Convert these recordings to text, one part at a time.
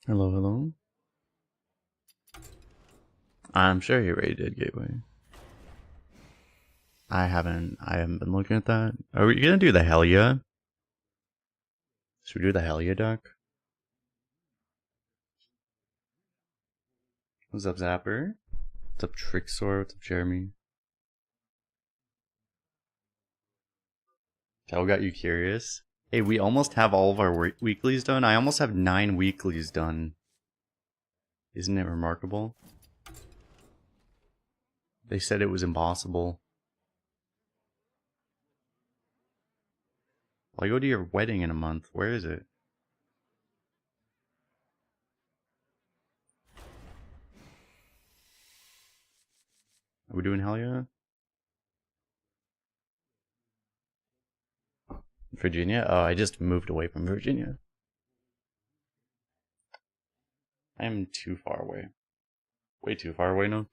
Hello, hello. I'm sure he already did Gateway. I haven't been looking at that. Are we gonna do the Helia? Should we do the Helia deck? What's up, Zapper? What's up, Trixor? What's up, Jeremy? Cal got you curious. Hey, we almost have all of our weeklies done. I almost have 9 weeklies done. Isn't it remarkable? They said it was impossible. Well, I go to your wedding in a month. Where is it? Are we doing Helia? Virginia? Oh, I just moved away from Virginia. I am too far away. Way too far away now.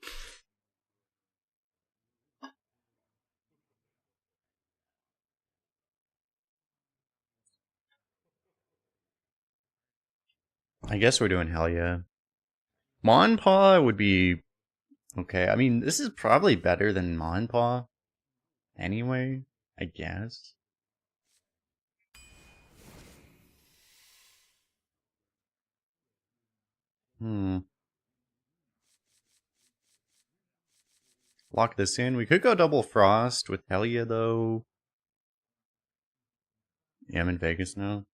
I guess we're doing Helia. Monpaw would be okay. I mean, this is probably better than Monpaw anyway, I guess. Lock this in. We could go double Frost with Helia, though. Yeah, I'm in Vegas now.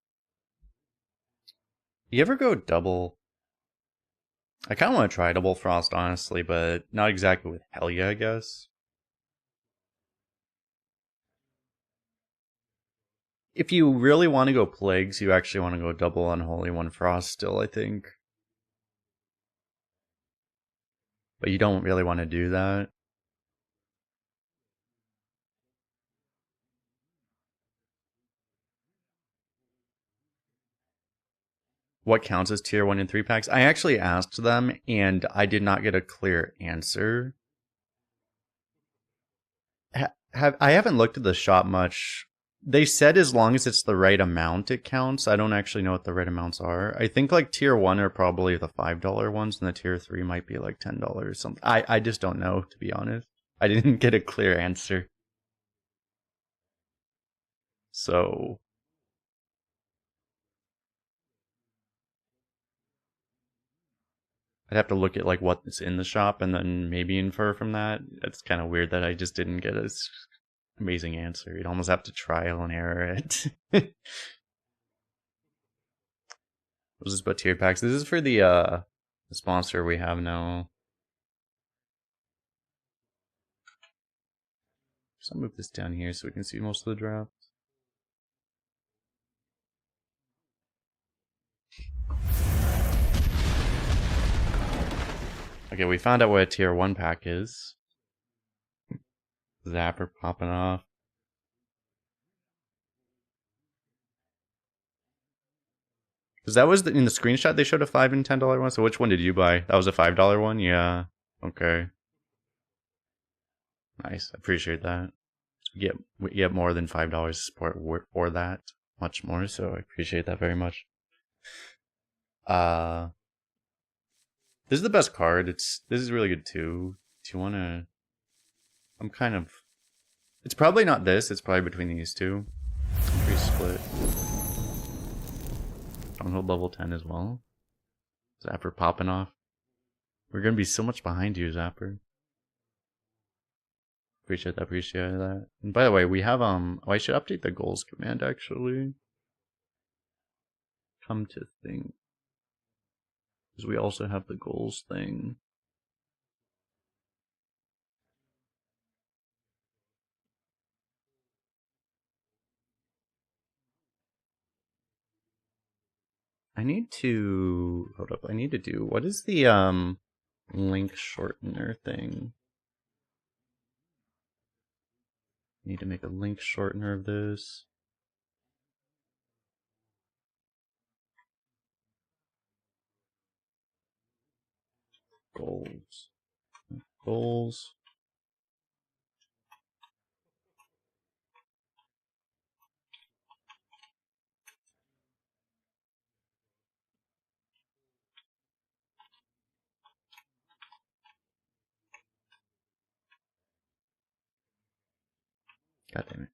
You ever go double? I kind of want to try double Frost, honestly, but not exactly with Helia, I guess. If you really want to go Plagues, you actually want to go double Unholy One Frost still, I think. But you don't really want to do that. What counts as tier 1 and 3 packs? I actually asked them and I did not get a clear answer. I haven't looked at the shop much. They said as long as it's the right amount, it counts. I don't actually know what the right amounts are. I think like tier 1 are probably the $5 ones and the tier 3 might be like $10 or something. I just don't know, to be honest. I didn't get a clear answer. So I'd have to look at like what's in the shop and then maybe infer from that. It's kind of weird that I just didn't get a amazing answer. You'd almost have to trial and error it. Was this about tier packs? This is for the sponsor we have now. So I'll move this down here so we can see most of the draft. Okay, we found out what a tier 1 pack is. Zapper popping off. Because that was in the screenshot they showed a $5 and $10 one. So which one did you buy? That was a $5 one? Yeah. Okay. Nice. I appreciate that. We get more than $5 support for that. Much more, so I appreciate that very much. This is the best card. This is really good too. Do you wanna it's probably not this, it's probably between these two. Pretty split. Stronghold level 10 as well. Zapper popping off. We're gonna be so much behind you, Zapper. Appreciate that. And by the way, we have I should update the goals command actually. Come to think. Because we also have the goals thing. I need to hold up. I need to do what is the link shortener thing? Need to make a link shortener of this. Goals. Goals. God damn it.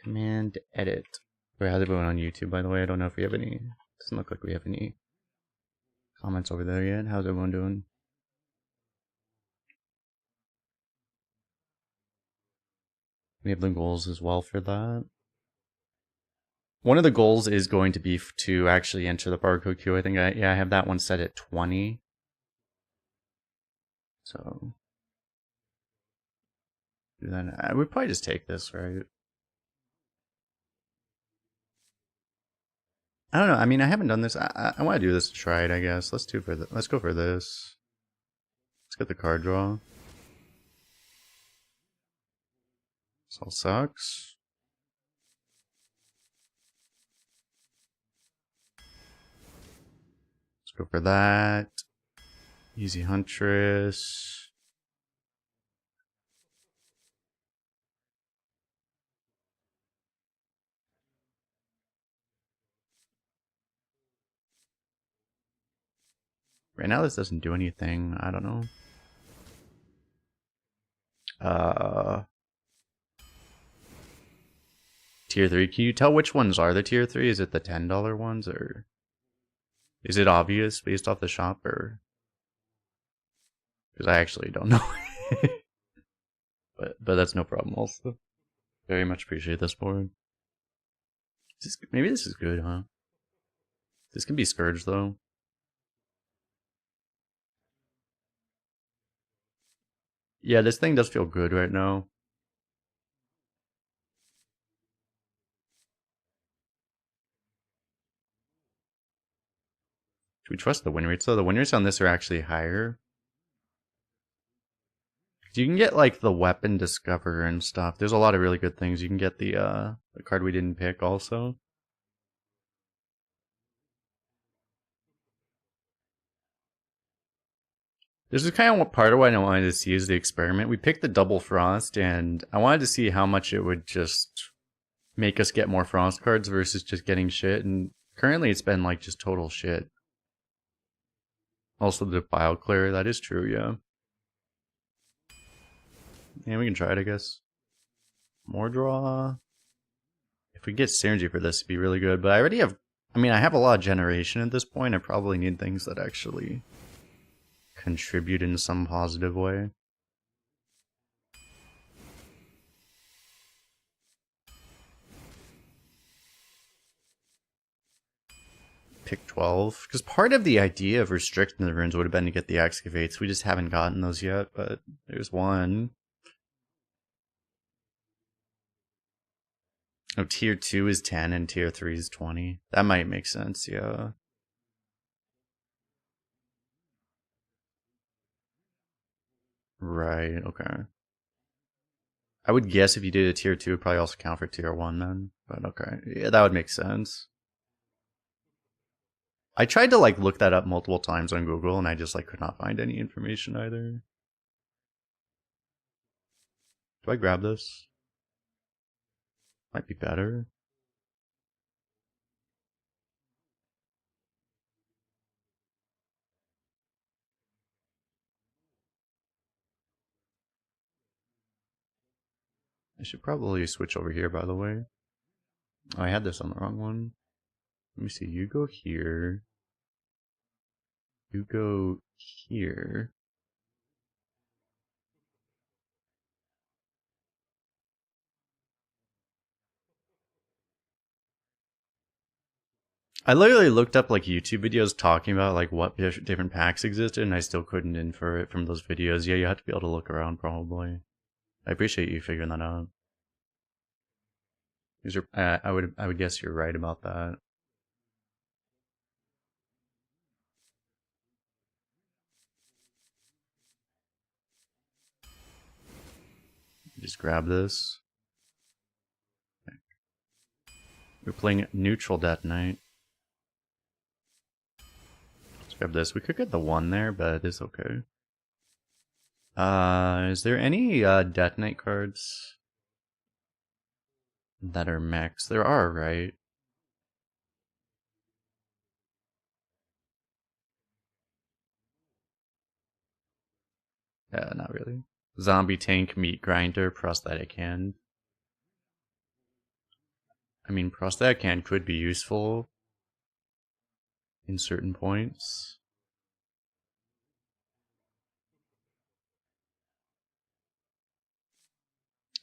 Command edit. Wait, how's everyone on YouTube, by the way? I don't know if we have any. Doesn't look like we have any comments over there yet. How's everyone doing? We have the goals as well for that. One of the goals is going to be to actually enter the barcode queue. I think I have that one set at 20. So then I would probably just take this, right? I don't know. I mean, I haven't done this. I want to do this to try it, I guess. Let's go for this. Let's get the card draw. This all sucks. Let's go for that. Easy Huntress. Right now this doesn't do anything. I don't know. Tier 3. Can you tell which ones are the tier 3? Is it the $10 ones, or is it obvious based off the shop, or? Because I actually don't know. but that's no problem also. Very much appreciate this board. Maybe this is good, huh? This can be Scourge though. Yeah, this thing does feel good right now. Do we trust the win rates though? The win rates on this are actually higher. You can get like the weapon discoverer and stuff. There's a lot of really good things. You can get the card we didn't pick also. This is kind of what part of what I wanted to see is the experiment. We picked the double frost, and I wanted to see how much it would just make us get more frost cards versus just getting shit. And currently, it's been like just total shit. Also, the file clear. That is true, yeah. Yeah, we can try it, I guess. More draw. If we get synergy for this, it'd be really good. But I already have. I mean, I have a lot of generation at this point. I probably need things that actually contribute in some positive way. Pick 12, because part of the idea of restricting the runes would have been to get the excavates. We just haven't gotten those yet, but there's one. Oh, tier 2 is 10 and tier 3 is 20. That might make sense, yeah. Right, okay. I would guess if you did a tier 2, it would probably also count for tier 1 then. But okay, yeah, that would make sense. I tried to like look that up multiple times on Google and I just like could not find any information either. Do I grab this? Might be better. I should probably switch over here, by the way. Oh, I had this on the wrong one. Let me see. You go here. You go here. I literally looked up like YouTube videos talking about like what different packs existed, and I still couldn't infer it from those videos. Yeah, you have to be able to look around probably. I appreciate you figuring that out. These are, I would guess you're right about that. Just grab this. Okay. We're playing neutral detonate. Let's grab this. We could get the one there, but it's okay. Is there any detonate cards that are mechs? There are, right? Yeah, not really. Zombie tank, meat grinder, prosthetic hand. I mean, prosthetic hand could be useful in certain points.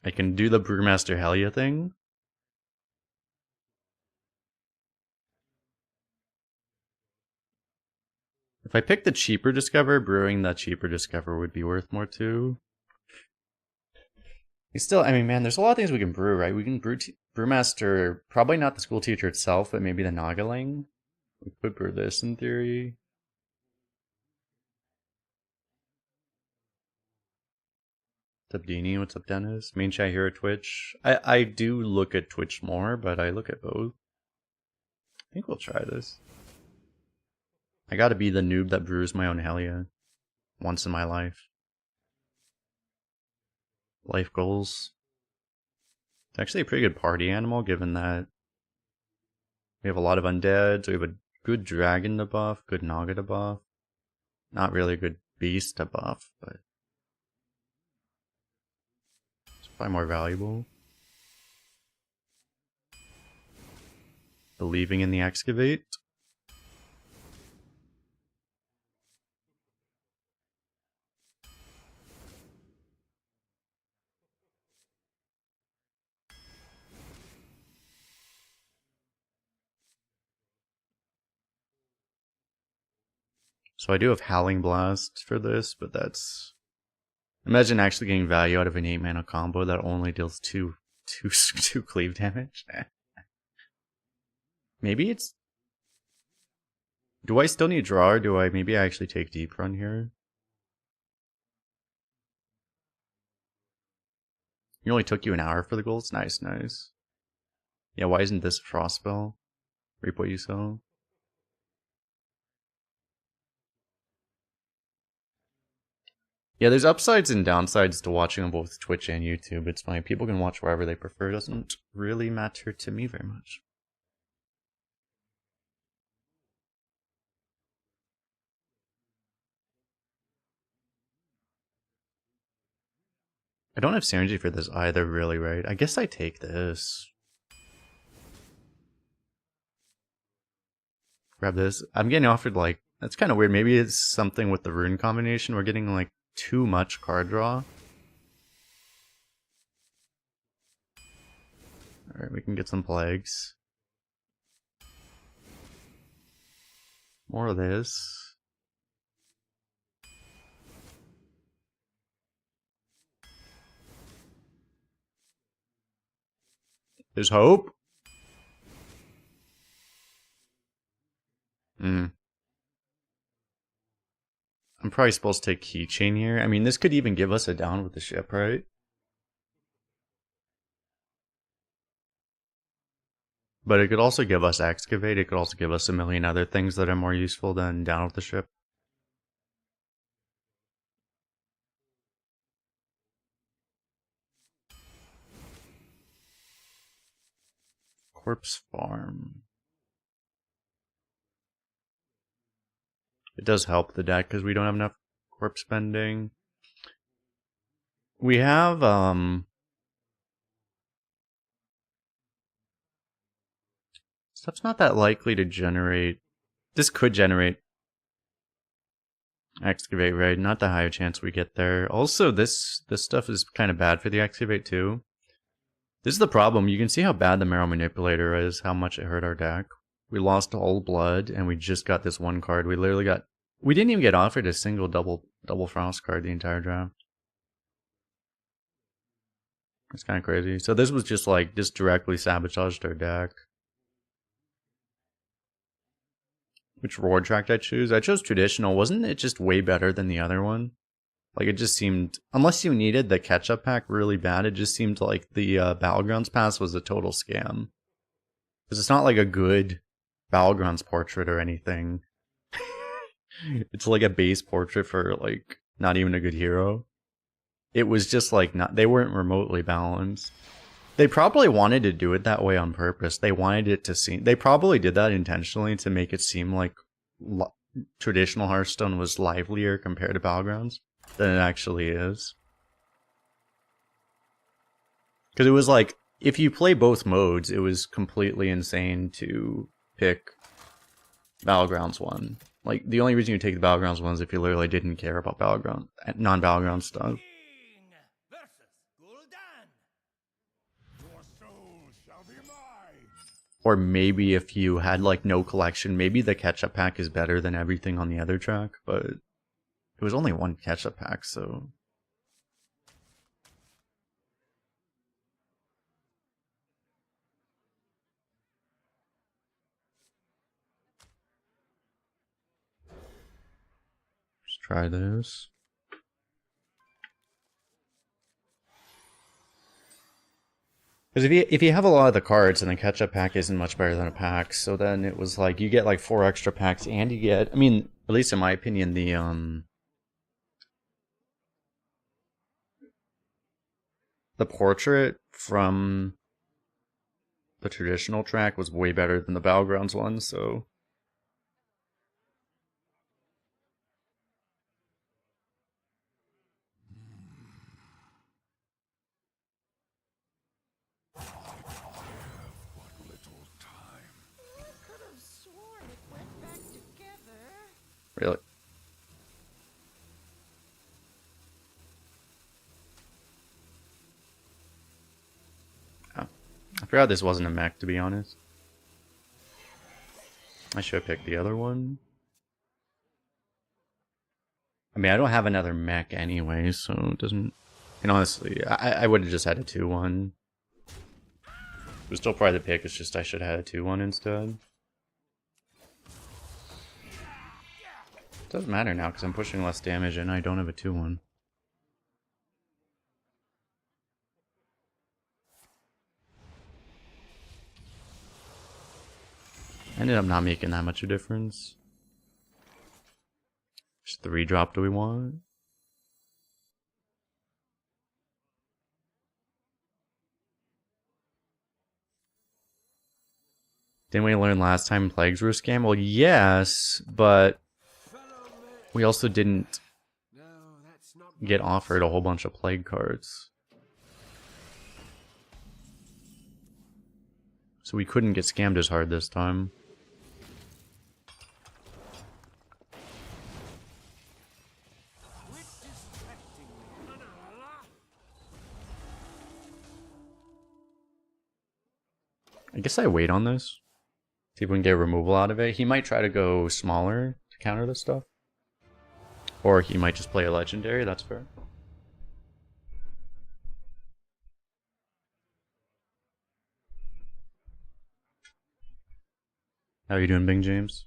I can do the Brewmaster Helia thing. If I pick the cheaper Discover, brewing that cheaper Discover would be worth more too. Still, I mean, man, there's a lot of things we can brew, right? We can brew Brewmaster, probably not the school teacher itself, but maybe the Nagaling. We could brew this in theory. What's up, Deanie? What's up, Dennis? Main chat here at Twitch. I do look at Twitch more, but I look at both. I think we'll try this. I gotta be the noob that brews my own Helia once in my life. Life goals. It's actually a pretty good party animal, given that we have a lot of undead, so we have a good dragon to buff, good Naga to buff. Not really a good beast to buff, but it's probably more valuable. Believing in the excavate. So I do have Howling Blast for this, but that's... Imagine actually getting value out of an 8-mana combo that only deals 2 cleave damage. Maybe it's... Do I still need draw, or do I maybe I actually take deep run here? It only took you an hour for the goals? Nice, nice. Yeah, why isn't this a frost spell? Reap what you sow. Yeah, there's upsides and downsides to watching on both Twitch and YouTube. It's fine. People can watch wherever they prefer. It doesn't really matter to me very much. I don't have synergy for this either, really, right? I guess I take this. Grab this. I'm getting offered, like... That's kind of weird. Maybe it's something with the rune combination. We're getting, like, too much card draw. Alright, we can get some plagues. More of this. There's hope. I'm probably supposed to take Keychain here. I mean, this could even give us a down with the ship, right? But it could also give us Excavate. It could also give us a million other things that are more useful than down with the ship. Corpse Farm. It does help the deck because we don't have enough corpse spending. We have, stuff's not that likely to generate. This could generate Excavate, right? Not the higher chance we get there. Also, this stuff is kind of bad for the Excavate too. This is the problem. You can see how bad the Marrow Manipulator is, how much it hurt our deck. We lost all blood, and we just got this one card. We literally got... We didn't even get offered a single double frost card the entire draft. It's kind of crazy. So this was just like, just directly sabotaged our deck. Which Roar Tract I choose? I chose Traditional. Wasn't it just way better than the other one? Like, it just seemed... Unless you needed the catch-up pack really bad, it just seemed like the Battlegrounds pass was a total scam. Because it's not like a good Battlegrounds portrait or anything. It's like a base portrait for, like, not even a good hero. It was just, like, not... They weren't remotely balanced. They probably wanted to do it that way on purpose. They wanted it to seem... They probably did that intentionally to make it seem like traditional Hearthstone was livelier compared to Battlegrounds than it actually is. Because it was like, if you play both modes, it was completely insane to pick Battlegrounds 1. Like, the only reason you take the Battlegrounds 1 is if you literally didn't care about non-Battleground stuff. Or maybe if you had, like, no collection, maybe the catch-up pack is better than everything on the other track, but it was only one catch-up pack, so... Let's try this. Because if you have a lot of the cards, and the catch-up pack isn't much better than a pack, so then it was like, you get like 4 extra packs, and you get, I mean, at least in my opinion, the portrait from the traditional track was way better than the Battlegrounds one, so... Really? Oh. I forgot this wasn't a mech, to be honest. I should have picked the other one. I mean, I don't have another mech anyway, so it doesn't... And honestly, I would have just had a 2-1. It was still probably the pick, it's just I should have had a 2-1 instead. It doesn't matter now, because I'm pushing less damage and I don't have a 2-1. Ended up not making that much of a difference. Which 3-drop do we want? Didn't we learn last time plagues were a scam? Well, yes, but we also didn't get offered a whole bunch of plague cards. So we couldn't get scammed as hard this time. I guess I wait on this. See if we can get removal out of it. He might try to go smaller to counter this stuff. Or he might just play a legendary, that's fair. How are you doing, Bing James?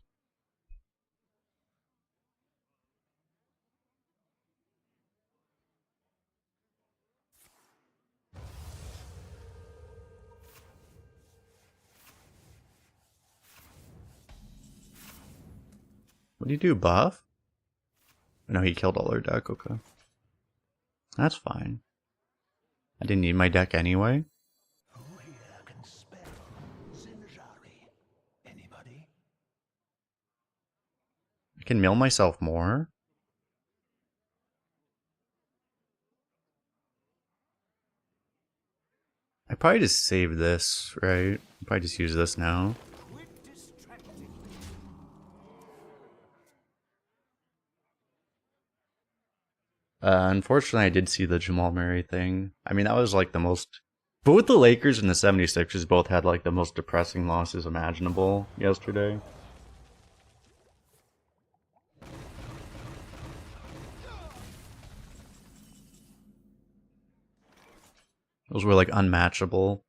What do you do, buff? No, he killed all our deck, okay. That's fine. I didn't need my deck anyway. I can mill myself more. I probably just save this, right? Probably just use this now. Unfortunately, I did see the Jamal Murray thing. I mean, that was like the most... Both the Lakers and the 76ers both had like the most depressing losses imaginable yesterday. Those were like unmatchable.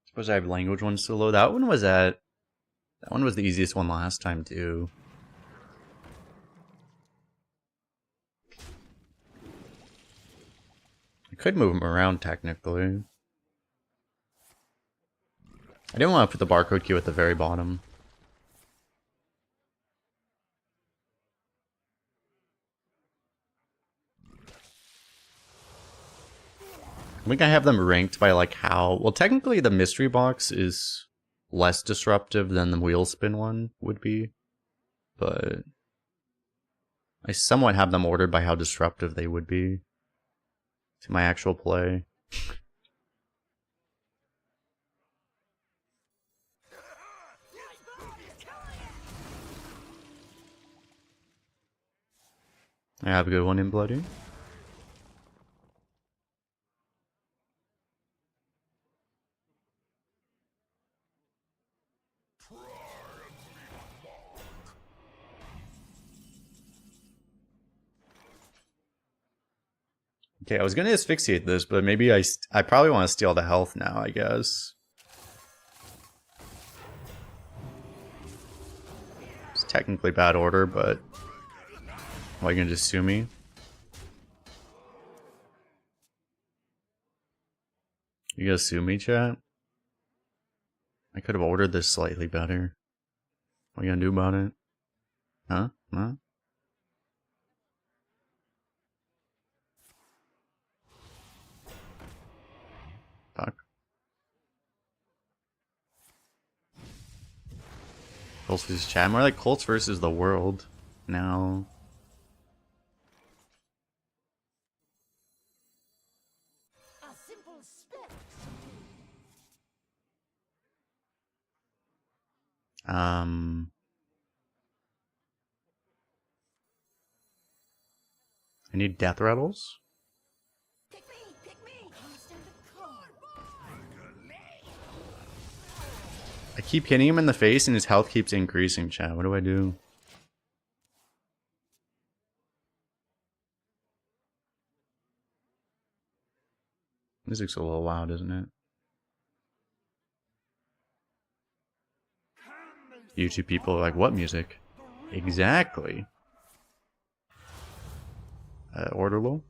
Suppose I have language one solo. That one was the easiest one last time too. I could move him around technically. I didn't want to put the barcode queue at the very bottom. I think I have them ranked by like how... Well, technically the mystery box is less disruptive than the wheel spin one would be. But I somewhat have them ordered by how disruptive they would be to my actual play. I have a good one in Bloody. Okay, I was gonna asphyxiate this, but maybe I probably want to steal the health now, I guess. It's technically bad order, but... Are you gonna just sue me? You gonna sue me, chat? I could have ordered this slightly better. What are you gonna do about it? Huh? Huh? Fuck. Kolst versus chat. More like Kolst versus the world. Now. I need death rattles. I keep hitting him in the face and his health keeps increasing, chat. What do I do? Music's a little loud, isn't it? YouTube people are like, what music? Exactly. Order low?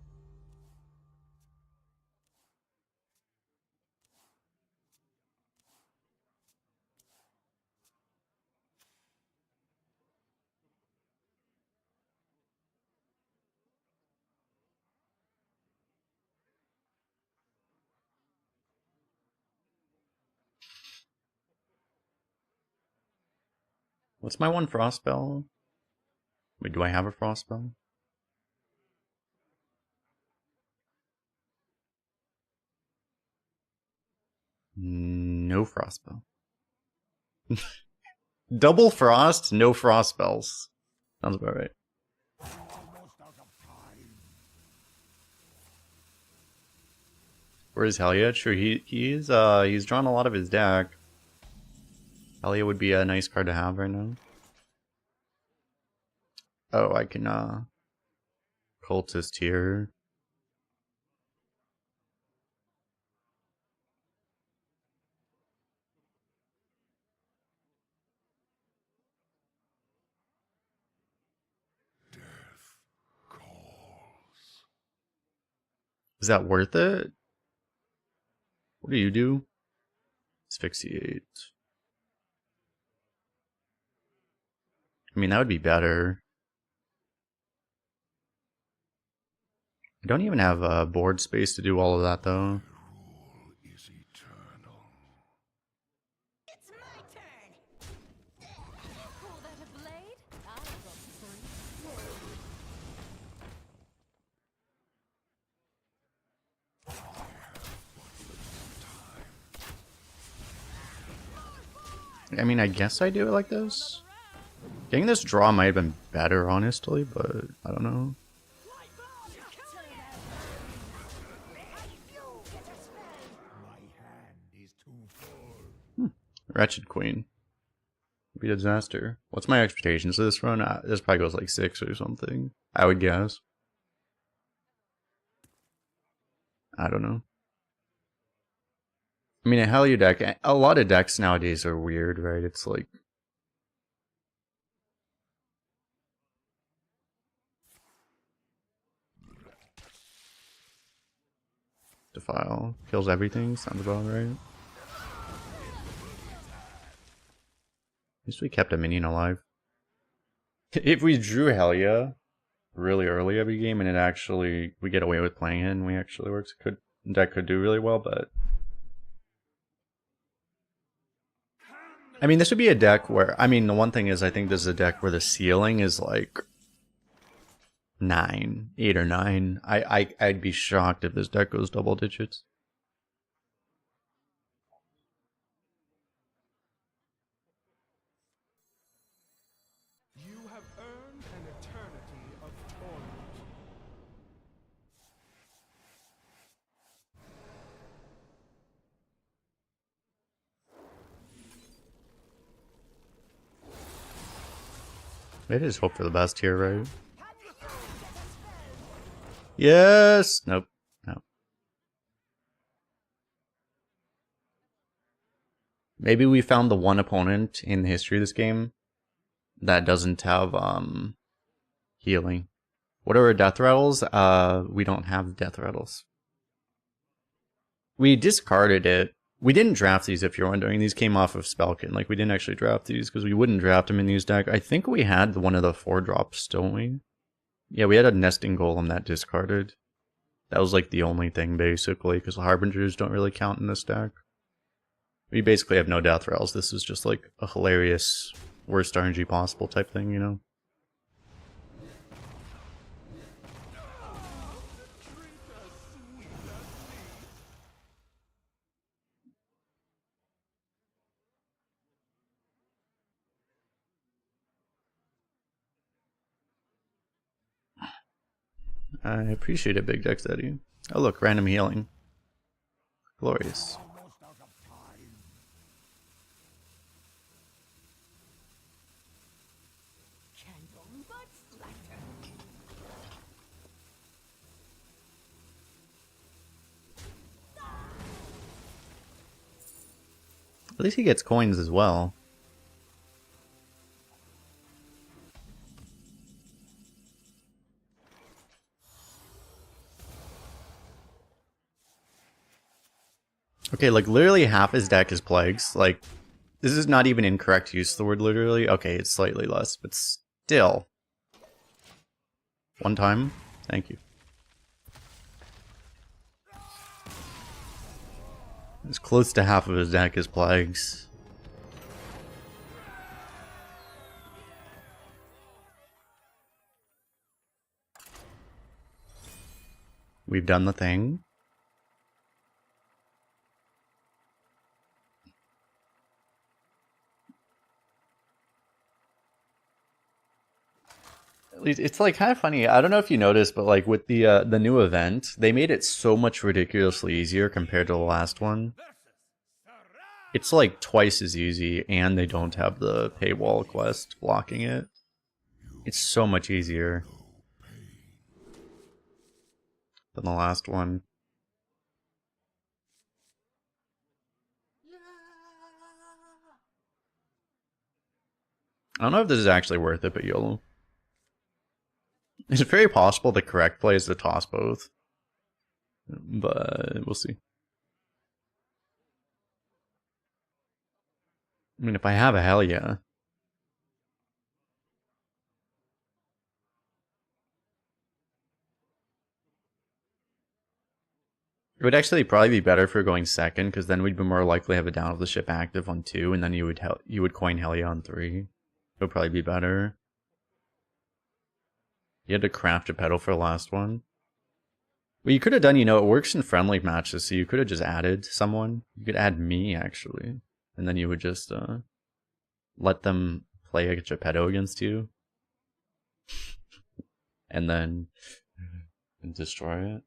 What's my one frost spell? Wait, do I have a frost spell? No frost spell. Double frost, no frost spells. Sounds about right. Where is Helia? True, he's drawn a lot of his deck. Helia would be a nice card to have right now. Oh, I can cultist here. Death calls. Is that worth it? What do you do? Asphyxiate. I mean, that would be better. I don't even have board space to do all of that, though. Rule is eternal. It's my turn. Call that a blade? I've got three. I mean, I guess I do it like this. Getting this draw might have been better, honestly, but I don't know. Wretched Queen. Be a disaster. What's my expectations of this run? This probably goes like 6 or something, I would guess. I don't know. I mean, a Helio deck, a lot of decks nowadays are weird, right? It's like... Defile. Kills everything, sounds about right. At least we kept a minion alive. If we drew Helia really early every game and it actually... we get away with playing it and we actually works, it could deck could do really well, but I mean, this would be a deck where, I mean, the one thing is I think this is a deck where the ceiling is like 9, 8 or 9. I'd be shocked if this deck goes double digits. You have earned an eternity of torment. I just hope for the best here, right? Yes! Nope. No. Maybe we found the one opponent in the history of this game that doesn't have healing. What are our death rattles? We don't have death rattles. We discarded it. We didn't draft these, if you're wondering. These came off of Spellkin. Like, we didn't actually draft these because we wouldn't draft them in these deck. I think we had one of the 4-drops, don't we? Yeah, we had a Nesting Golem that discarded. That was like the only thing, basically, because the Harbingers don't really count in this deck. We basically have no death rattles. This is just like a hilarious, worst RNG possible type thing, you know? I appreciate it, Big Dex Daddy. Oh look, random healing. Glorious. Candle but splatter. At least he gets coins as well. Okay, like literally half his deck is plagues. Like, this is not even incorrect use of the word literally. Okay, it's slightly less, but still. One time. Thank you. It's close to half of his deck is plagues. We've done the thing. It's like kind of funny. I don't know if you noticed, but like with the new event, they made it so much ridiculously easier compared to the last one. It's like twice as easy, and they don't have the paywall quest blocking it. It's so much easier than the last one. I don't know if this is actually worth it, but YOLO. It's very possible the correct play is to toss both. But we'll see. I mean, if I have a hell yeah. It would actually probably be better for going second, because then we'd be more likely to have a down of the ship active on 2, and then you would coin hell yeah on 3. It would probably be better. You had to craft a pedal for the last one. Well, you could have done, you know, it works in friendly matches, so you could have just added someone. You could add me, actually. And then you would just let them play a Geppetto against you. And then destroy it.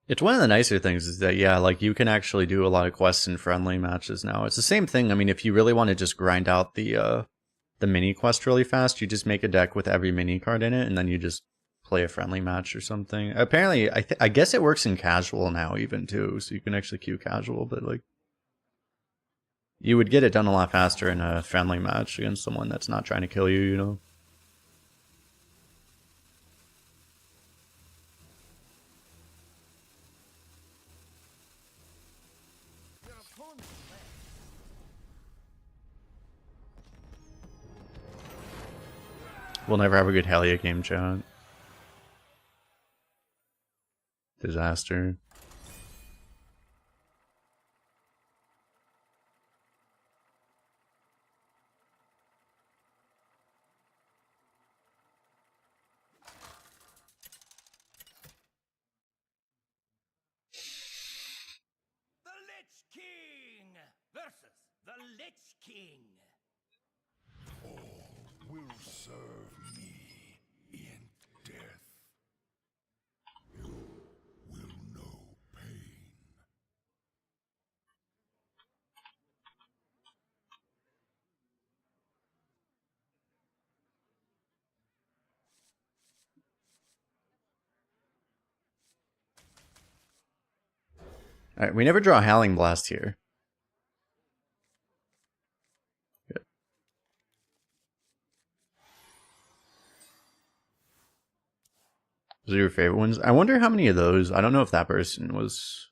It's one of the nicer things is that, yeah, like you can actually do a lot of quests in friendly matches now. It's the same thing. I mean, if you really want to just grind out the mini quest really fast, you just make a deck with every mini card in it, and then you just play a friendly match or something. Apparently, I guess it works in casual now even too, so you can actually queue casual, but like you would get it done a lot faster in a friendly match against someone that's not trying to kill you, you know? We'll never have a good Helia game, chat. Disaster. The Lich King versus the Lich King. All will serve me in death. You will know pain. Alright, we never draw Howling Blast here. Good. Those are your favorite ones? I wonder how many of those. I don't know if that person was.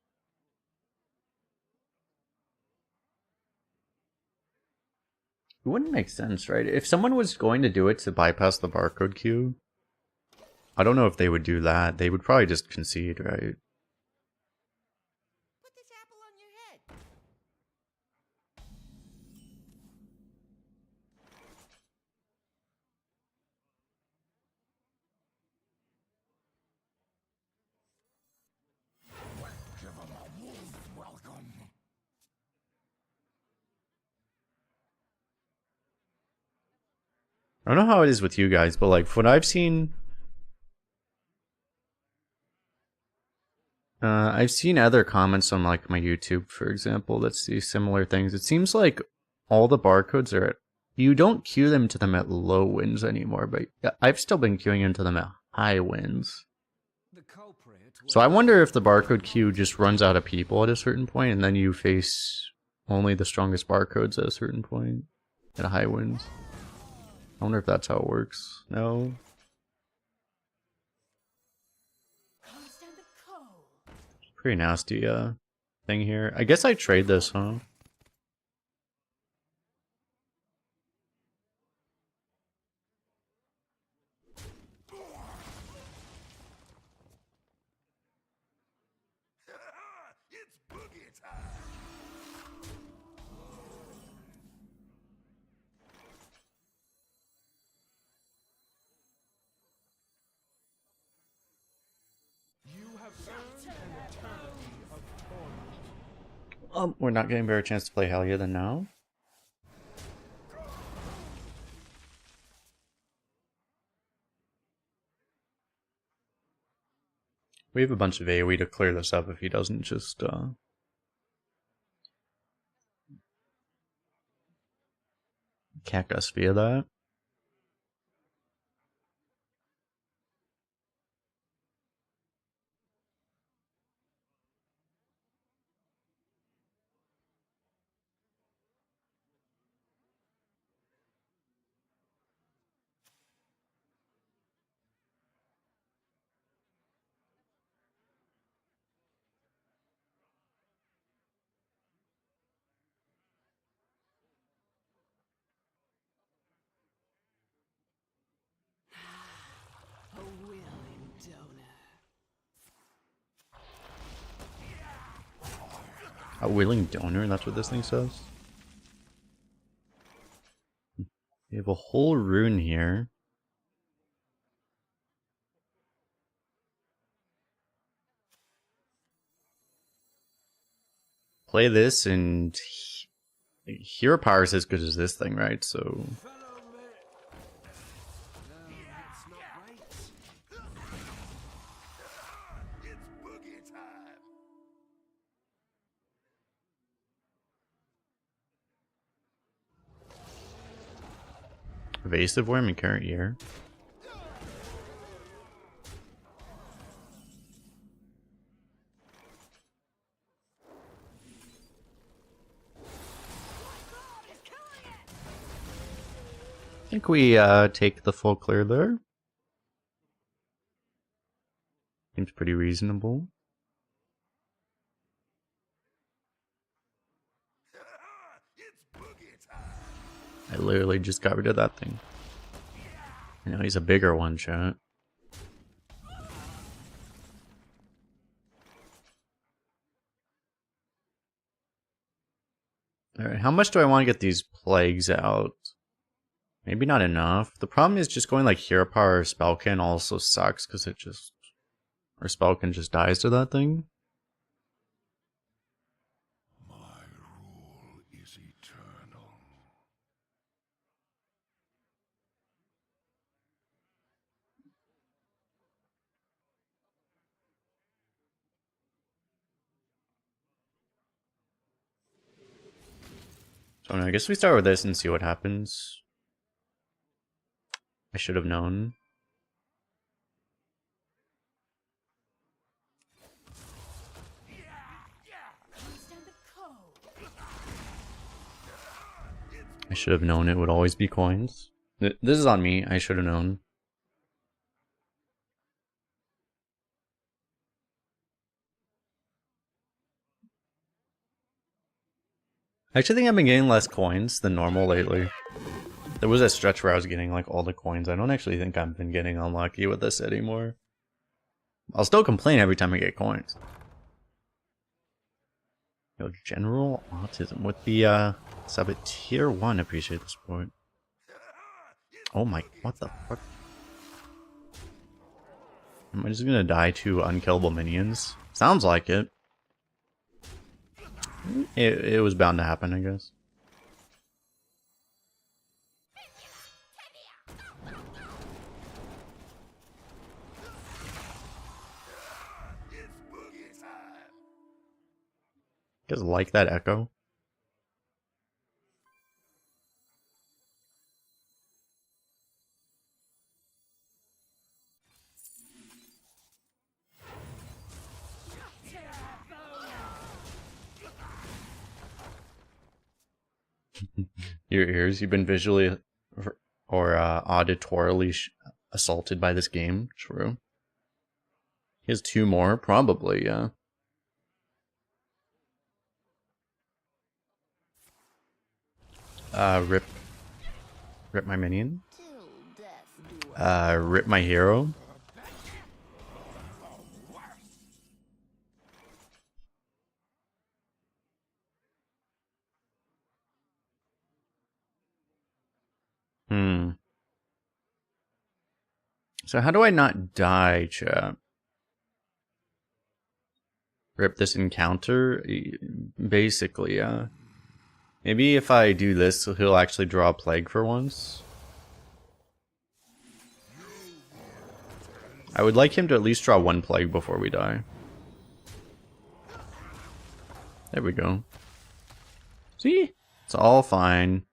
It wouldn't make sense, right? If someone was going to do it to bypass the barcode queue, I don't know if they would do that. They would probably just concede, right? Put this apple on your head. Give him a warm welcome. I don't know how it is with you guys, but like what I've seen other comments on like my YouTube, for example, that see similar things. It seems like all the barcodes are at, you don't queue them to them at low wins anymore, but I've still been queuing into them at high wins. The culprit So I wonder if the barcode queue just runs out of people at a certain point, and then you face only the strongest barcodes at a certain point at high wins. I wonder if that's how it works. No. Stand the cold. Pretty nasty thing here. I guess I trade this, huh? It's boogie time. you have earned an eternity of torment. We're not getting a better chance to play Helia than now. We have a bunch of AoE to clear this up if he doesn't just cack us via that. A willing donor. A willing donor, that's what this thing says. We have a whole rune here. Play this and hero power is as good as this thing, right? So Fellow no, that's not right. It's boogie time. evasive worm in current year. I think we take the full clear there. Seems pretty reasonable. I literally just got rid of that thing. You know, he's a bigger one, chat. Alright, how much do I want to get these plagues out? Maybe not enough. The problem is just going like hero power or spellkin also sucks because it just... Or spellkin just dies to that thing. My rule is eternal. So I guess we start with this and see what happens. I should have known. Stand the cold. I should have known it would always be coins. This is on me. I should have known. I actually think I've been getting less coins than normal lately. There was a stretch where I was getting like all the coins. I don't actually think I've been getting unlucky with this anymore. I'll still complain every time I get coins. Yo, general autism with the sub at tier 1. Appreciate the support. Oh my, what the fuck? Am I just gonna die to unkillable minions? Sounds like it. It was bound to happen, I guess. You guys like that echo? Your ears, you've been visually or auditorily assaulted by this game. True. He has 2 more, probably, yeah. Rip my minion. Rip my hero. So how do I not die, chat? Rip this encounter? Basically, yeah. Maybe if I do this, he'll actually draw a plague for once. I would like him to at least draw 1 plague before we die. There we go. See? It's all fine.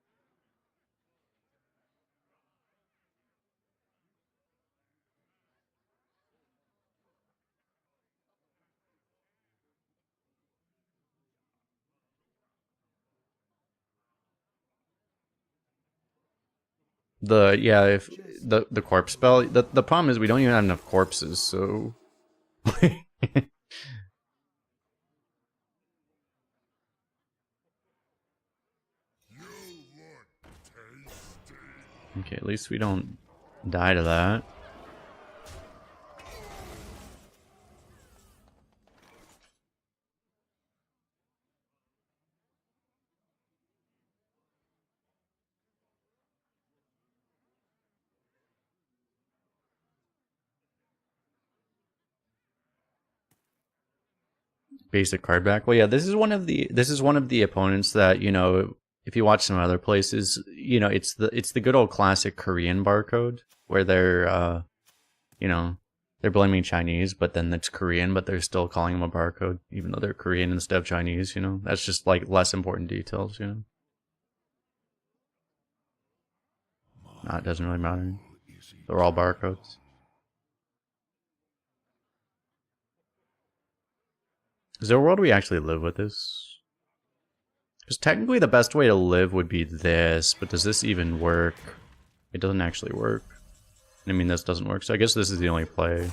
If the corpse spell, the problem is we don't even have enough corpses, so okay, at least we don't die to that. Basic card back. Well, yeah, this is one of the opponents that, you know, if you watch some other places, you know, it's the good old classic Korean barcode where they're you know, they're blaming Chinese, but then it's Korean, but they're still calling them a barcode, even though they're Korean instead of Chinese, you know? That's just like less important details, you know? No, it doesn't really matter. They're all barcodes. Is there a world we actually live with this? Because technically the best way to live would be this, but does this even work? It doesn't actually work. I mean, this doesn't work, so I guess this is the only play.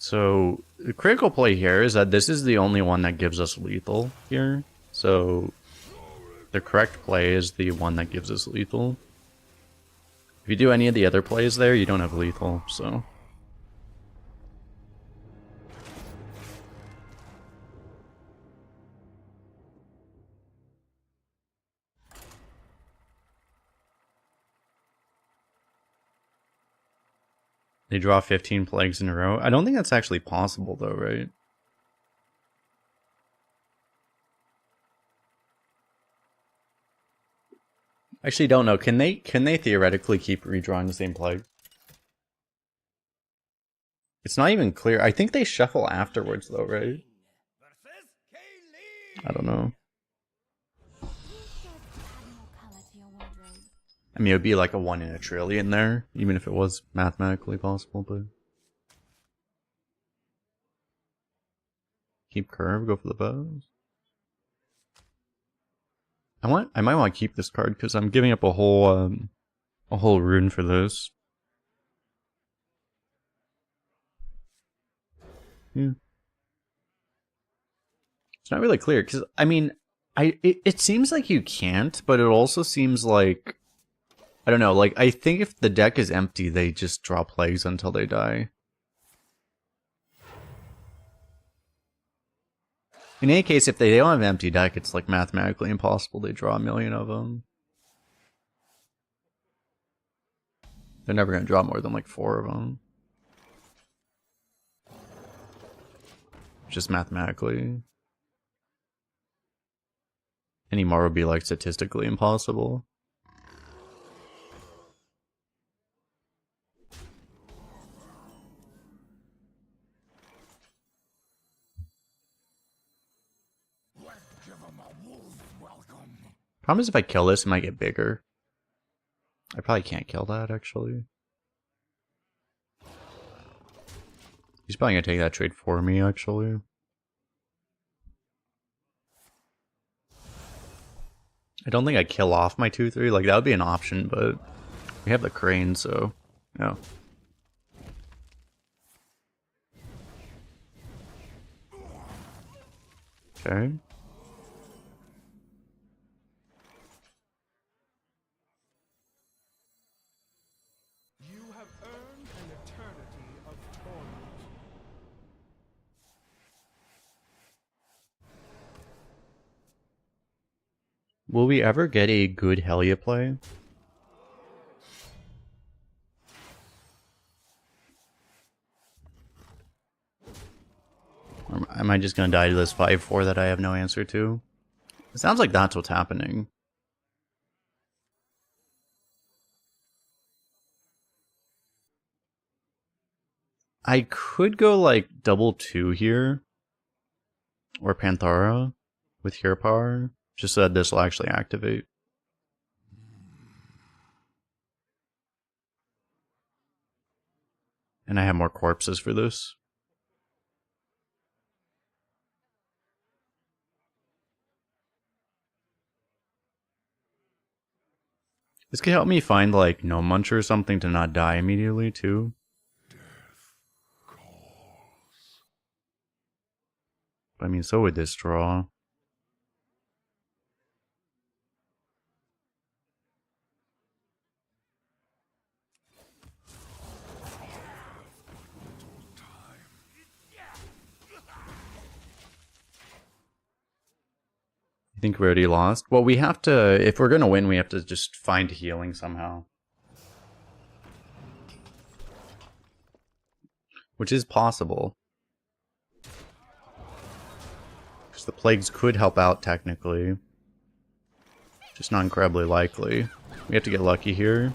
So the critical play here is that this is the only one that gives us lethal here. So the correct play is the one that gives us lethal. If you do any of the other plays there, you don't have lethal, so... They draw 15 plagues in a row. I don't think that's actually possible though, right? Actually don't know. Can they theoretically keep redrawing the same plague? It's not even clear. I think they shuffle afterwards though, right? Versus Kaylee. I don't know. Please add more color to your wardrobe. I mean, it would be like a 1 in a trillion there, even if it was mathematically possible, but... Keep curve, go for the bows. I might want to keep this card, because I'm giving up a whole rune for this. Yeah. It's not really clear, because, I mean, it seems like you can't, but it also seems like... I don't know, like, I think if the deck is empty, they just draw plagues until they die. In any case, if they don't have an empty deck, it's like mathematically impossible they draw a million of them. They're never going to draw more than like 4 of them. Just mathematically. Any more would be like statistically impossible. Problem is if I kill this, it might get bigger. I probably can't kill that, actually. He's probably gonna take that trade for me, actually. I don't think I kill off my 2/3. Like, that would be an option, but we have the crane, so no. Okay. You have earned an eternity of torment. Will we ever get a good Helia play? Or am I just gonna die to this 5/4 that I have no answer to? It sounds like that's what's happening. I could go like double 2 here. Or Panthara with hero power. Just so that this will actually activate. And I have more corpses for this. This could help me find like No Muncher or something to not die immediately too. But I mean, so would this draw. I think we already lost. Well, we have to, if we're gonna win, we have to just find healing somehow. Which is possible. Because the plagues could help out technically. Just not incredibly likely. We have to get lucky here.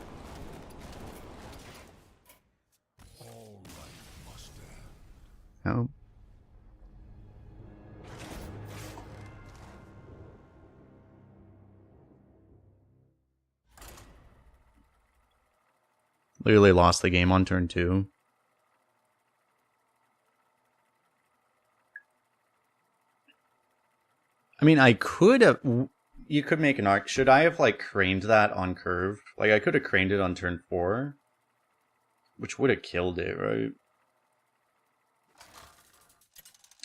No. Literally lost the game on turn 2. I mean, I could have... You could make an arc. Should I have, like, craned that on curve? Like, I could have craned it on turn 4. Which would have killed it, right?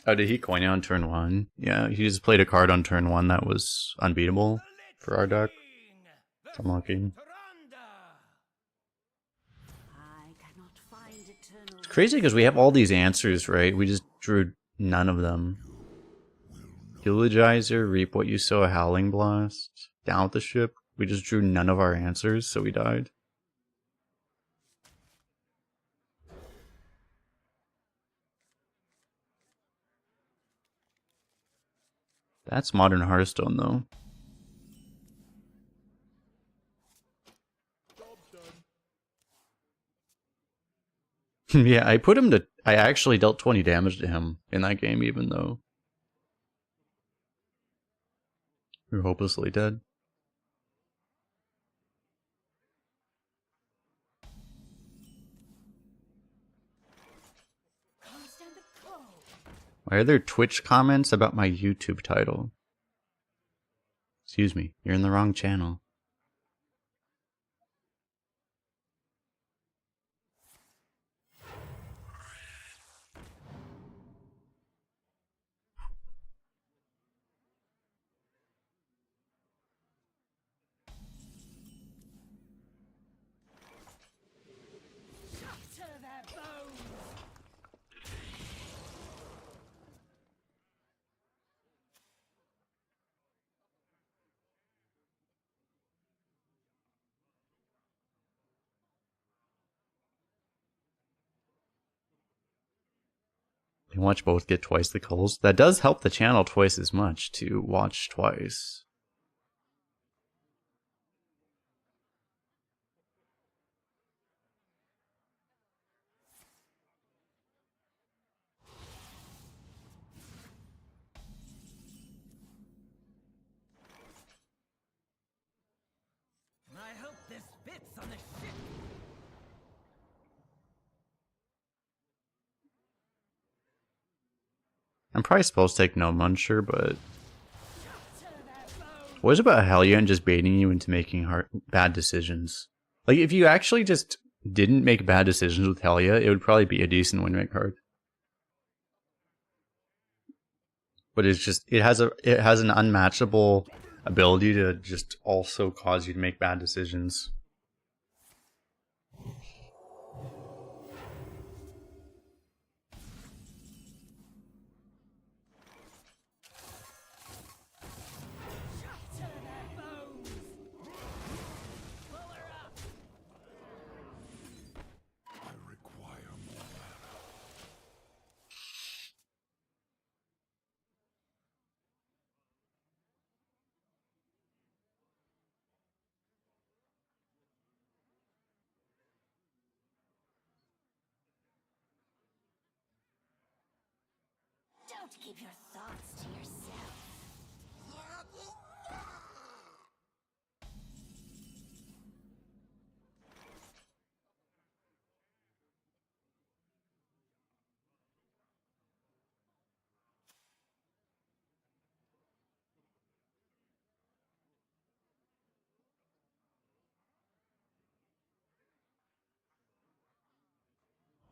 Oh, did he coin it on turn 1? Yeah, he just played a card on turn 1 that was unbeatable for our deck. Versus Unlucky. Tyrande. I cannot find eternal. It's crazy because we have all these answers, right? We just drew none of them. Eulogizer, reap what you sow, howling blast, down with the ship. We just drew none of our answers, so we died. That's modern Hearthstone, though. Yeah, I put him to. I actually dealt 20 damage to him in that game, even though we were hopelessly dead. Kolst and the crow. Why are there Twitch comments about my YouTube title? Excuse me, you're in the wrong channel. To their bones. You watch both get twice the Kolst. That does help the channel twice as much to watch twice. I hope this fits on the ship. I'm probably supposed to take no muncher, but To their bones. what is about Hellion just baiting you into making bad decisions? Like, if you actually just didn't make bad decisions with Helia, it would probably be a decent win rate card. But it's just it has an unmatchable ability to just also cause you to make bad decisions. To their bones. Pull her up. I require more mana. Don't keep your thoughts to yourself.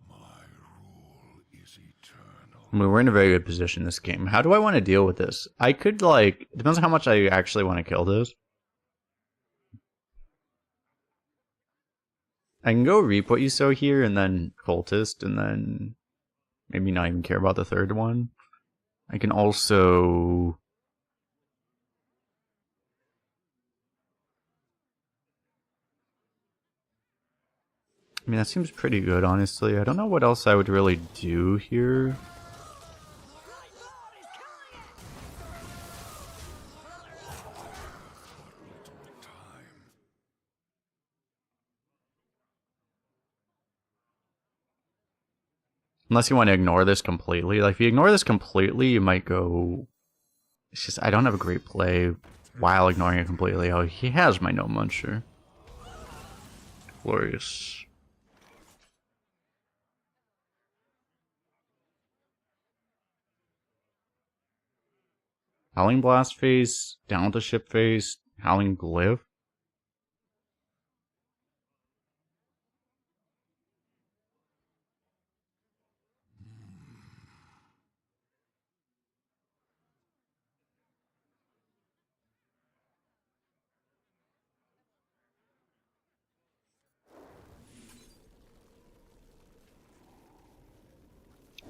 My rule is eternal. I mean, we're in a very good position this game. How do I want to deal with this? I could, like, depends on how much I actually want to kill this. I can go reap what you sow here and then cultist and then maybe not even care about the third one. I can also... I mean, that seems pretty good, honestly. I don't know what else I would really do here. Unless you want to ignore this completely. Like, if you ignore this completely, you might go... It's just, I don't have a great play while ignoring it completely. Oh, he has my no muncher. Glorious. Howling Blast phase, down with the ship phase, Howling Glyph.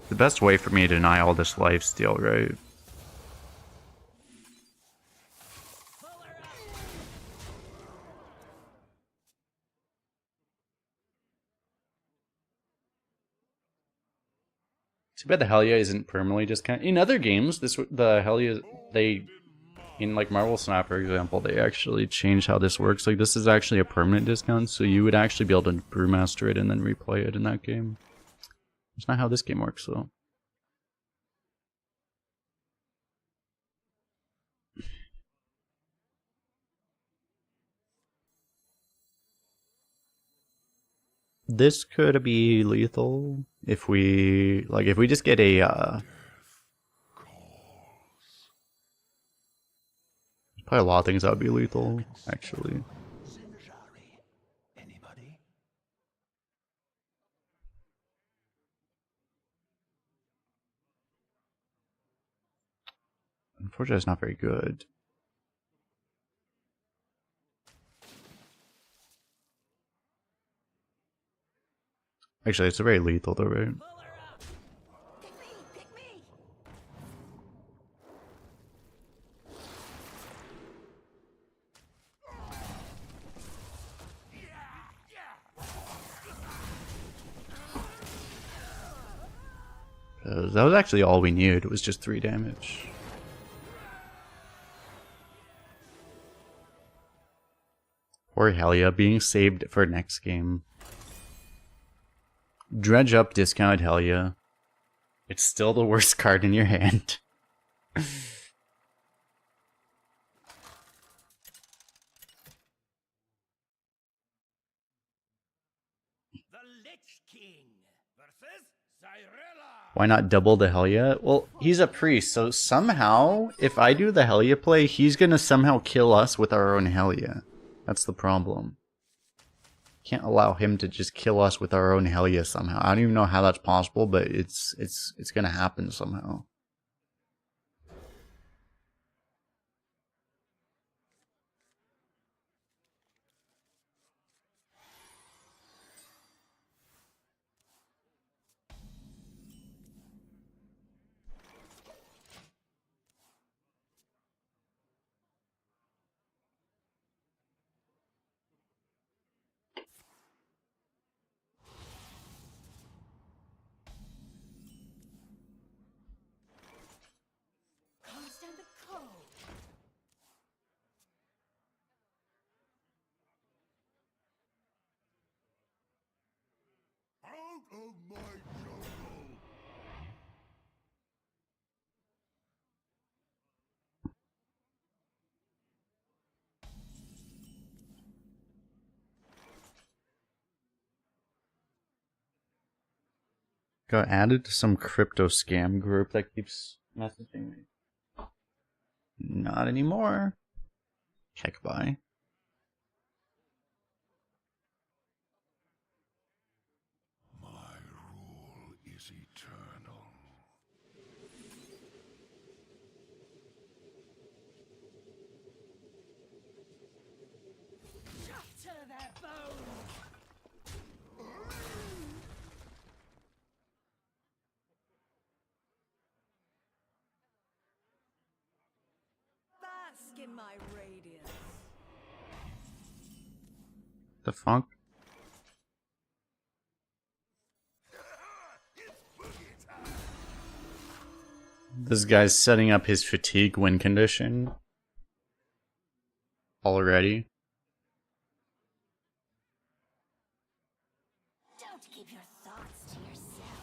The best way for me to deny all this lifesteal, right? Too bad the Helia isn't permanently discounted. In other games, the Helia, they, in like Marvel Snap, for example, they actually changed how this works. Like, this is actually a permanent discount, so you would actually be able to brewmaster it and then replay it in that game. It's not how this game works, though. This could be lethal if we just get a probably a lot of things that would be lethal, actually. Anybody? Unfortunately, it's not very good. Actually, it's a very lethal though, right? Pick me! Pick me! That was actually all we needed. It was just 3 damage. Poor Helia being saved for next game. Dredge up discounted Helia. It's still the worst card in your hand. The Lich King versus Cyrilla. Why not double the Helia? Well, he's a priest, so somehow, if I do the Helia play, he's gonna somehow kill us with our own Helia. That's the problem. Can't allow him to just kill us with our own Helia somehow. I don't even know how that's possible, but it's gonna happen somehow. Can't stand the cold. Out of my jungle! Got added to some crypto scam group that keeps messaging me. Not anymore. Check by. My rule is eternal. Shatter their bones. Bask in my radiance. The funk. This guy's setting up his fatigue win condition already. Don't keep your thoughts to yourself.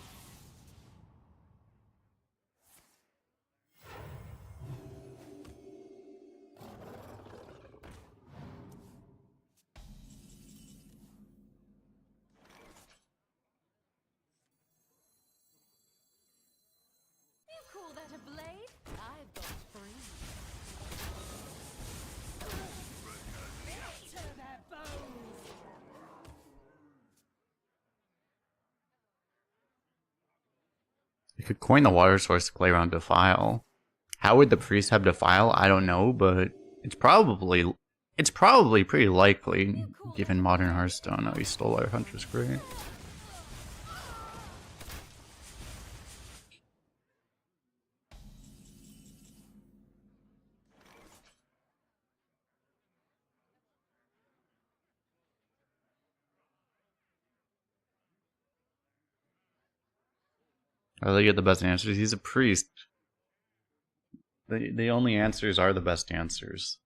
You call that a blade? I've got free. Shatter their bones. You could coin the water source to play around Defile. How would the priest have Defile? I don't know, but it's probably pretty likely given modern Hearthstone. Oh, he stole our Hunter's Grave. How do they get the best answers? He's a priest. The only answers are the best answers.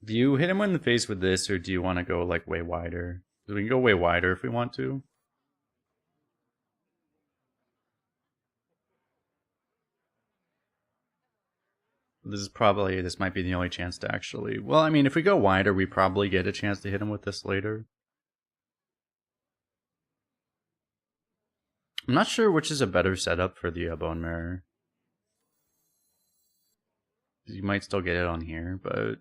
Do you hit him in the face with this, or do you want to go like way wider? We can go way wider if we want to. This might be the only chance to actually... Well, I mean, if we go wider, we probably get a chance to hit him with this later. I'm not sure which is a better setup for the Bone Mirror. You might still get it on here, but...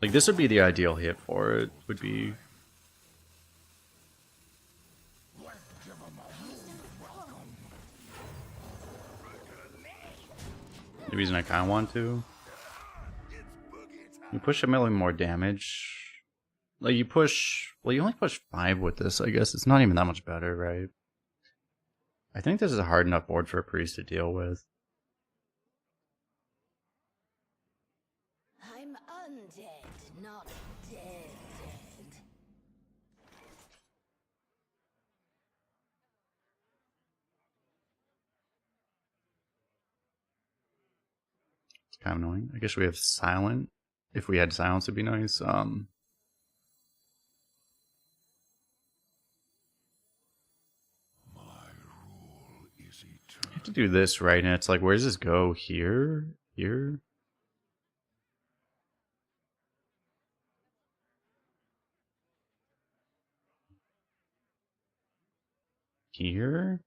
Like, this would be the ideal hit for it, would be... The reason I kind of want to. You push a million more damage. Like, you push... Well, you only push 5 with this, I guess. It's not even that much better, right? I think this is a hard enough board for a priest to deal with. I'm undead, not dead. It's kind of annoying. I guess we have silent. If we had silence, it'd be nice. I have to do this right, and it's like, where does this go? Here? Here? Here?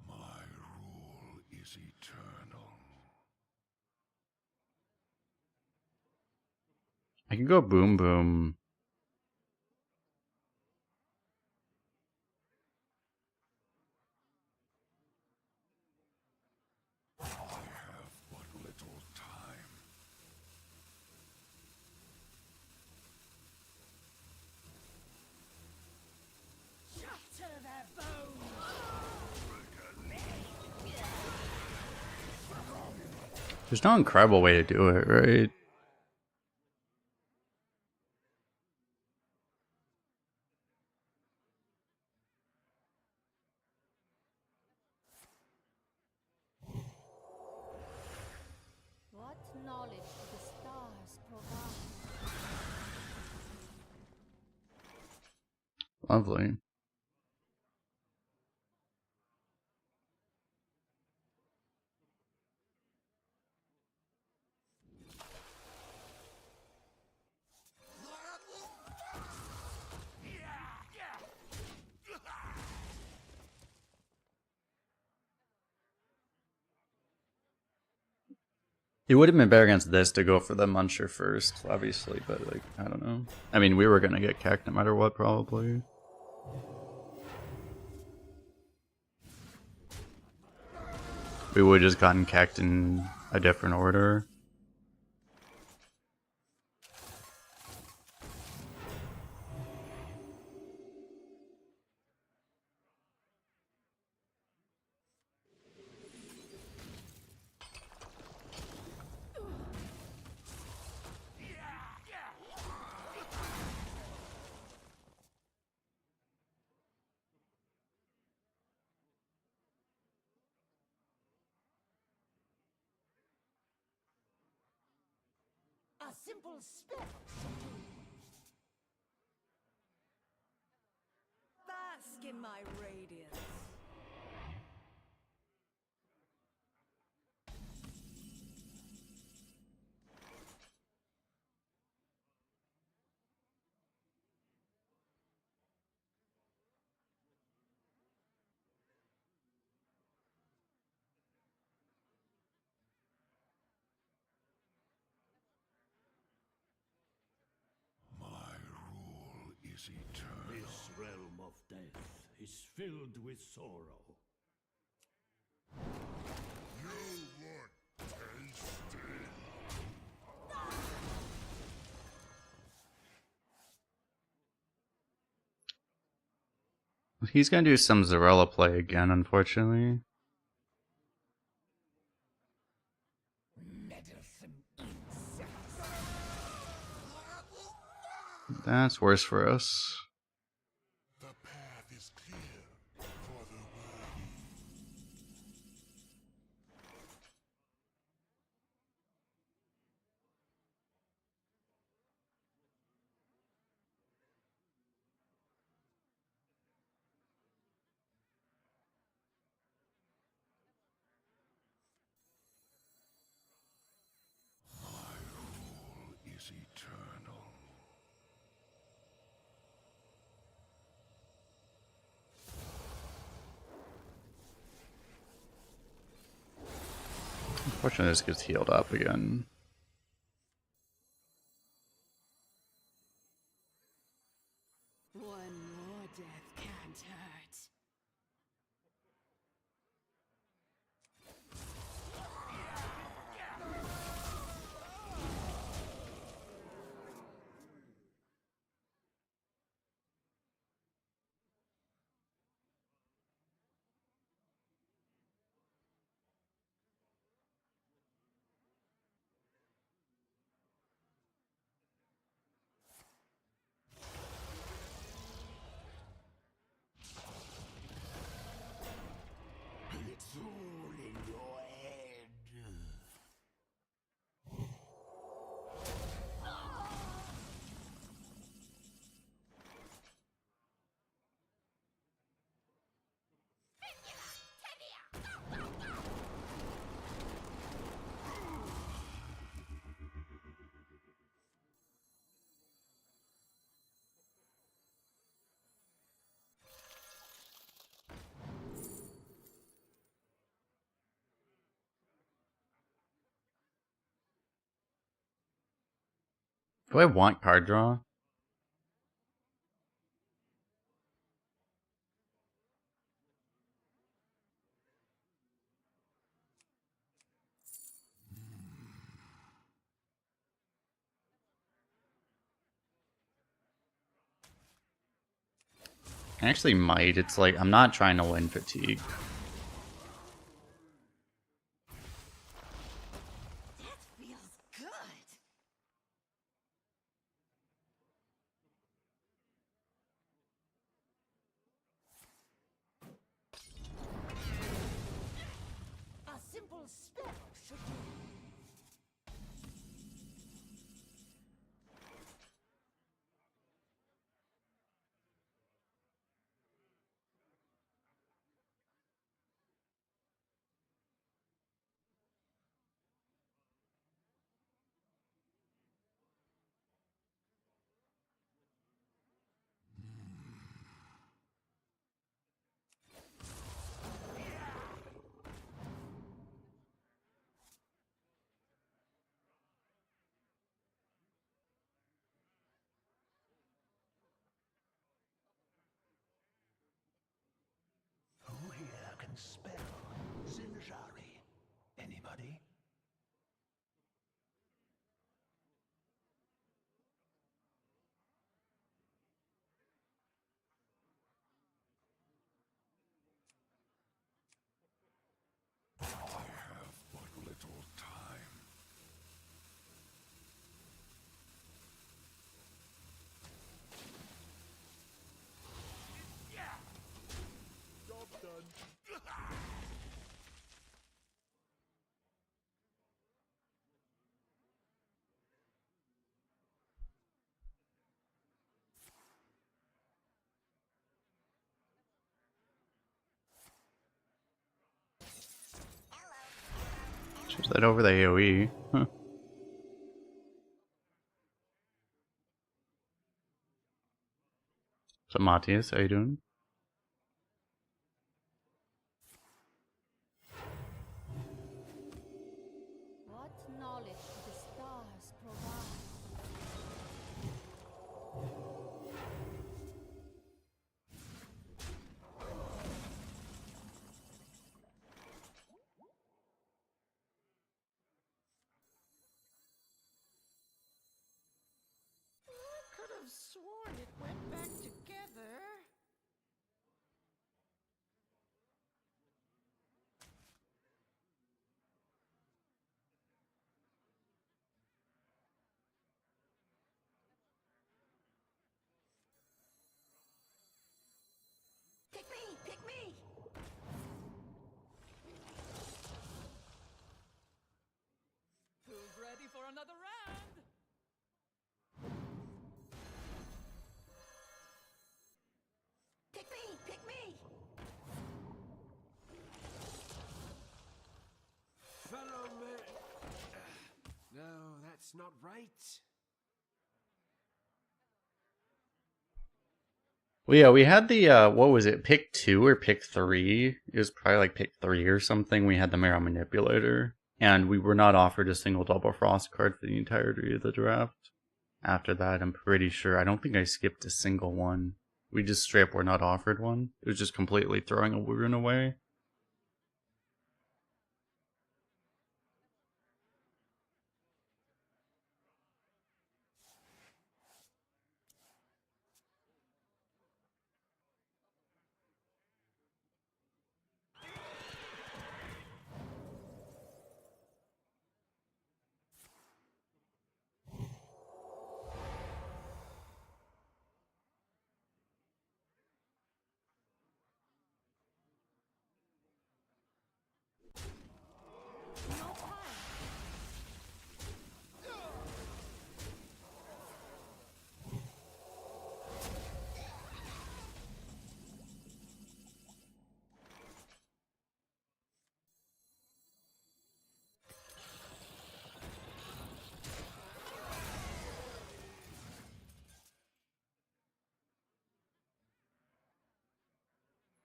My rule is eternal. I can go boom boom. I have but little time. Shatter their bones! There's no incredible way to do it, right? What knowledge do the stars provide? Lovely. It would have been better against this to go for the Muncher first, obviously, but like, I don't know. I mean, we were gonna get cacked no matter what, probably. We would have just gotten cacked in a different order. A simple spell should do. Bask in my radiance. My rule is eternal. This realm of death is filled with sorrow. You look tasty. He's gonna do some Zarella play again, unfortunately. Meddlesome insects. That's worse for us. The path is clear for the worthy. My rule is eternal. Unfortunately, this gets healed up again. One more death can't hurt. It's all in your head. Do I want card draw? I actually might. It's like, I'm not trying to win fatigue. That feels good. A simple spell should do. Who here can spell Zinjari? Anybody? I have but little time. Job done. Shows that over the AoE. Huh. So Matthias, how you doing? What knowledge do the stars provide? I could have sworn it went back together. That's not right. Well, yeah, we had the what was it, pick 2 or pick 3? It was probably like pick 3 or something. We had the Marrow Manipulator, and we were not offered a single Double Frost card for the entirety of the draft. After that, I'm pretty sure. I don't think I skipped a single one. We just straight up were not offered one. It was just completely throwing a rune away.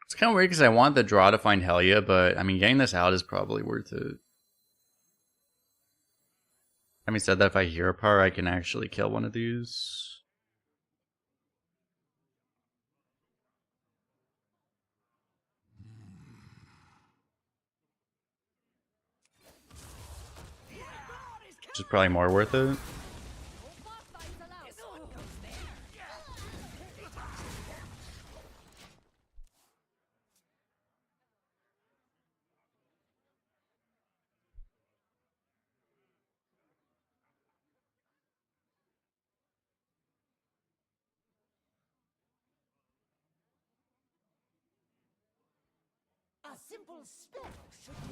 It's kind of weird because I want the draw to find Helia, but I mean, getting this out is probably worth it. Having said that, if I hero power, I can actually kill one of these. Which is probably more worth it. A simple spell should do.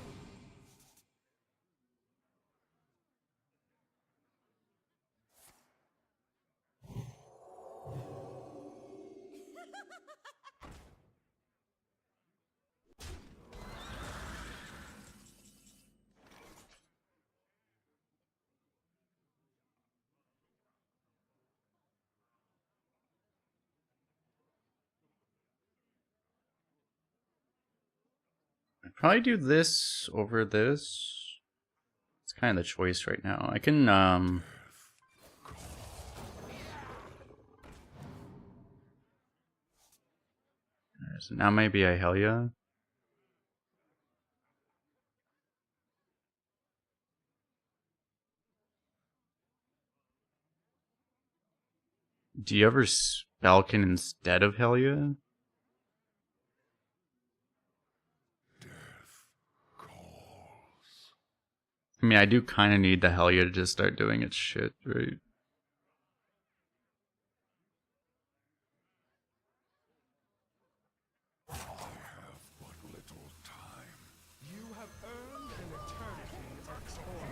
I'd probably do this over this. It's kind of the choice right now. I can, so now maybe I Helia. Do you ever Spellkin instead of Helia? Death calls. I mean, I do kind of need the Helia to just start doing its shit, right? I have but little time. You have earned an eternity of toil.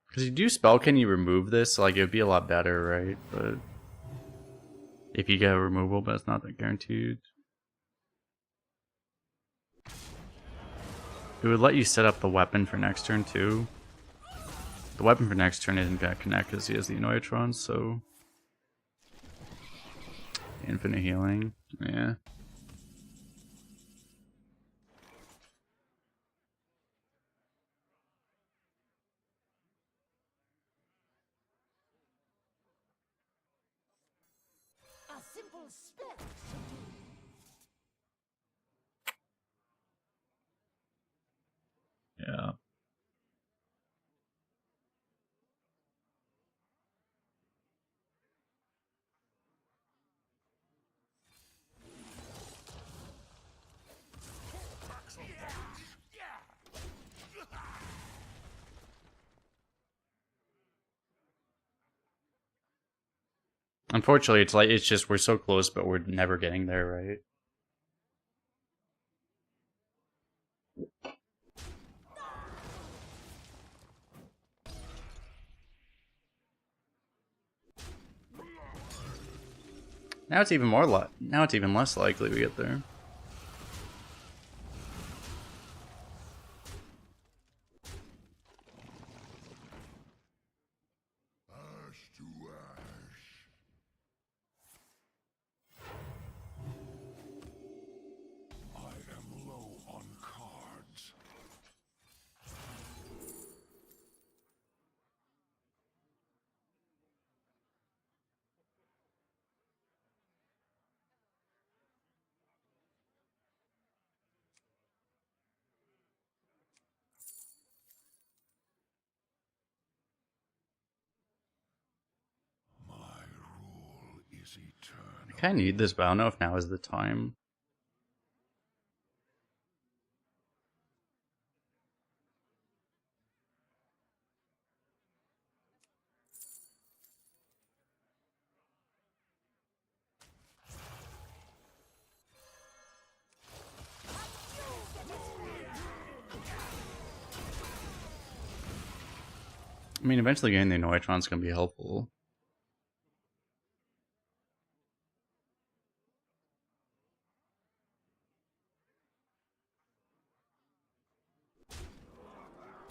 Because you do Spellkin, you remove this, like, it would be a lot better, right? But if you get a removal, but it's not that guaranteed. It would let you set up the weapon for next turn, too. The weapon for next turn isn't going to connect because he has the Enoitron, so... Infinite healing, yeah. A simple spell should do. Yeah. Unfortunately, it's just we're so close, but we're never getting there, right? Now it's even more now it's even less likely we get there. Ash to ash. I am low on cards. My rule is eternal. I kind of need this, but I don't know if now is the time. I mean, eventually getting the Noitron's gonna be helpful.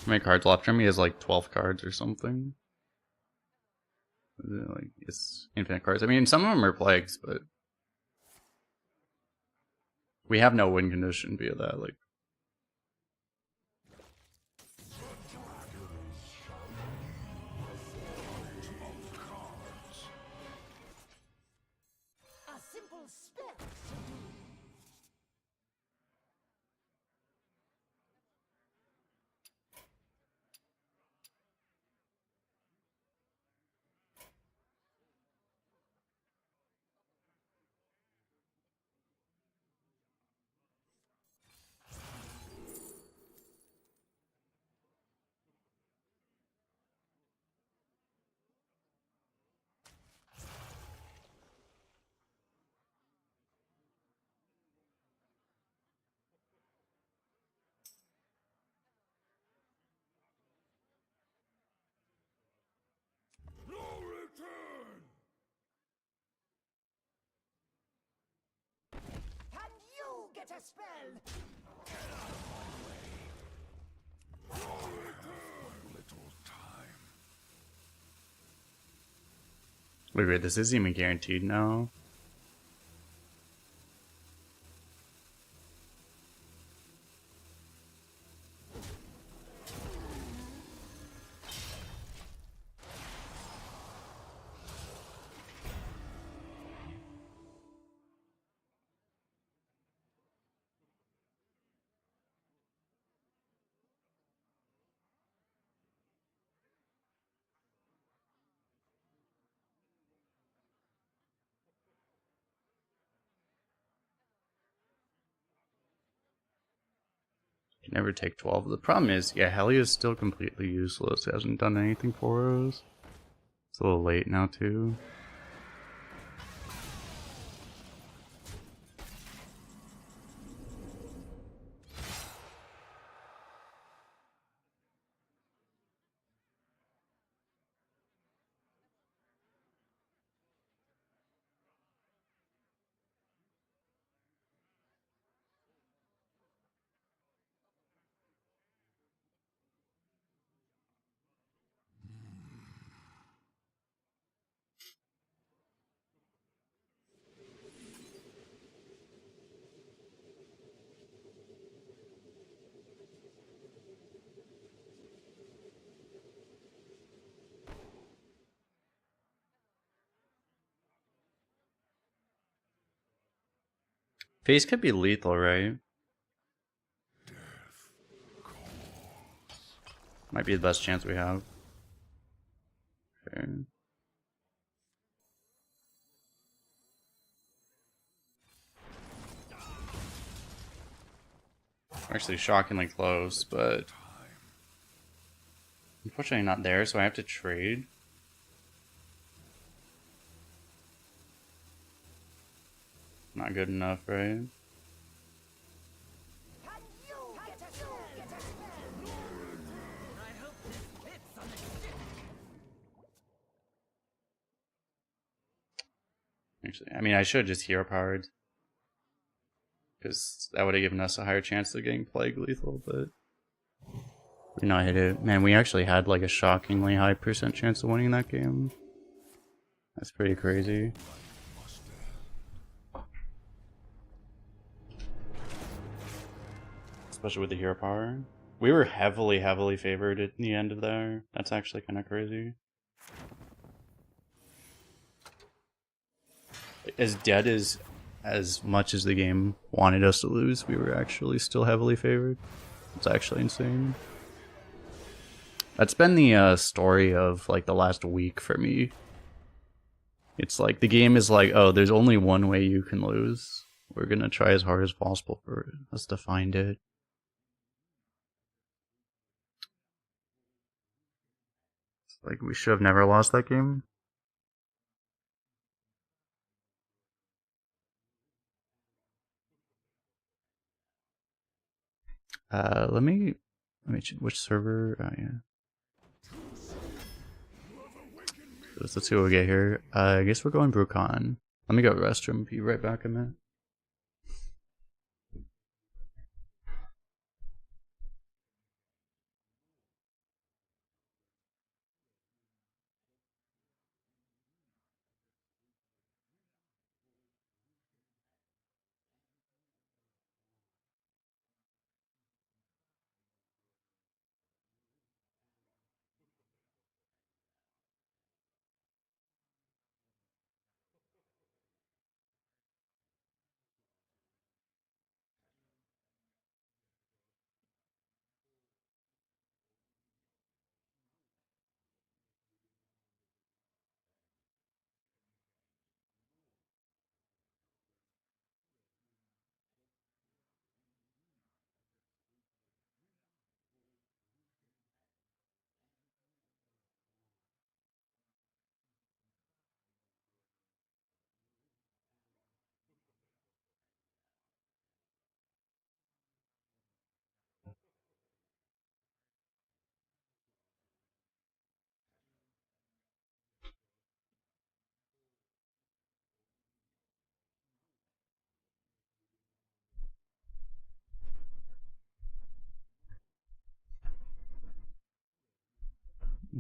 How many cards left from me is like 12 cards or something. Like, it's infinite cards. I mean, some of them are plagues, but we have no win condition via that. Like, A simple spell. No return! Can you get a spell? Little time. wait, this isn't even guaranteed now. Can never take 12. The problem is, yeah, Heli is still completely useless. It hasn't done anything for us. It's a little late now, too. Phase could be lethal, right? Might be the best chance we have. Okay. Actually shockingly close, but unfortunately not there, so I have to trade. Not good enough, right? Can you get a spell? I hope this fits on the stick. Actually, I mean, I should have just hero powered. Because that would have given us a higher chance of getting Plague Lethal, but we not hit it. Man, we actually had like a shockingly high percent chance of winning that game. That's pretty crazy. Especially with the hero power. We were heavily favored at the end of there. That's actually kind of crazy. As dead as much as the game wanted us to lose, we were actually still heavily favored. It's actually insane. That's been the story of like the last week for me. It's like the game is like, oh, there's only one way you can lose. We're gonna try as hard as possible for us to find it. It's like we should have never lost that game. Let me which server? Oh yeah. Let's see what we get here. I guess we're going Brucon. Let me go to the restroom. Be right back in a minute.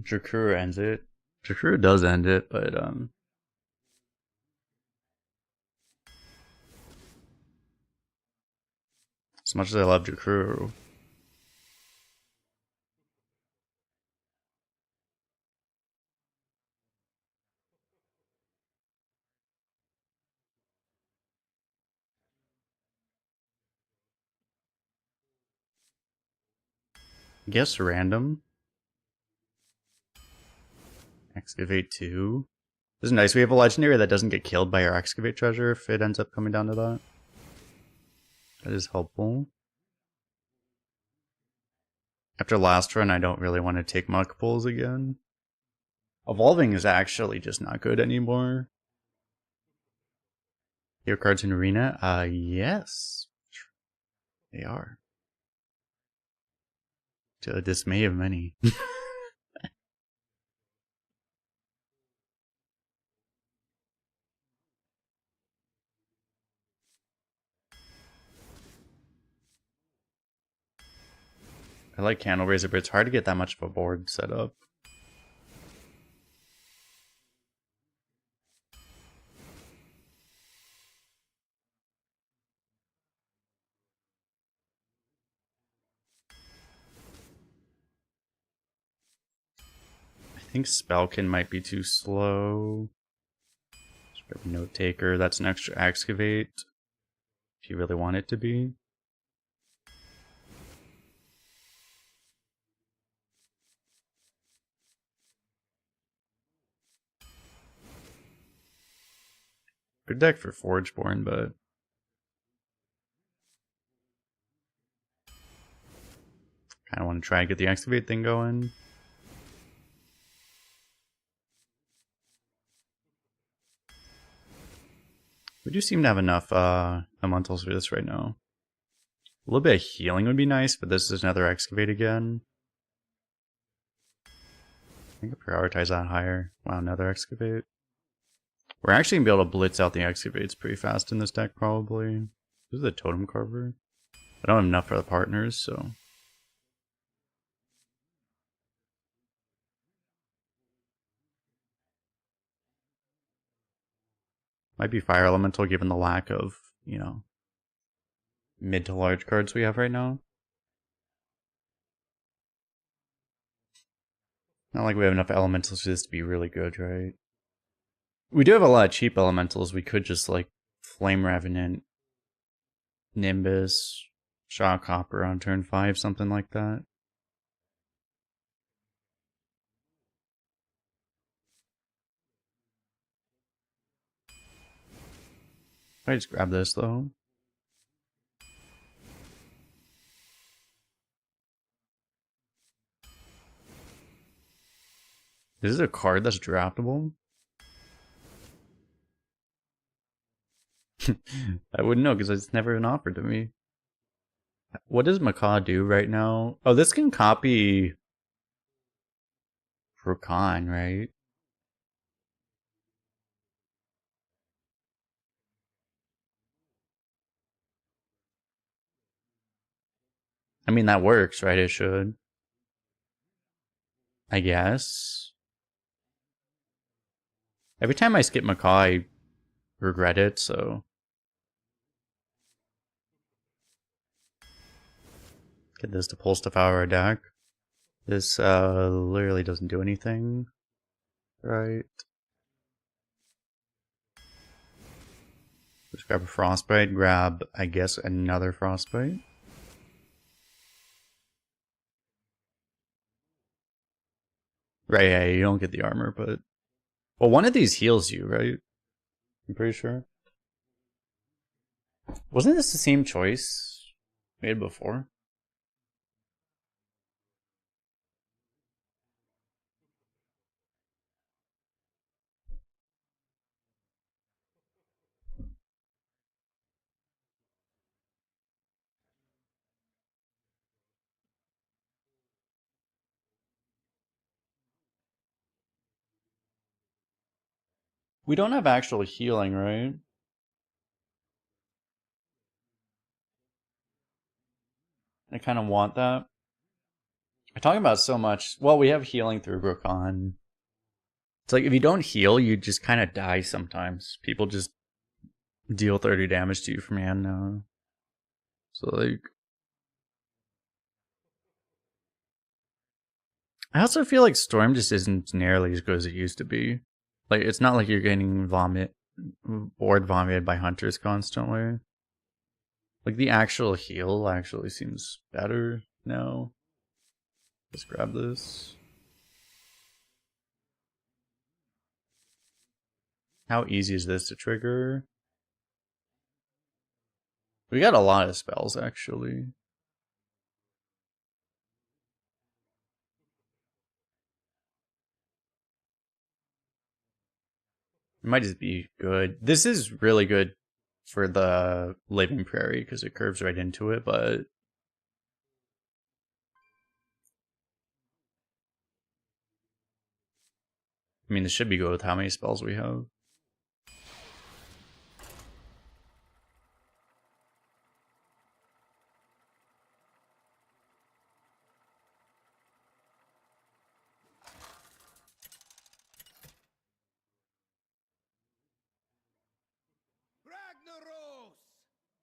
Jakuru ends it. Jakuru does end it, but as much as I love Jakuru, I guess random. Excavate 2. This is nice. We have a legendary that doesn't get killed by our excavate treasure if it ends up coming down to that. That is helpful. After last run, I don't really want to take muck pulls again. Evolving is actually just not good anymore. Your cards in arena? Yes. They are. To the dismay of many. I like Candle Raiser, but it's hard to get that much of a board set up. I think Spellkin might be too slow. Note Taker, that's an extra excavate. If you really want it to be. Good deck for Forgeborn, but kind of want to try and get the excavate thing going. We do seem to have enough elementals for this right now. A little bit of healing would be nice, but this is another excavate again. I think I'll prioritize that higher. Wow, another excavate. We're actually gonna be able to blitz out the excavates pretty fast in this deck, probably. This is a totem carver. I don't have enough for the partners, so. Might be Fire Elemental given the lack of, you know, mid to large cards we have right now. Not like we have enough elementals for this to be really good, right? We do have a lot of cheap elementals. We could just like Flame Revenant, Nimbus, Shock Hopper on turn 5, something like that. I just grab this though. This is a card that's draftable. I wouldn't know because it's never been offered to me. What does Macaw do right now? Oh, this can copy Rakan, right? I mean, that works, right? It should. I guess. Every time I skip Macaw, I regret it, so. Get this to pull stuff out of our deck. This literally doesn't do anything. Right. Just grab a Frostbite, grab, I guess, another Frostbite. Right, yeah, you don't get the armor, but... Well, one of these heals you, right? I'm pretty sure. Wasn't this the same choice made before? We don't have actual healing, right? I kind of want that. I'm talking about so much. Well, we have healing through Rakan. It's like if you don't heal, you just kind of die sometimes. People just deal 30 damage to you from hand now. So, like... I also feel like Storm just isn't nearly as good as it used to be. Like, it's not like you're getting board vomited by hunters constantly. Like, the actual heal actually seems better now. Let's grab this. How easy is this to trigger? We got a lot of spells, actually. It might just be good. This is really good for the Living Prairie because it curves right into it, but... I mean, this should be good with how many spells we have. Ragnaros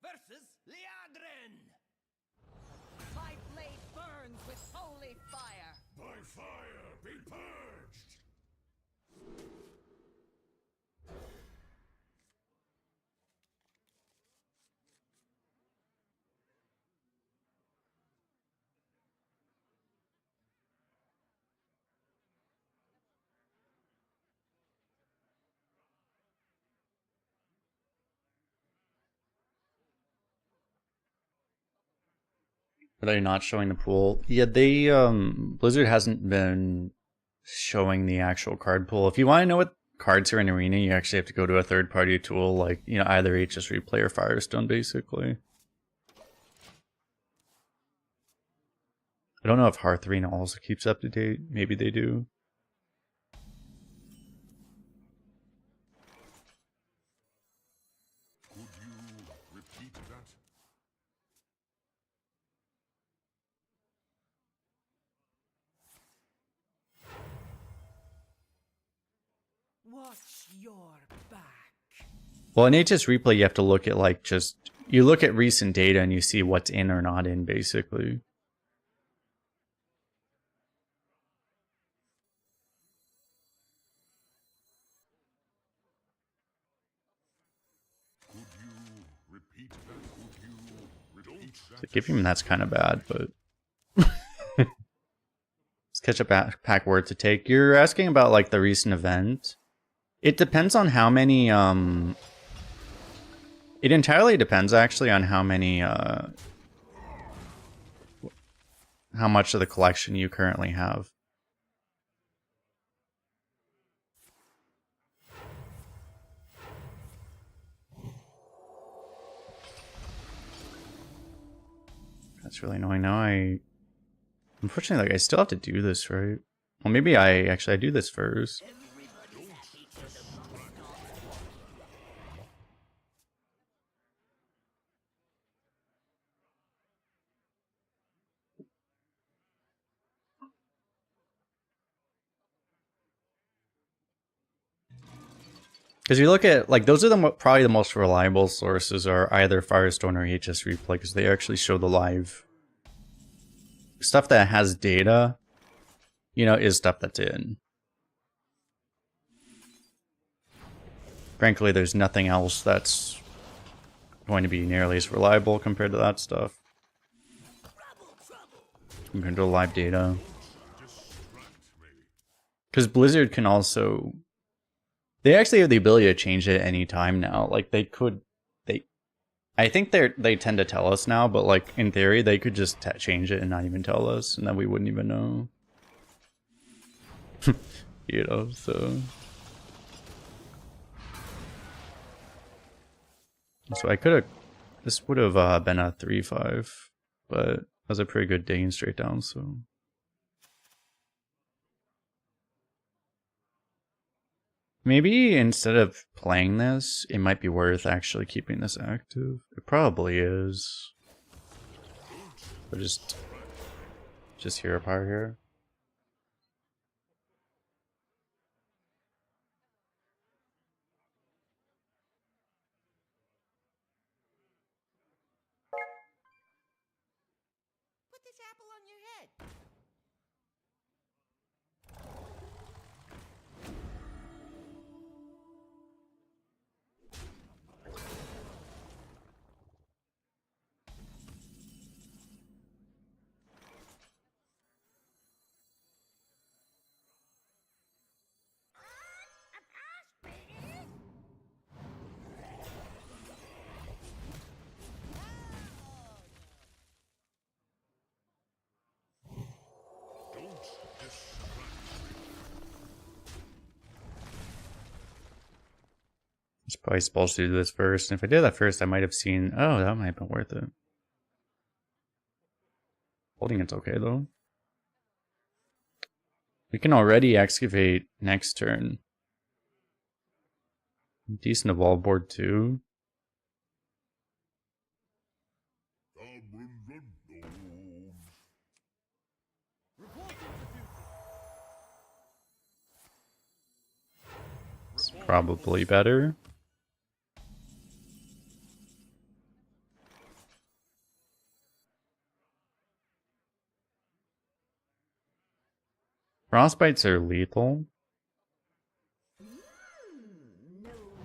versus Liadrin. My blade burns with holy fire. By fire be purged! Are they not showing the pool? Yeah, they, Blizzard hasn't been showing the actual card pool. If you want to know what cards are in Arena, you actually have to go to a third-party tool, like, you know, either HS Replay or Firestone, basically. I don't know if Hearth Arena also keeps up to date. Maybe they do. your back. Well, in HS Replay, you have to look at like you look at recent data and you see what's in or not in, basically. Could you repeat that? Could you repeat So that? giving him that's kind of bad, but let's catch a pack word to take. You're asking about like the recent event. It depends on how many. It entirely depends actually on how many. How much of the collection you currently have. That's really annoying. Now unfortunately, like I still have to do this, right? Well, maybe I do this first. Because you look at, like, those are probably the most reliable sources are either Firestone or HS Replay, because they actually show the live stuff that has data, you know, is stuff that's in. Frankly, there's nothing else that's going to be nearly as reliable compared to that stuff. Compared to live data. Because Blizzard can also... They actually have the ability to change it at any time now. Like, they could... I think they tend to tell us now, but, like, in theory, they could just change it and not even tell us, and then we wouldn't even know. You know, so... So I could have... This would have been a 3-5, but that was a pretty good digging straight down, so... Maybe instead of playing this, it might be worth actually keeping this active. It probably is. But just hear a part here. Put this apple on your head. It's probably supposed to do this first. And if I did that first, I might have seen, oh, that might have been worth it. Holding it's okay though. We can already excavate next turn. Decent evolve board too. It's probably better. Frostbites are lethal. No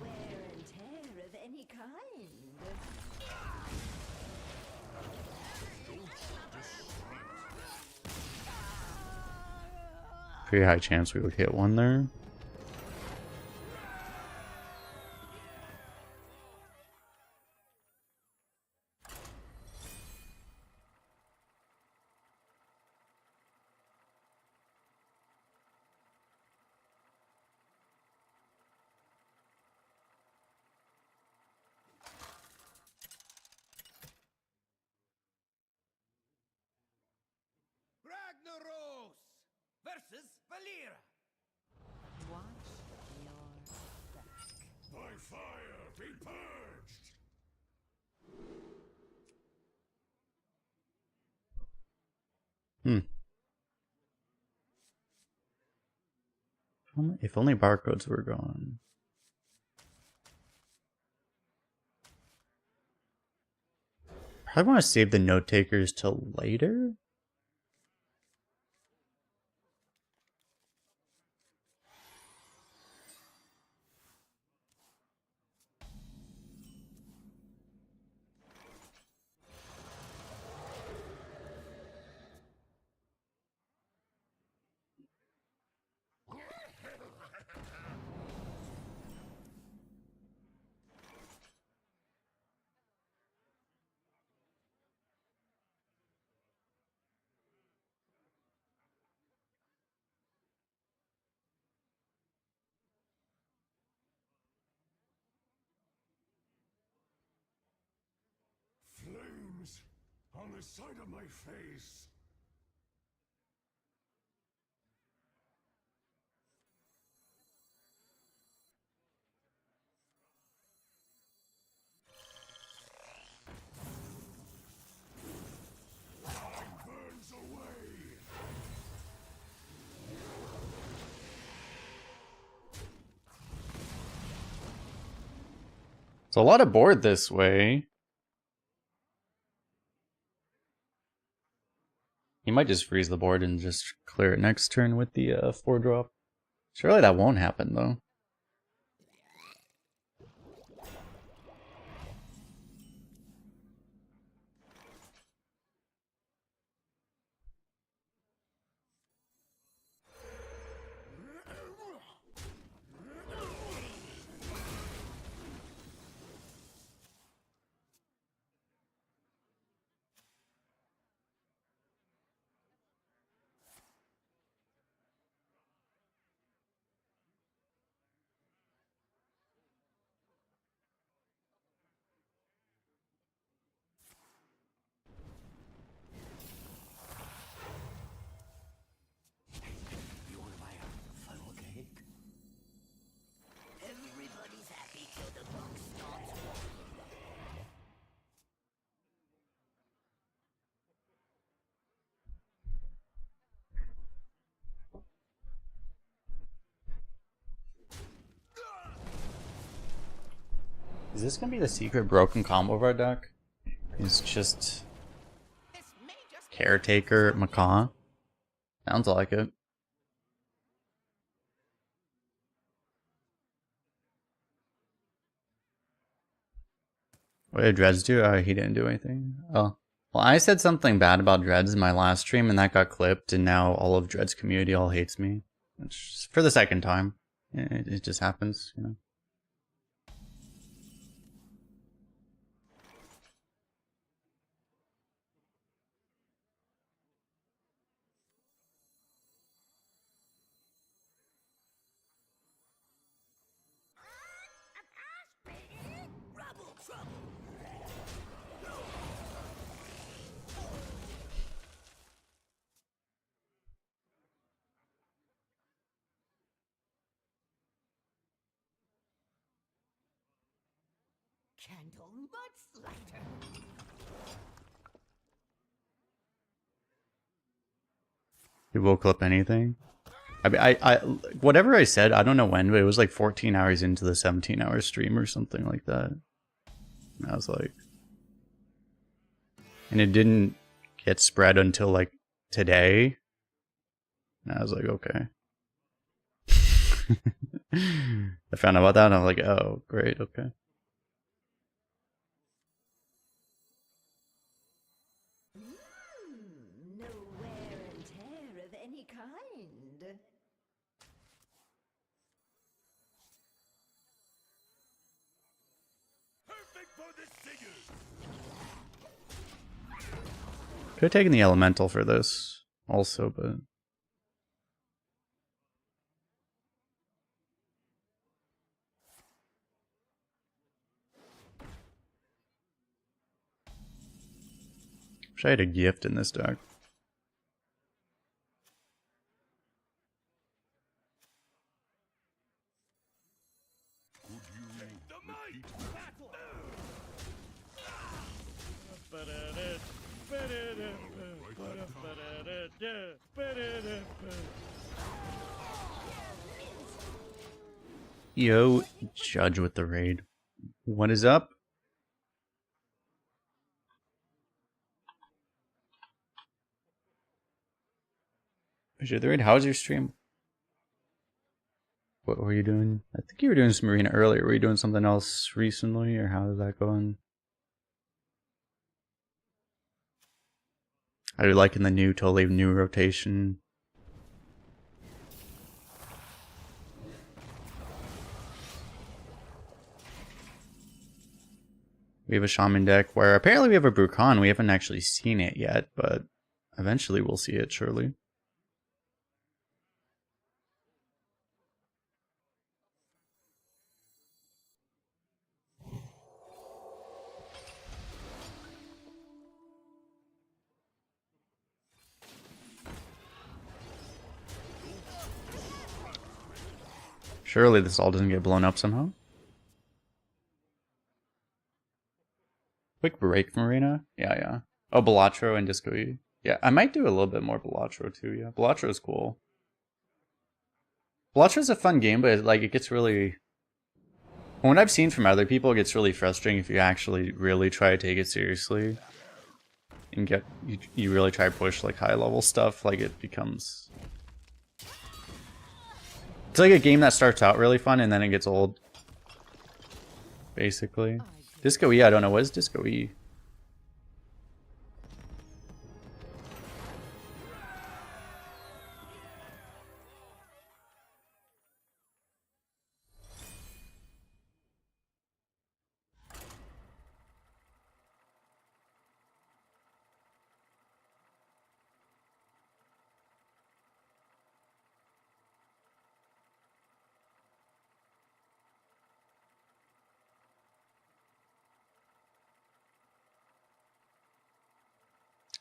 wear and tear of any kind. Pretty high chance we would hit one there. Ragnaros versus Valera. Watch your back. By fire be purged! If only barcodes were gone. Probably want to save the note takers till later. Flames on the side of my face. Burns away. It's a lot of board this way. He might just freeze the board and just clear it next turn with the 4-drop. Surely that won't happen though. You want to buy a funnel cake? Everybody's happy till the book starts walking. Is this gonna be the secret broken combo of our deck? It's just This may just Caretaker Macaw. Sounds like it. What did Dreads do? Oh, he didn't do anything. Oh. Well, I said something bad about Dreads in my last stream and that got clipped, and now all of Dreads community all hates me. Which, for the second time. It just happens, you know. rubble trouble. Candle much lighter. He will clip anything. I mean, I whatever I said, I don't know when, but it was like 14 hours into the 17-hour stream or something like that. And I was like, and it didn't get spread until like today. And I was like, okay. I found out about that and I was like, oh, great, okay. No wear and tear of any kind. Perfect for the singers. Could have taken the elemental for this also, but wish I had a gift in this deck. The might. Yo, Judge with the raid. What is up? Jitherade, how was your stream? What were you doing? I think you were doing some arena earlier. Were you doing something else recently, or how is that going? Are you liking the new, totally new rotation? We have a Shaman deck where apparently we have a Brucon. We haven't actually seen it yet, but eventually we'll see it, surely. Surely this all doesn't get blown up somehow. Quick break from Arena? Yeah. Oh, Balatro and Disco E. Yeah, I might do a little bit more Balatro too, yeah. Balatro's cool. Balatro's a fun game, but like it gets really... From what I've seen from other people, it gets really frustrating if you actually really try to take it seriously. And get... You really try to push like high level stuff, like it becomes... It's like a game that starts out really fun and then it gets old. Basically. Disco E, I don't know. What is Disco E?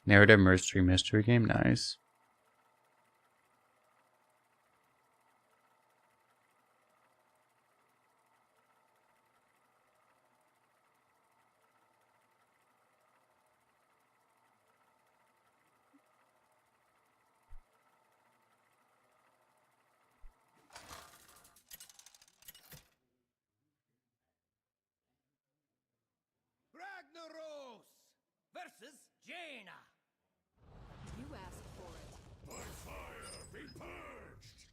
Narrative mystery game, nice. Ragnaros versus Jaina. You asked for it. By fire be purged!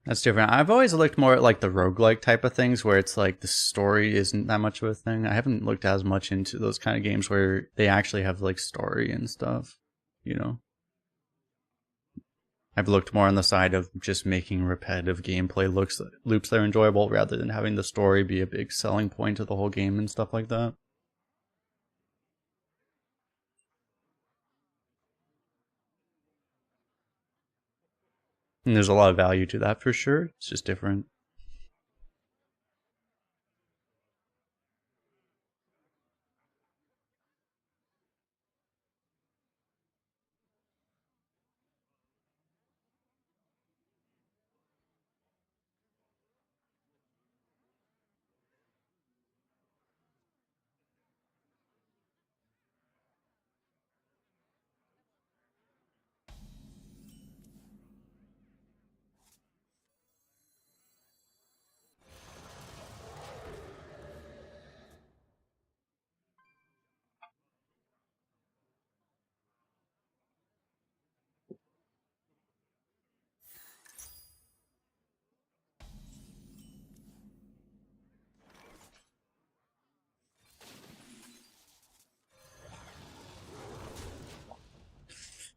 That's different. I've always looked more at like the roguelike type of things where it's like the story isn't that much of a thing. I haven't looked as much into those kind of games where they actually have like story and stuff, you know. I've looked more on the side of just making repetitive gameplay loops that are enjoyable rather than having the story be a big selling point of the whole game and stuff like that. And there's a lot of value to that for sure. It's just different.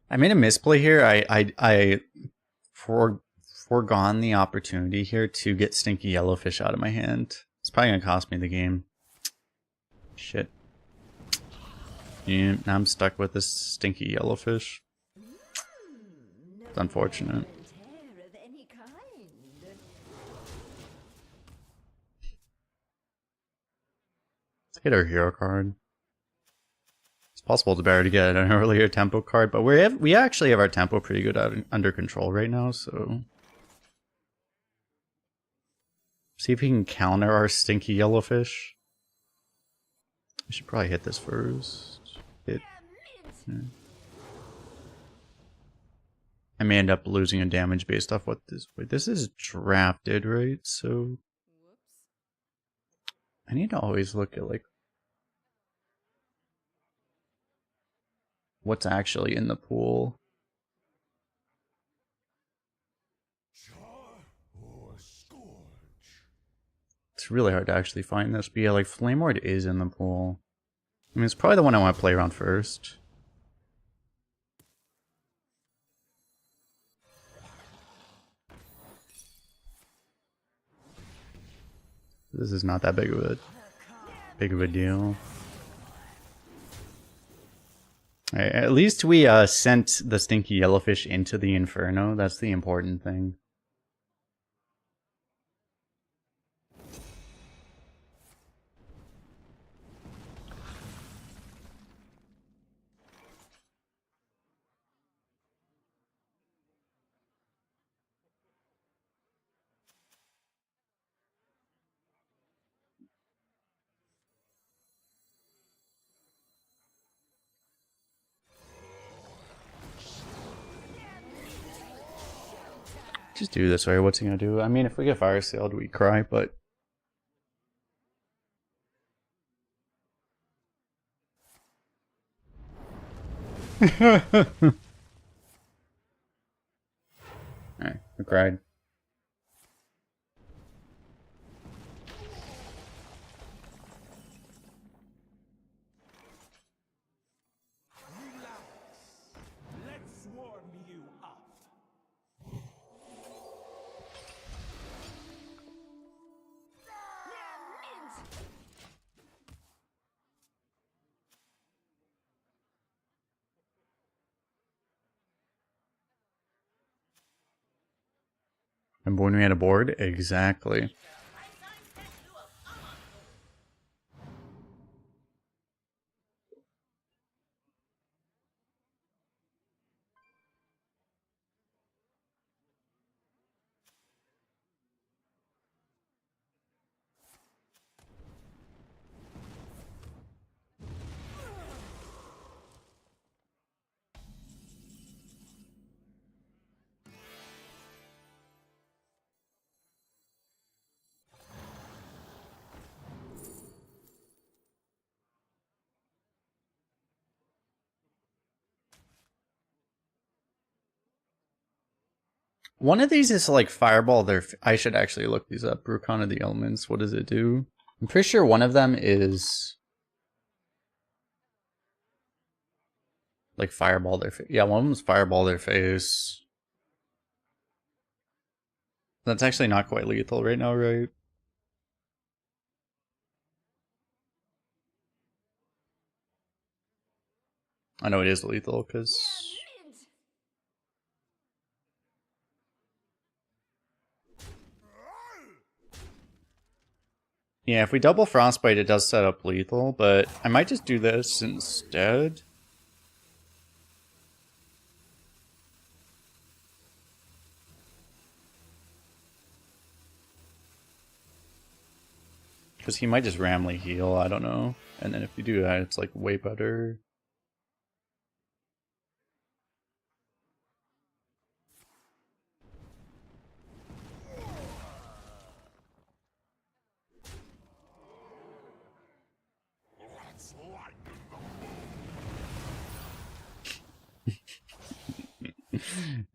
I made a misplay here. I foregone the opportunity here to get Stinky Yellowfish out of my hand. It's probably gonna cost me the game. Shit. Yeah, now I'm stuck with this Stinky Yellowfish. It's unfortunate. Tear of any kind. Let's get our hero card. It's possible it's better to get an earlier tempo card, but we actually have our tempo pretty good under control right now, so see if we can counter our Stinky Yellowfish. We should probably hit this first. Hit. Yeah. I may end up losing a damage based off what this. Wait, this is drafted, right? So I need to always look at like what's actually in the pool. Char or scourge? It's really hard to actually find this, but yeah, like Flame Ward is in the pool. I mean, it's probably the one I want to play around first. This is not that big of a deal. Alright, at least we sent the stinky yellowfish into the inferno. That's the important thing. Just do this, right? What's he gonna do? I mean, if we get fire sailed, we cry, but alright, we cried. Let's warm you up. Remember when we had a board? Exactly. One of these is like Fireball. I should actually look these up. Brucon of the Elements. What does it do? I'm pretty sure one of them is like Fireball their face. Yeah, one of them is Fireball their face. That's actually not quite lethal right now, right? I know it is lethal because yeah, if we double Frostbite, it does set up lethal, but I might just do this instead. Because he might just Ramley heal, I don't know. And then if you do that, it's like way better. Let's lighten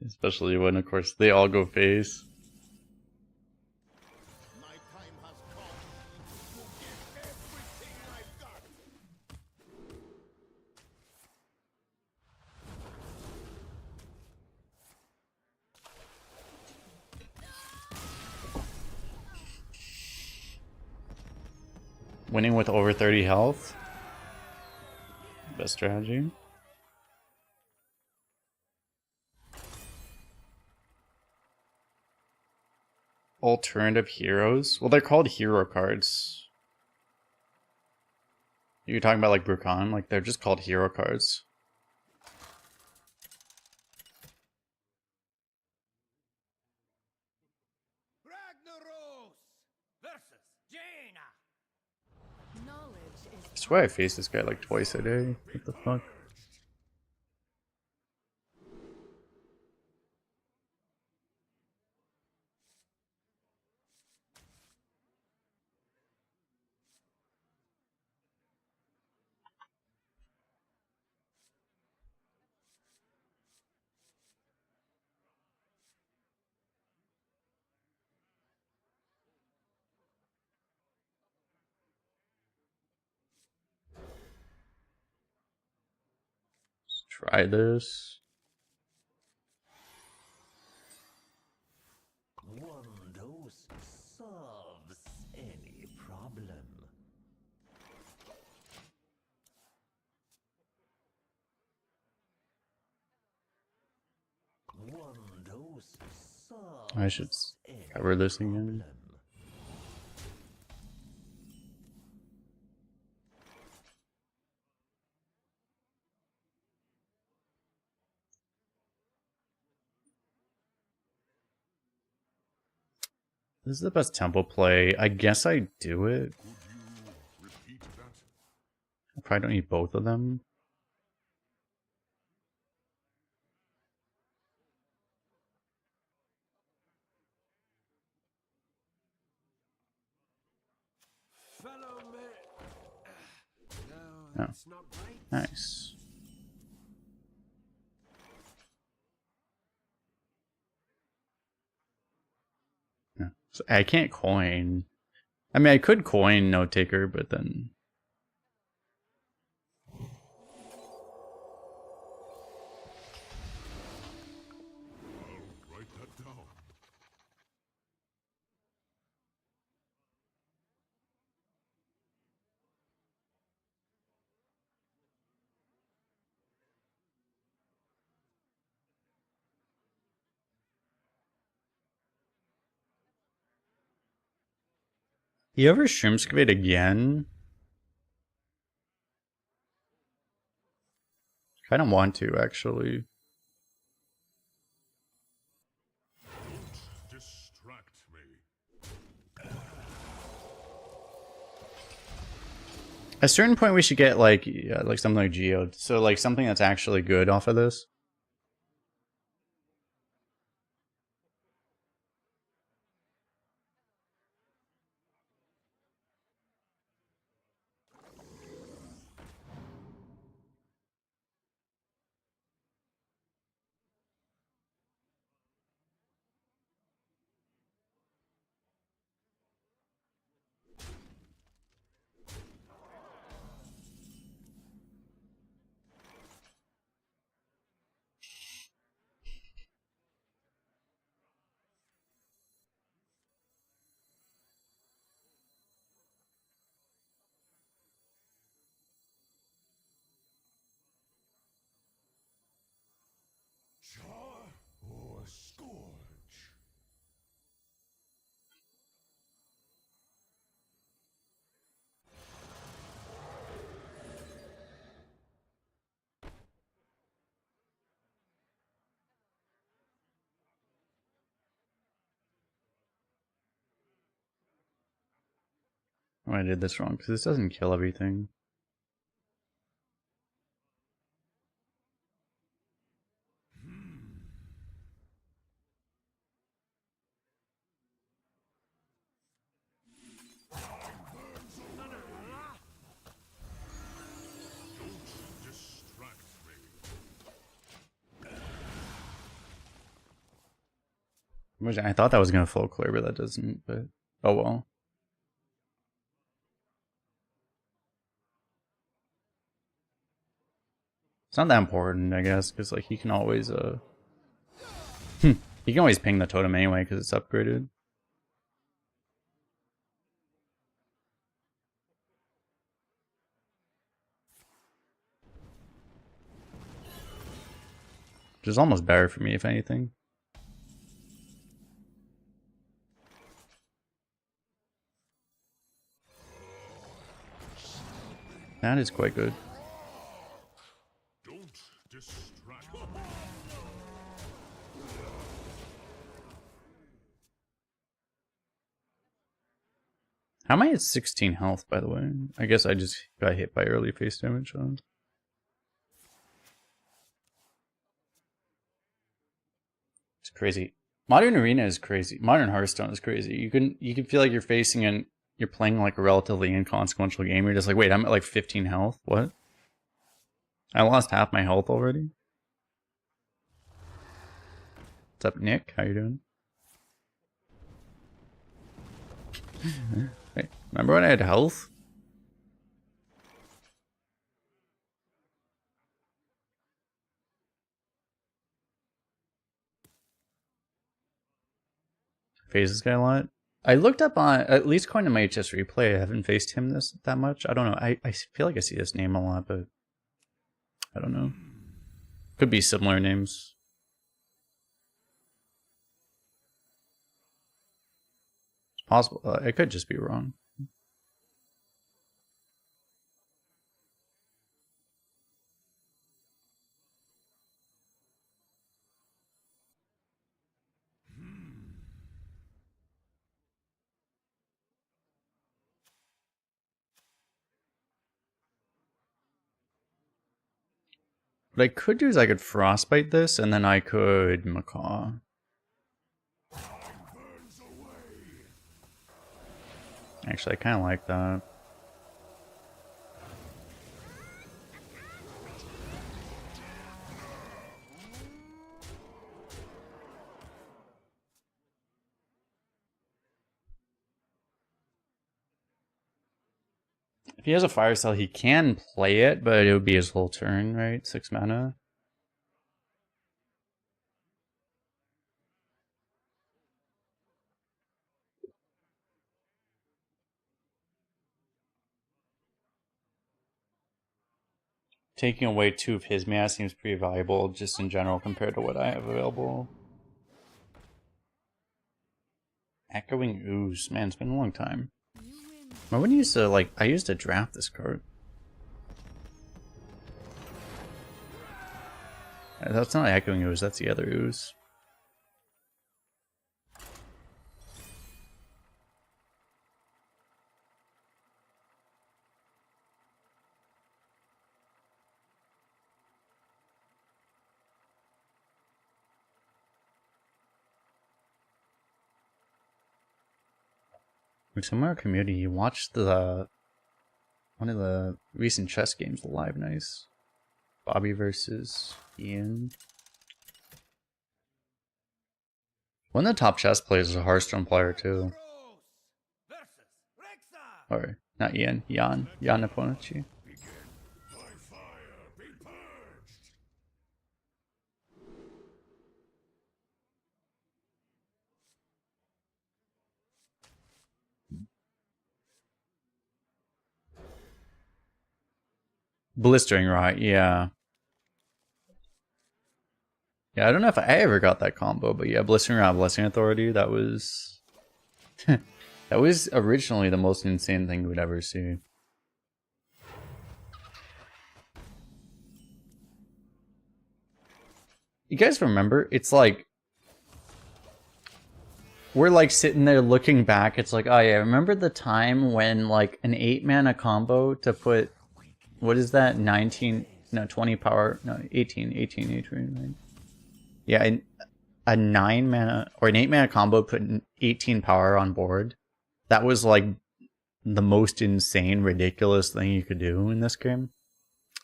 Especially when, of course, they all go face. my time has come to give everything I've got. Winning with over 30 health. Best strategy. Alternative heroes? Well, they're called hero cards. You're talking about like Brucon? Like, they're just called hero cards. Ragnaros versus Jaina. Knowledge is I swear I face this guy like twice a day. What the fuck? try this. One dose solves any problem. One dose solves I should any cover this again. problem. This is the best tempo play. I guess I do it. Could you repeat that? I probably don't need both of them. Fellow man. No, Oh. that's not right. Nice. Yeah. So I can't coin. I mean, I could coin Note Taker, but then I'll write that down. you ever shroom excavate again? I don't want to actually. Don't distract me. At a certain point, we should get like something like Geode. So like something that's actually good off of this. Char or scourge? Oh, I did this wrong because this doesn't kill everything. Don't distract me. I thought that was gonna flow clear, but that doesn't. But oh well. It's not that important, I guess, because like he can always he can always ping the totem anyway because it's upgraded. Which is almost better for me, if anything. That is quite good. Don't distract me. How am I at 16 health, by the way? I guess I just got hit by early face damage. It's crazy. Modern Arena is crazy. Modern Hearthstone is crazy. You can feel like you're facing and you're playing like a relatively inconsequential game. You're just like, wait, I'm at like 15 health. What? I lost half my health already. What's up, Nick? How you doing? Wait, remember when I had health? face this guy a lot. I looked up on, at least according to my HS replay, I haven't faced him that much. I don't know. I feel like I see this name a lot, but I don't know. Could be similar names. It's possible. I could just be wrong. What I could do is I could frostbite this, and then I could macaw. Actually, I kind of like that. If he has a fire cell, he can play it, but it would be his whole turn, right? 6 mana. Taking away 2 of his mana seems pretty valuable just in general compared to what I have available. Echoing Ooze. Man, it's been a long time. I wouldn't use to, like, I used to draft this card. That's not Echoing Ooze, that's the other Ooze. Some of our community watched one of the recent chess games live. Nice. Bobby versus Ian. One of the top chess players is a Hearthstone player too. Or not Ian, Jan Nepomniachtchi. Blistering Rot, yeah. Yeah, I don't know if I ever got that combo, but yeah, Blistering Rot, Blessing Authority, that was... that was originally the most insane thing we'd ever see. You guys remember? It's like... we're like sitting there looking back, it's like, oh yeah, remember the time when like an 8 mana combo to put... what is that? 19, no, 20 power, no, 18, right? Yeah, a 9 mana, or an 8 mana combo put 18 power on board. That was like the most insane, ridiculous thing you could do in this game.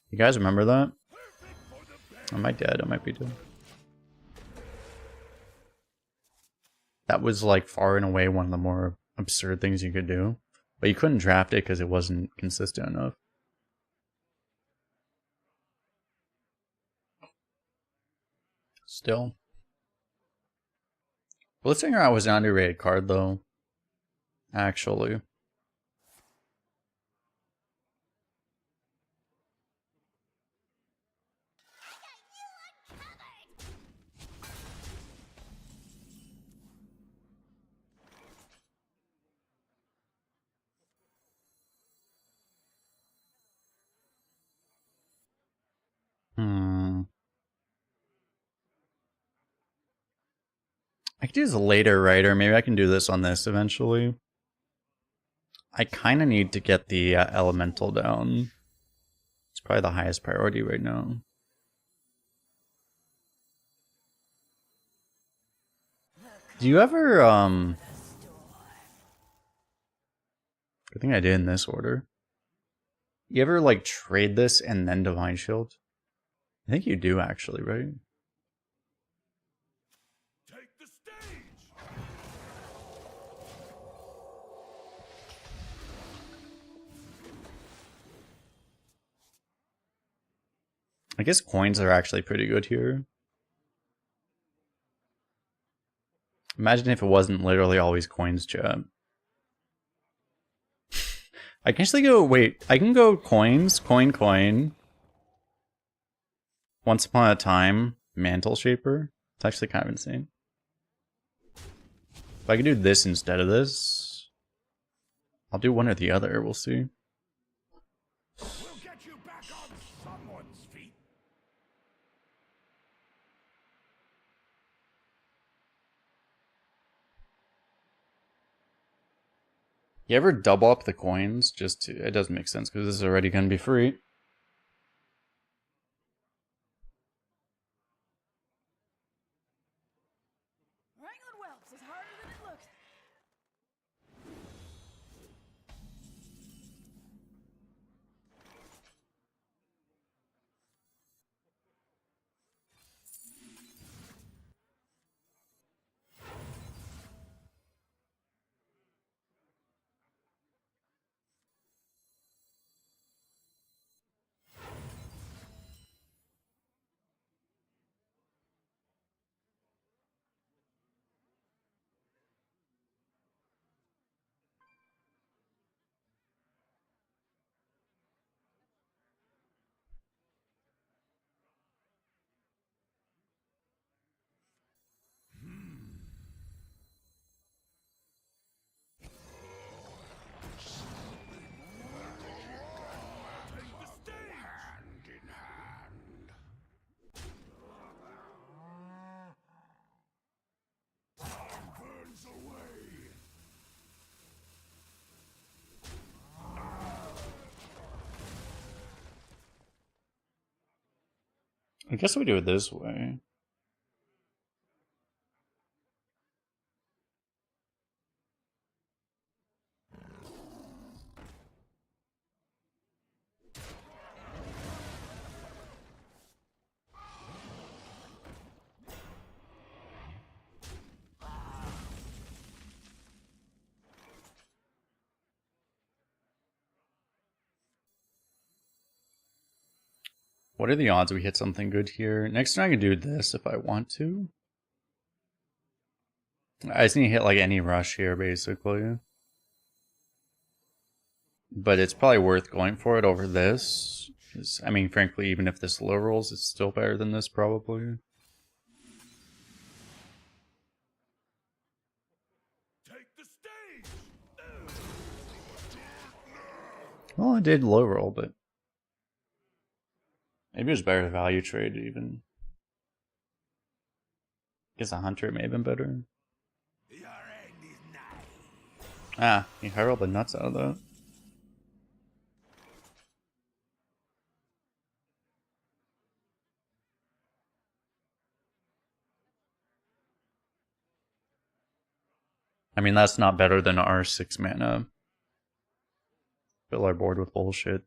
You guys remember that? Am I dead? I might be dead. That was like far and away one of the more absurd things you could do. But you couldn't draft it because it wasn't consistent enough. Still. Blistering Rot was an underrated card though. Actually. I could use a later, right? Or maybe I can do this on this eventually. I kind of need to get the elemental down. It's probably the highest priority right now. Do you ever, I think I did in this order. You ever, like, trade this and then Divine Shield? I think you do, actually, right? I guess coins are actually pretty good here. Imagine if it wasn't literally always coins, chat. I can actually go, wait, I can go coins, coin. Once upon a time, mantle shaper. It's actually kind of insane. If I can do this instead of this, I'll do one or the other, we'll see. We'll get you back on someone's feet. You ever double up the coins? Just to, it doesn't make sense because this is already going to be free. Wrangling whelps is harder than it looks. I guess we do it this way. What are the odds we hit something good here? Next time I can do this if I want to. I just need to hit like any rush here, basically. But it's probably worth going for it over this. I mean, frankly, even if this low rolls, it's still better than this, probably. Take the stage. Well, I did low roll, but maybe it was better to value trade, even. I guess a hunter may have been better. Your end is nigh. Ah, he hurled the nuts out of that. I mean, that's not better than our 6 mana. Fill our board with bullshit.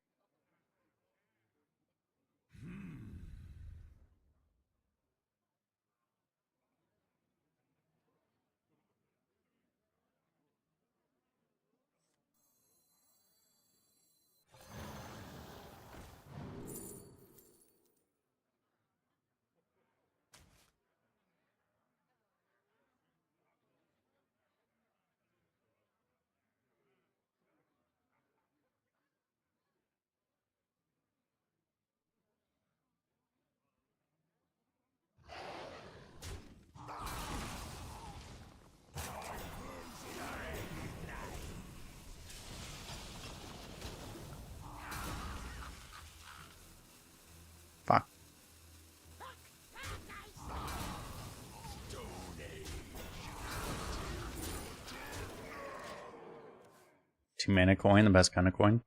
Fuck. 2 mana coin, the best kind of coin.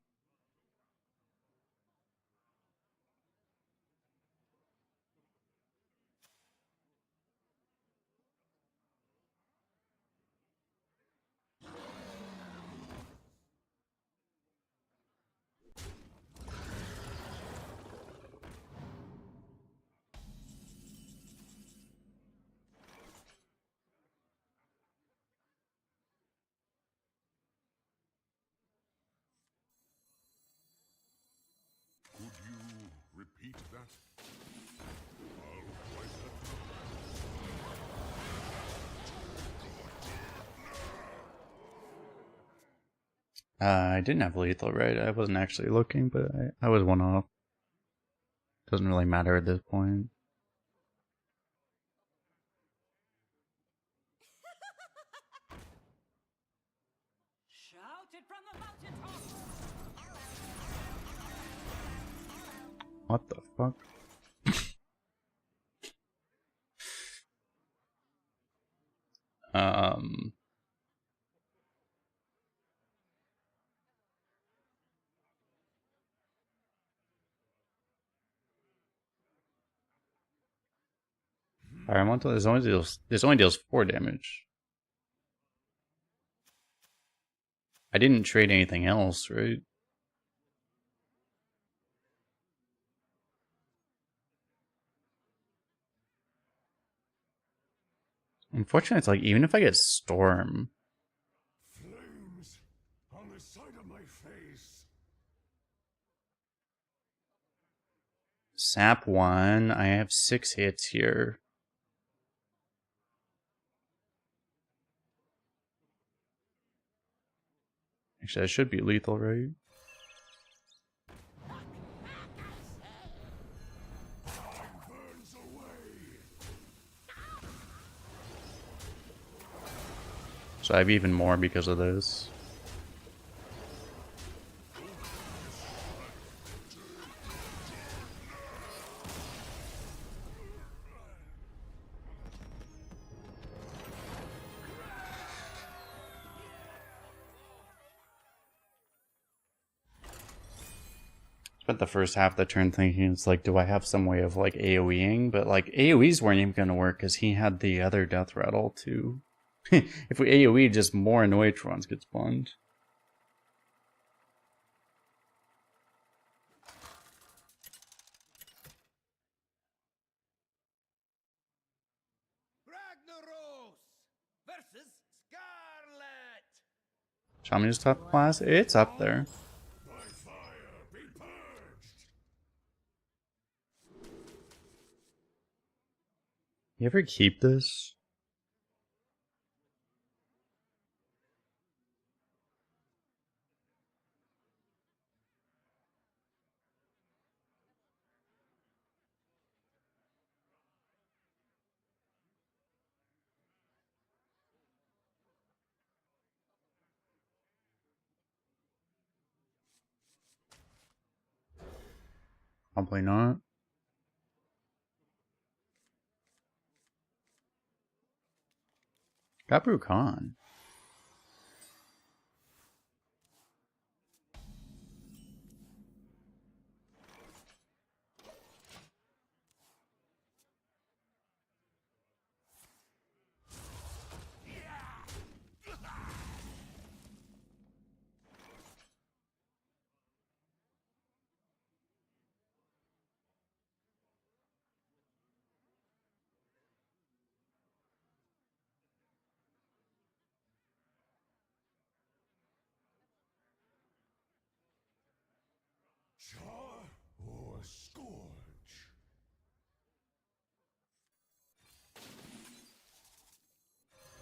I didn't have lethal, right? I wasn't actually looking, but I was one off. Doesn't really matter at this point. Shout it from the mountaintop. What the fuck? um. Environmental. This only deals 4 damage. I didn't trade anything else, right? Unfortunately, it's like even if I get Storm, Flames on the side of my face. Sap 1, I have 6 hits here. Actually, I should be lethal, right? Burns away. So I have even more because of this. Spent the first half of the turn thinking it's like, do I have some way of like AoEing? But like AoEs weren't even gonna work because he had the other death rattle too. If we AoE, just more Anoitrons get spawned. Ragnaros versus Scarlet. Shaman's top class? It's up there. By fire be purged. You ever keep this? Probably not. Gabru Khan. Char or scourge.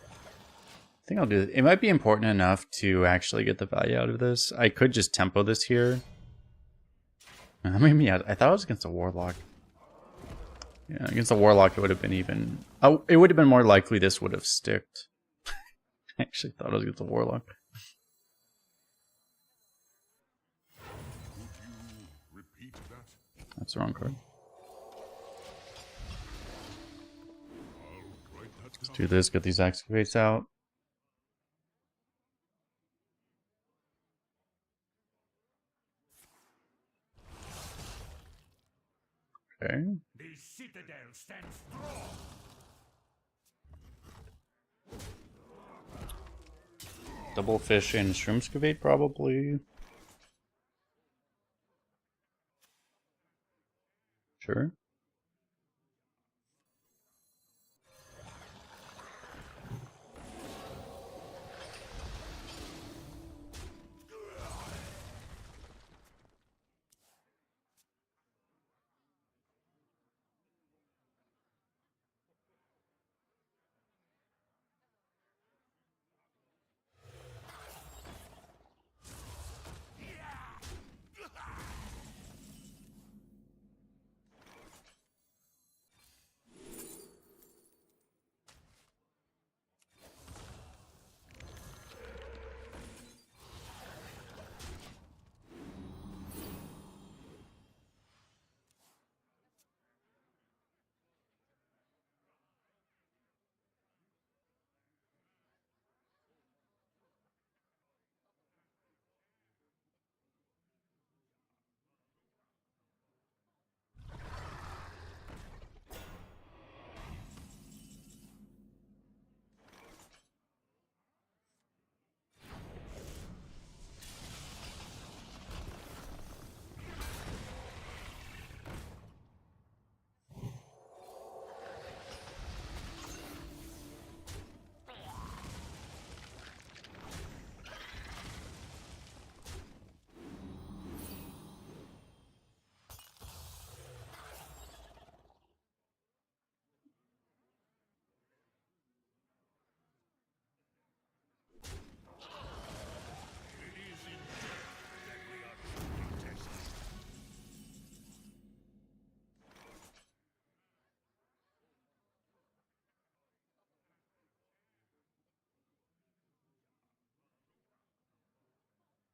I think I'll do it. It might be important enough to actually get the value out of this. I could just tempo this here. Maybe I thought it was against a Warlock. Yeah, against a Warlock it would have been even... Oh, it would have been more likely this would have sticked. I actually thought it was against a Warlock. Would you repeat that? That's the wrong card. I'll write that Let's down. do this, get these excavates out. Okay. The citadel stands strong. Double fish and shroom excavate probably. Sure.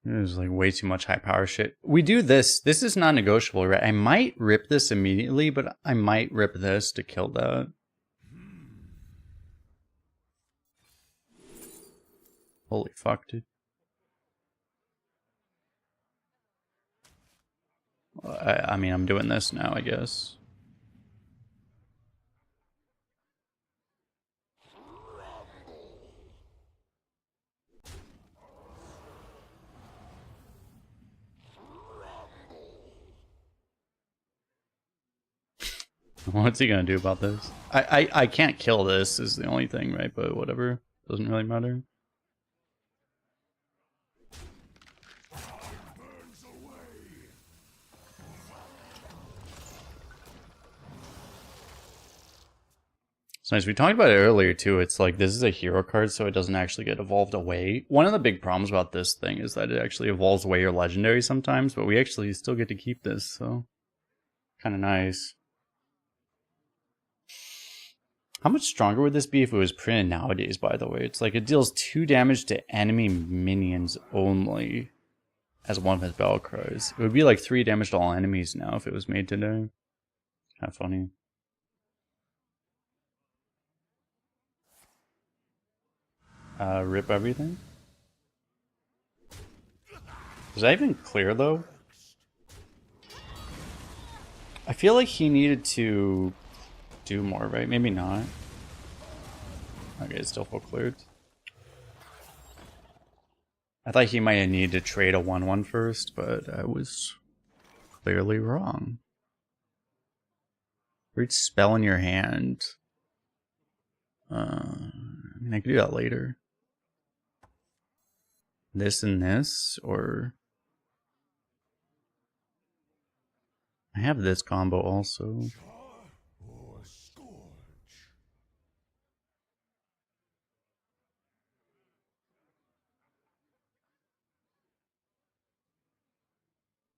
There's like way too much high power shit. We do this. This is not negotiable, right? I might rip this immediately, but I might rip this to kill that. Holy fuck, dude. I mean, I'm doing this now, I guess. What's he gonna do about this? I can't kill this is the only thing, right? But whatever. Doesn't really matter. It's nice. We talked about it earlier too. It's like this is a hero card, so it doesn't actually get evolved away. One of the big problems about this thing is that it actually evolves away your legendary sometimes, but we actually still get to keep this, so kind of nice. How much stronger would this be if it was printed nowadays, by the way? It's like it deals 2 damage to enemy minions only as one of his battle cries. It would be like 3 damage to all enemies now if it was made today. Kind of funny. Rip everything? Does that even clear though? I feel like he needed to do more, right? Maybe not. Okay, it's still full cleared. I thought he might have needed to trade a 1/1 first, but I was clearly wrong. Read spell in your hand. I mean, I could do that later. This and this, or I have this combo also. Or scourge.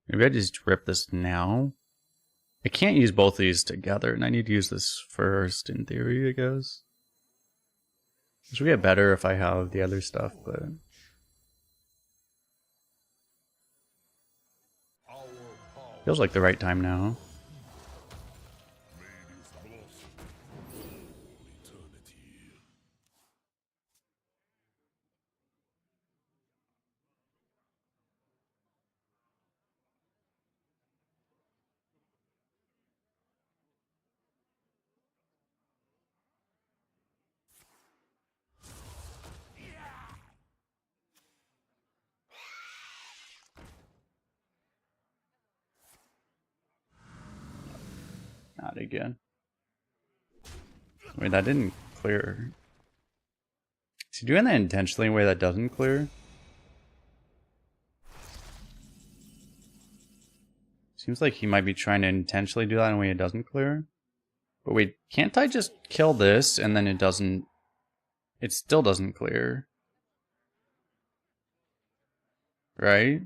Maybe I just rip this now. I can't use both of these together, and I need to use this first in theory, I guess. This will get better if I have the other stuff, but feels like the right time now. Not again. Wait, that didn't clear. Is he doing that intentionally in a way that doesn't clear? Seems like he might be trying to intentionally do that in a way it doesn't clear. But wait, can't I just kill this and then it doesn't... It still doesn't clear. Right?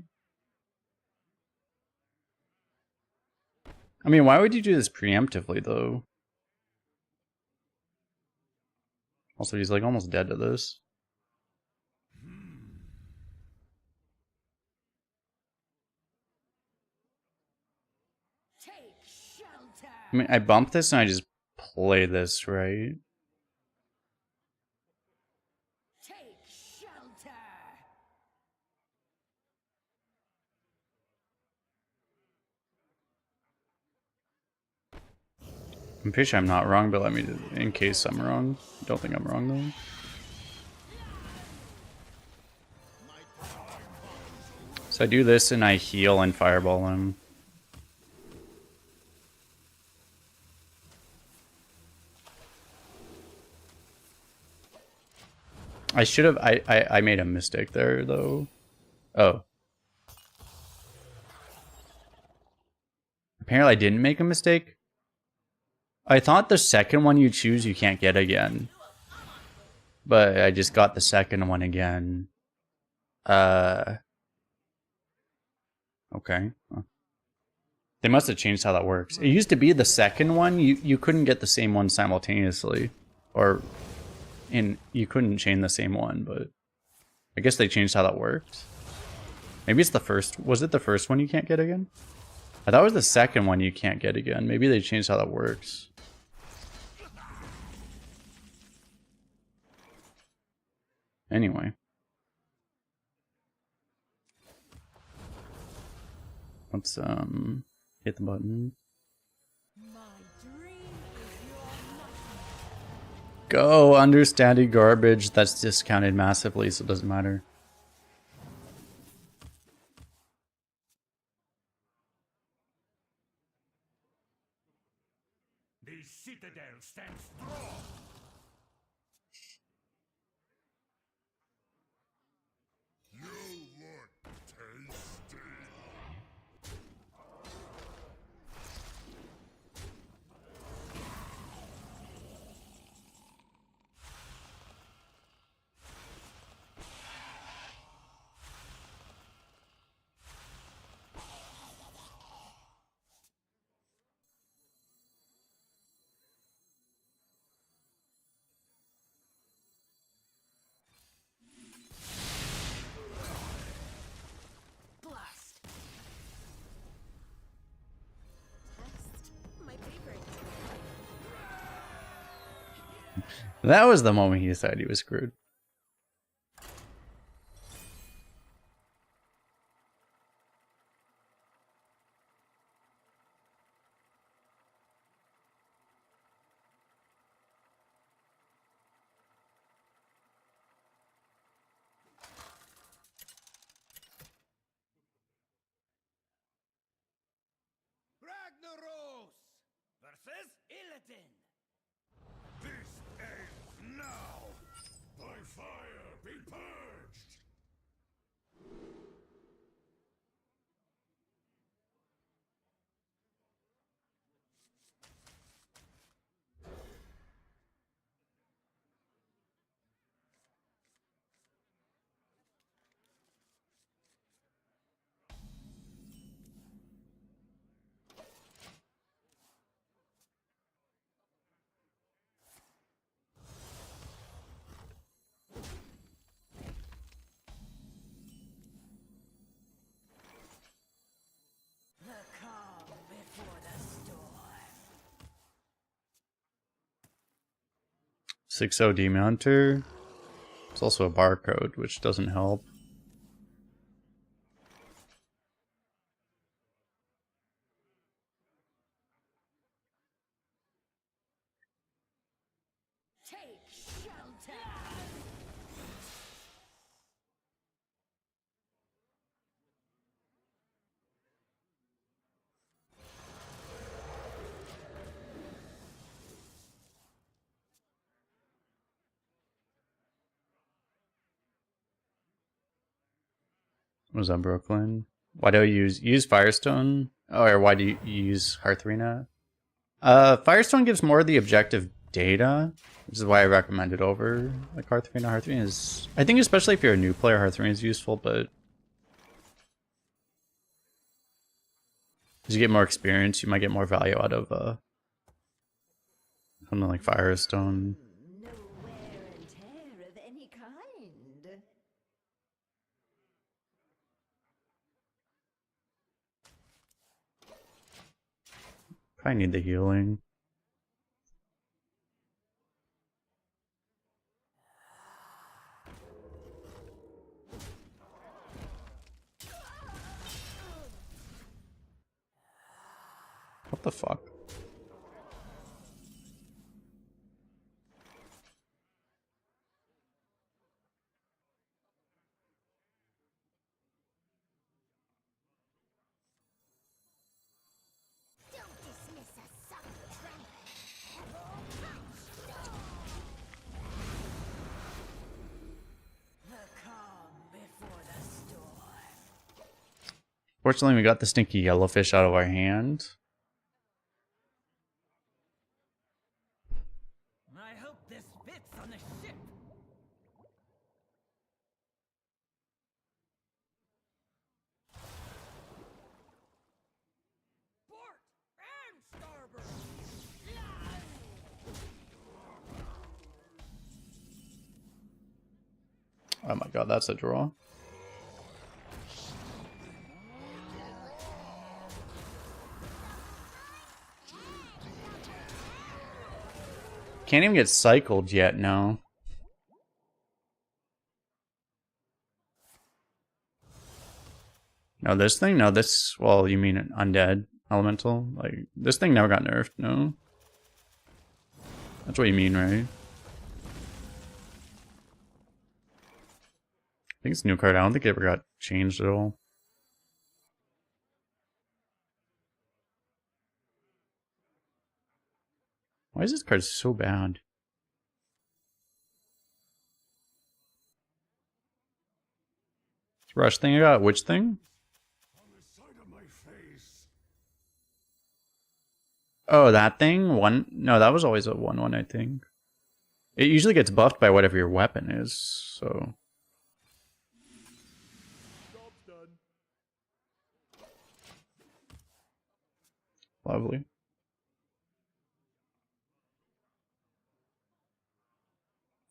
I mean, why would you do this preemptively, though? Also, he's like almost dead to this. Take shelter. I mean, I bump this and I just play this, right? Take shelter. I'm pretty sure I'm not wrong, but let me, in case I'm wrong. I don't think I'm wrong, though. So I do this and I heal and fireball him. I should have, I made a mistake there, though. Oh. Apparently I didn't make a mistake. I thought the second one you choose you can't get again. But I just got the second one again. Okay. Huh. They must have changed how that works. It used to be the second one, you couldn't get the same one simultaneously. Or you couldn't chain the same one, but I guess they changed how that worked. Maybe it's the first. Was it the first one you can't get again? I thought it was the second one you can't get again. Maybe they changed how that works. Anyway. Let's hit the button. My dream is your nightmare. Go, understanding garbage. That's discounted massively, so it doesn't matter. The citadel stands strong. You look tasty. Blast. Text. My favorite. That was the moment he decided he was screwed. Ragnaros versus Illidan. This ends now. By fire be purged. The calm before the storm. 6-0 Demon Hunter. It's also a barcode, which doesn't help. Take shelter. Was that Brooklyn? Why do you use Firestone? Oh, or why do you use Hearth Arena? Firestone gives more of the objective data, which is why I recommend it over like Hearth Arena. Hearth Arena is, I think, especially if you're a new player, Hearth Arena is useful, but as you get more experience, you might get more value out of something like Firestone. No wear and tear of any kind. Probably need the healing. What the fuck? Don't dismiss a subtle tremor. The calm before the storm. Fortunately, we got the stinky yellowfish out of our hand. I hope this fits on the ship. Port and starboard. Oh my god, that's a draw. can't even get cycled yet, no. No, this thing? No, this... Well, you mean an undead elemental? Like, this thing never got nerfed, no? That's what you mean, right? I think it's a new card. I don't think it ever got changed at all. Why is this card so bad? This rush thing I got, which thing? On the side of my face. Oh, that thing? One? No, that was always a 1/1, I think. It usually gets buffed by whatever your weapon is, so... Job's done. Lovely.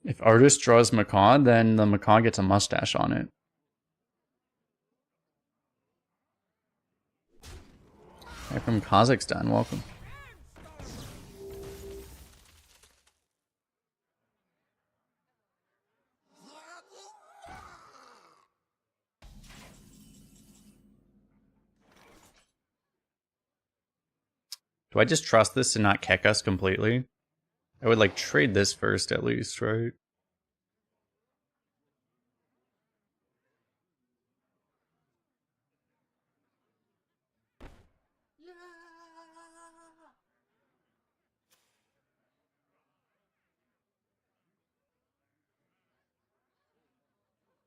If artist draws macaw, then the macaw gets a mustache on it. Hey, from Kazakhstan, welcome. Do I just trust this to not keck us completely? I would like trade this first at least, right?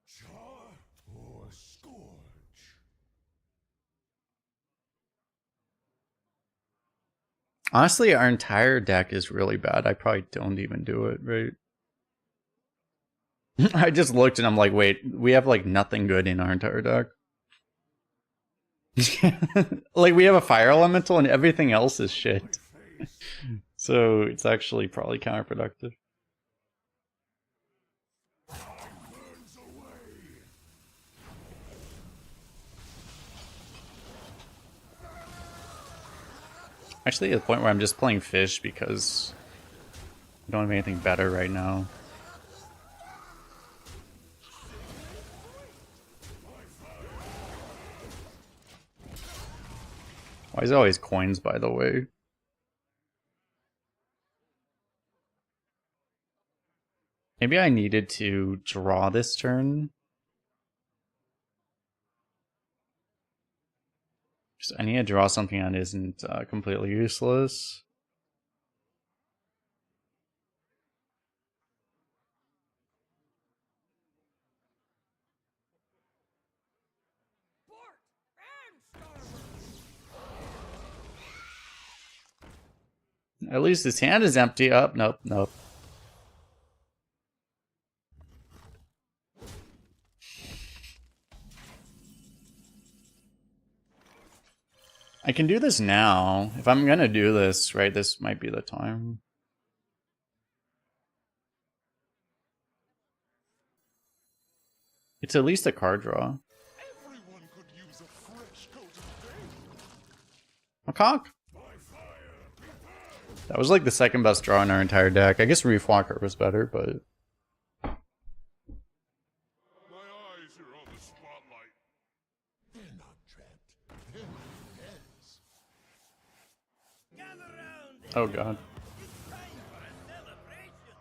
Char or scourge? Honestly, our entire deck is really bad. I probably don't even do it, right? I just looked and I'm like, wait, we have like nothing good in our entire deck. Like we have a fire elemental and everything else is shit. So it's actually probably counterproductive. Burns away. Actually, at the point where I'm just playing fish because I don't have anything better right now. Why is it always coins, by the way? Maybe I needed to draw this turn. I need to draw something that isn't completely useless. At least his hand is empty. Oh, nope, nope. I can do this now. If I'm gonna do this, right, this might be the time. It's at least a card draw. Everyone could use a fresh coat of paint. A cock. By fire, prepare. That was like the second best draw in our entire deck. I guess Reef Walker was better, but... My eyes are on the spotlight. They're not trapped. They're my heads. Gather round, Oh god. it's time for a celebration.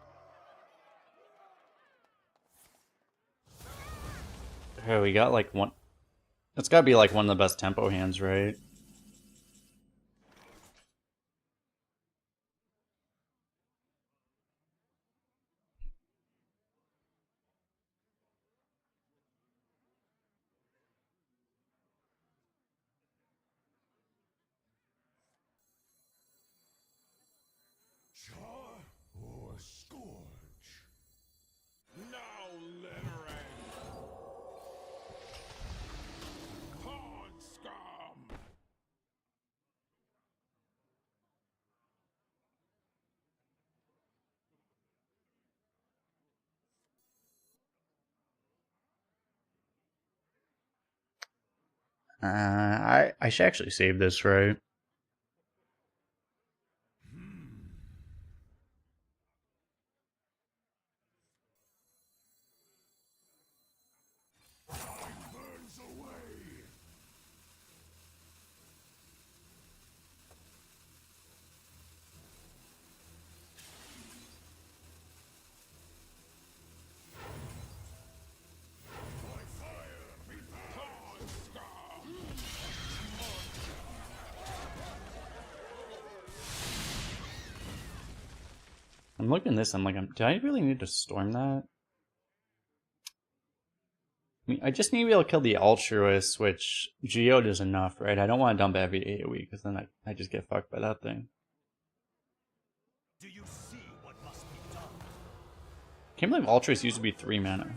Oh, we got like one... It's gotta be like one of the best tempo hands, right? Char or scourge? Now let her end. Hog scum. I should actually save this, right? I'm looking at this, I'm like, do I really need to storm that? I mean, I just need to be able to kill the Altruist, which Geode is enough, right? I don't want to dump every AoE, because then I just get fucked by that thing. Do you see what must be done? Can't believe Altruist used to be 3 mana.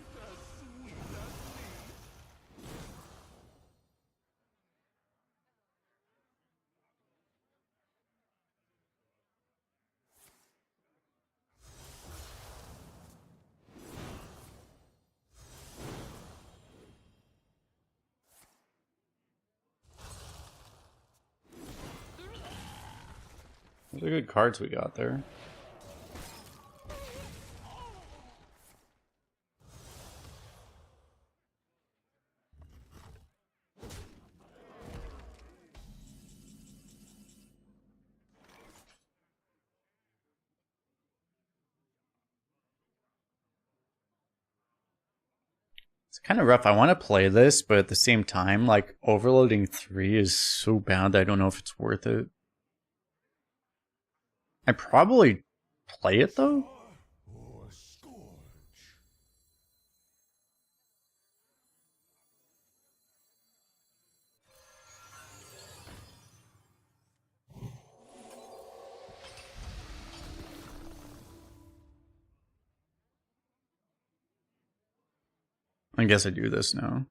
Those are good cards we got there. It's kind of rough. I want to play this, but at the same time, like, overloading 3 is so bad that I don't know if it's worth it. I probably play it though. Or scourge? I guess I do this now.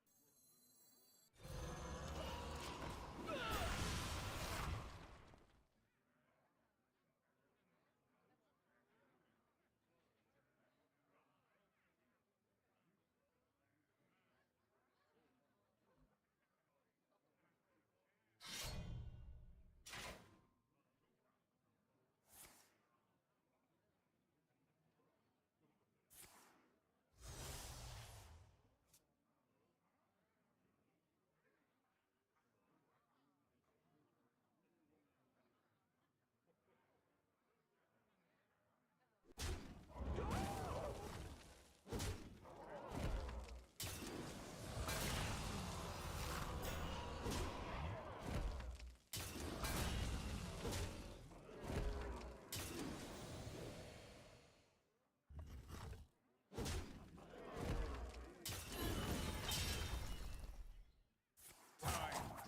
Time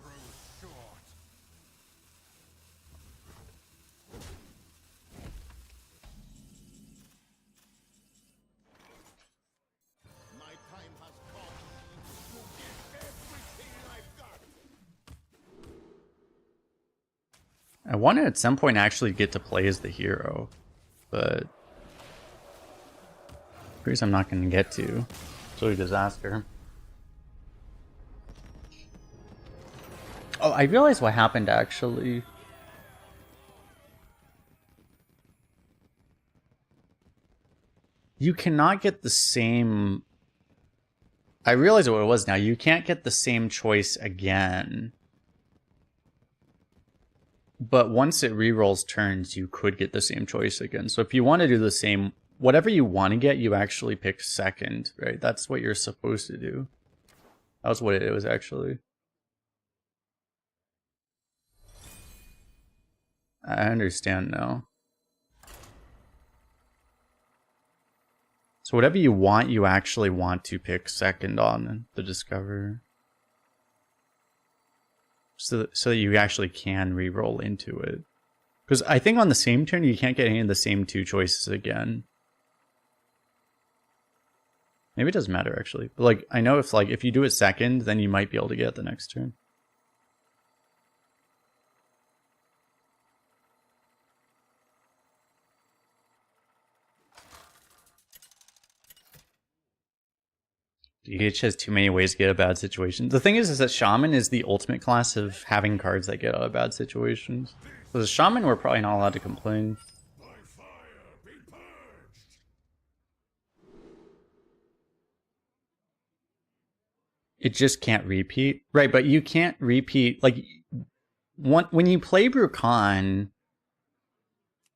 grows short. My time has come to give everything I've got. I want to at some point actually get to play as the hero, but first I'm not going to get to. It's really a disaster. Oh, I realized what happened actually. You cannot get the same... I realize what it was now. You can't get the same choice again. But once it rerolls turns, you could get the same choice again. So if you want to do the same... Whatever you want to get, you actually pick second, right? That's what you're supposed to do. That was what it was actually. I understand now. So whatever you want, you actually want to pick second on the Discover. So that you actually can re-roll into it. Because I think on the same turn, you can't get any of the same 2 choices again. Maybe it doesn't matter actually. But like, I know if you do it second, then you might be able to get it the next turn. DH has too many ways to get out of bad situations. The thing is that Shaman is the ultimate class of having cards that get out of bad situations. So the Shaman, we're probably not allowed to complain. By fire be purged. It just can't repeat. Right, but you can't repeat, like, when you play Brukan,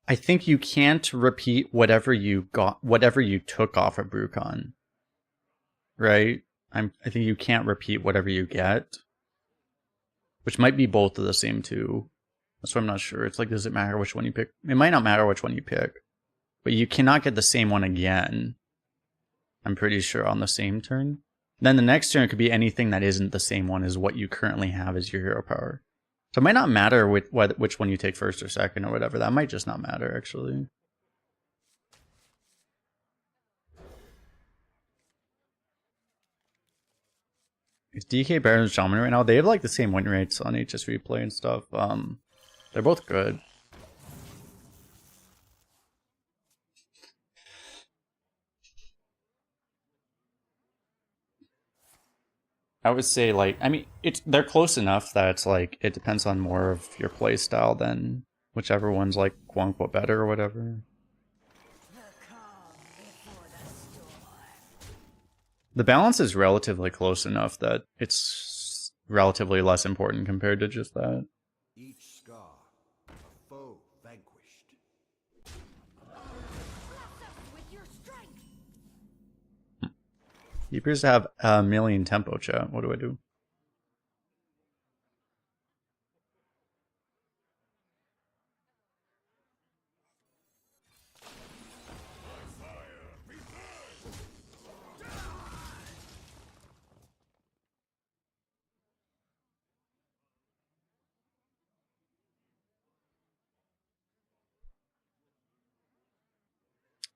I think you can't repeat whatever you took off of Brukan. Right? I think you can't repeat whatever you get. Which might be both of the same too. That's why I'm not sure. It's like, does it matter which one you pick? It might not matter which one you pick. But you cannot get the same one again. I'm pretty sure on the same turn. Then the next turn could be anything that isn't the same one as what you currently have as your hero power. So it might not matter which one you take first or second or whatever. That might just not matter, actually. It's DK Baron's Shaman right now. They have like the same win rates on HS replay and stuff. They're both good. I would say like, I mean, they're close enough that it's like it depends on more of your play style than whichever one's like quote unquote better or whatever. The balance is relatively close enough that it's relatively less important compared to just that. Each scar, a foe vanquished. With your strength. He appears to have a million tempo, chat. What do I do?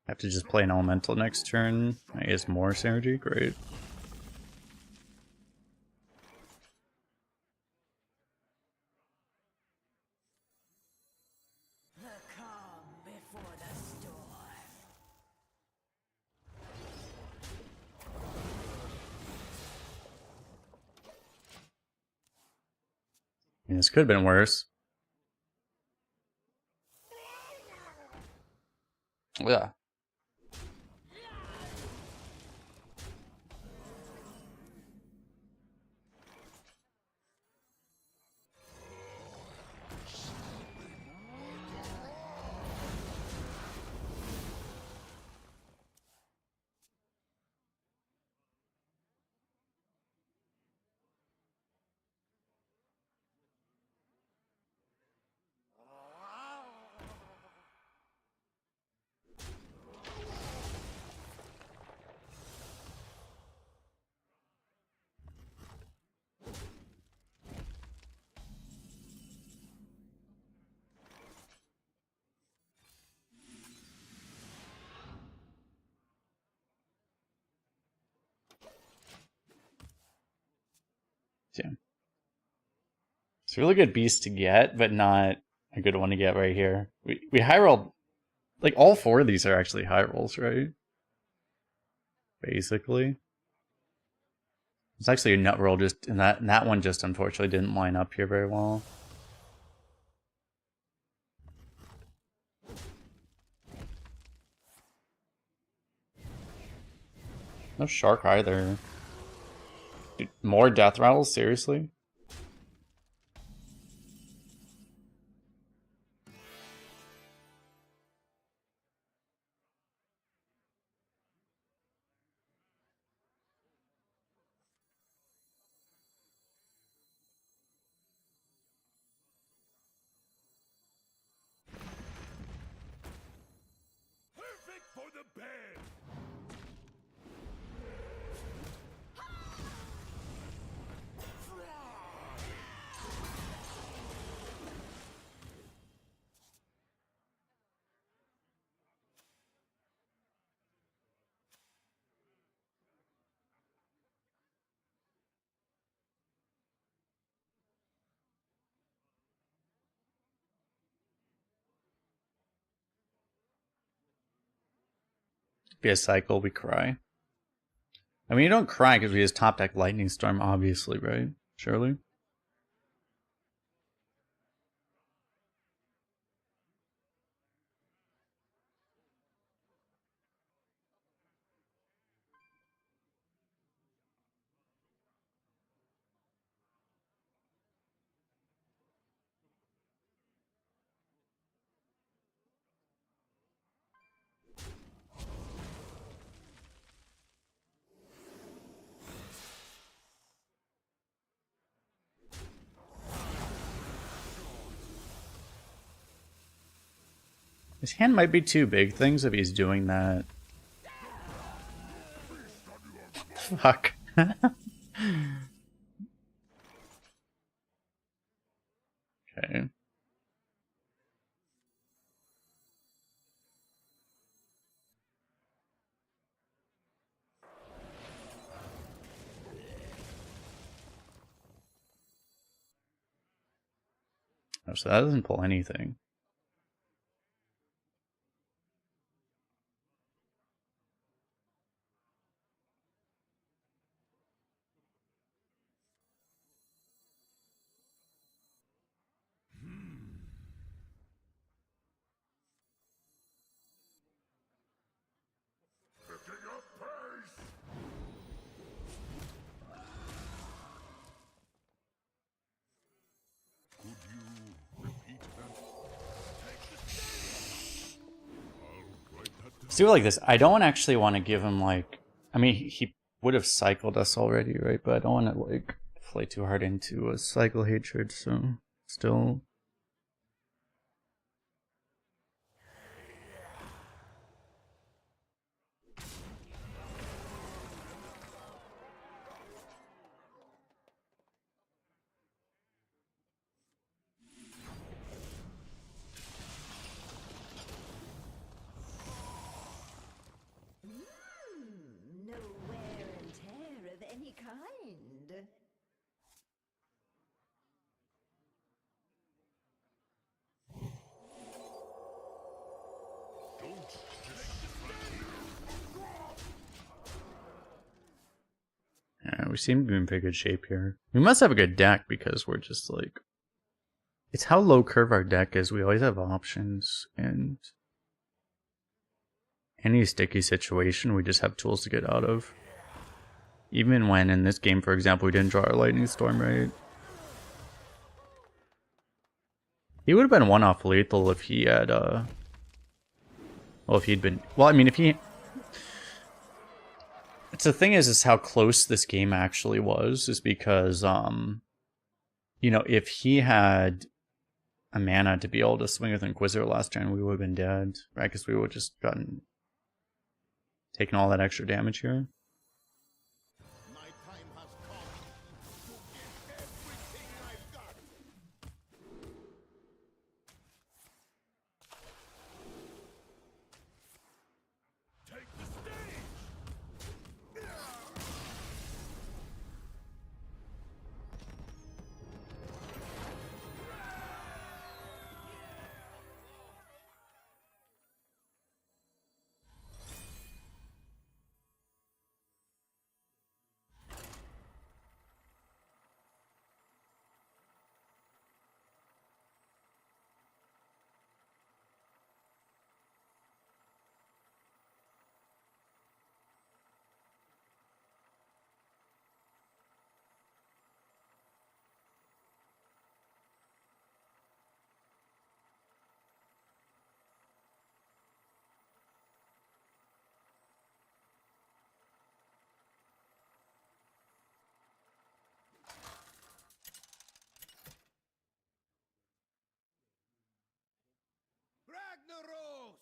I have to just play an elemental next turn. I guess more synergy. Great. The calm before the storm. I mean, this could have been worse. Yeah. Yeah. It's a really good beast to get, but not a good one to get right here. We high rolled, like all four of these are actually high rolls, right? Basically. It's actually a nut roll, just and that one just unfortunately didn't line up here very well. No shark either. Dude, more death rattles, seriously? Perfect for the bed. Be a cycle, we cry. I mean, you don't cry because we just top deck Lightning Storm, obviously, right? Surely? His hand might be two big things if he's doing that. Fuck. Okay. Oh, so that doesn't pull anything. Picking up pace. Could you repeat that? I'll write that down. See, like this, I don't actually want to give him like. I mean, he would have cycled us already, right? But I don't want to like play too hard into a cycle hatred. So still. No wear and tear of any kind. Yeah, we seem to be in pretty good shape here. We must have a good deck because we're just like. It's how low curve our deck is. We always have options, and any sticky situation, we just have tools to get out of. Even when in this game, for example, we didn't draw our lightning storm right. He would have been one off lethal if he had well, if he'd been, well, I mean, if he, it's the thing is how close this game actually was, is because you know, if he had a mana to be able to swing with Inquisitor last turn, we would have been dead, right? Because we would have just gotten taken all that extra damage here. My time has come to give everything I've got. Take the stage. Ragnaros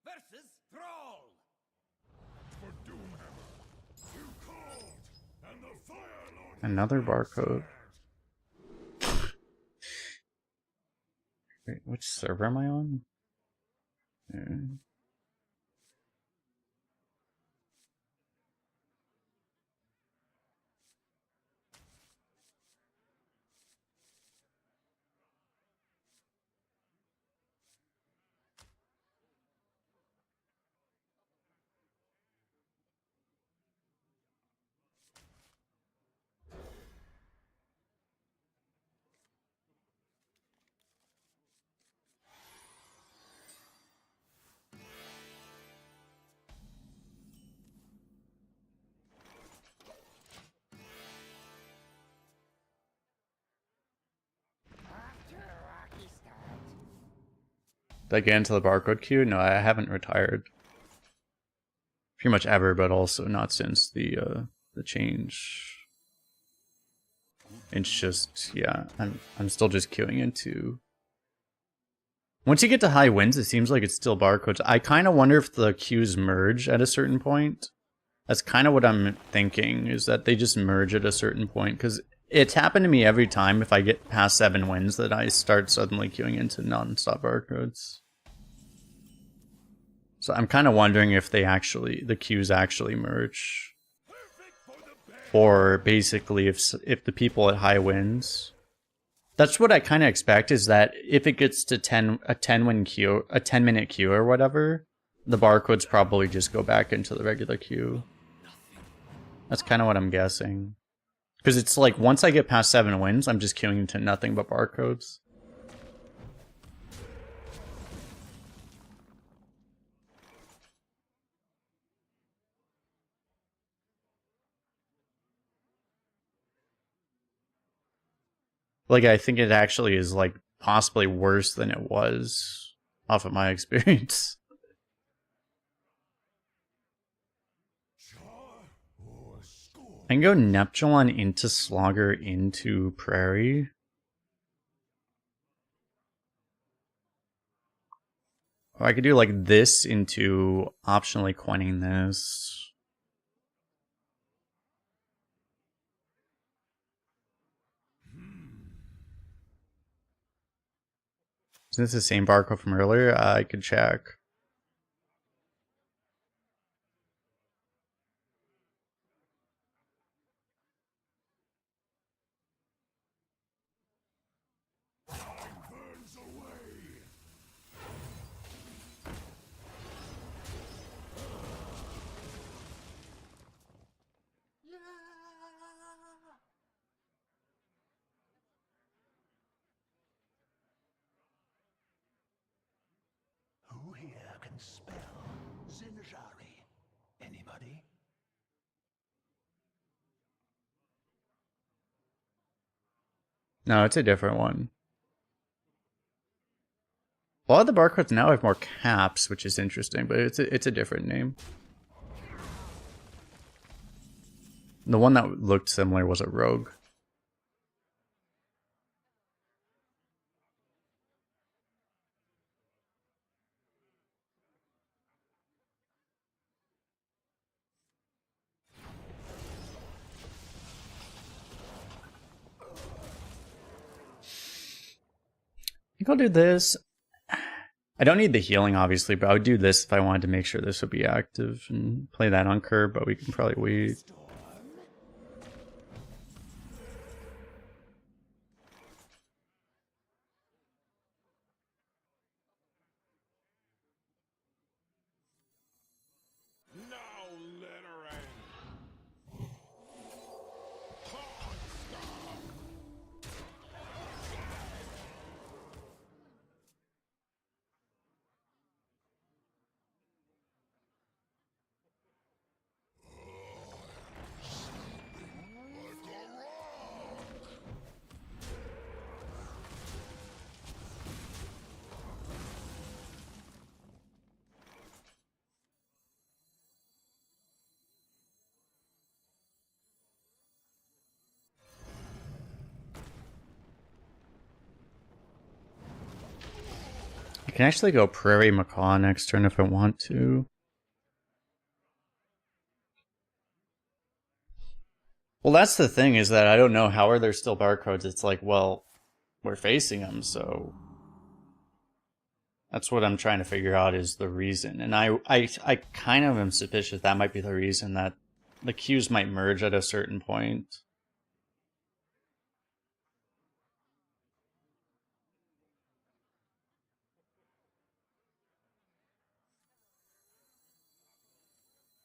versus Thrall. For Doomhammer, to Kolst, and the Fire Lord. Another barcode. Wait, which server am I on? Yeah. Did I get into the barcode queue? No, I haven't retired. Pretty much ever, but also not since the change. It's just, yeah, I'm still just queuing into Once you get to high winds, it seems like it's still barcodes. I kind of wonder if the queues merge at a certain point. That's kind of what I'm thinking, is that they just merge at a certain point. Because it's happened to me every time if I get past 7 wins that I start suddenly queuing into non-stop barcodes. So I'm kind of wondering if the queues actually merge. Or basically if the people at high wins. That's what I kind of expect, is that if it gets to a 10-minute queue or whatever, the barcodes probably just go back into the regular queue. That's kind of what I'm guessing. Because it's like, once I get past 7 wins, I'm just queuing into nothing but barcodes. Like, I think it actually is, like, possibly worse than it was, off of my experience. I can go Neptulon into Slogger into Prairie. Or I could do, like, this into optionally Quenning this. Is this the same barcode from earlier? I could check. Who here can spell Zinjari? Anybody? No, it's a different one. A lot of the barcodes now have more caps, which is interesting, but it's a different name. The one that looked similar was a rogue. I think I'll do this. I don't need the healing, obviously, but I would do this if I wanted to make sure this would be active and play that on curb, but we can probably wait. Now let her in. I can actually go Prairie Macaw next turn if I want to. Well, that's the thing, is that I don't know how are there still barcodes. It's like, well, we're facing them, so that's what I'm trying to figure out is the reason. And I kind of am suspicious that might be the reason, that the queues might merge at a certain point.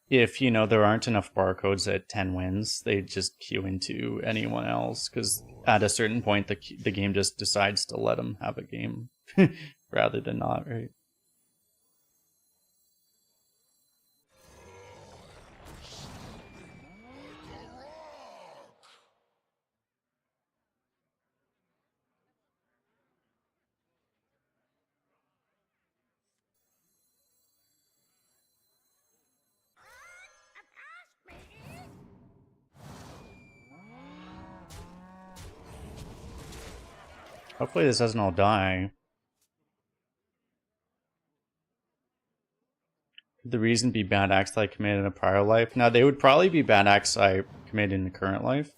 If, you know, there aren't enough barcodes at 10 wins, they just queue into anyone else, because at a certain point the game just decides to let them have a game rather than not, right? Hopefully this doesn't all die. the reason be bad acts that I committed in a prior life. Now, they would probably be bad acts I committed in the current life.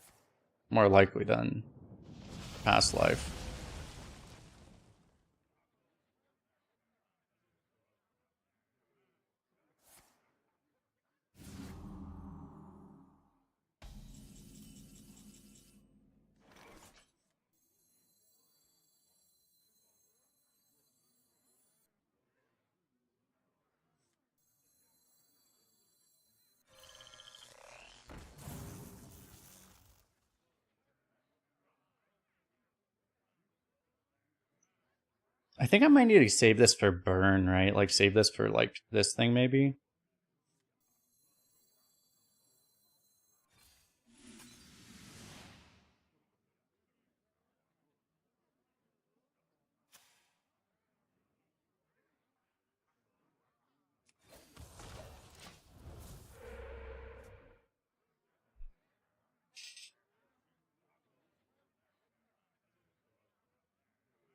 More likely than past life. I think I might need to save this for burn, right? Like save this for like this thing maybe.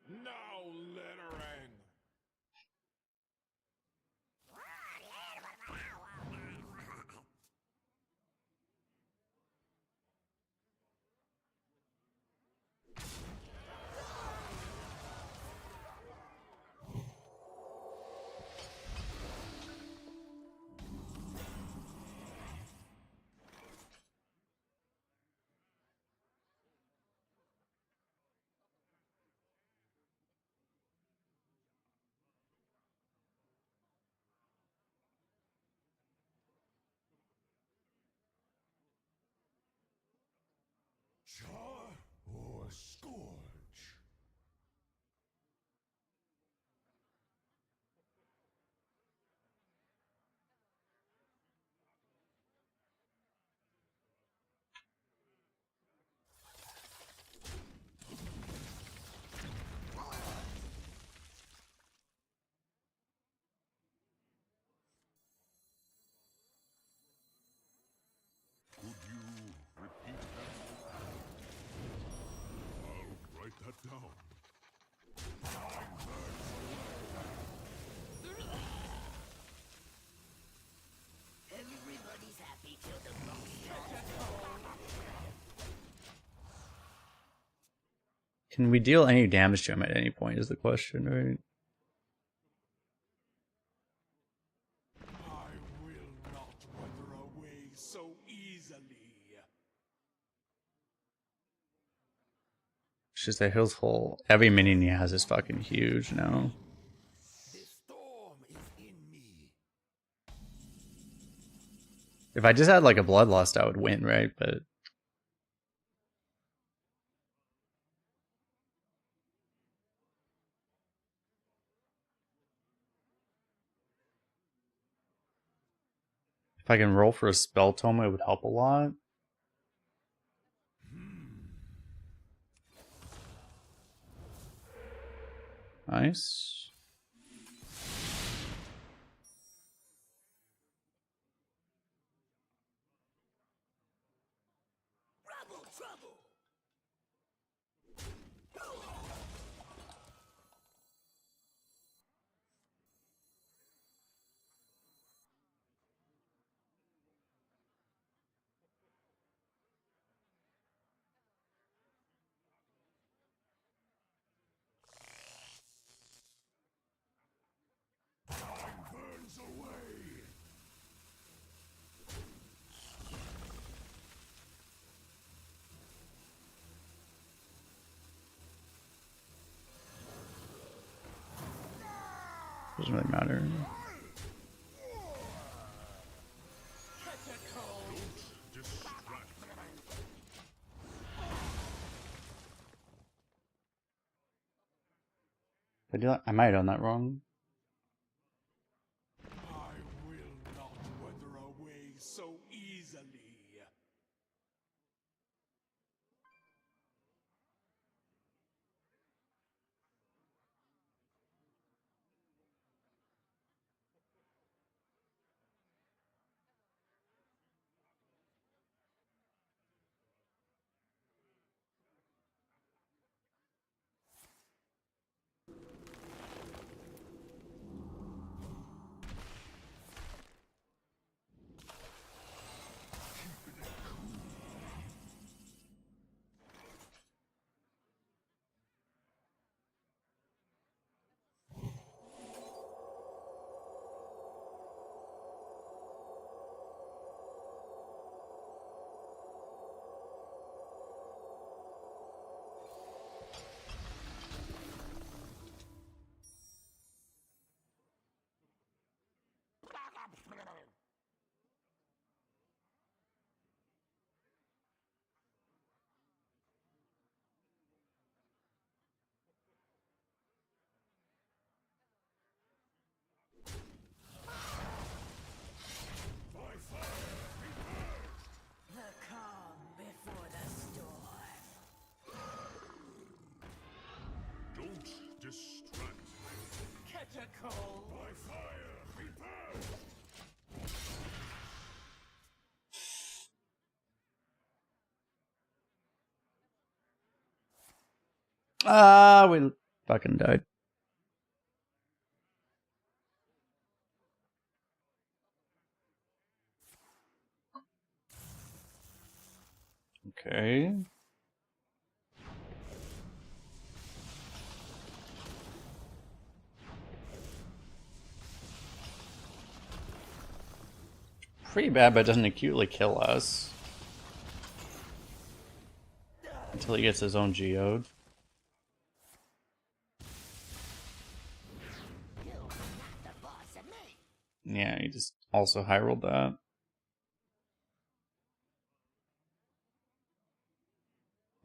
Now littering. Char or scourge? Could you repeat that? I'll write that down. Everybody's happy till the Can we deal any damage to him at any point is the question, right? I will not wither away so easily. It's just that his whole every minion he has is fucking huge now. The storm is in me. If I just had like a bloodlust, I would win, right? But if I can roll for a spell tome, it would help a lot. Nice. trouble, trouble. Burns away. Doesn't really matter. I do. I might have done that wrong. I will not wither away so easily. Ah, we fucking died. Okay. Pretty bad, but it doesn't acutely kill us. Until he gets his own geode. Yeah, he just also high rolled that.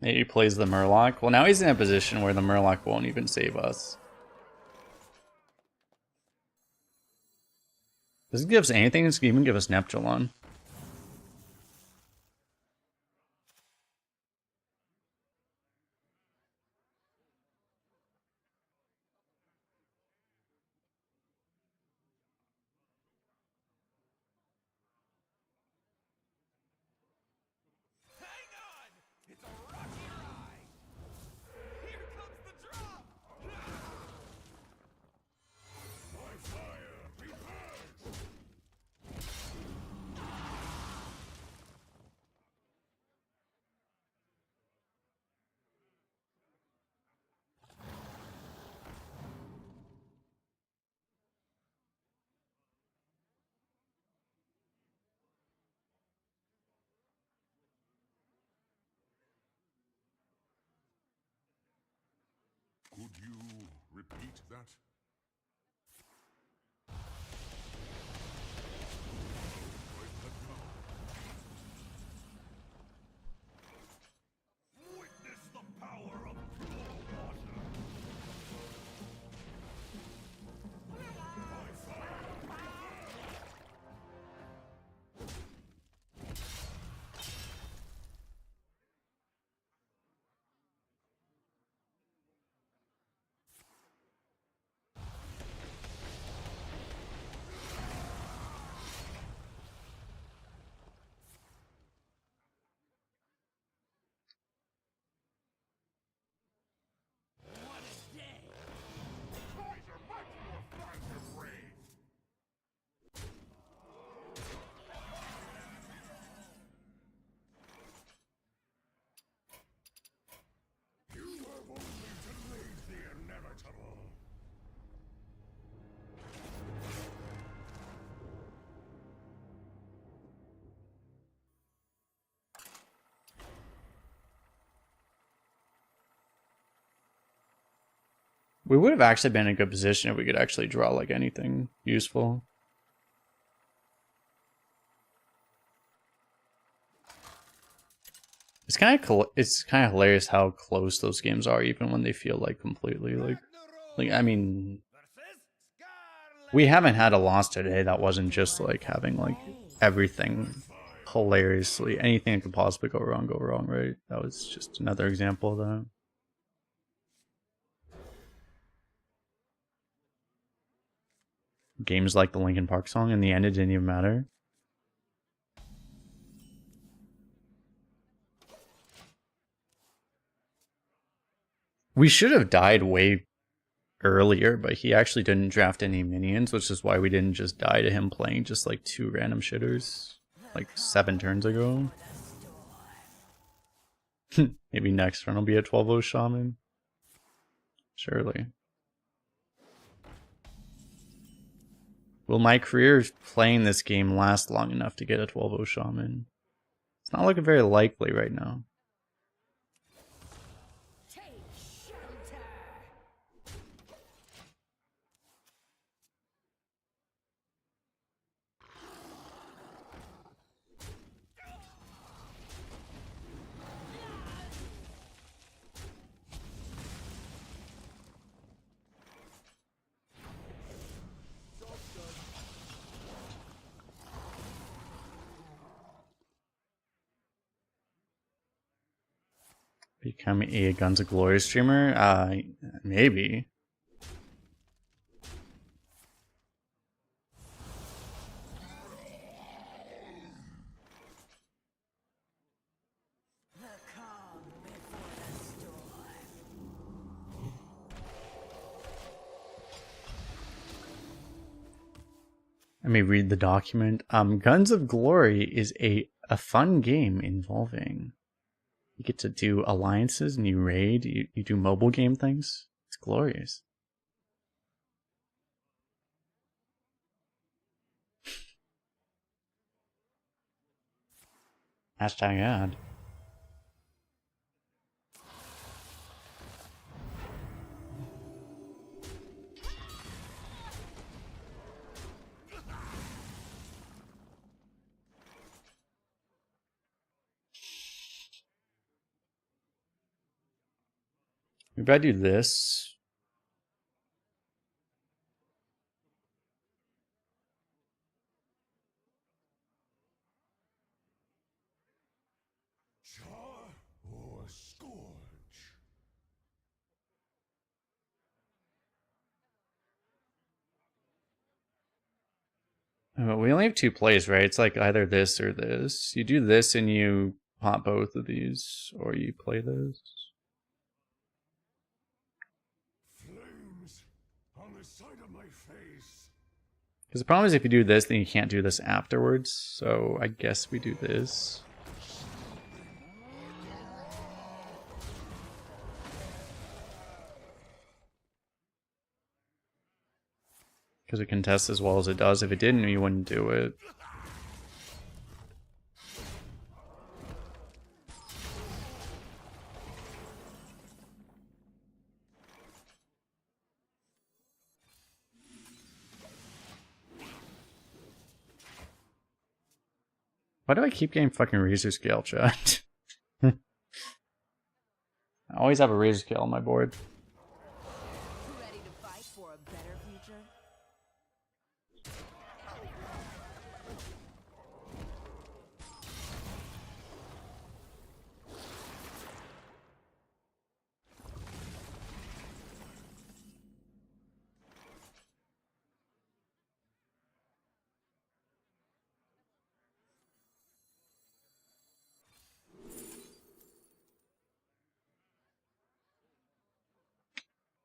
Maybe he plays the Murloc. Well, now he's in a position where the Murloc won't even save us. Does it give us anything? It can even give us Neptulon. Could you repeat that? Witness the power of pure water. We would have actually been in a good position if we could actually draw like anything useful. It's kind of hilarious how close those games are, even when they feel like completely like I mean, we haven't had a loss today that wasn't just like having like everything hilariously, anything that could possibly go wrong, right? That was just another example of that. Games like the Linkin Park song, in the end, it didn't even matter. We should have died way earlier, but he actually didn't draft any minions, which is why we didn't just die to him playing just like 2 random shitters like 7 turns ago. Maybe next turn will be a 12-0 shaman. Surely. Will my career playing this game last long enough to get a 12-0 shaman? It's not looking very likely right now. Become a Guns of Glory streamer? Maybe. Let me read the document. Guns of Glory is a fun game involving. You get to do alliances and you raid. You do mobile game things. It's glorious. Hashtag ad. Maybe I do this. Char or scourge? We only have 2 plays, right? It's like either this or this. You do this and you pop both of these, or you play this. Flames on the side of my face. Because the problem is if you do this, then you can't do this afterwards. So I guess we do this. Because it can test as well as it does. If it didn't, you wouldn't do it. Why do I keep getting fucking razor scale, chat? I always have a razor scale on my board. Ready to fight for a better future?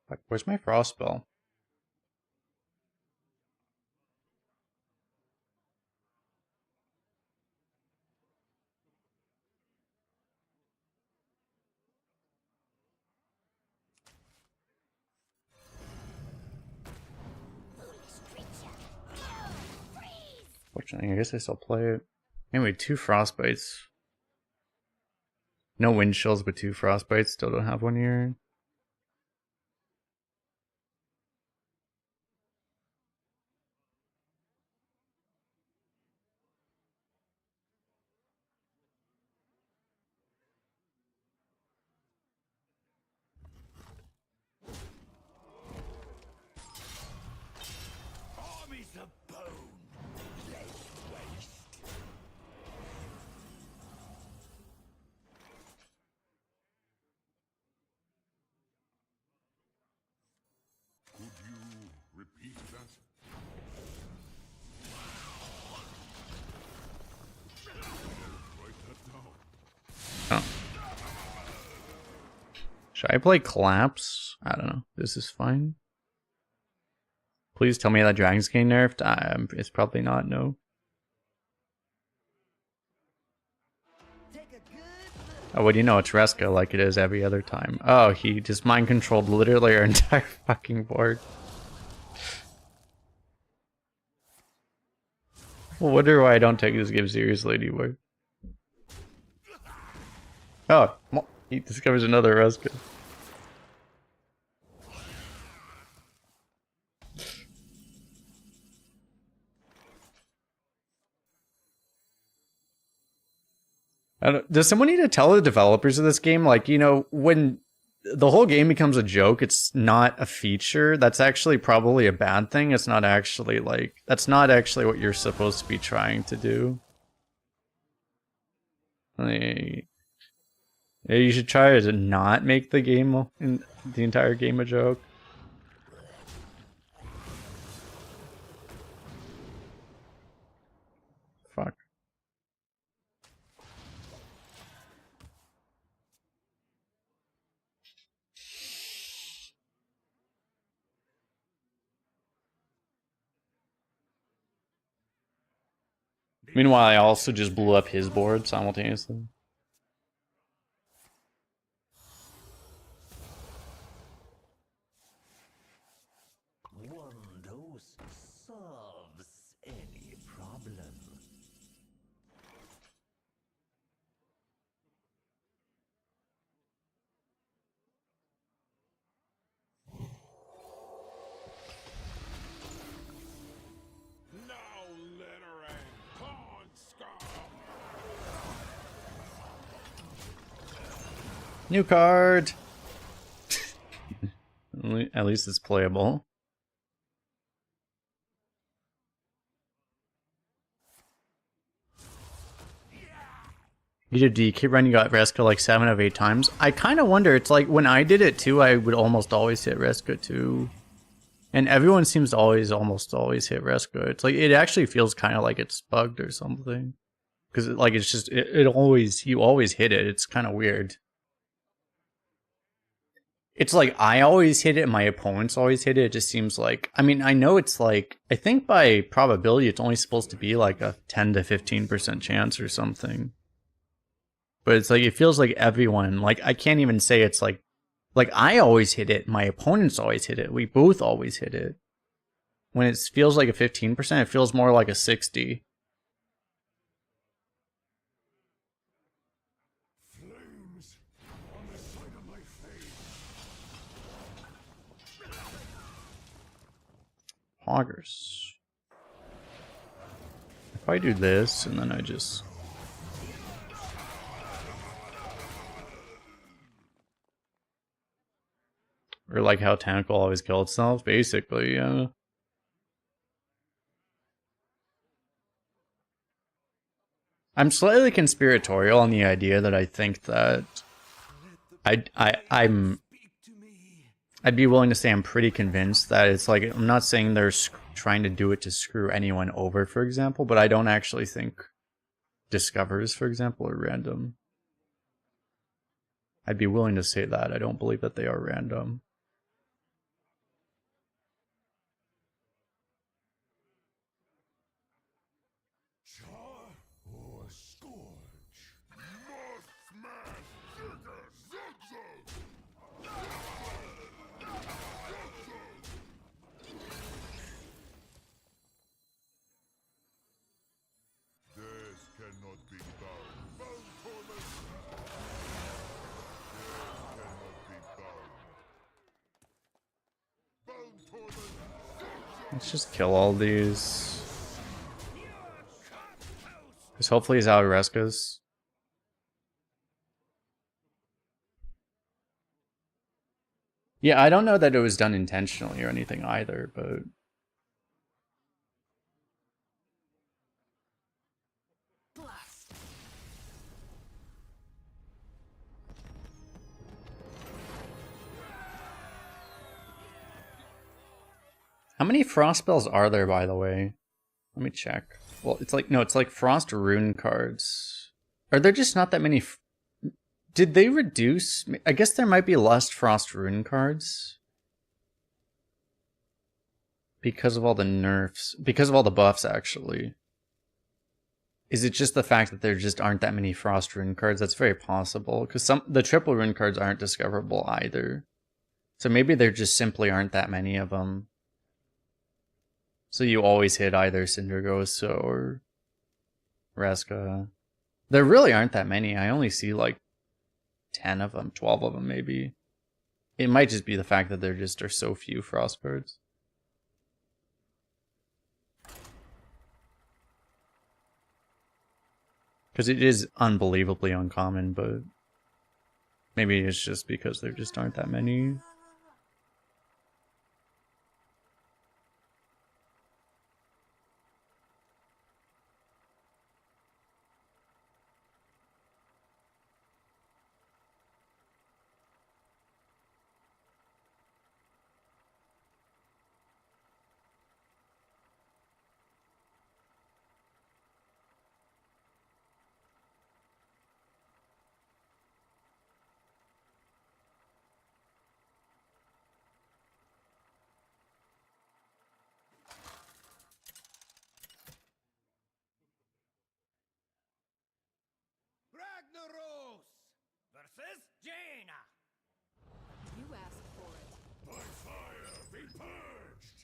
Fuck, where's my frost spell? Fortunately, I guess I still play it. Anyway, 2 frostbites. No wind chills, but 2 frostbites. Still don't have one here. Armies of bone. Less waste. Could you repeat that? Write that down. Oh. Should I play Collapse? I don't know. This is fine. Please tell me that Dragon's getting nerfed. It's probably not, no. Oh, what do you know? It's Reska like it is every other time. Oh, he just mind controlled literally our entire fucking board. Well, wonder why I don't take this game seriously anymore. Oh, he discovers another Reska. Does someone need to tell the developers of this game, like, you know, when the whole game becomes a joke, it's not a feature. That's actually probably a bad thing. It's not actually like, that's not actually what you're supposed to be trying to do. Like, you should try to not make the game, the entire game a joke. Fuck. Meanwhile, I also just blew up his board simultaneously. One dose solves any problem. Now littering, corn scum! New card! At least it's playable. You did DK run, you got Reska like 7 of 8 times. I kind of wonder, it's like when I did it too, I would almost always hit Reska too. And everyone seems to almost always hit Reska. It's like, it actually feels kind of like it's bugged or something. Because like, it's just, you always hit it. It's kind of weird. It's like, I always hit it and my opponents always hit it. It just seems like, I mean, I know it's like, I think by probability, it's only supposed to be like a 10 to 15% chance or something. But it's like, it feels like everyone, like, I can't even say it's like I always hit it, my opponents always hit it, we both always hit it. When it feels like a 15%, it feels more like a 60. Flames on the side of my face. Hoggers. If I do this, and then I just... Or like how Tank will always kill itself, basically, yeah. I'm slightly conspiratorial on the idea that I think that I'd be willing to say I'm pretty convinced that it's like, I'm not saying they're trying to do it to screw anyone over, for example, but I don't actually think discovers, for example, are random. I'd be willing to say that. I don't believe that they are random. Char or scourge? Mothman! This cannot be done. Bone torment! This cannot be done. Bone torment! Let's just kill all these. Because hopefully he's out of Reskas. Yeah, I don't know that it was done intentionally or anything either, but... How many frost spells are there, by the way? Let me check. Well, it's like, no, it's like frost rune cards. Are there just not that many... Did they reduce... I guess there might be less frost rune cards. Because of all the nerfs. Because of all the buffs, actually. Is it just the fact that there just aren't that many frost rune cards? That's very possible. Because the triple rune cards aren't discoverable either. So maybe there just simply aren't that many of them. So you always hit either Cindergosa or Reska. There really aren't that many. I only see like 10 of them, 12 of them maybe. It might just be the fact that there just are so few Frostbirds. Because it is unbelievably uncommon, but maybe it's just because there just aren't that many. You asked for it. By fire be purged!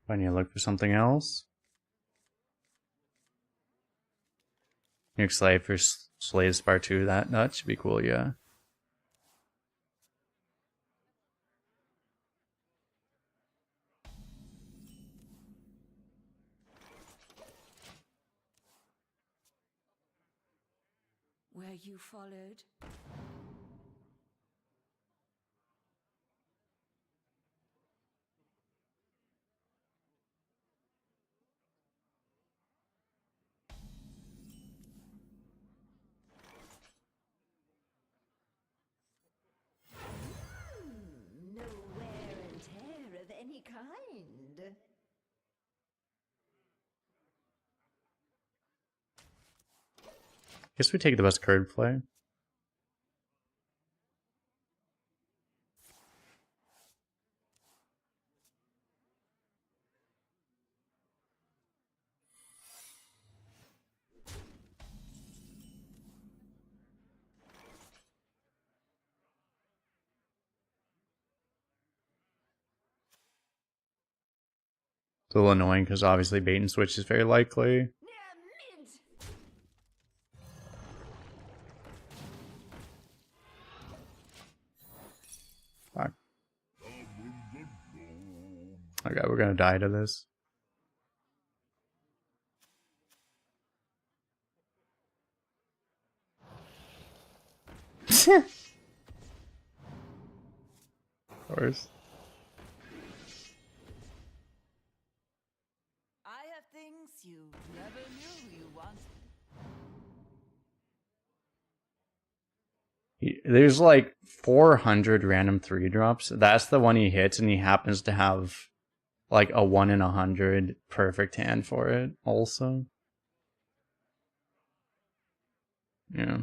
I need to look for something else. New slave for Slaves Part 2. That should be cool, yeah. Were you followed? No wear and tear of any kind. Guess we take the best card play. It's a little annoying because obviously bait and switch is very likely. Near mint! Fuck. Okay, we're gonna die to this. Of course. I have things you never knew you wanted. There's like 400 random 3-drops. That's the one he hits, and he happens to have like a 1 in 100 perfect hand for it also. Yeah.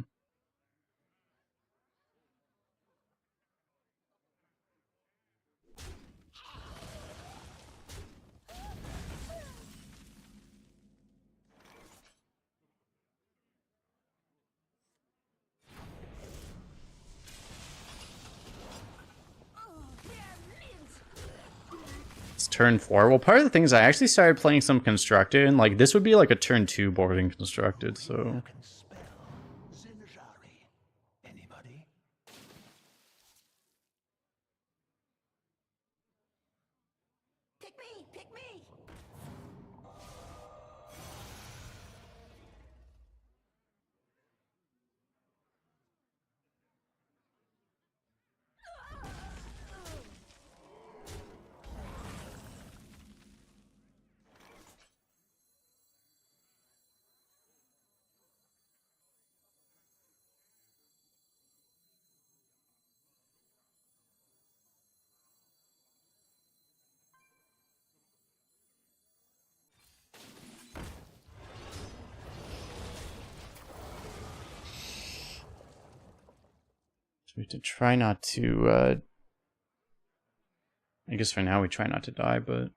It's turn 4. Well, part of the thing is I actually started playing some constructed, and like this would be like a turn 2 boarding constructed, so Can spell Zinjari. Anybody? Pick me! Pick me! we have to try not to I guess for now we try not to die, but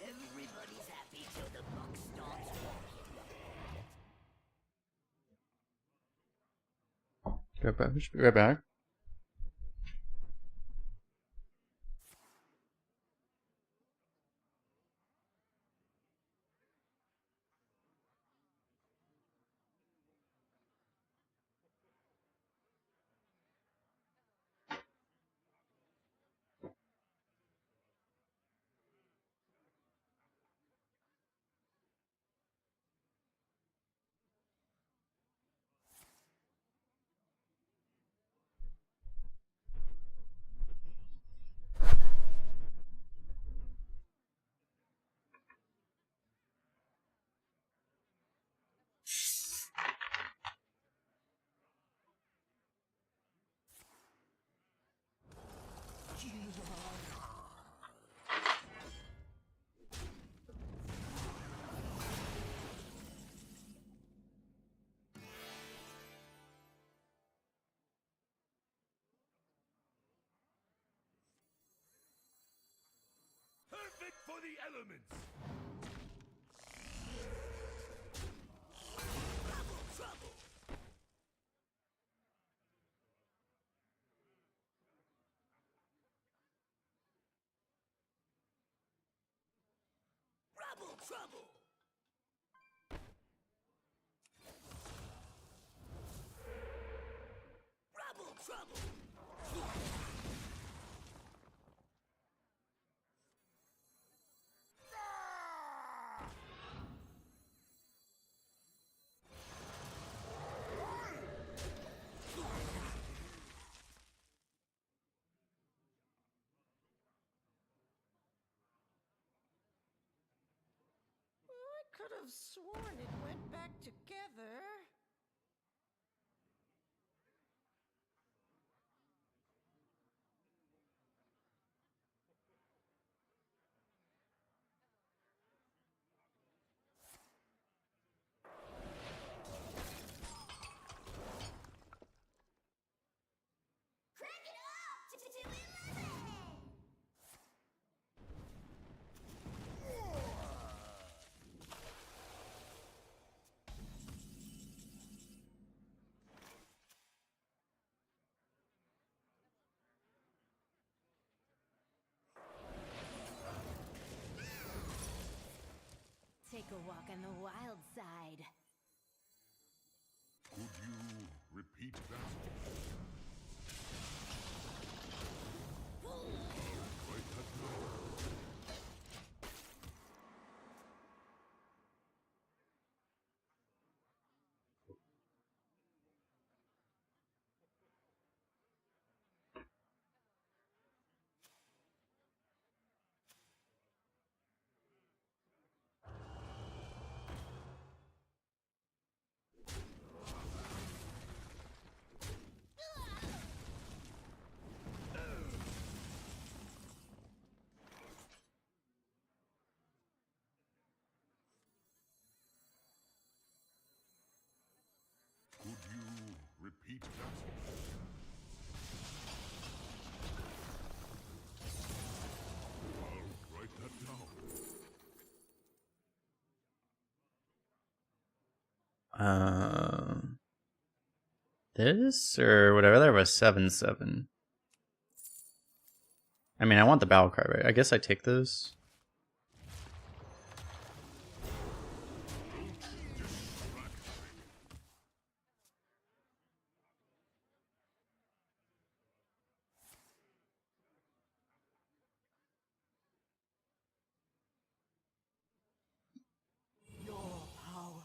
Everybody's happy till the buck starts walking. go back. We should be right back. the elements. Trouble, trouble. Trouble, trouble. I could have sworn it went back together. Crack it up to 11! Take a walk on the wild side. Could you repeat that? Write that down. Could you repeat that? I'll write that down. This or whatever. There was 7/7. I mean, I want the battle cry, right? I guess I take those. Your power,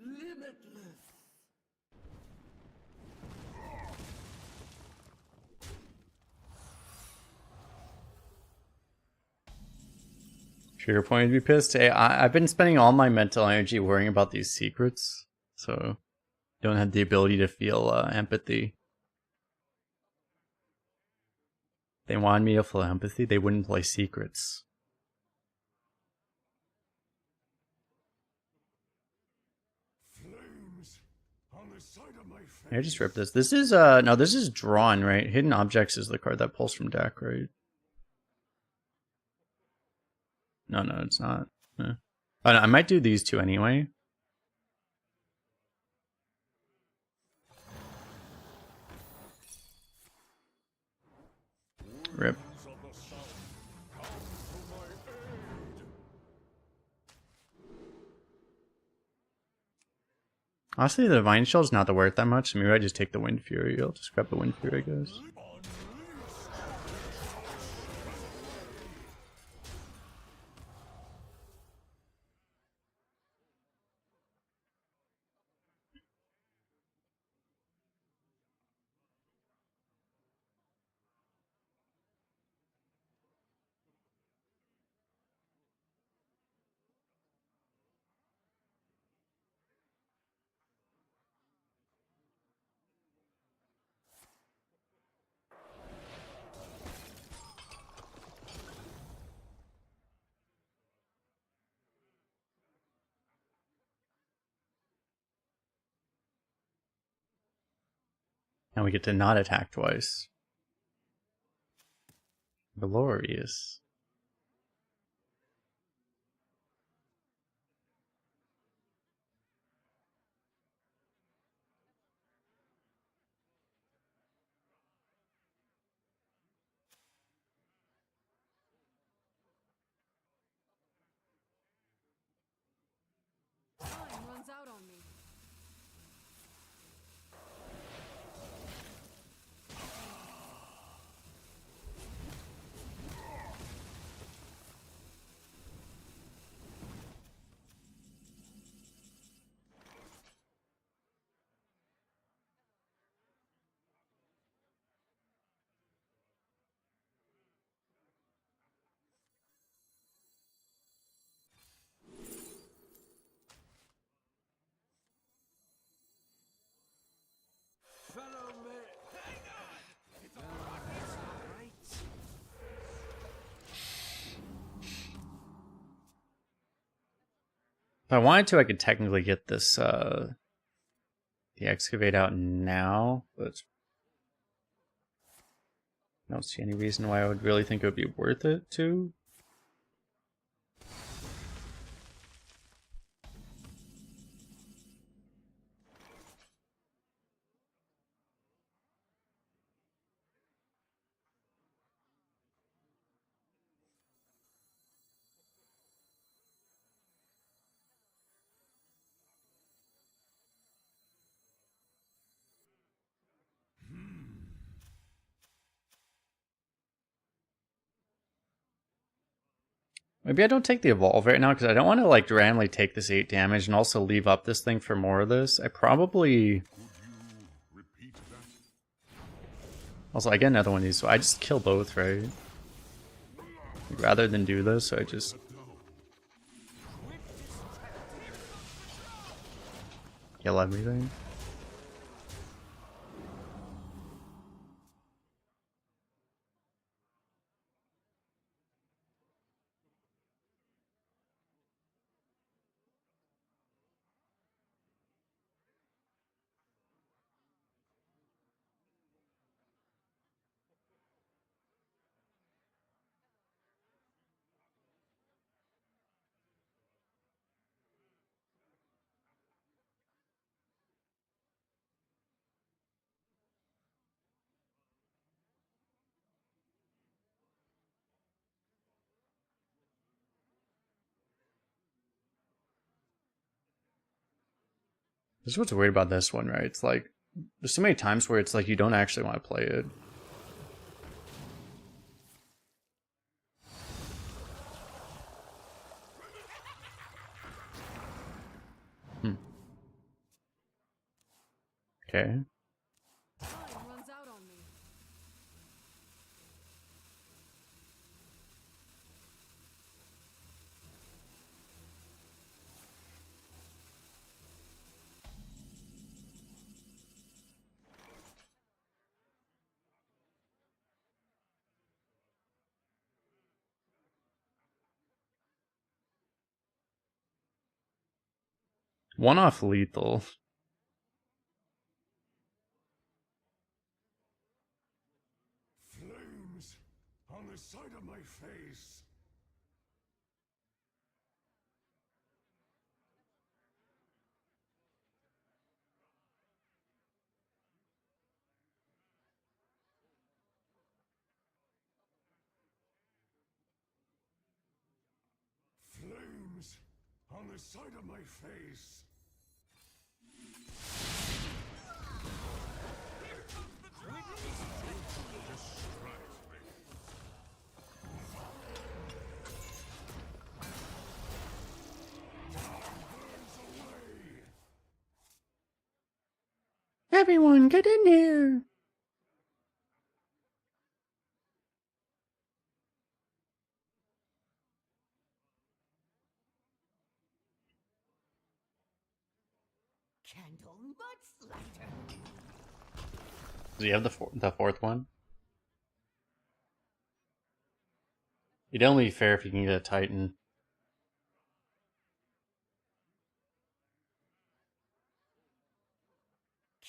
limitless. Trigger point would be pissed. Hey, I've been spending all my mental energy worrying about these secrets, so don't have the ability to feel empathy. They wanted me to feel empathy, they wouldn't play secrets. Flames on the side of my face. I just ripped this. This is no, this is drawn, right? Hidden Objects is the card that pulls from deck, right? No, it's not. Oh, no, I might do these two anyway. Rip. Of the south, come to my aid. Honestly, the Divine Shield's not worth that much. Maybe I just take the Wind Fury. I'll just grab the Wind Fury, I guess. And we get to not attack twice. Glorious. runs out on me. Follow me. If I wanted to, I could technically get this the excavate out now, but I don't see any reason why I would really think it would be worth it to. Maybe I don't take the evolve right now because I don't want to like randomly take this 8 damage and also leave up this thing for more of this. I probably... Could you repeat that? Also, I get another one of these, so I just kill both, right? Rather than do this, so I just... kill everything. This is what's weird about this one, right? It's like, there's so many times where it's like you don't actually want to play it. Okay. Time runs out on me. One off lethal. Flames on the side of my face. Flames on the side of my face. Everyone, get in here! Candle mudslider. Do you have the fourth one? It'd only be fair if you can get a Titan.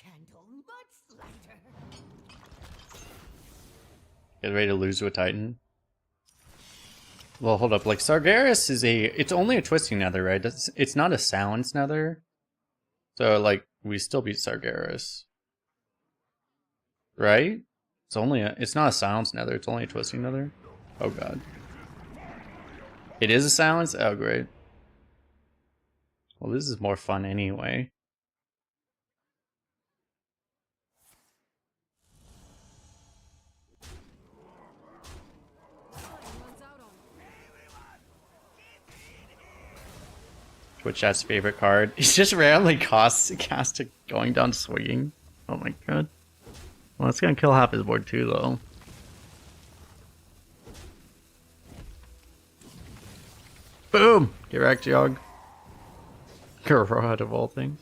Candle mudslider. Get ready to lose to a Titan. Well, hold up. Like, Sargeras is it's only a twisting nether, right? It's not a silence nether. So, like, we still beat Sargeras. Right? It's not a silence nether, it's only a twisting nether. Oh god. It is a silence? Oh great. Well, this is more fun anyway. Twitch chat's favorite card. He's just randomly cast it going down swinging. Oh my god. Well, it's gonna kill half his board too, though. Boom! Get wrecked, Yogg. Garrod of all things.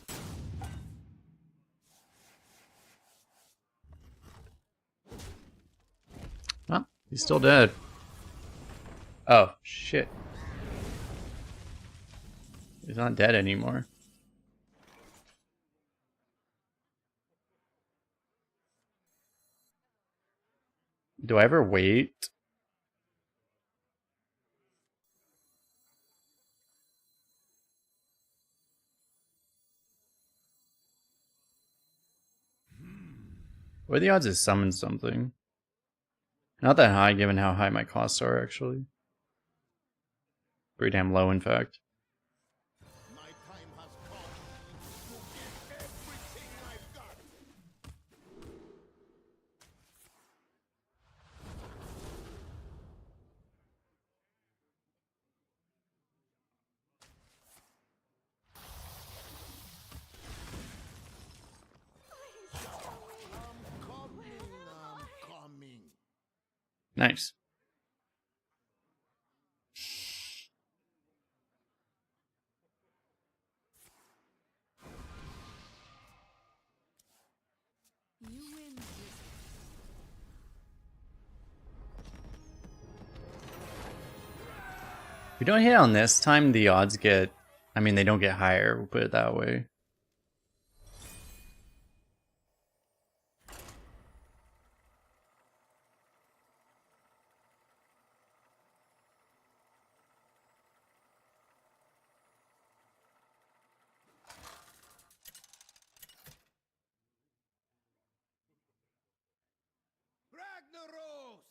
Oh, he's still dead. Oh, shit. He's not dead anymore. Do I ever wait? What are the odds it summons something? Not that high, given how high my costs are, actually. Pretty damn low, in fact. My time has come to give everything I've got. I'm coming. Nice. You win. If we don't hit on this time, the odds get... I mean, they don't get higher, we'll put it that way. Ragnaros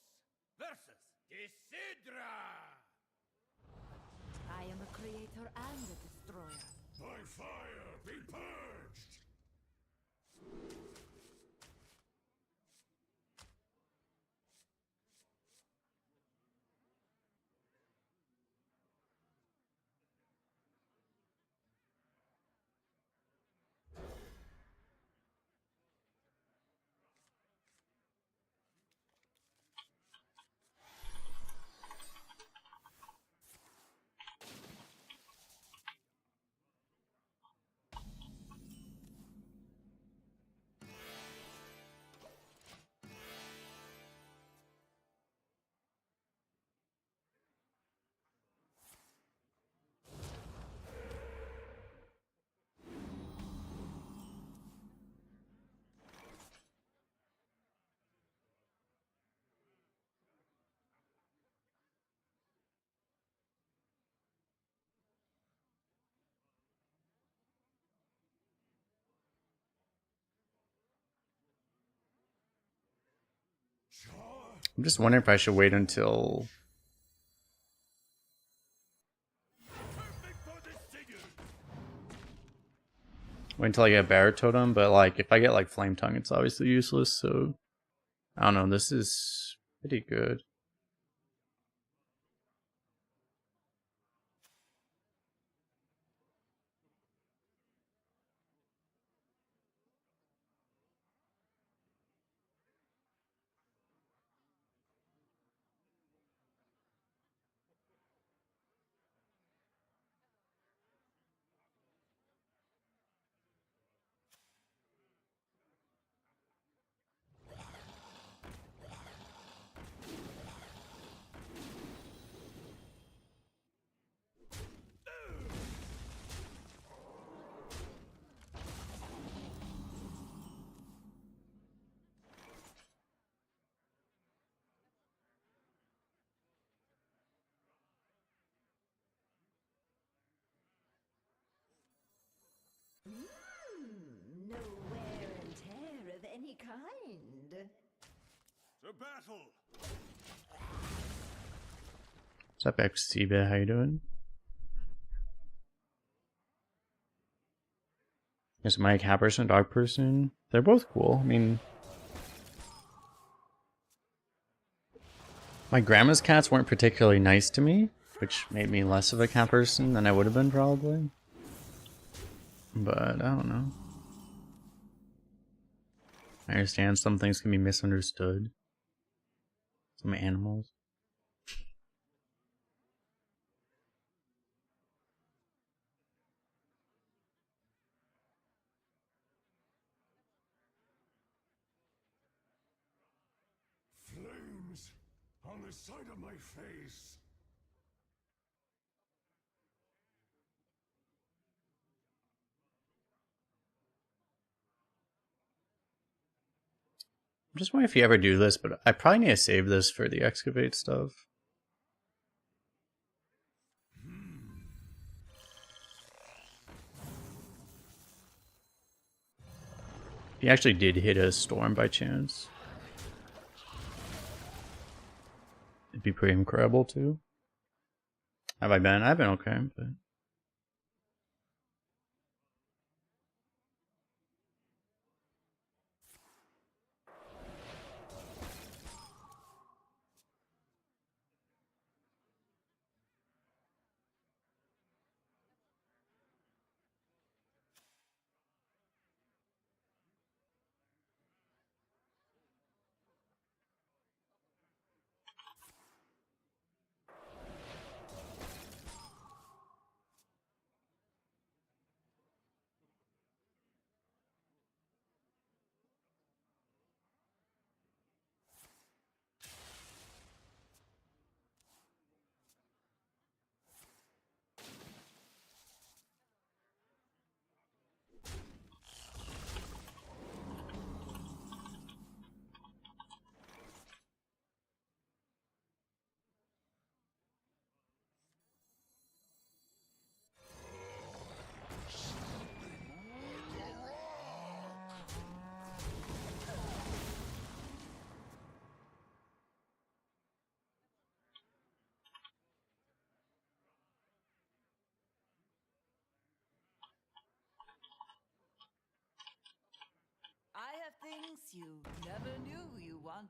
versus Isidra. I am a creator and a destroyer. By fire, be purged. I'm just wondering if I should wait until... Wait until I get Barret Totem, but like, if I get like Flame Tongue, it's obviously useless, so... I don't know, this is pretty good. No wear and tear of any kind. To battle. What's up, XTB? How you doing? Is my cat person, dog person? They're both cool. I mean, my grandma's cats weren't particularly nice to me, which made me less of a cat person than I would have been probably. But I don't know. I understand some things can be misunderstood. Some animals. Flames on the side of my face. I'm just wondering if you ever do this, but I probably need to save this for the excavate stuff. He actually did hit a storm by chance. It'd be pretty incredible too. Have I been? I've been okay, but I have things you never knew you wanted.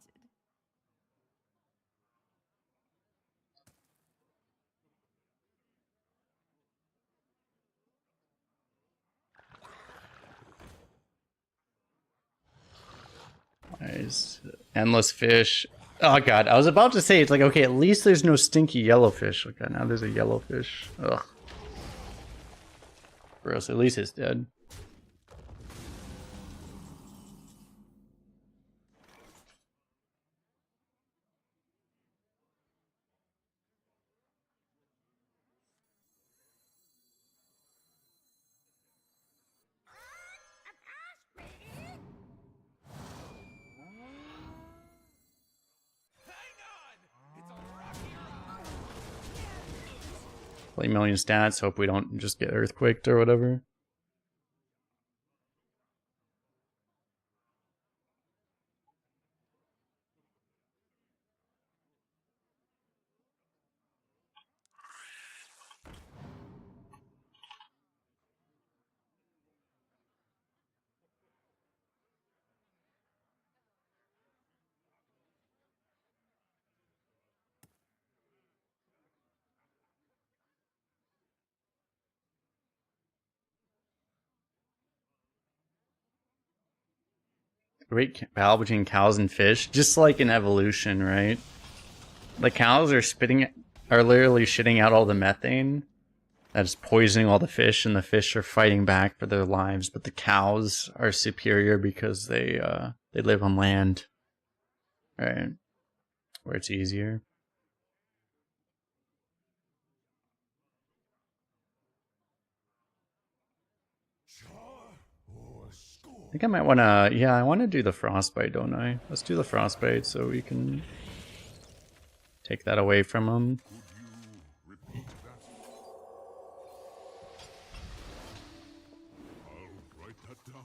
nice. Endless fish. Oh god, I was about to say, it's like, okay, at least there's no stinky yellowfish. Okay, now there's a yellowfish. Ugh. Gross, at least it's dead. Play million stats, hope we don't just get earthquaked or whatever. Great battle between cows and fish, just like in evolution, right? The cows are literally shitting out all the methane that is poisoning all the fish, and the fish are fighting back for their lives. But the cows are superior because they live on land, right? Where it's easier. I think I might wanna, yeah, I wanna do the frostbite, don't I? Let's do the frostbite so we can take that away from them. Repeat that. I'll write that down.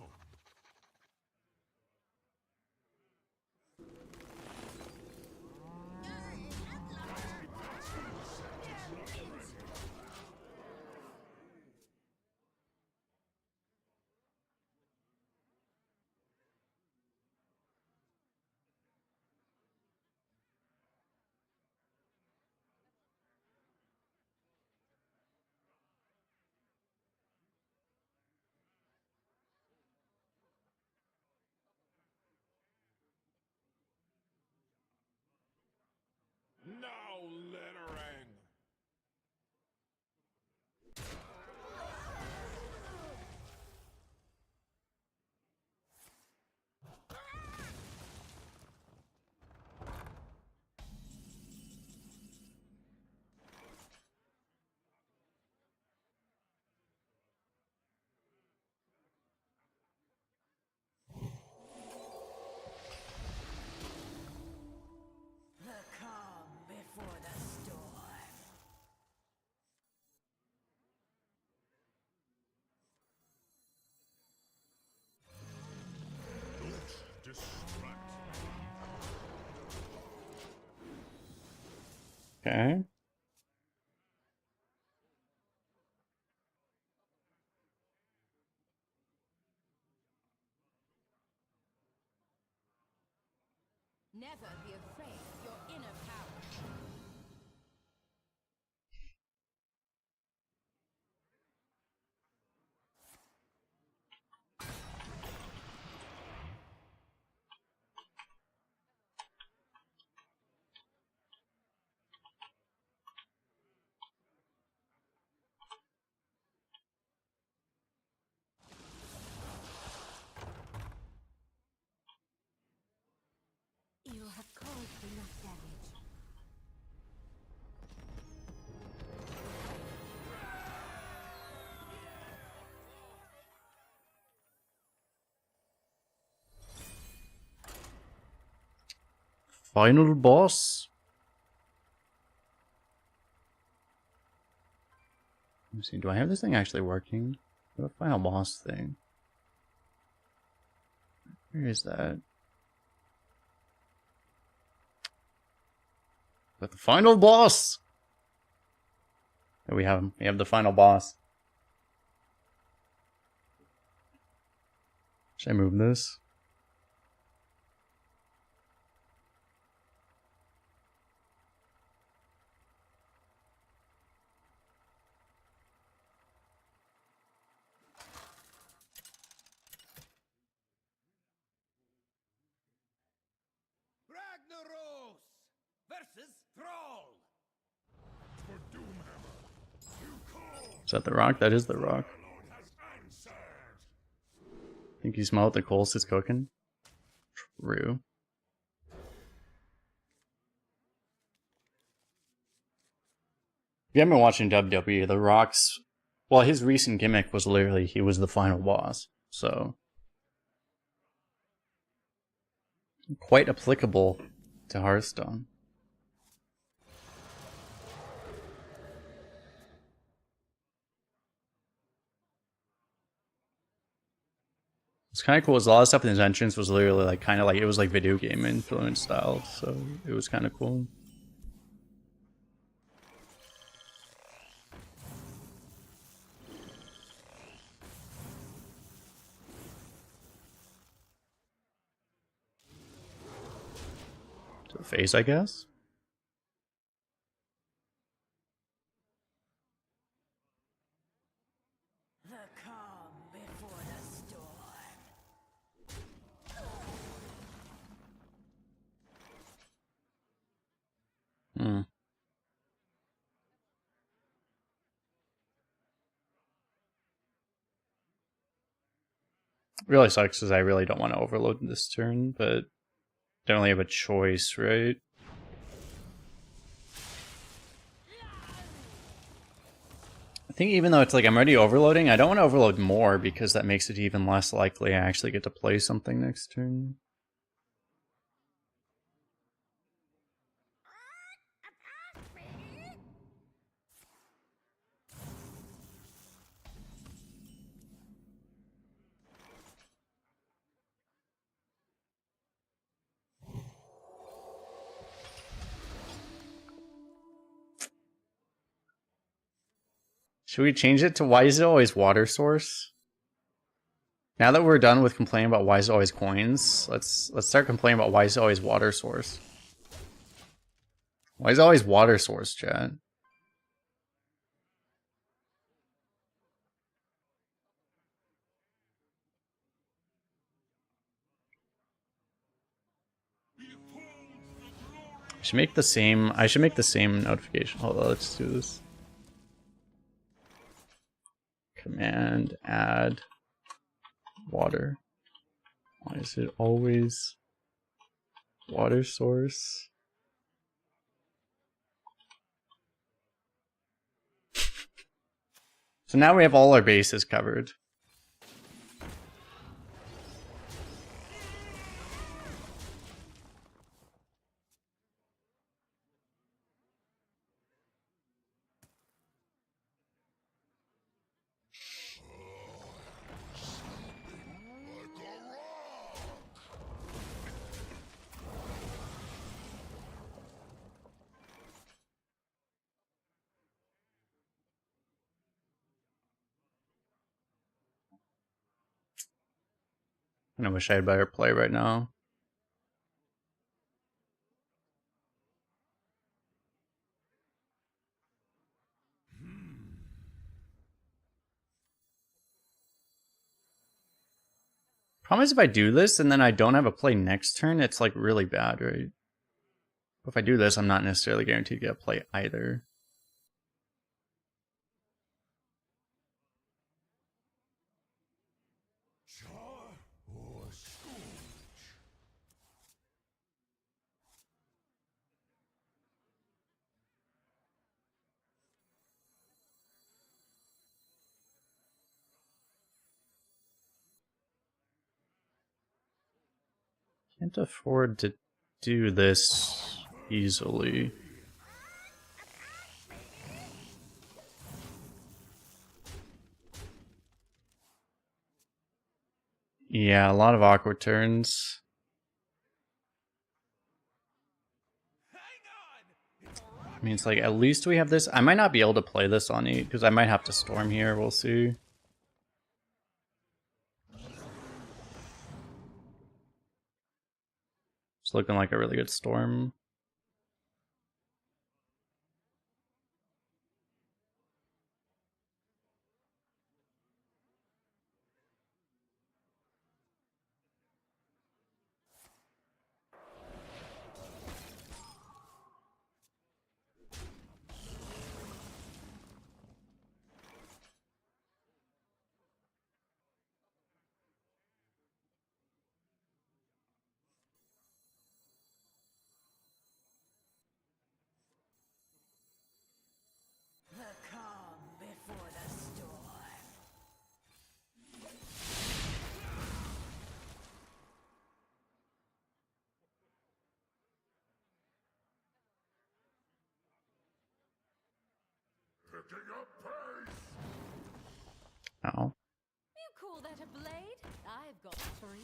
Okay. Never be afraid of your inner power. You have caused enough damage. Final boss. Let me see. Do I have this thing actually working? The final boss thing. Where is that? But the final boss. There we have him. We have the final boss. Should I move this? Ragnaros versus Thrall. For Doomhammer. You call. Is that the rock? That is the rock. Lord has answered. Think you smell what the Kolst is cooking? True. If you haven't been watching WWE, The Rock's... Well, his recent gimmick was literally he was the final boss. So... quite applicable to Hearthstone. It's kind of cool. A lot of stuff in his entrance was literally like kind of like it was like video game influence style, so it was kind of cool. To the face, I guess. The calm before the storm. Hmm. Really sucks because I really don't want to overload this turn, but don't really have a choice, right? I think even though it's like I'm already overloading, I don't want to overload more because that makes it even less likely I actually get to play something next turn. Should we change it to why is it always water source? Now that we're done with complaining about why is it always coins, let's start complaining about why is it always water source. Why is it always water source, chat? I should make the same notification. Hold on, let's do this. Command add water. Why is it always water source? So now we have all our bases covered. I wish I had better play right now. Problem is if I do this and then I don't have a play next turn, it's like really bad, right? If I do this, I'm not necessarily guaranteed to get a play either. Char or scourge? Can't afford to do this easily. Yeah, a lot of awkward turns. I mean, it's like, at least we have this. I might not be able to play this on 8, because I might have to storm here, we'll see. It's looking like a really good storm. The calm before the storm. Picking up pace! Oh. You call that a blade? I've got 3.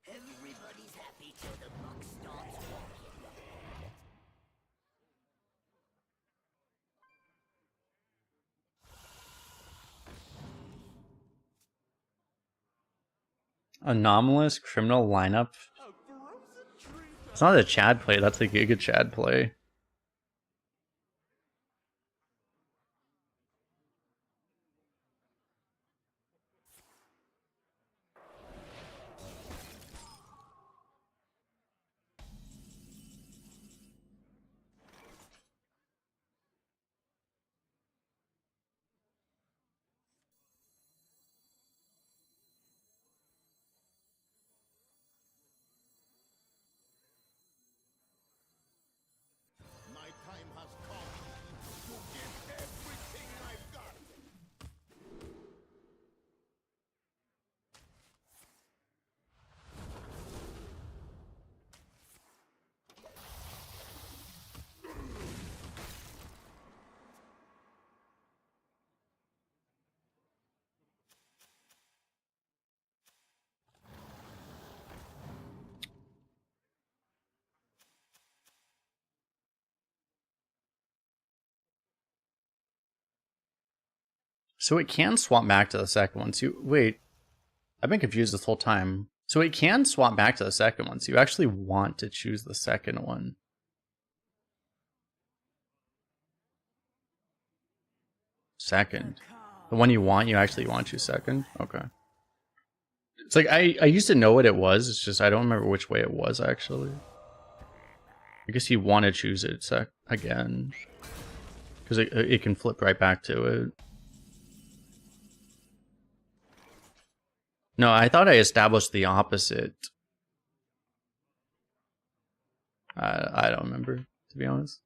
Everybody's happy till the buck starts walking. Anomalous criminal lineup. It's not a Chad play, that's a Giga Chad play. My time has come to give everything I've got! So it can swap back to the second one. So wait, I've been confused this whole time. So it can swap back to the second one. So you actually want to choose the second one. Second. The one you actually want to choose second? Okay. It's like, I used to know what it was, it's just I don't remember which way it was actually. I guess you want to choose it again. Because it can flip right back to it. No, I thought I established the opposite. I don't remember, to be honest.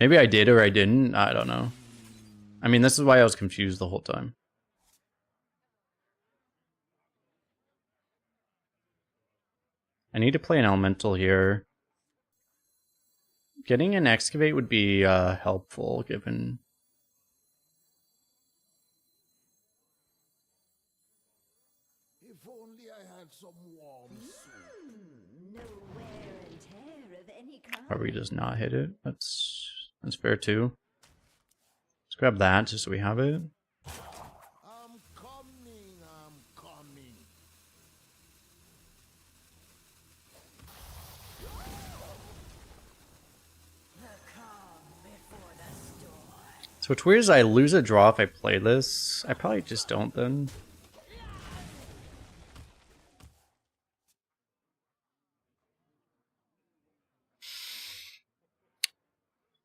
Maybe I did or I didn't. I don't know. I mean, this is why I was confused the whole time. I need to play an elemental here. Getting an excavate would be helpful, given... If only I had some warm soup. No wear and tear of any kind. Probably just not hit it. That's fair too. Let's grab that just so we have it. I'm coming, I'm coming. The calm before the storm. So what's weird is I lose a draw if I play this. I probably just don't then.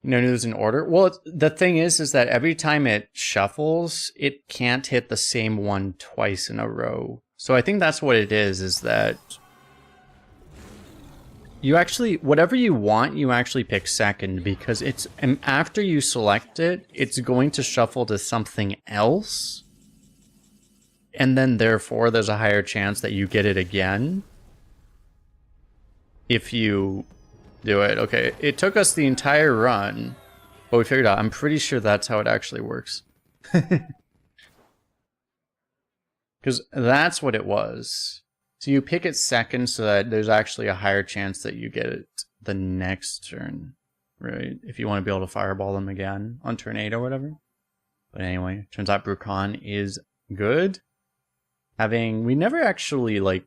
You know, news in order. Well, the thing is that every time it shuffles, it can't hit the same one twice in a row. So I think that's what it is that you actually, whatever you want, you actually pick second, because it's, and after you select it, it's going to shuffle to something else. And then therefore there's a higher chance that you get it again if you do it. Okay, it took us the entire run, but we figured out. I'm pretty sure that's how it actually works. Because that's what it was. So you pick it second so that there's actually a higher chance that you get it the next turn, right? If you want to be able to fireball them again on turn 8 or whatever. But anyway, turns out Brucon is good. We never actually, like,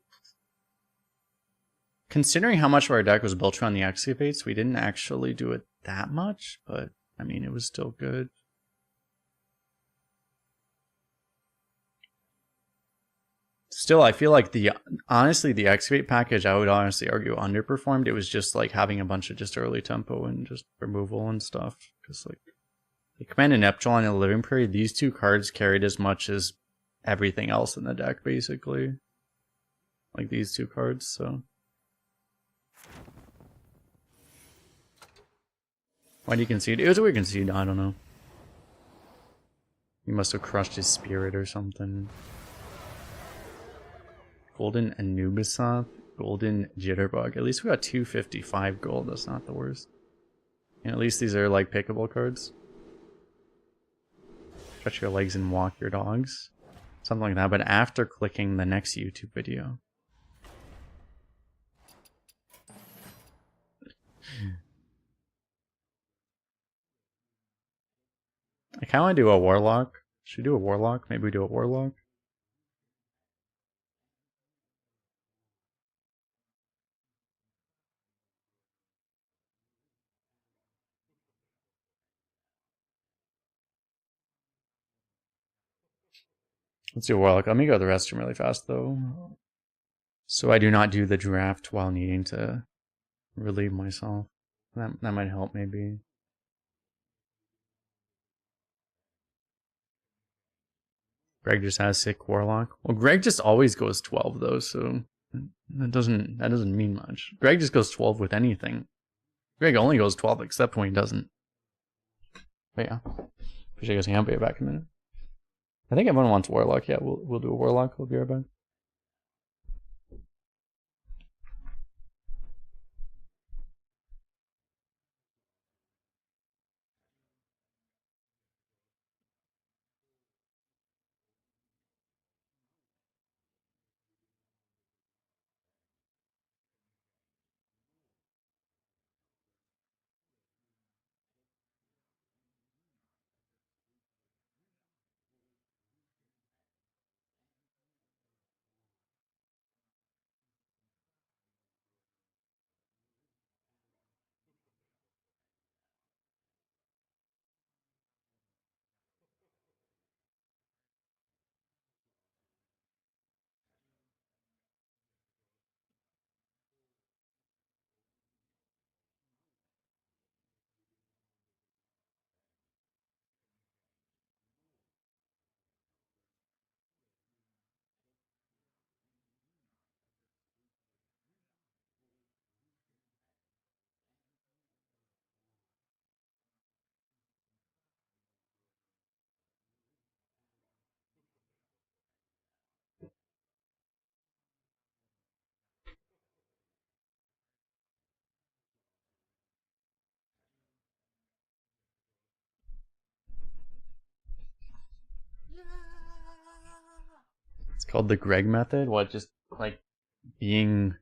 considering how much of our deck was built around the excavates, we didn't actually do it that much, but I mean, it was still good. Still, I feel like honestly, the excavate package, I would honestly argue underperformed. It was just like having a bunch of just early tempo and just removal and stuff. Because like, the Command and Neptune in the Living Period, these two cards carried as much as everything else in the deck, basically. Like these two cards, so. Why do you concede? It was a weird concede, I don't know. He must have crushed his spirit or something. Golden Anubisoth, Golden Jitterbug. At least we got 255 gold, that's not the worst. And at least these are like pickable cards. Stretch your legs and walk your dogs. Something like that, but after clicking the next YouTube video. I kind of want to do a Warlock. Should we do a Warlock? Maybe we do a Warlock. Let's do a Warlock. Let me go to the restroom really fast, though. So I do not do the draft while needing to relieve myself. That might help, maybe. Greg just has sick Warlock. Well, Greg just always goes 12, though, so that doesn't mean much. Greg just goes 12 with anything. Greg only goes 12 except when he doesn't. But yeah. Appreciate you guys hanging out. Be back in a minute. I think everyone wants Warlock. Yeah, we'll do a Warlock. We'll be right back. It's called the Greg method. What, just like being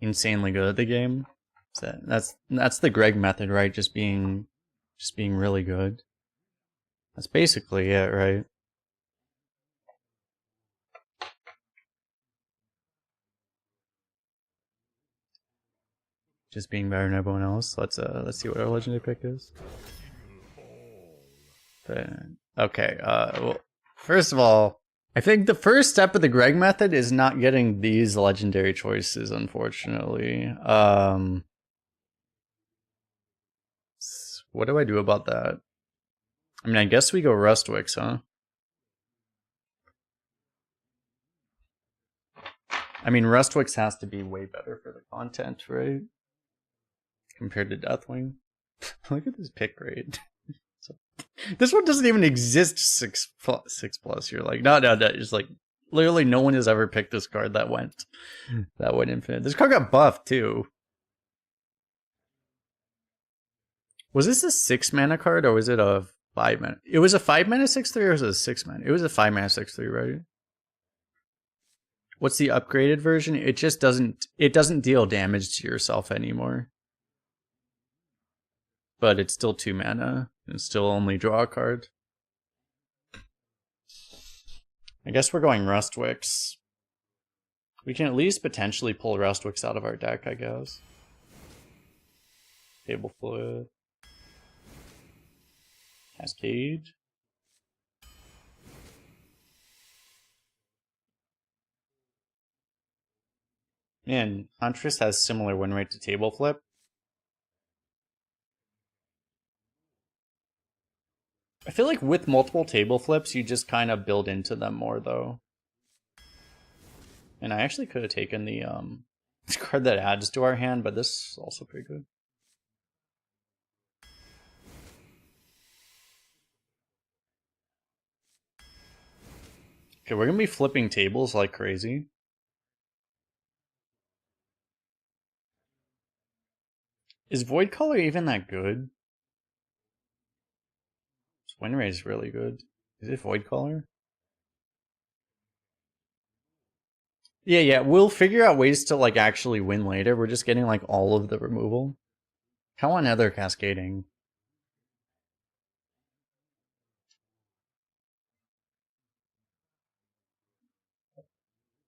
insanely good at the game? That's the Greg method, right? Just being really good. That's basically it, right? Just being better than everyone else. Let's see what our legendary pick is. Okay, well, first of all, I think the first step of the Greg method is not getting these legendary choices, unfortunately. What do I do about that? I mean, I guess we go Rustwicks, huh? I mean, Rustwicks has to be way better for the content, right? Compared to Deathwing. Look at this pick rate. This one doesn't even exist 6+. You're like, no. It's like, literally no one has ever picked this card that went infinite. This card got buffed, too. Was this a 6 mana card, or was it a 5 mana? It was a 5 mana 6/3, or was it a 6 mana? It was a 5 mana 6/3, right? What's the upgraded version? It just doesn't deal damage to yourself anymore. But it's still 2 mana. And still only draw a card. I guess we're going Rustwicks. We can at least potentially pull Rustwicks out of our deck, I guess. Table Fluid. Cascade. Man, Huntress has similar win rate to Table Flip. I feel like with multiple table flips, you just kind of build into them more, though. And I actually could have taken the card that adds to our hand, but this is also pretty good. Okay, we're gonna be flipping tables like crazy. Is Void Color even that good? Win rate is really good. Is it Void Color? Yeah, we'll figure out ways to like actually win later. We're just getting like all of the removal. How on Nether Cascading?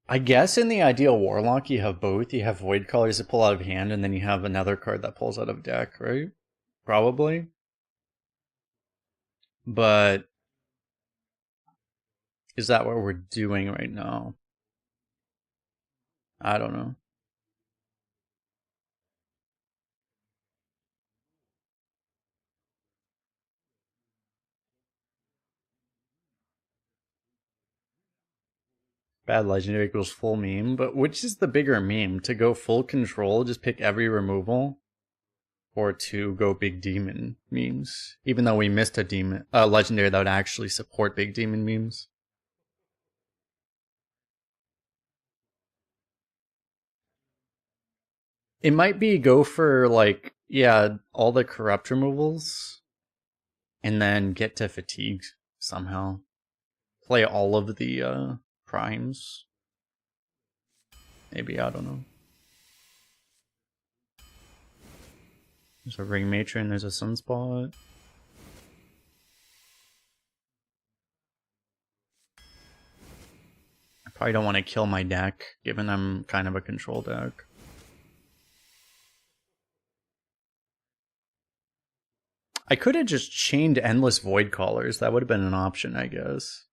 I guess in the ideal Warlock you have both. You have Void Colors that pull out of hand, and then you have another card that pulls out of deck, right? Probably. But is that what we're doing right now? I don't know. Bad legendary equals full meme, but which is the bigger meme? To go full control, just pick every removal? Or to go big demon memes? Even though we missed a legendary that would actually support big demon memes. It might be go for like, yeah, all the corrupt removals. And then get to fatigue somehow. Play all of the primes. Maybe, I don't know. There's a Ring Matron, there's a Sunspot. I probably don't want to kill my deck, given I'm kind of a control deck. I could have just chained endless Void Callers. That would have been an option, I guess.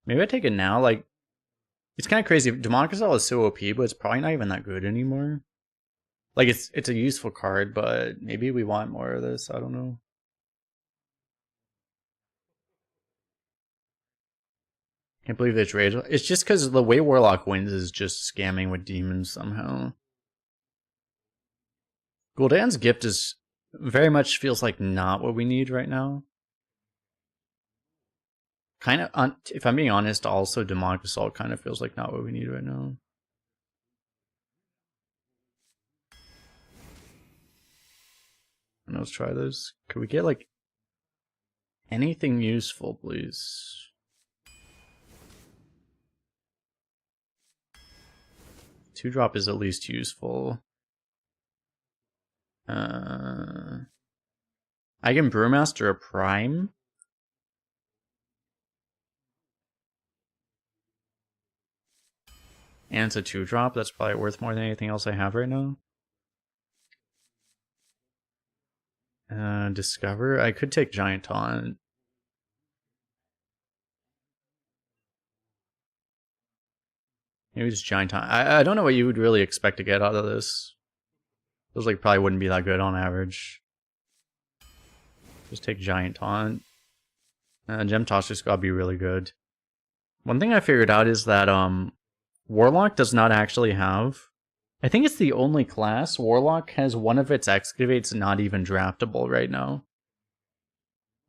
Maybe I take it now. Like, it's kind of crazy. Demonic Assault is so OP, but it's probably not even that good anymore. Like, it's a useful card, but maybe we want more of this. I don't know. Can't believe this rage. It's just because the way Warlock wins is just scamming with demons somehow. Gul'dan's Gift is very much feels like not what we need right now. Kind of, if I'm being honest, also Demonic Assault kind of feels like not what we need right now. And let's try this. Could we get like anything useful, please? Two drop is at least useful. I can Brewmaster a Prime. And it's a 2-drop. That's probably worth more than anything else I have right now. Discover. I could take Giant Taunt. Maybe it's Giant Taunt. I don't know what you would really expect to get out of this. Those like probably wouldn't be that good on average. Just take Giant Taunt. Gem Toss just gotta be really good. One thing I figured out is that Warlock does not actually have... I think it's the only class. Warlock has one of its excavates not even draftable right now.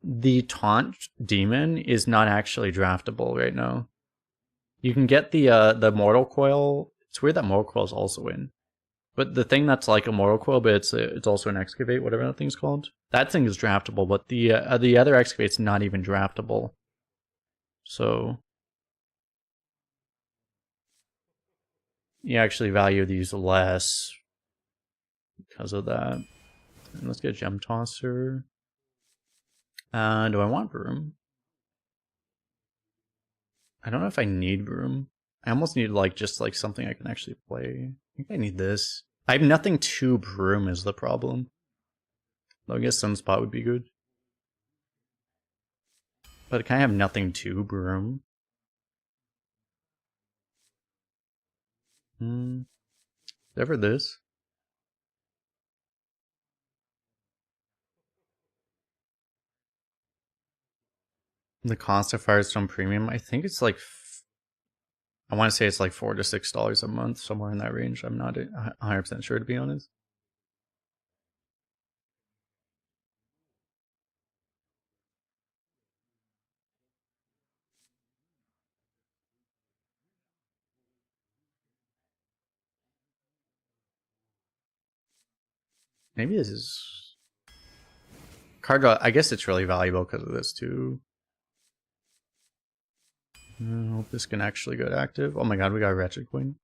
The Taunt Demon is not actually draftable right now. You can get the Mortal Coil. It's weird that Mortal Coil is also in. But the thing that's like a Mortal Coil, but it's also an excavate, whatever that thing's called. That thing is draftable, but the other excavate's not even draftable. So you actually value these less because of that. And let's get Gem Tosser. Do I want Broom? I don't know if I need Broom. I almost need like just like something I can actually play. I think I need this. I have nothing to Broom is the problem. Though I guess Sunspot would be good. But can I have nothing to Broom? Ever this? The cost of Firestone Premium, I think it's like... I want to say it's like $4 to $6 a month, somewhere in that range. I'm not 100% sure, to be honest. Maybe this is... Card draw, I guess it's really valuable because of this too. I hope this can actually get active. Oh my god, we got a Wretched Queen.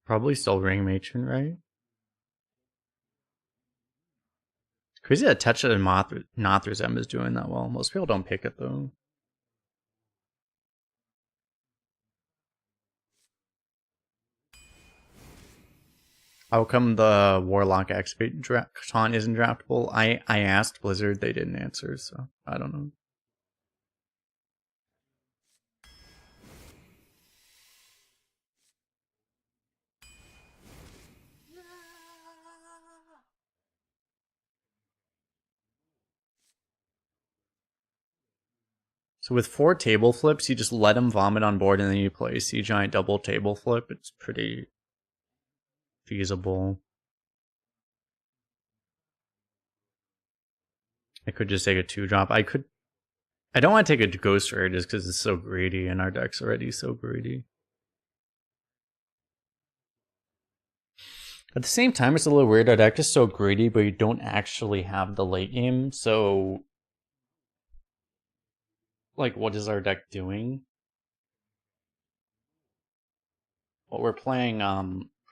Probably still Ring Matron, right? Crazy that Touch of Nothra's M is doing that well. Most people don't pick it though. How come the Warlock Excavate Taunt isn't draftable? I asked Blizzard, they didn't answer, so I don't know. So with 4 table flips, you just let him vomit on board and then you play Sea Giant double table flip. It's pretty feasible. I could just take a 2-drop. I don't want to take a Ghost Rare just because it's so greedy and our deck's already so greedy. At the same time, it's a little weird. Our deck is so greedy, but you don't actually have the late game, so... Like, what is our deck doing? Well, we're playing,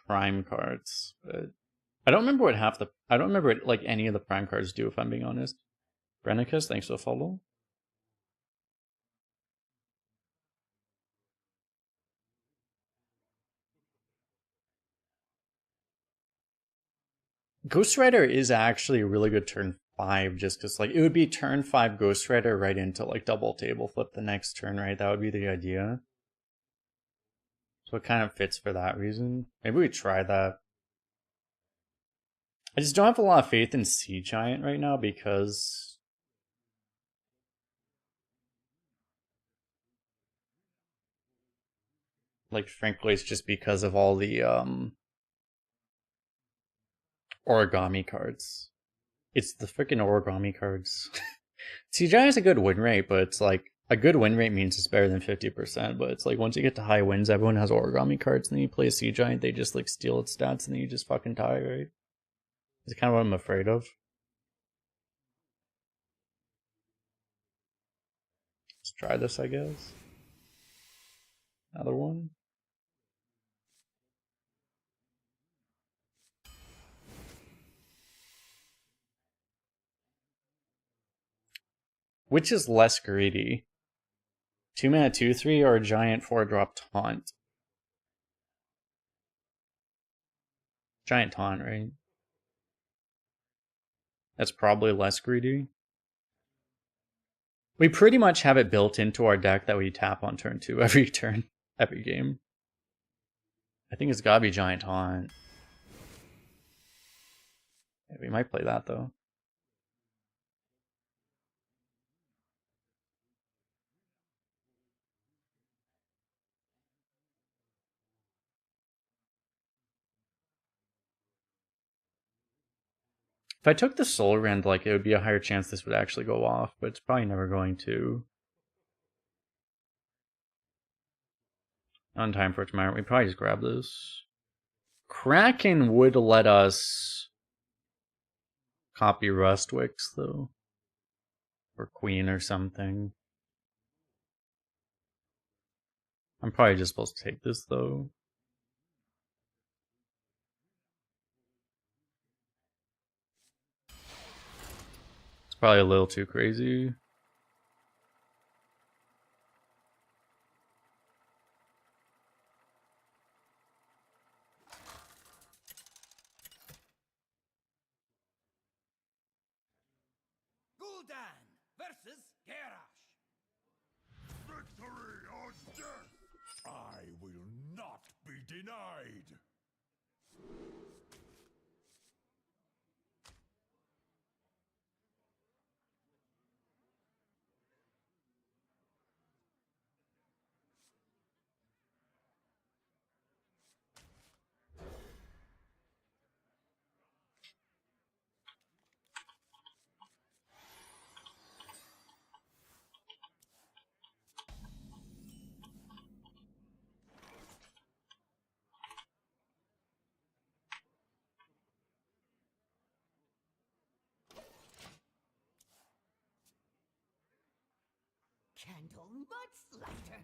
Prime cards, but... I don't remember what I don't remember what, like, any of the Prime cards do, if I'm being honest. Brennicus, thanks for the follow. Ghost Rider is actually a really good turn 5, just because, like, it would be turn 5 Ghost Rider right into, like, double table flip the next turn, right? That would be the idea. So it kind of fits for that reason. Maybe we try that. I just don't have a lot of faith in Sea Giant right now because... Like, frankly, it's just because of all the origami cards. It's the freaking origami cards. CGI has a good win rate, but it's like a good win rate means it's better than 50%. But it's like once you get to high wins, everyone has origami cards, and then you play a sea giant, they just like steal its stats, and then you just fucking die, right? It's kind of what I'm afraid of. Let's try this, I guess. Another one. Which is less greedy? 2 mana 2/3 or a giant 4-drop taunt? Giant taunt, right? That's probably less greedy. We pretty much have it built into our deck that we tap on turn 2 every turn, every game. I think it's gotta be giant taunt. Yeah, we might play that though. If I took the Soul Rend, like, it would be a higher chance this would actually go off, but it's probably never going to. On time for tomorrow, we probably just grab this. Kraken would let us copy Rustwicks, though. Or Queen or something. I'm probably just supposed to take this, though. It's probably a little too crazy. Gul'dan versus Garrosh. Victory or death! I will not be denied! Candle mudslider.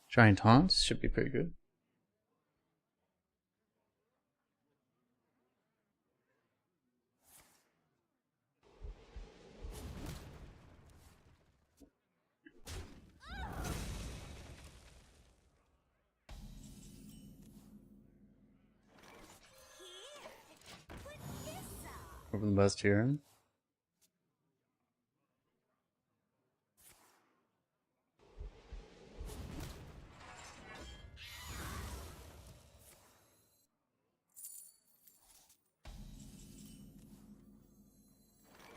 Giant taunts should be pretty good. Open the best here.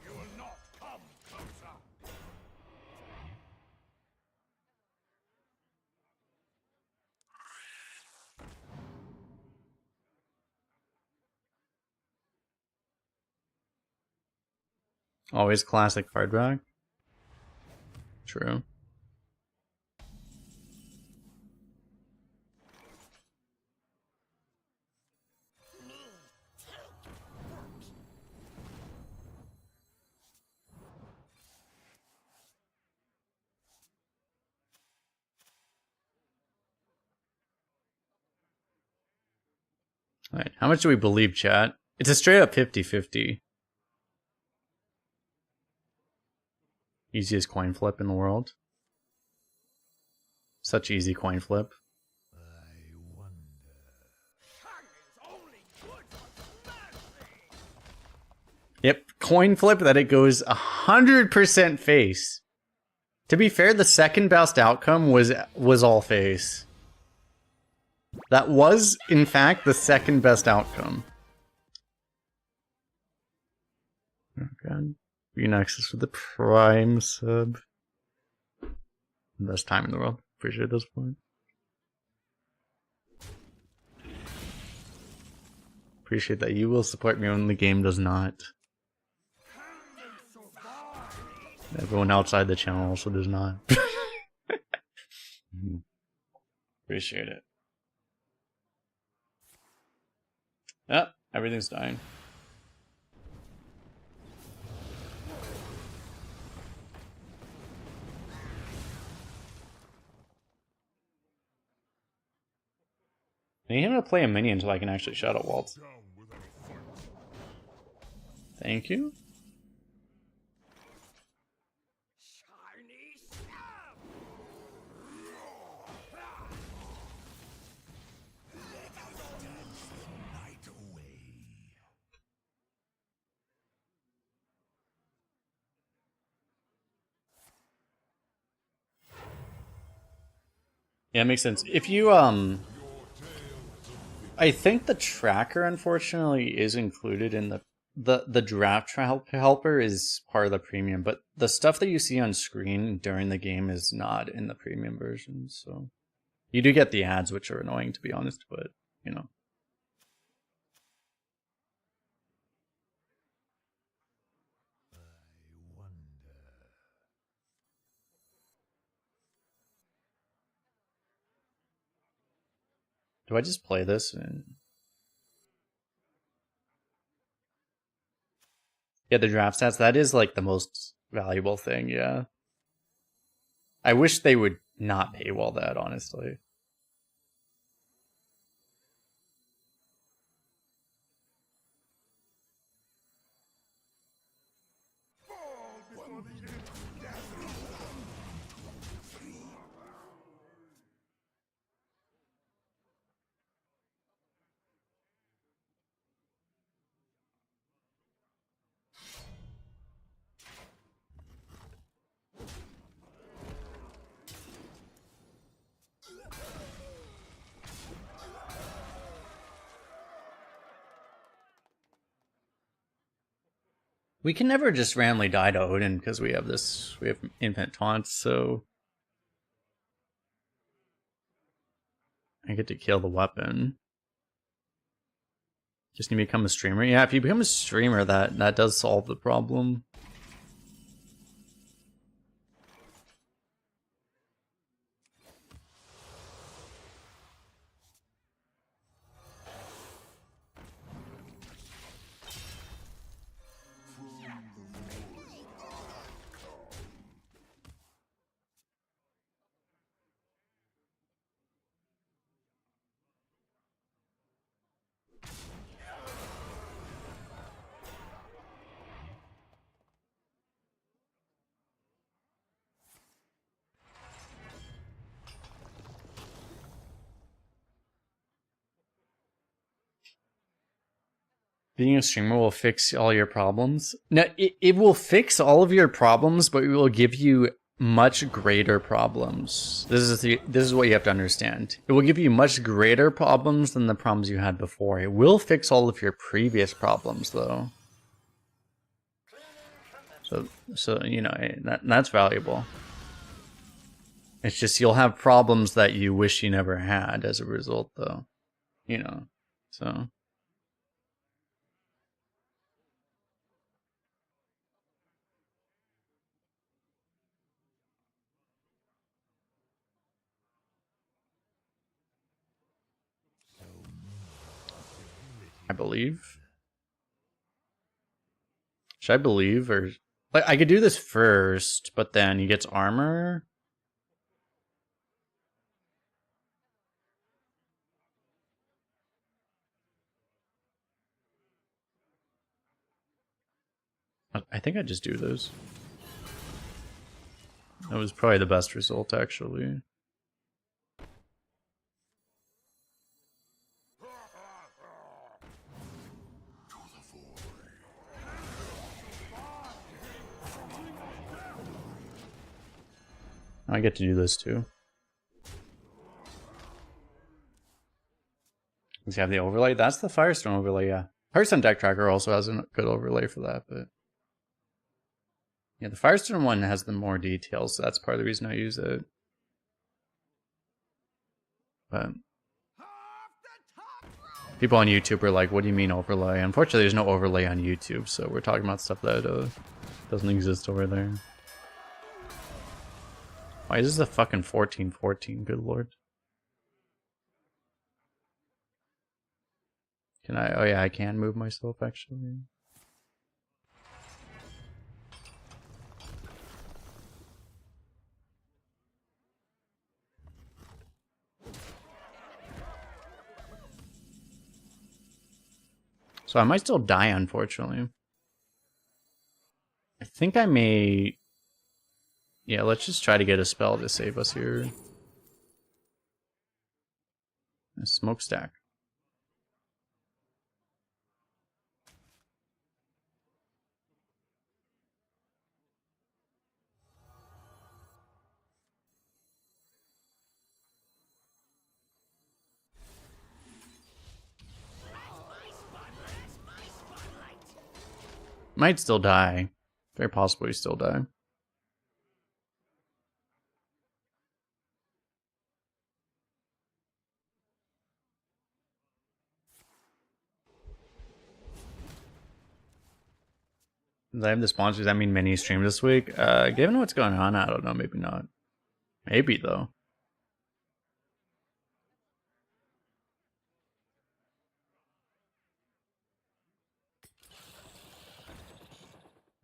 You will not come closer! Always classic card back. True. Alright, how much do we believe, chat? It's a straight up 50-50. Easiest coin flip in the world. Such easy coin flip. I wonder. Tongue is only good for mercy! Yep, coin flip that it goes 100% face. To be fair, the second best outcome was all face. That was, in fact, the second best outcome. Oh god. Phoenix for the Prime sub. Best time in the world. Appreciate this point. Appreciate that you will support me when the game does not. Everyone outside the channel also does not. Appreciate it. Yep, everything's dying. I need him to play a minion until I can actually Shadow Waltz. Down without a fight. Thank you. Night away. Yeah, it makes sense. If you I think the tracker unfortunately is included in the draft helper is part of the premium, but the stuff that you see on screen during the game is not in the premium version. So you do get the ads, which are annoying to be honest, but you know. I wonder. Do I just play this and yeah, the draft stats, that is like the most valuable thing, yeah. I wish they would not paywall that, honestly. We can never just randomly die to Odin because we have infinite taunts, so I get to kill the weapon. Just need to become a streamer. Yeah, if you become a streamer, that does solve the problem. Being a streamer will fix all your problems. No, it will fix all of your problems, but it will give you much greater problems. This is what you have to understand. It will give you much greater problems than the problems you had before. It will fix all of your previous problems, though. So you know that's valuable. It's just you'll have problems that you wish you never had as a result, though. You know, so. I believe. Should I believe or like I could do this first, but then he gets armor. I think I just do this. That was probably the best result, actually. I get to do this too. Does he have the overlay? That's the Firestone overlay, yeah. Hearthstone Deck Tracker also has a good overlay for that, but yeah, the Firestone one has the more details, so that's part of the reason I use it. But people on YouTube are like, what do you mean overlay? Unfortunately, there's no overlay on YouTube, so we're talking about stuff that doesn't exist over there. Why is this a fucking 14-14? Good lord. Can I? Oh yeah, I can move myself actually. So I might still die, unfortunately. I think I may... Yeah, let's just try to get a spell to save us here. A smokestack. Might still die. Very possibly still die. Does I have the sponsors? Does that mean mini stream this week? Given what's going on, I don't know. Maybe not. Maybe though.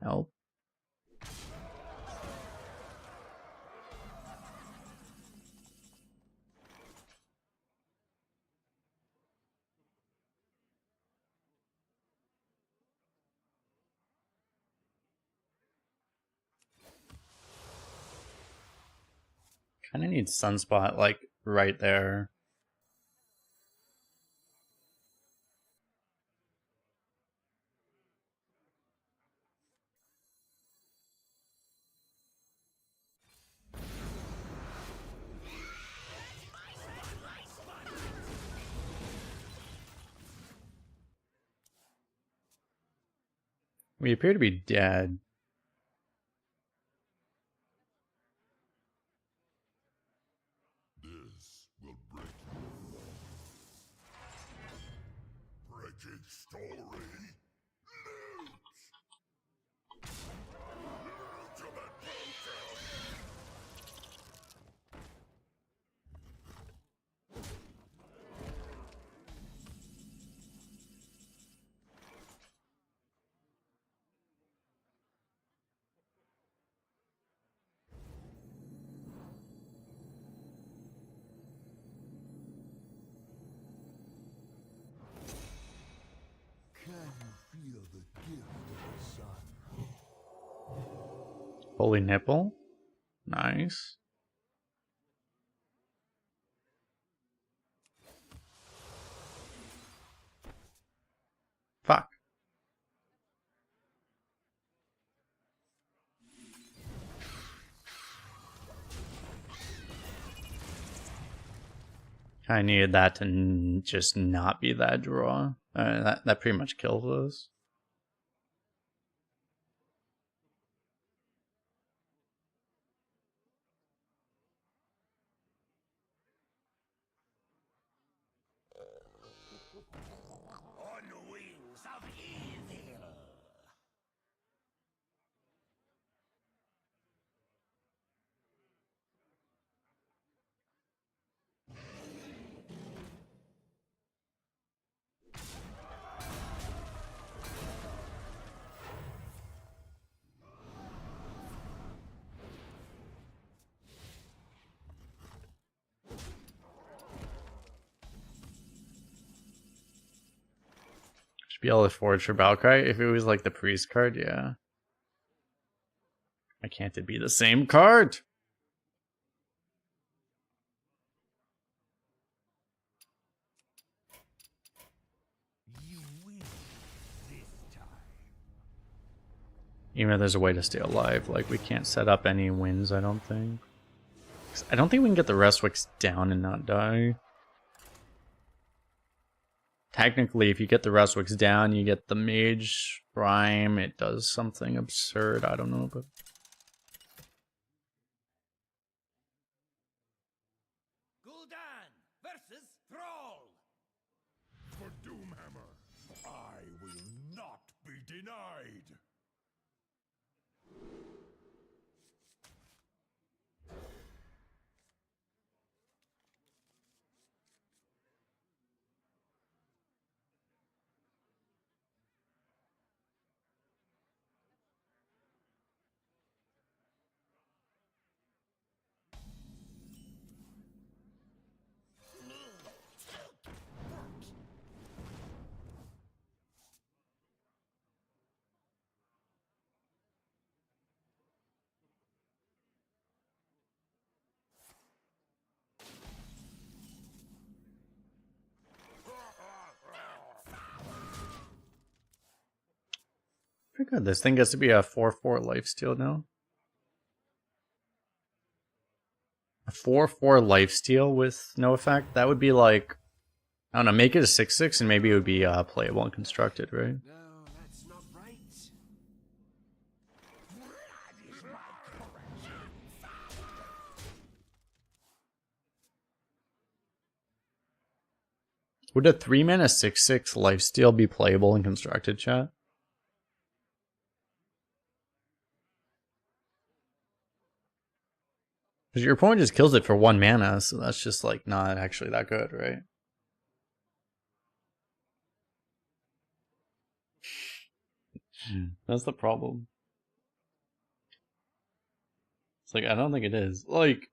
Help. Kind of need Sunspot like right there. We appear to be dead. This will break you. Breaking story. Loot! Ultimate protest! Can you feel the gift of the sun? Holy nipple. Nice. Fuck. I needed that to just not be that draw. That pretty much kills us. On the wings of evil! Should be able to forge for Balcry. If it was like the priest card, yeah. Why can't it be the same card? You win this time. Even if there's a way to stay alive, like we can't set up any wins, I don't think. 'Cause I don't think we can get the Restwicks down and not die. technically, if you get the Rustwicks down, you get the Mage Prime. It does something absurd. I don't know, but Gul'dan versus Thrall. For Doomhammer, I will not be denied. pretty good. This thing gets to be a 4/4 lifesteal now. A 4/4 lifesteal with no effect? That would be like, I don't know, make it a 6/6 and maybe it would be playable and constructed, right? No, that's not right. Would a 3-mana 6/6 lifesteal be playable and constructed, chat? Because your opponent just kills it for 1 mana, so that's just like not actually that good, right? That's the problem. It's like I don't think it is. Like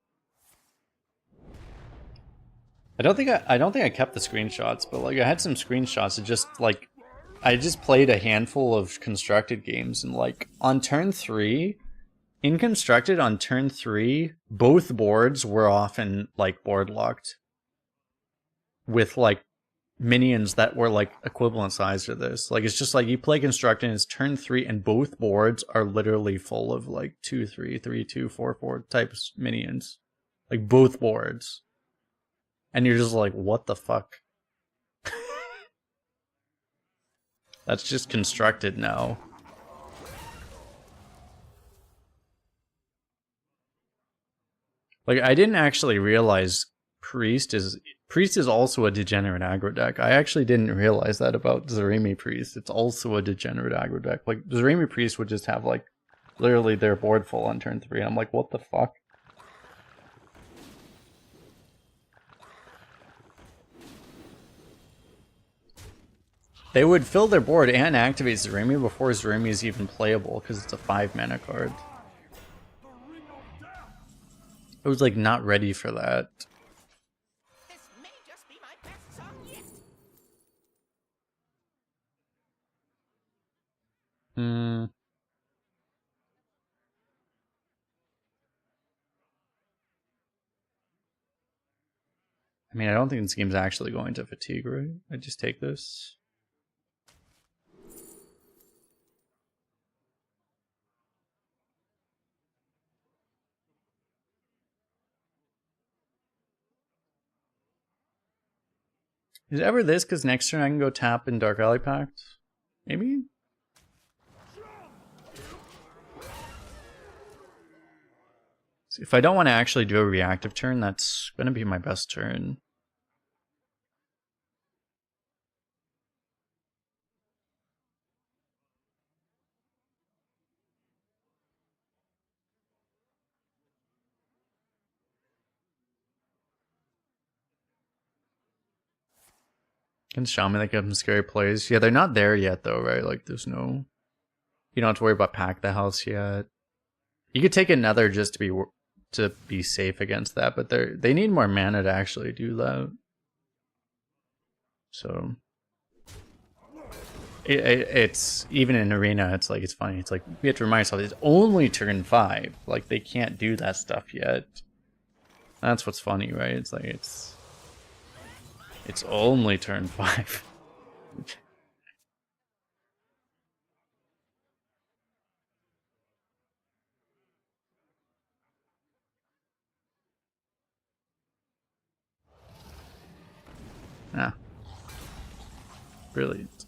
I don't think I kept the screenshots, but like I had some screenshots of just like I just played a handful of constructed games and like on turn 3 in constructed on turn 3 both boards were often like board locked with like minions that were like equivalent size to this. Like it's just like you play constructed and it's turn 3 and both boards are literally full of like 2/3, 3/2, 4/4 types minions. Like both boards. And you're just like, what the fuck? That's just constructed now. Like I didn't actually realize Priest is also a degenerate aggro deck. I actually didn't realize that about Zaremi Priest. It's also a degenerate aggro deck. Like Zaremi Priest would just have like literally their board full on turn 3. I'm like, what the fuck? They would fill their board and activate Zaremi before Zaremi is even playable because it's a 5-mana card. I was like not ready for that. This may just be my best song yet. I mean, I don't think this game's actually going to fatigue, right? I just take this. Is it ever this? Because next turn I can go tap in Dark Alley Pact? Maybe? So if I don't want to actually do a reactive turn, that's going to be my best turn. Can Shaman that give them scary plays? Yeah, they're not there yet though, right? Like there's no... You don't have to worry about Pack the House yet. You could take another just to be safe against that, but they need more mana to actually do that. So it's even in arena. It's like it's funny. It's like we have to remind ourselves it's only turn 5. Like they can't do that stuff yet. That's what's funny, right? It's like it's only turn 5. Ah. Brilliant.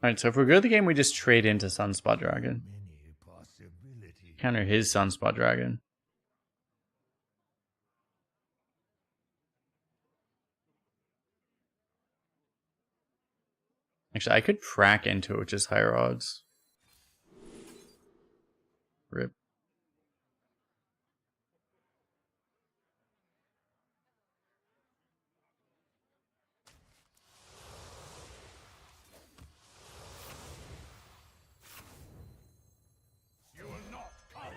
Alright, so if we're good at the game, we just trade into Sunspot Dragon. Many possibilities. Counter his Sunspot Dragon. Actually, I could crack into it, which is higher odds. Rip. You will not come.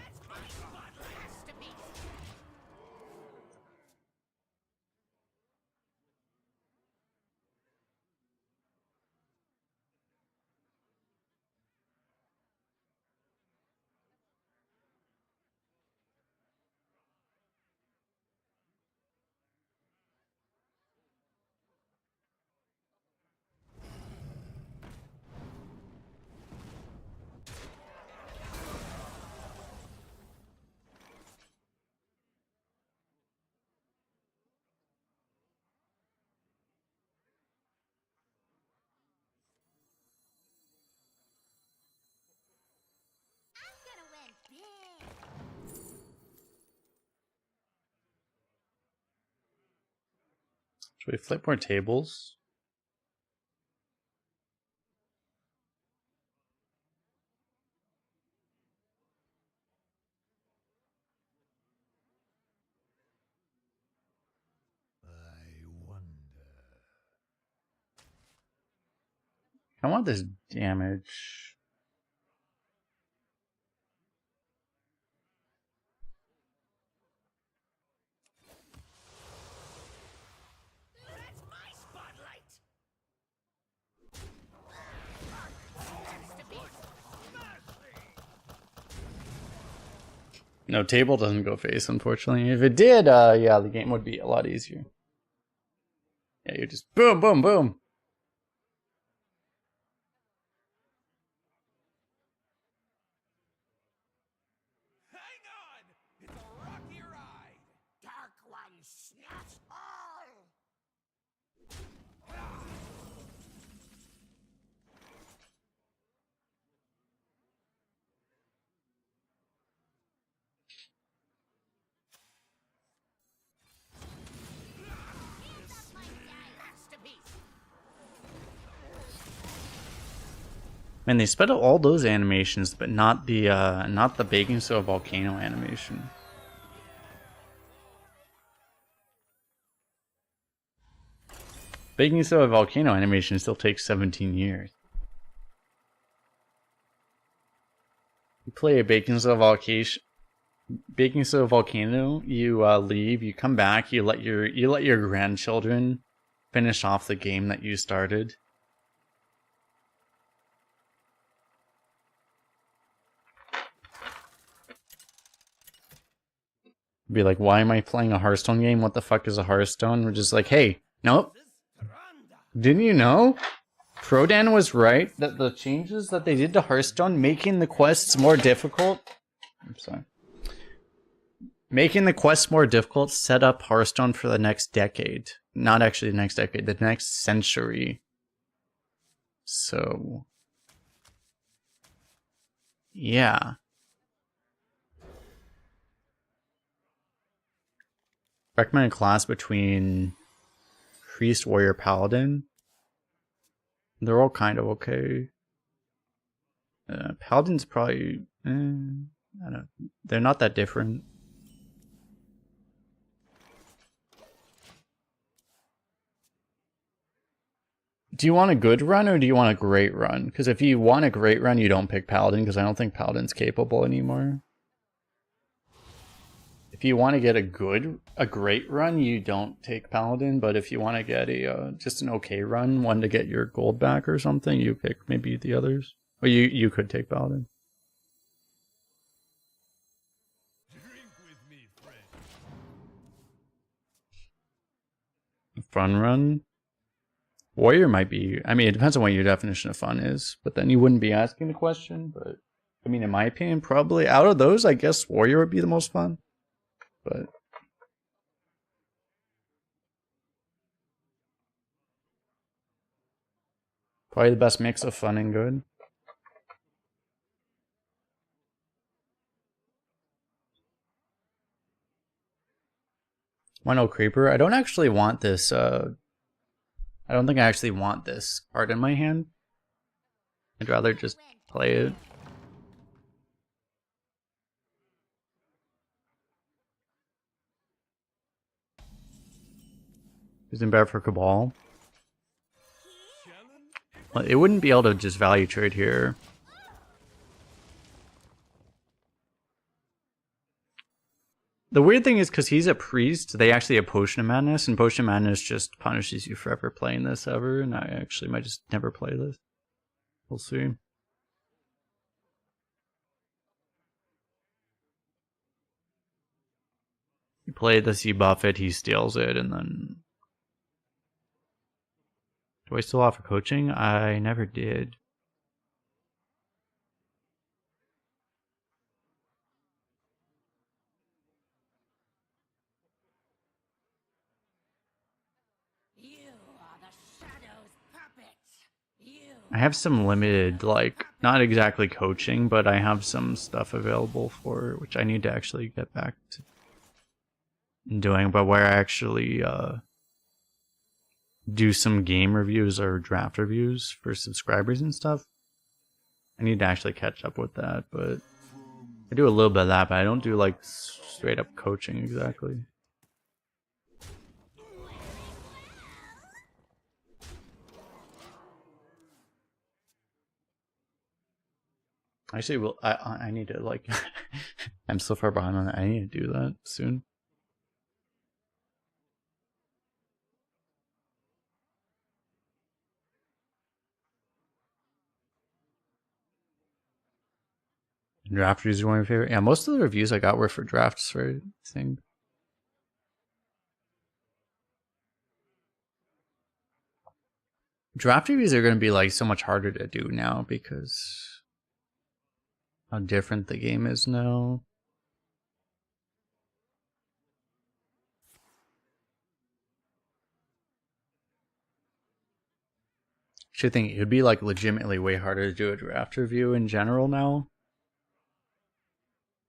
Gonna win big. Should we flip more tables? I wonder. I want this damage. That's my spotlight. No, table doesn't go face, unfortunately. If it did, yeah, the game would be a lot easier. Yeah, you just boom, boom, boom. Hang on! It's a rocky ride! Dark One snatch all. My masterpiece. Man, they sped up all those animations, but not the baking soda volcano animation. Baking soda volcano animation still takes 17 years. You play a baking soda volcano, you leave, you come back, you let your grandchildren finish off the game that you started. Be like, why am I playing a Hearthstone game? What the fuck is a Hearthstone? We're just like, hey, nope. Didn't you know? Prodan was right that the changes that they did to Hearthstone, making the quests more difficult. I'm sorry. Making the quests more difficult set up Hearthstone for the next decade. Not actually the next decade, the next century. So, yeah. Recommend a class between Priest, Warrior, Paladin. They're all kind of okay. Paladin's probably... I don't know. They're not that different. Do you want a good run or do you want a great run? Because if you want a great run, you don't pick Paladin because I don't think Paladin's capable anymore. If you want to get a great run, you don't take Paladin. But if you want to get a just an okay run, one to get your gold back or something, you pick maybe the others. Or you could take Paladin. Drink with me, friend. Fun run. Warrior might be. I mean, it depends on what your definition of fun is. But then you wouldn't be asking the question. But I mean, in my opinion, probably out of those, I guess Warrior would be the most fun. But probably the best mix of fun and good. Why no Creeper? I don't actually want this. I don't think I actually want this card in my hand. I'd rather just play it. Isn't bad for Cabal. Well, it wouldn't be able to just value trade here. The weird thing is, because he's a priest, they actually have Potion of Madness, and Potion of Madness just punishes you for ever playing this ever, and I actually might just never play this. We'll see. You play this, you buff it, he steals it, and then... Do I still offer coaching? I never did. I have some limited, like, not exactly coaching, but I have some stuff available for, which I need to actually get back to doing, but where I actually do some game reviews or draft reviews for subscribers and stuff. I need to actually catch up with that, but I do a little bit of that, but I don't do, like, straight up coaching exactly. Actually, well, I need to, like, I'm so far behind on that. I need to do that soon. Draft reviews are one of my favorite. Yeah, most of the reviews I got were for drafts, right? I think. Draft reviews are going to be, like, so much harder to do now because how different the game is now. Should think it would be, like, legitimately way harder to do a draft review in general now.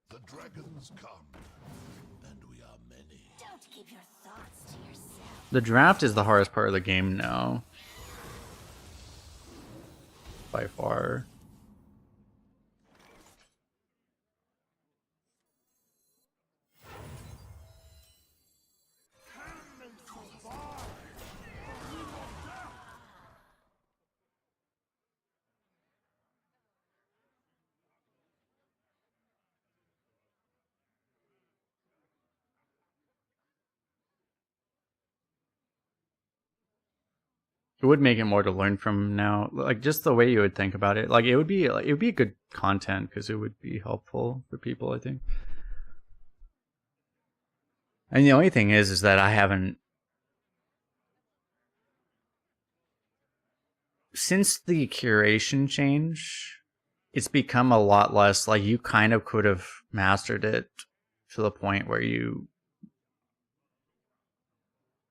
The dragons come, and we are many. Don't keep your thoughts to yourself. The draft is the hardest part of the game now. By far. It would make it more to learn from now, like just the way you would think about it. Like it would be good content because it would be helpful for people, I think. And the only thing is that I haven't, since the curation change, it's become a lot less like you kind of could have mastered it to the point where you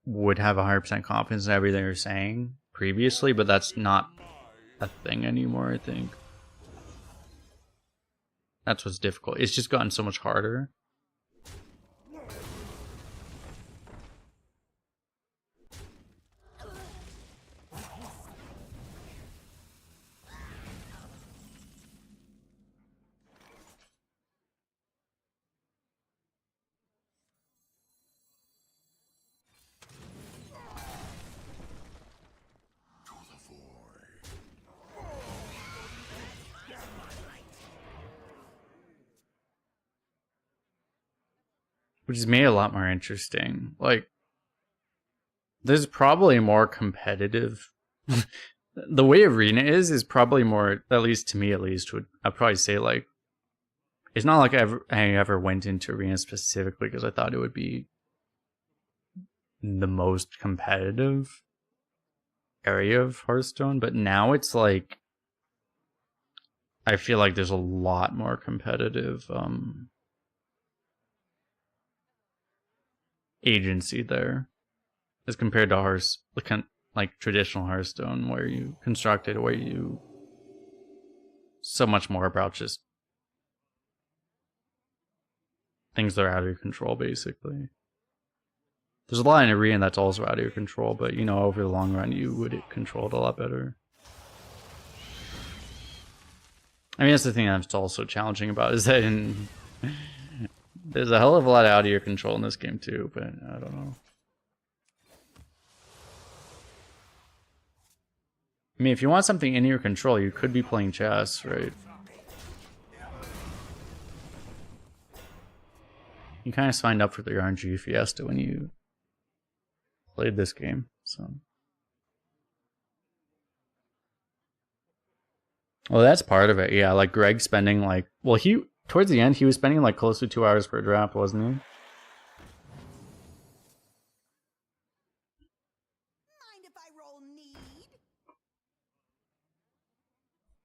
would have 100% confidence in everything you're saying previously, but that's not a thing anymore, I think. That's what's difficult. It's just gotten so much harder. Which has made it a lot more interesting. Like, there's probably more competitive. The way Arena is probably more, at least to me at least, I'd probably say, like, it's not like I ever went into Arena specifically because I thought it would be the most competitive. area of Hearthstone, but now it's like I feel like there's a lot more competitive agency there as compared to like traditional Hearthstone, where you constructed, where you so much more about just things that are out of your control, basically. There's a lot in Arena that's also out of your control, but you know, over the long run, you would control it a lot better. I mean, that's the thing that's also challenging about is that there's a hell of a lot out of your control in this game too, but I don't know. I mean, if you want something in your control, you could be playing chess, right? You kind of signed up for the RNG fiesta when you played this game, so. Well, that's part of it, yeah. Like Greg spending like, well, towards the end he was spending like close to 2 hours per draft, wasn't he? Mind if I roll need?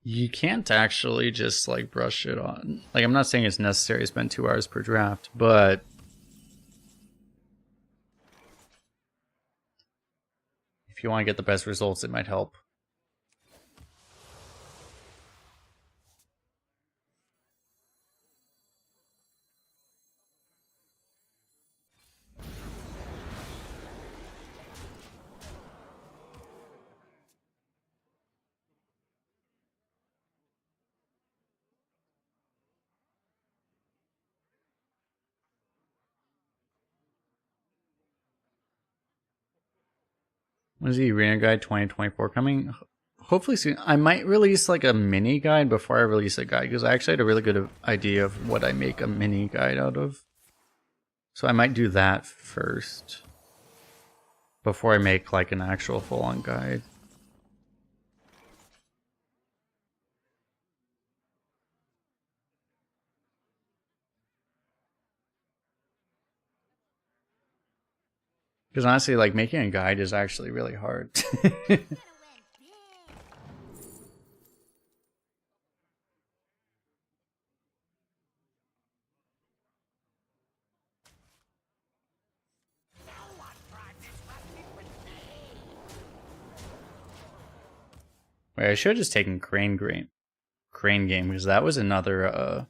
You can't actually just like brush it on. Like, I'm not saying it's necessary to spend 2 hours per draft, but if you want to get the best results, it might help. When's the Arena Guide 2024 coming? Hopefully soon. I might release like a mini guide before I release a guide, because I actually had a really good idea of what I make a mini guide out of. So I might do that first before I make like an actual full-on guide. Because honestly, like, making a guide is actually really hard. Wait, I should have just taken Crane Game, because that was another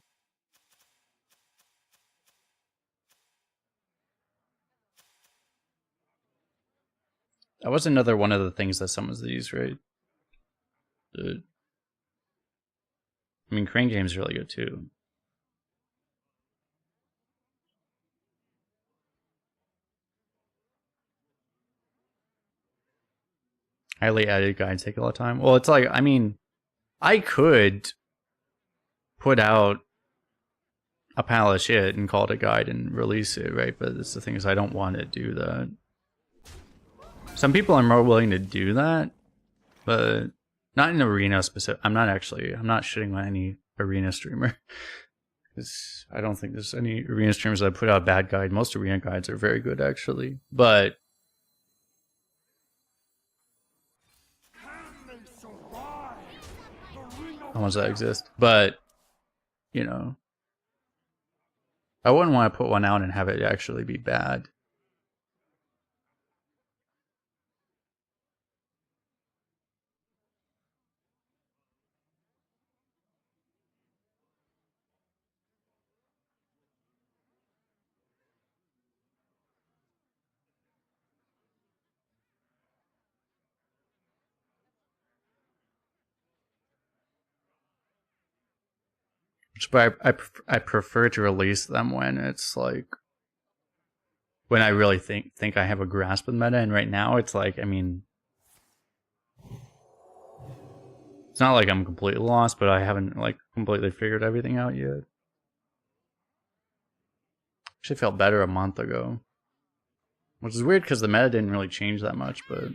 one of the things that summons these, right? I mean, Crane Game's really good too. Highly added guides take a lot of time. Well, it's like, I mean, I could put out a pile of shit and call it a guide and release it, right? But the thing is, I don't want to do that. Some people are more willing to do that, but not in Arena specific. I'm not shitting on any Arena streamer. Because I don't think there's any Arena streamers that put out a bad guide. Most Arena guides are very good, actually. But how much that exist? But, you know, I wouldn't want to put one out and have it actually be bad. But I prefer to release them when it's like, when I really think I have a grasp of the meta. And right now it's like, I mean, it's not like I'm completely lost, but I haven't like completely figured everything out yet. Actually felt better a month ago, which is weird because the meta didn't really change that much, but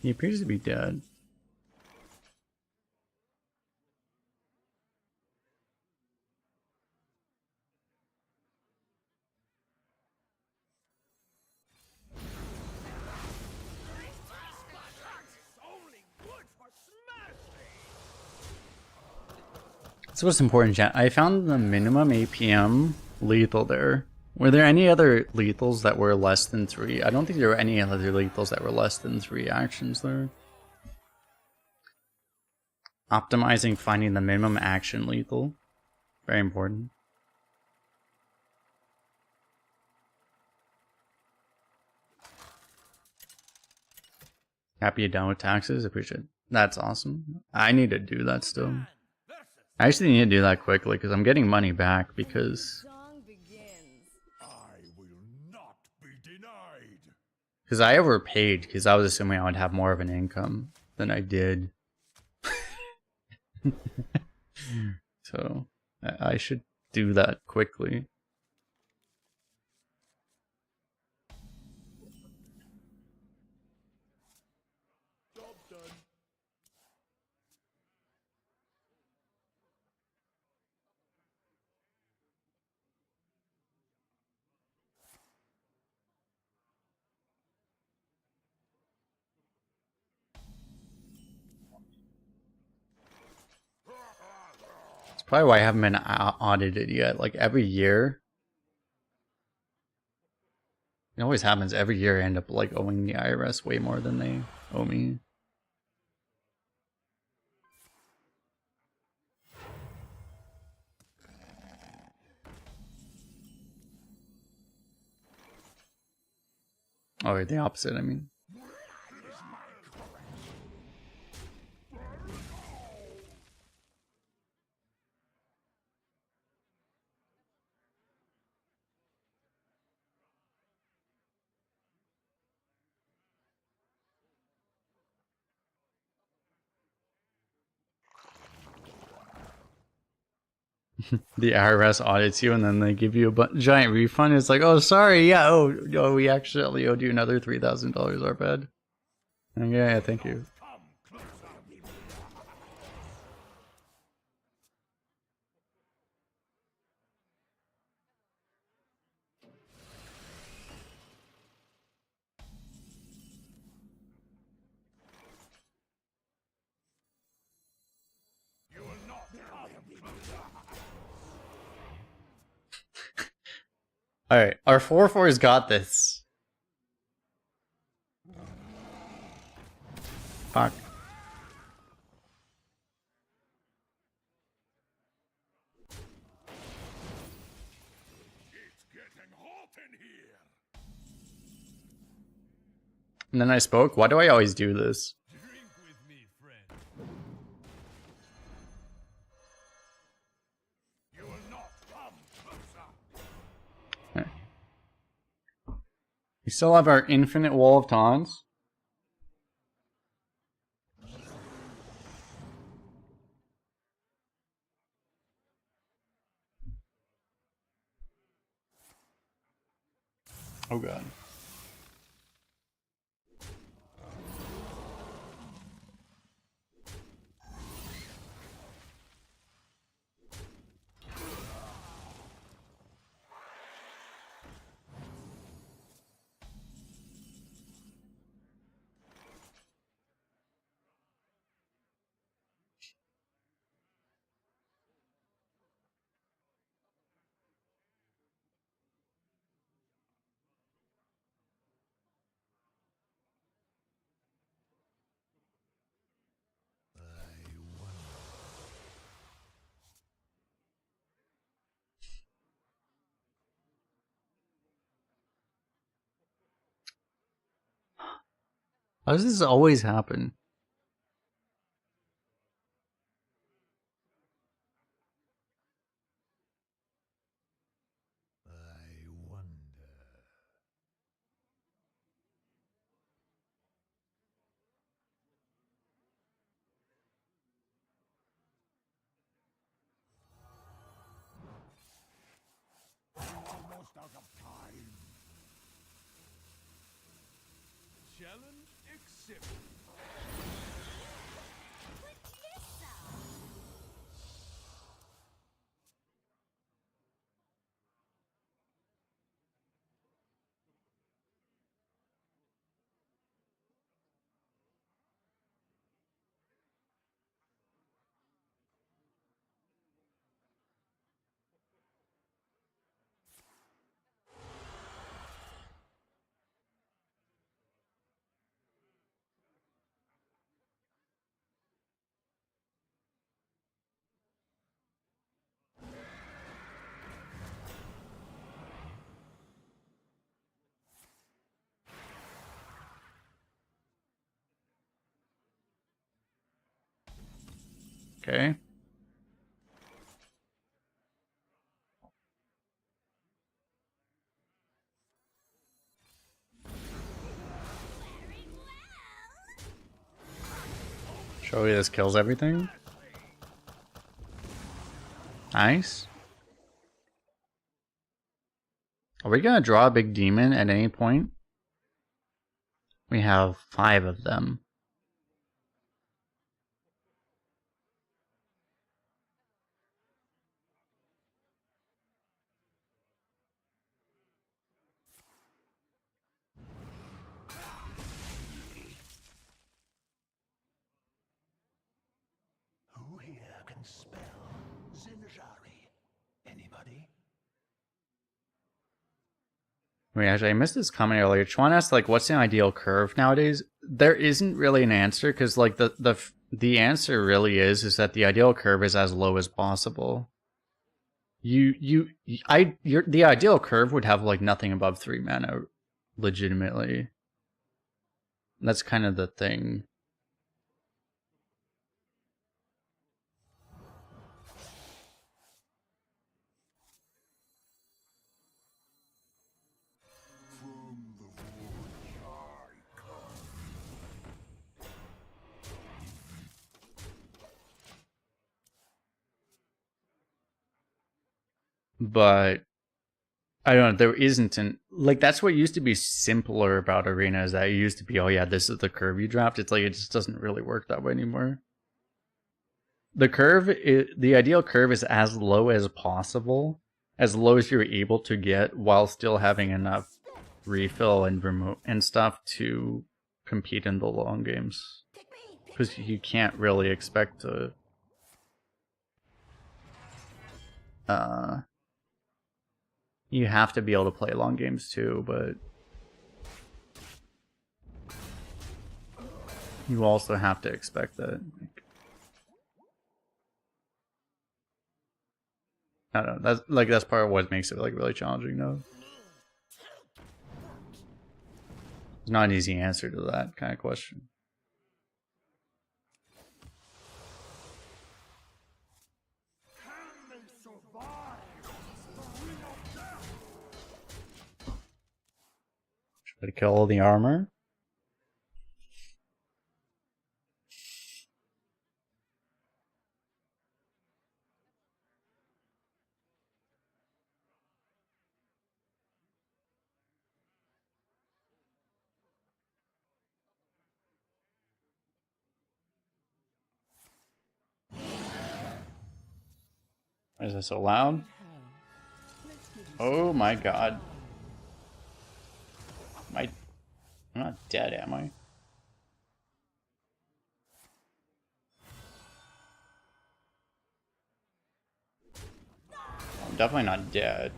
He appears to be dead. That's what's important, chat. I found the minimum APM lethal there. Were there any other lethals that were less than 3? I don't think there were any other lethals that were less than 3 actions there. Optimizing finding the minimum action lethal. Very important. Happy you're done with taxes? Appreciate it. That's awesome. I need to do that still. I actually need to do that quickly because I'm getting money back because... Song begins. I will not be denied. Because I overpaid because I was assuming I would have more of an income than I did. So I should do that quickly. Job done. It's probably why I haven't been audited yet. Like every year. It always happens. Every year I end up like owing the IRS way more than they owe me. Oh, the opposite, I mean. The IRS audits you and then they give you a giant refund. It's like, oh, sorry, yeah, oh, we actually owed you another $3,000. Our bad. Yeah, thank you. You will not come closer. All right, our 4/4's got this. Fuck. It's getting hot in here. And then I spoke. Why do I always do this? Drink with me, friend. You will not come closer. We still have our infinite wall of taunts. Oh god. How does this always happen? I wonder. Almost out of time. Challenge accepted. Okay. Show you this kills everything. Nice. Are we gonna draw a big demon at any point? We have 5 of them. Who here can spell Zinjari? Anybody? Wait, actually, I missed this comment earlier. Chuan asked, like, what's the ideal curve nowadays? There isn't really an answer, because, like, the answer really is that the ideal curve is as low as possible. The ideal curve would have, like, nothing above 3 mana, legitimately. That's kind of the thing. But I don't know, there isn't an, like, that's what used to be simpler about Arena, is that it used to be, oh yeah, this is the curve you draft. It's like, it just doesn't really work that way anymore. The ideal curve is as low as possible, as low as you're able to get, while still having enough refill and remote and stuff to compete in the long games. Because you can't really expect to you have to be able to play long games too, but you also have to expect that. I don't know. That's part of what makes it like really challenging, though. There's not an easy answer to that kind of question. Should I kill all the armor? Why is that so loud? Oh my god. I'm not dead, am I? I'm definitely not dead.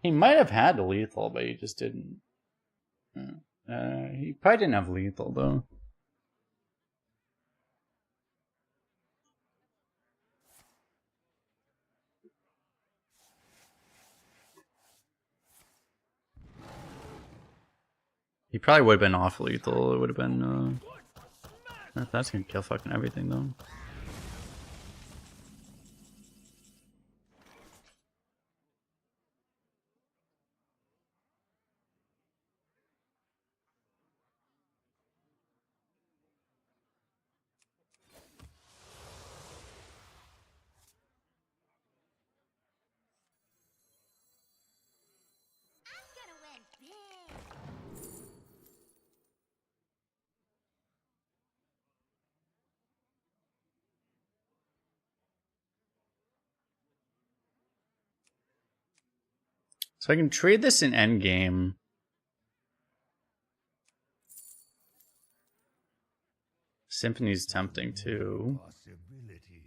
He might have had lethal, but he just didn't. He probably didn't have lethal, though. He probably would have been off lethal. It would have been, that's gonna kill fucking everything, though. So I can trade this in endgame. Symphony's tempting too. Possibilities.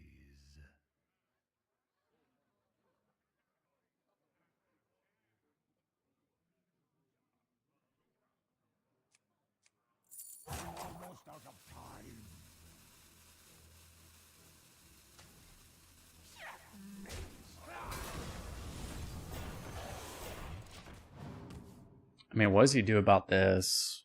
Almost out of time. I mean, what does he do about this?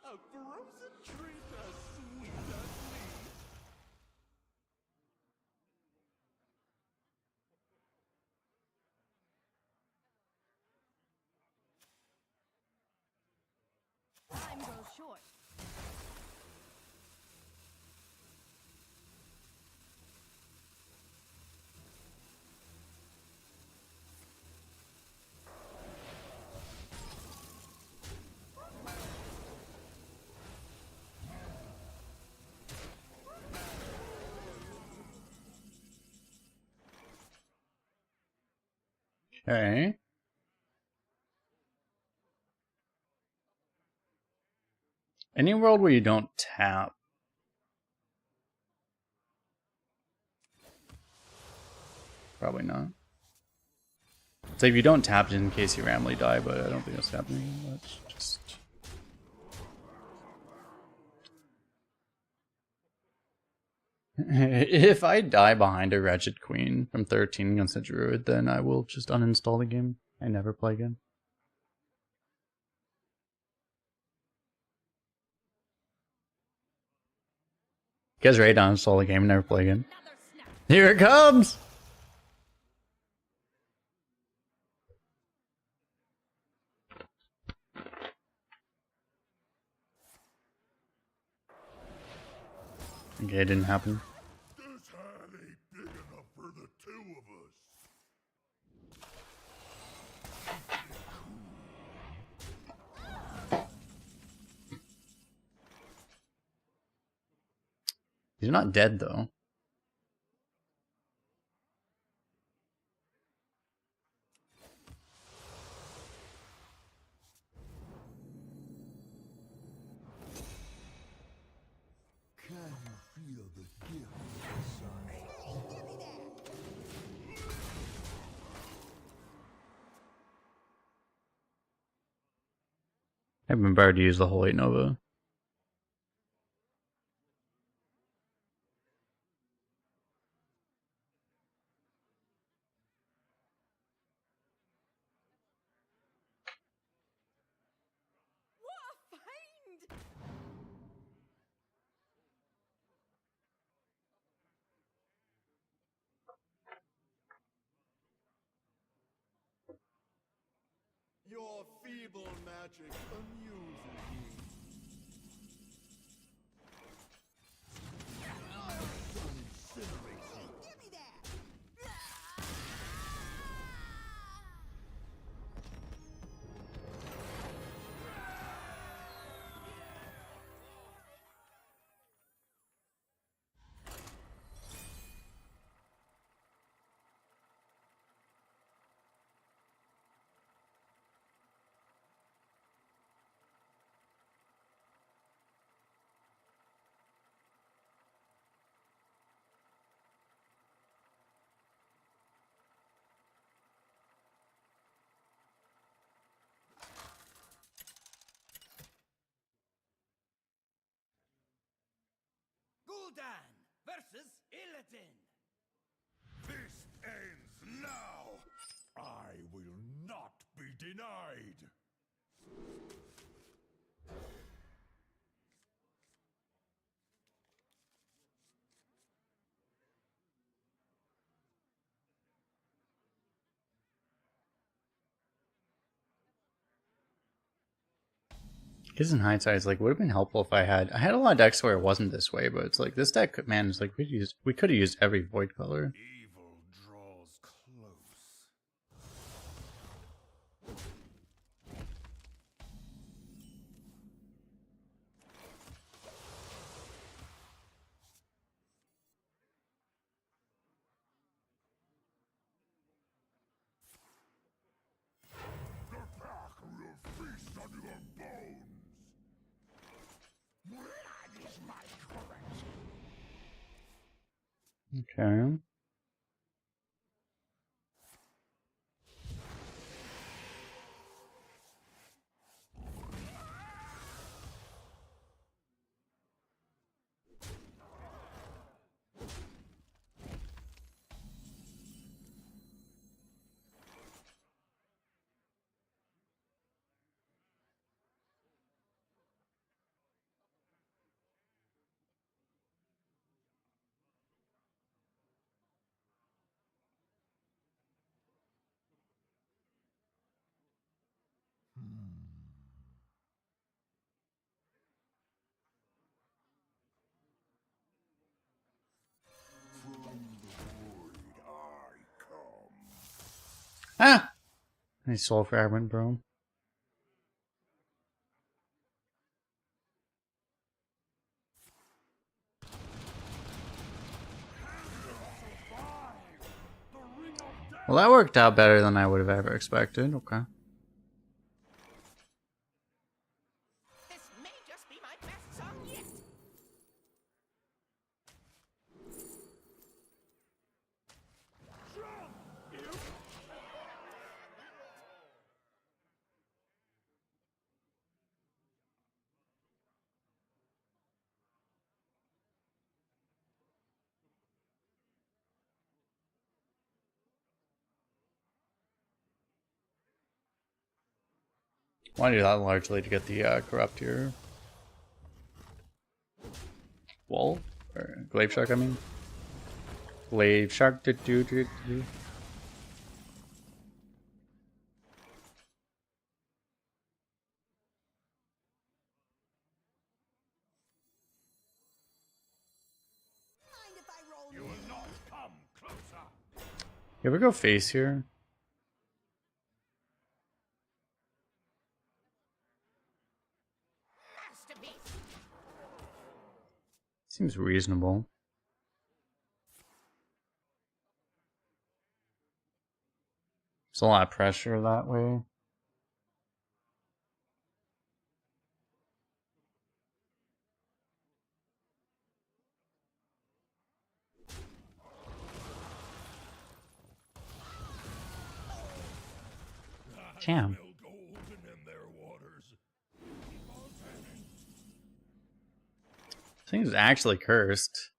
A frozen treat as sweet as me. Time goes short. Okay. Any world where you don't tap. Probably not. So if you don't tap it in case you randomly die, but I don't think that's happening. Let's just... If I die behind a Wretched Queen from 13 against a Druid, then I will just uninstall the game and never play again. You guys ready to uninstall the game and never play again? Another snap. Here it comes! Okay, it didn't happen. This hand ain't big enough for the two of us. He's not dead, though. Can you feel the gift inside? I've been better to use the Holy Nova. What a find! Your feeble magic amuses me. Incinerate you. Give me that! Gul'dan versus Illidan. This ends now! I will not be denied! Because in hindsight, it's like, would have been helpful if I had a lot of decks where it wasn't this way, but it's like, this deck, man, is like, we could have used every void color. Evil draws close. Okay. Ah! Nice soul fragment, bro. Well, that worked out better than I would have ever expected. Okay. This may just be my best song yet. Want to do that largely to get the corrupt here. Wolf? Or Glaive Shark, I mean. Glaive Shark. Do. Mind if I roll? You will not come closer. You ever go face here? Masterpiece. Seems reasonable. There's a lot of pressure that way. Damn. Smell golden in their waters. This thing's actually cursed.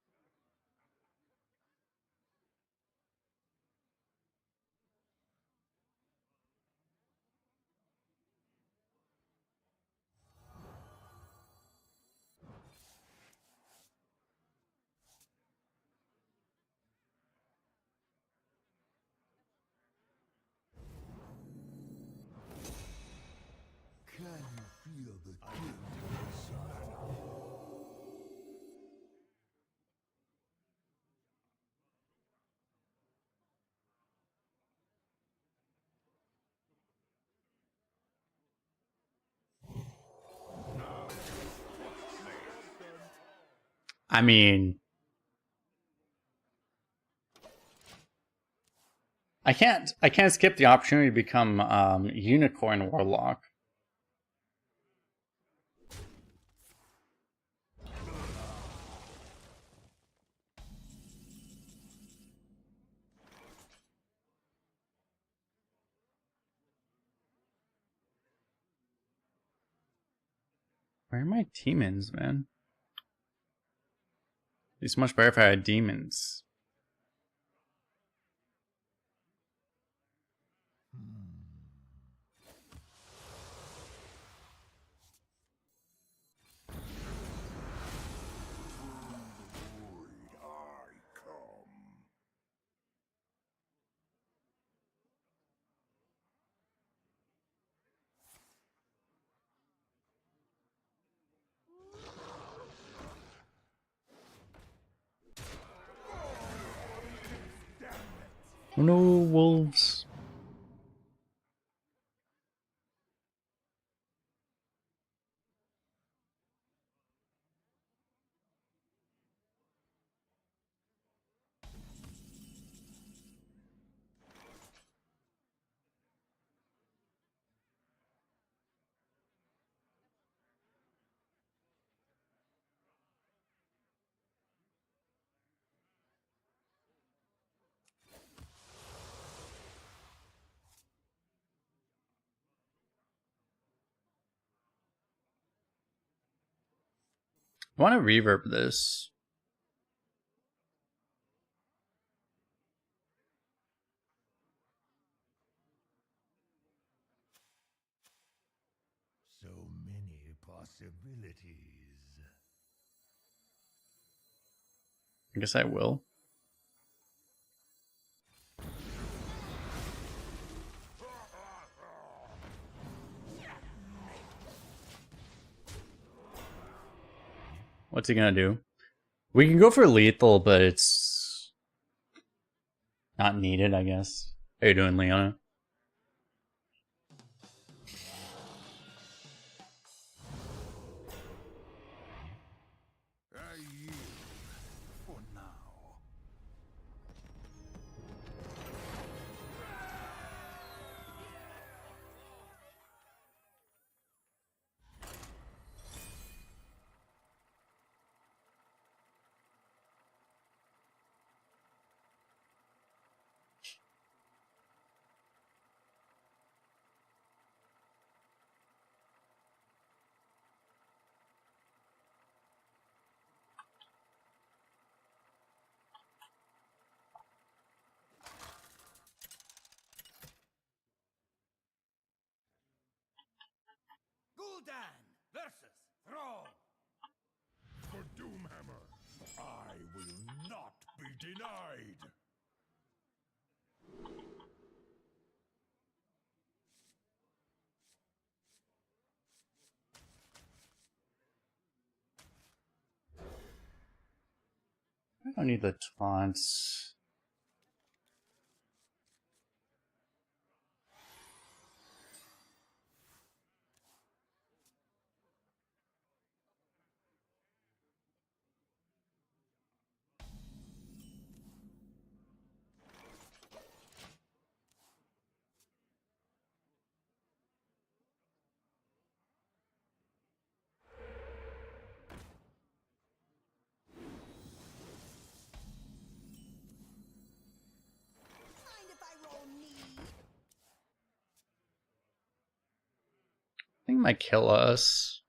Can you feel the guilt? I mean, I can't skip the opportunity to become Unicorn Warlock. Where are my demons, man? It's much better if I had demons. I come. Oh no, wolves. I want to reverb this. So many possibilities. I guess I will. What's he gonna do? We can go for lethal, but it's not needed, I guess. How you doing, Leona? I yield for now. Gul'dan versus Thrall. For Doomhammer, I will not be denied. I don't need the taunts. Mind if I roll me? I think it might kill us.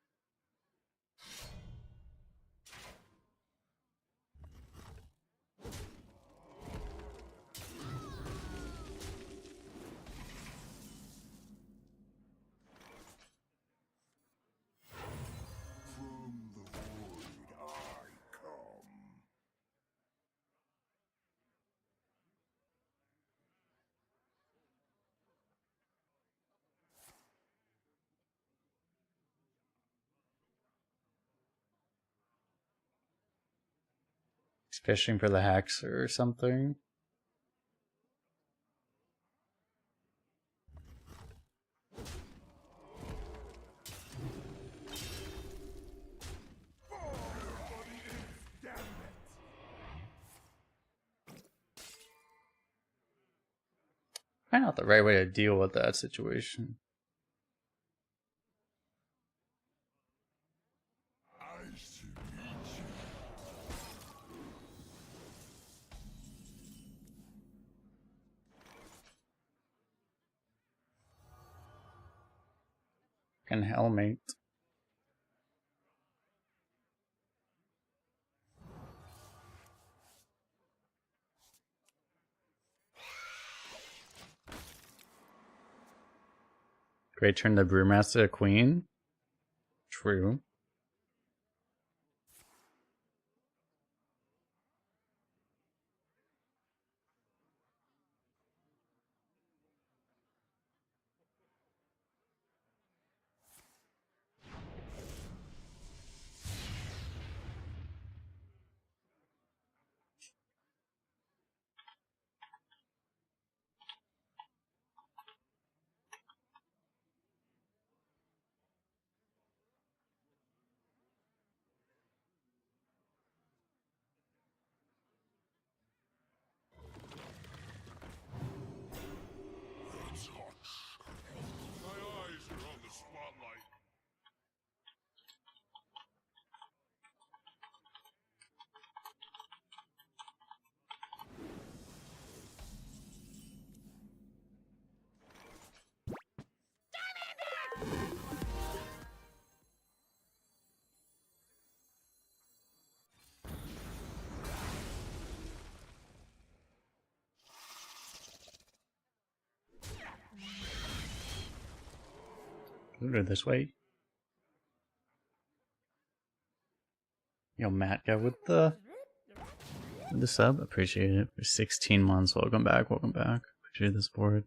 From the void I come. He's fishing for the hex or something. Probably not the right way to deal with that situation. I salute you. Can helmate. Great turn the Brewmaster to Queen. True. We'll go this way. Yo, Matt, go with the sub. Appreciate it. For 16 months. Welcome back. Welcome back. Appreciate the support.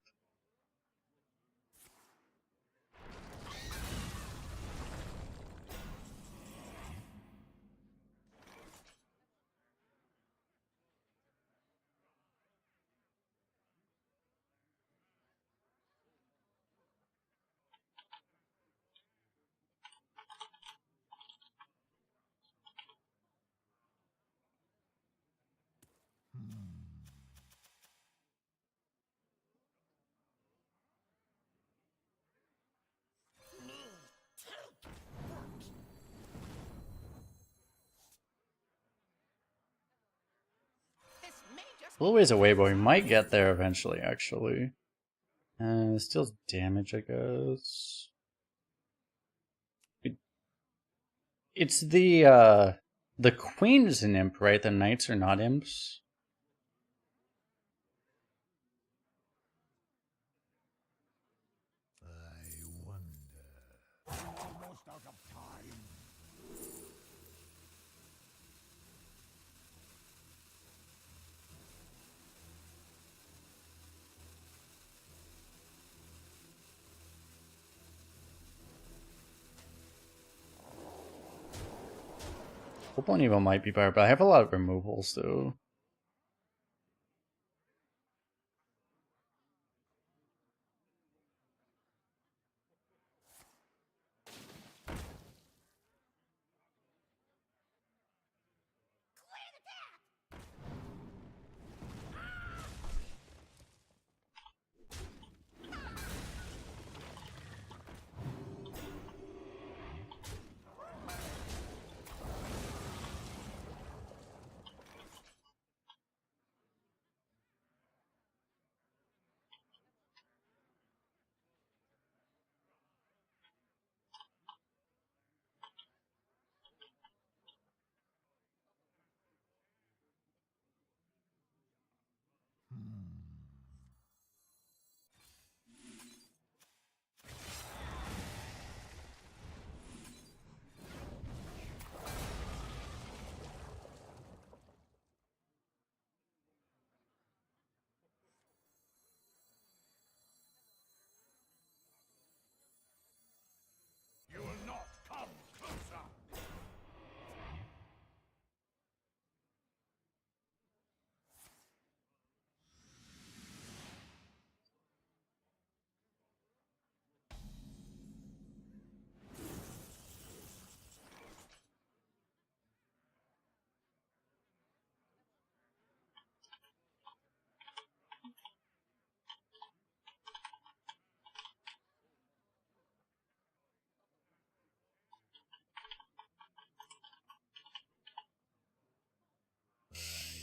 This may just A little ways away, but we might get there eventually, actually. Still damage, I guess. It's the queen is an imp, right? The knights are not imps. I wonder. Almost out of time. Opal and Evil might be better, but I have a lot of removals, though. You will not come closer.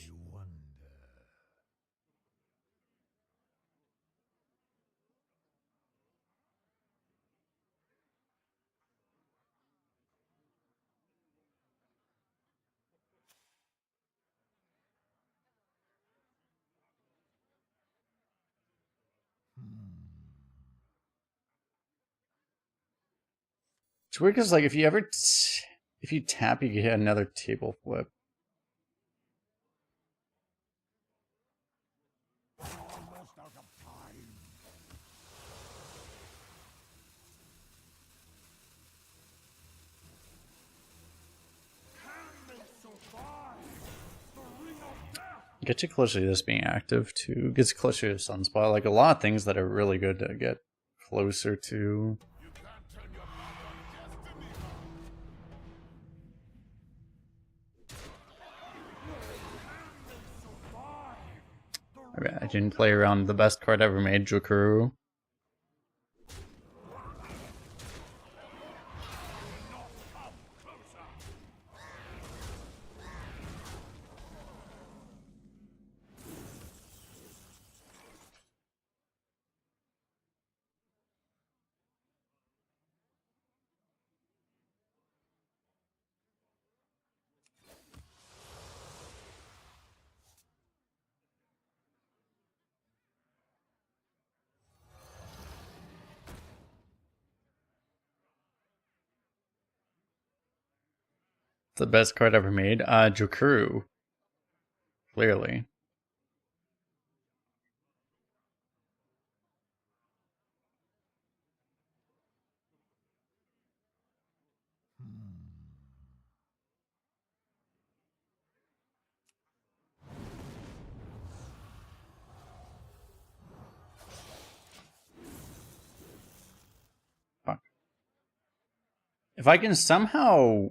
I wonder. It's weird because, like, if you tap, you get another table flip. Almost out of time. Can they survive the ring of death? Get you closer to this being active, too. Gets closer to Sunspot. Like, a lot of things that are really good to get closer to. You can't turn your back on destiny. I didn't play around the best card ever made, Jokuru. the best card ever made. Jokuru. Clearly. Fuck. If I can somehow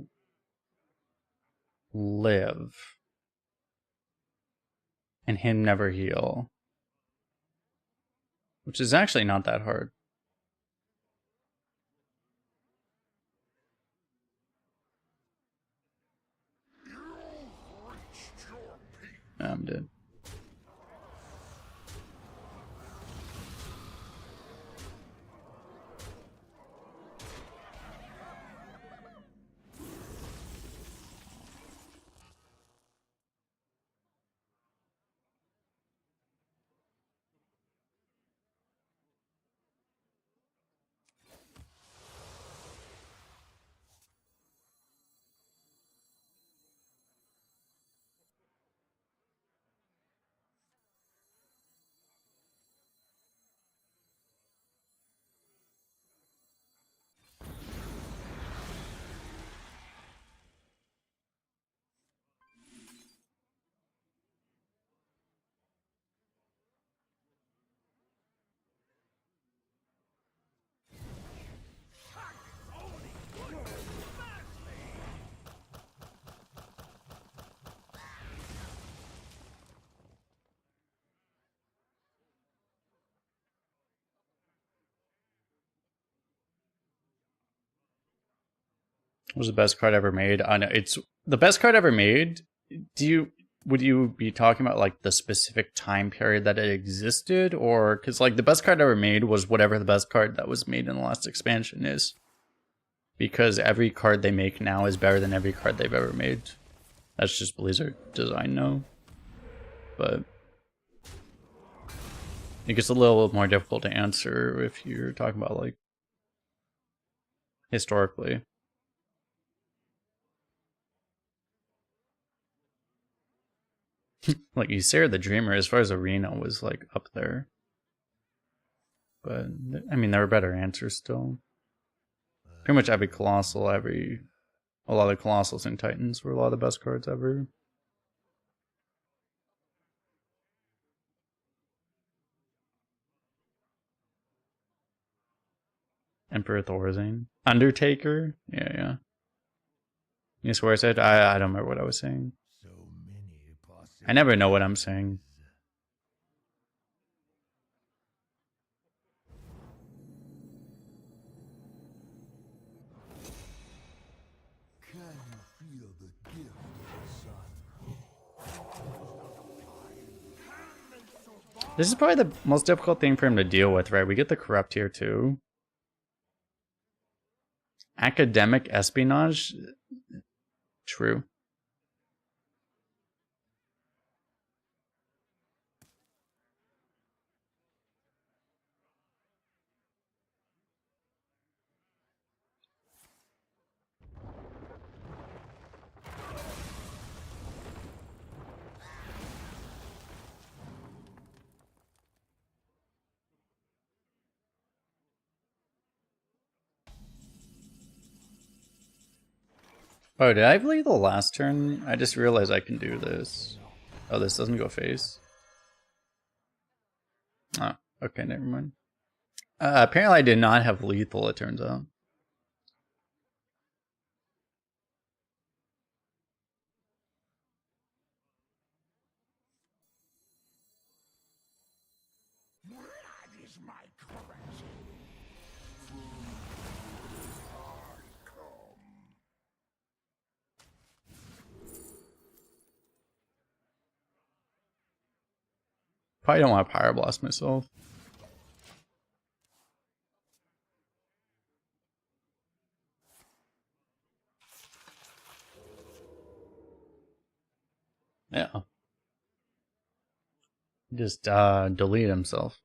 live and him never heal, which is actually not that hard. I'm dead. Was the best card ever made? I know it's the best card ever made. Would you be talking about like the specific time period that it existed, or because like the best card ever made was whatever the best card that was made in the last expansion is? Because every card they make now is better than every card they've ever made. That's just Blizzard design, no. But it gets a little more difficult to answer if you're talking about like historically. Like Ysera the Dreamer, as far as Arena, was like up there. But I mean, there were better answers still. Pretty much every Colossal, a lot of Colossals and Titans were a lot of the best cards ever. Emperor Thorazine. Undertaker? Yeah. You swear I said? I don't remember what I was saying. So many I never know what I'm saying. Can you feel the gift of the sun? This is probably the most difficult thing for him to deal with, right? We get the Corrupt here too. Academic espionage? True. Oh, did I play the last turn? I just realized I can do this. Oh, this doesn't go face. Oh, okay, never mind. Apparently I did not have lethal, it turns out. That is my currency. Probably don't want to Pyroblast myself. Yeah. Just delete himself.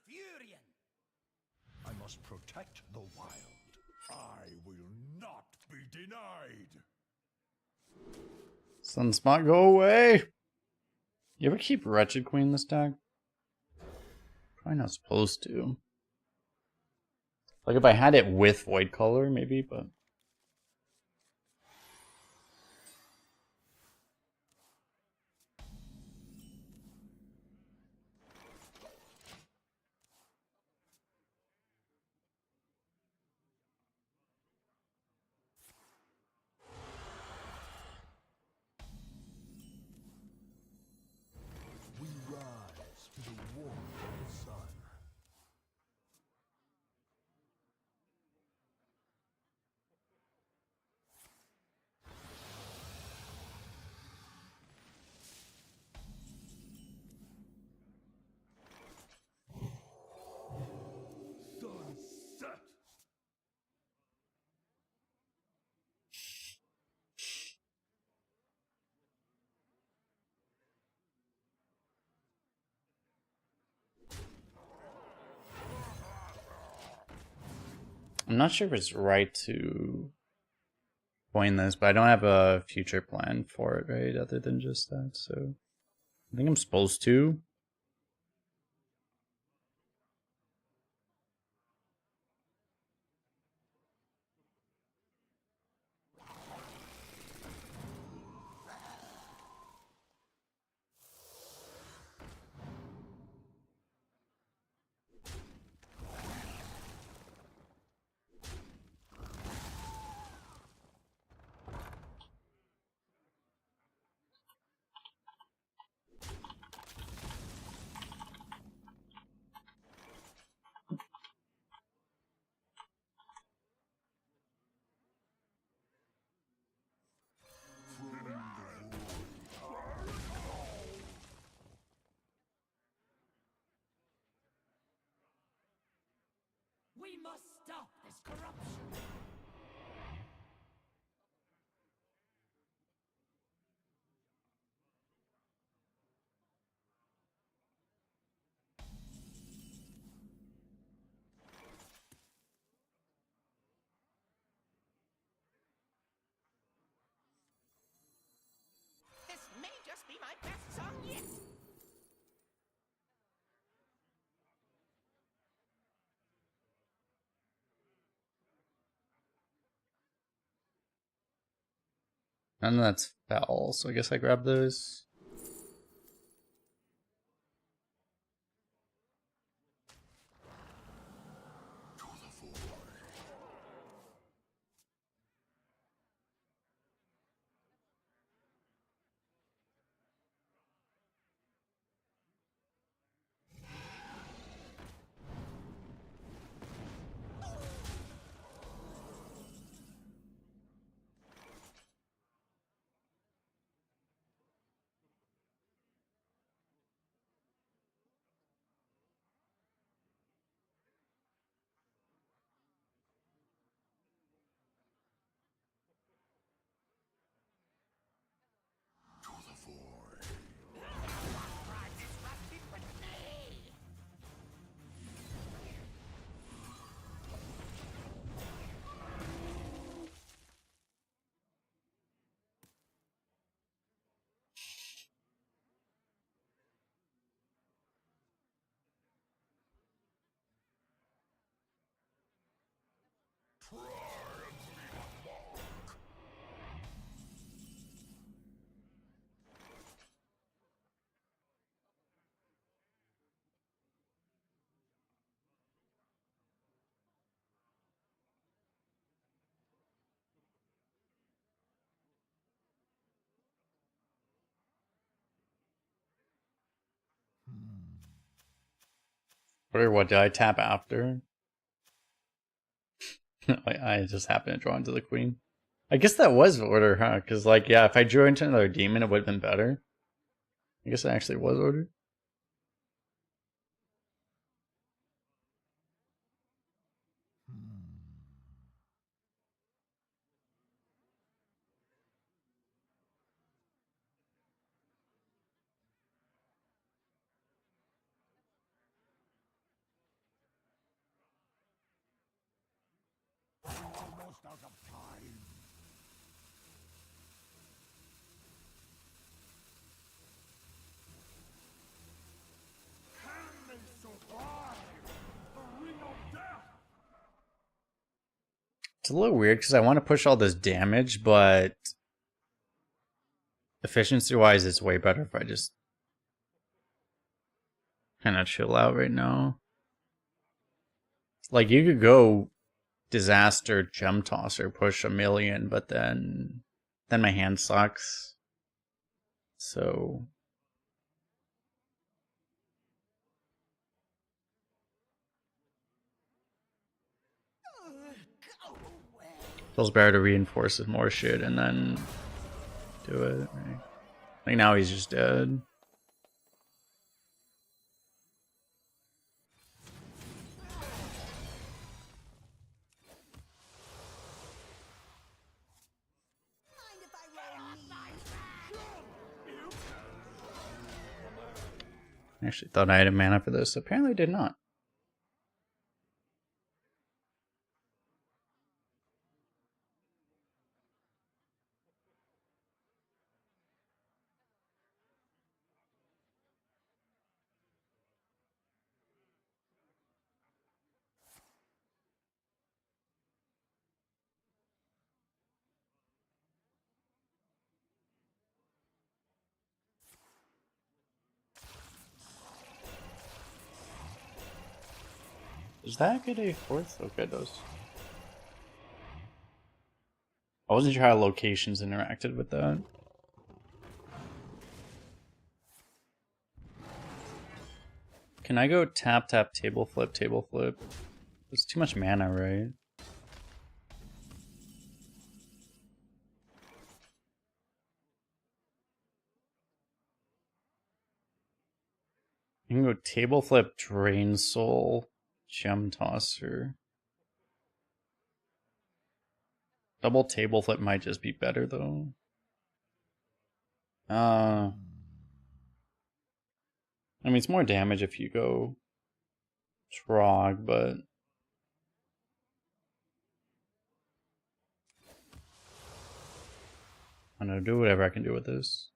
Furion. I must protect the wild. I will not be denied. Sunspot, go away! You ever keep Wretched Queen in this deck? Probably not supposed to. Like if I had it with Void Color, maybe, but... We rise to the warmth of the sun. Sunset. I'm not sure if it's right to coin this, but I don't have a future plan for it, right? Other than just that, so... I think I'm supposed to. We must stop this corruption. This may just be my best song yet. And that's foul, so I guess I grab those. Or what did I tap after? I just happened to draw into the queen. I guess that was order, huh? Because, like, yeah, if I drew into another demon, it would have been better. I guess it actually was order. almost out of time. Can they survive the ring of death? It's a little weird because I want to push all this damage, but efficiency-wise, it's way better if I just kind of chill out right now. Like, you could go Disaster, Gem Tosser, push 1,000,000, but then my hand sucks. So feels better to reinforce with more shit and then do it. Right? Like now he's just dead. I actually thought I had a mana for this. Apparently did not. Does that get a fourth? Okay, it does. I wasn't sure how locations interacted with that. Can I go tap, tap, table flip, table flip? It's too much mana, right? You can go table flip, drain soul, gem tosser. Double table flip might just be better though. I mean, it's more damage if you go Trog, but I'm gonna do whatever I can do with this.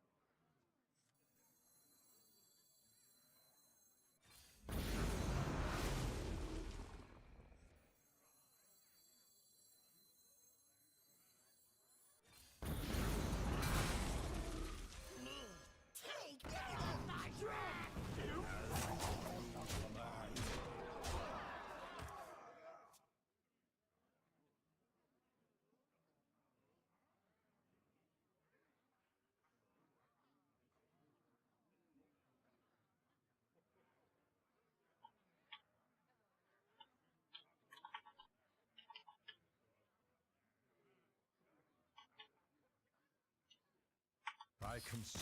I concede.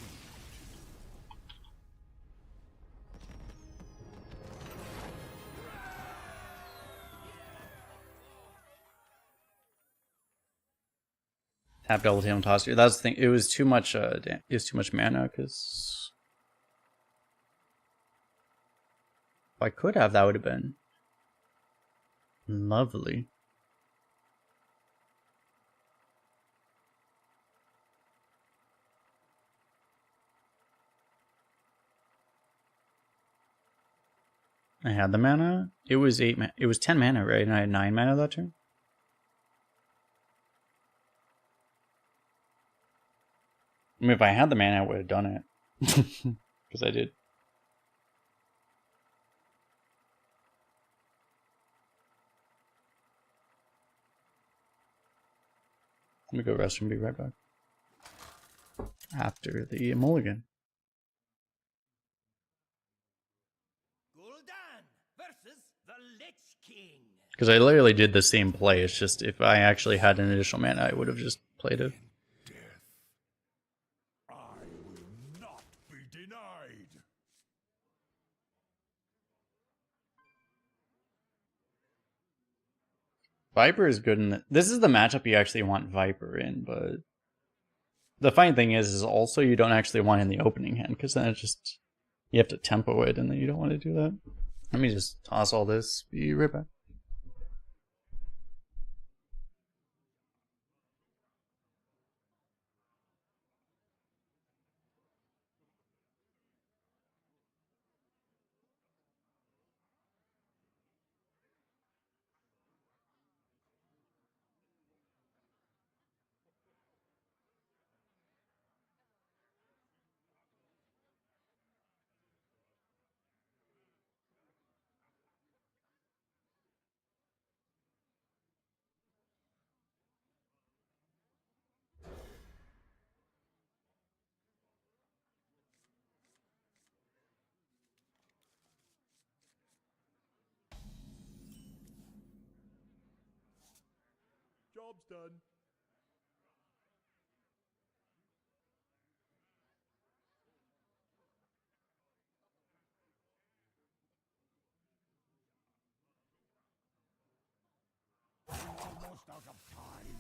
Tap double table tosser. That's the thing. It was too much. It was too much mana. Because if I could have, that would have been lovely. I had the mana. It was 8 mana. It was 10 mana, right? And I had 9 mana that turn. I mean, if I had the mana, I would have done it. Because I did. Let me go rest and be right back. After the mulligan. Gul'dan versus the Lich King. Because I literally did the same play. It's just if I actually had an additional mana, I would have just played it. I will not be denied. Viper is good in this is the matchup you actually want Viper in, but the fine thing is also you don't actually want in the opening hand, because then it's just you have to tempo it, and then you don't want to do that. Let me just toss all this. Be right back. job's done. Almost out of time.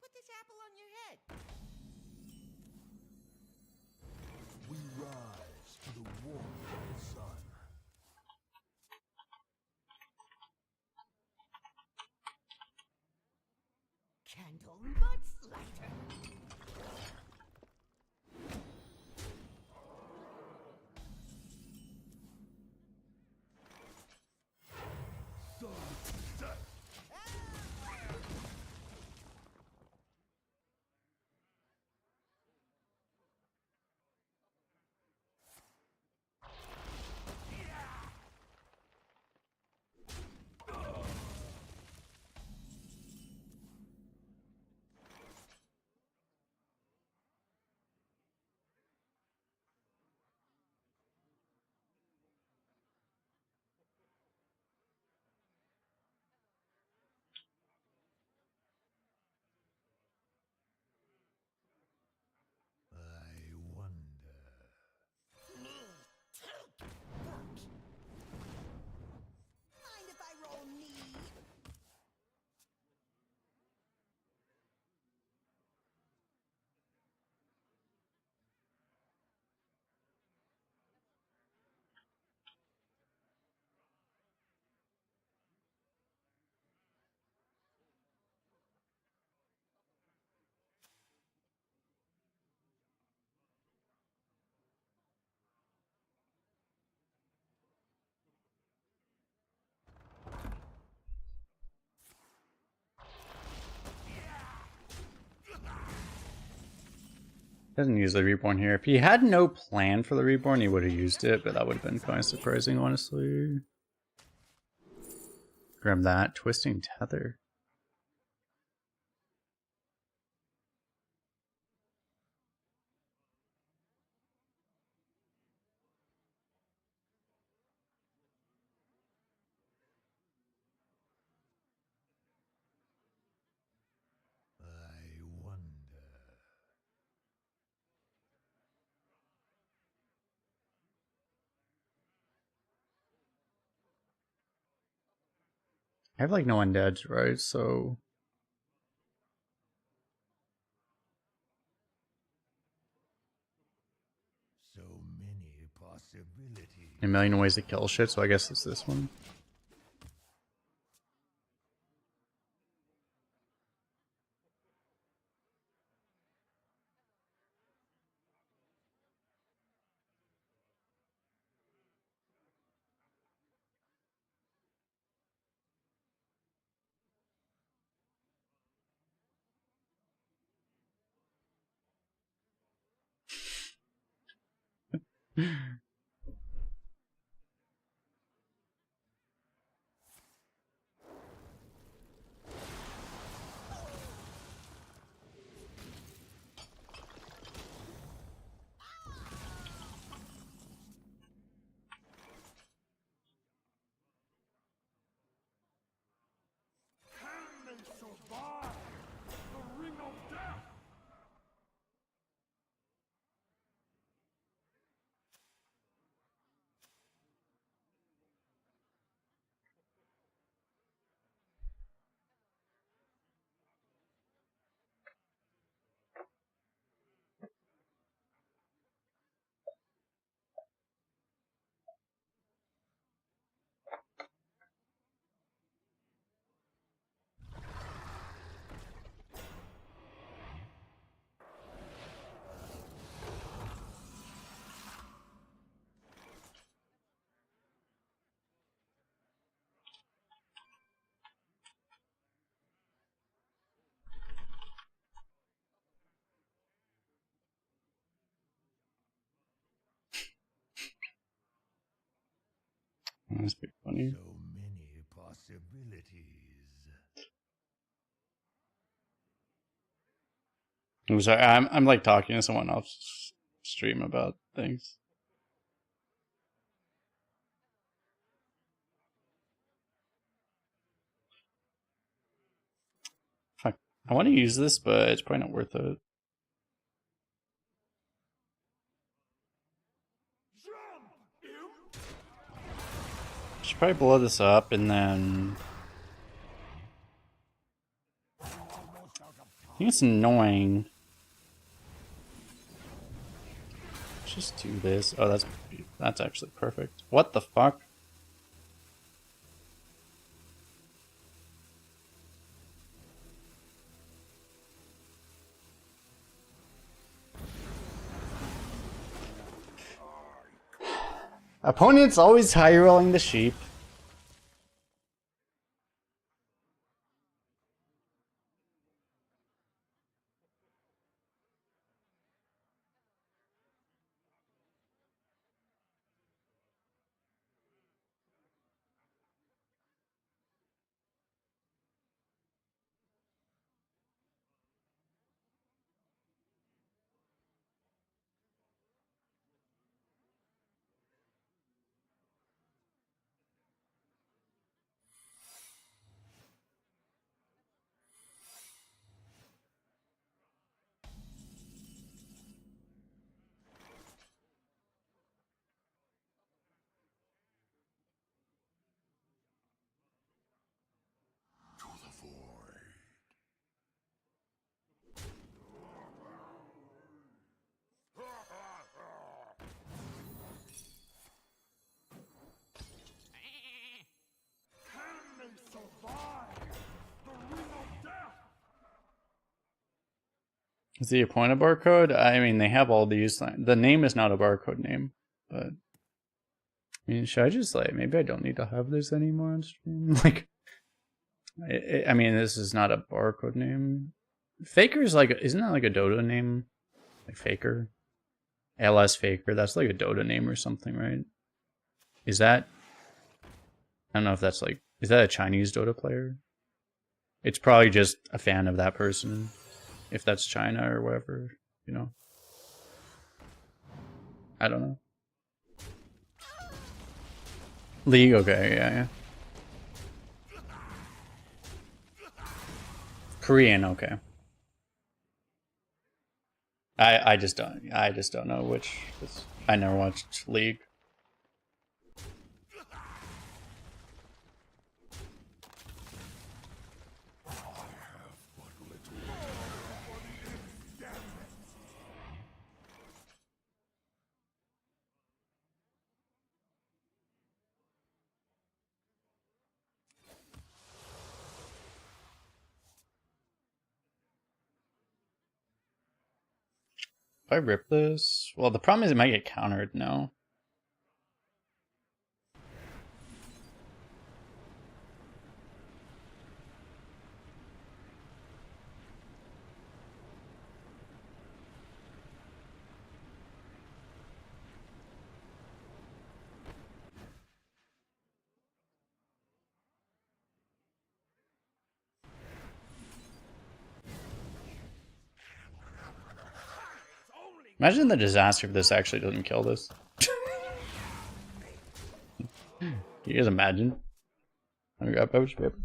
Put this apple on your head. We rise to the warmth of the sun. Candle mudslider. Sunset. I wonder. Mind if I roll me? Doesn't use the reborn here. If he had no plan for the reborn, he would have used it, but that would have been kind of surprising, honestly. Grab that. Twisting Tether. I wonder. I have like no undeads, right? So So many possibilities. a million ways to kill shit, so I guess it's this one. Can they survive the ring of death? That's pretty funny. So many possibilities. I'm sorry. I'm like talking to someone else stream about things. Fuck. I want to use this, but it's probably not worth it. Should probably blow this up and then. I think it's annoying. Just do this. Oh, that's actually perfect. What the fuck? Opponents always high rolling the sheep. To the void. Can they survive the ring of death? Is he a point of barcode? I mean, they have all these. The name is not a barcode name, but I mean, should I just like maybe I don't need to have this anymore on stream? Like, I mean, this is not a barcode name. Faker is like, isn't that like a Dota name? Like Faker, LS Faker. That's like a Dota name or something, right? Is that? I don't know if that's like. Is that a Chinese Dota player? It's probably just a fan of that person. If that's China or whatever, you know. I don't know. League, okay, yeah. Korean, okay. I just don't know which. I never watched League. If I rip this, well, the problem is it might get countered. No. Imagine the disaster if this actually doesn't kill this. Can you guys imagine? I got pouch paper.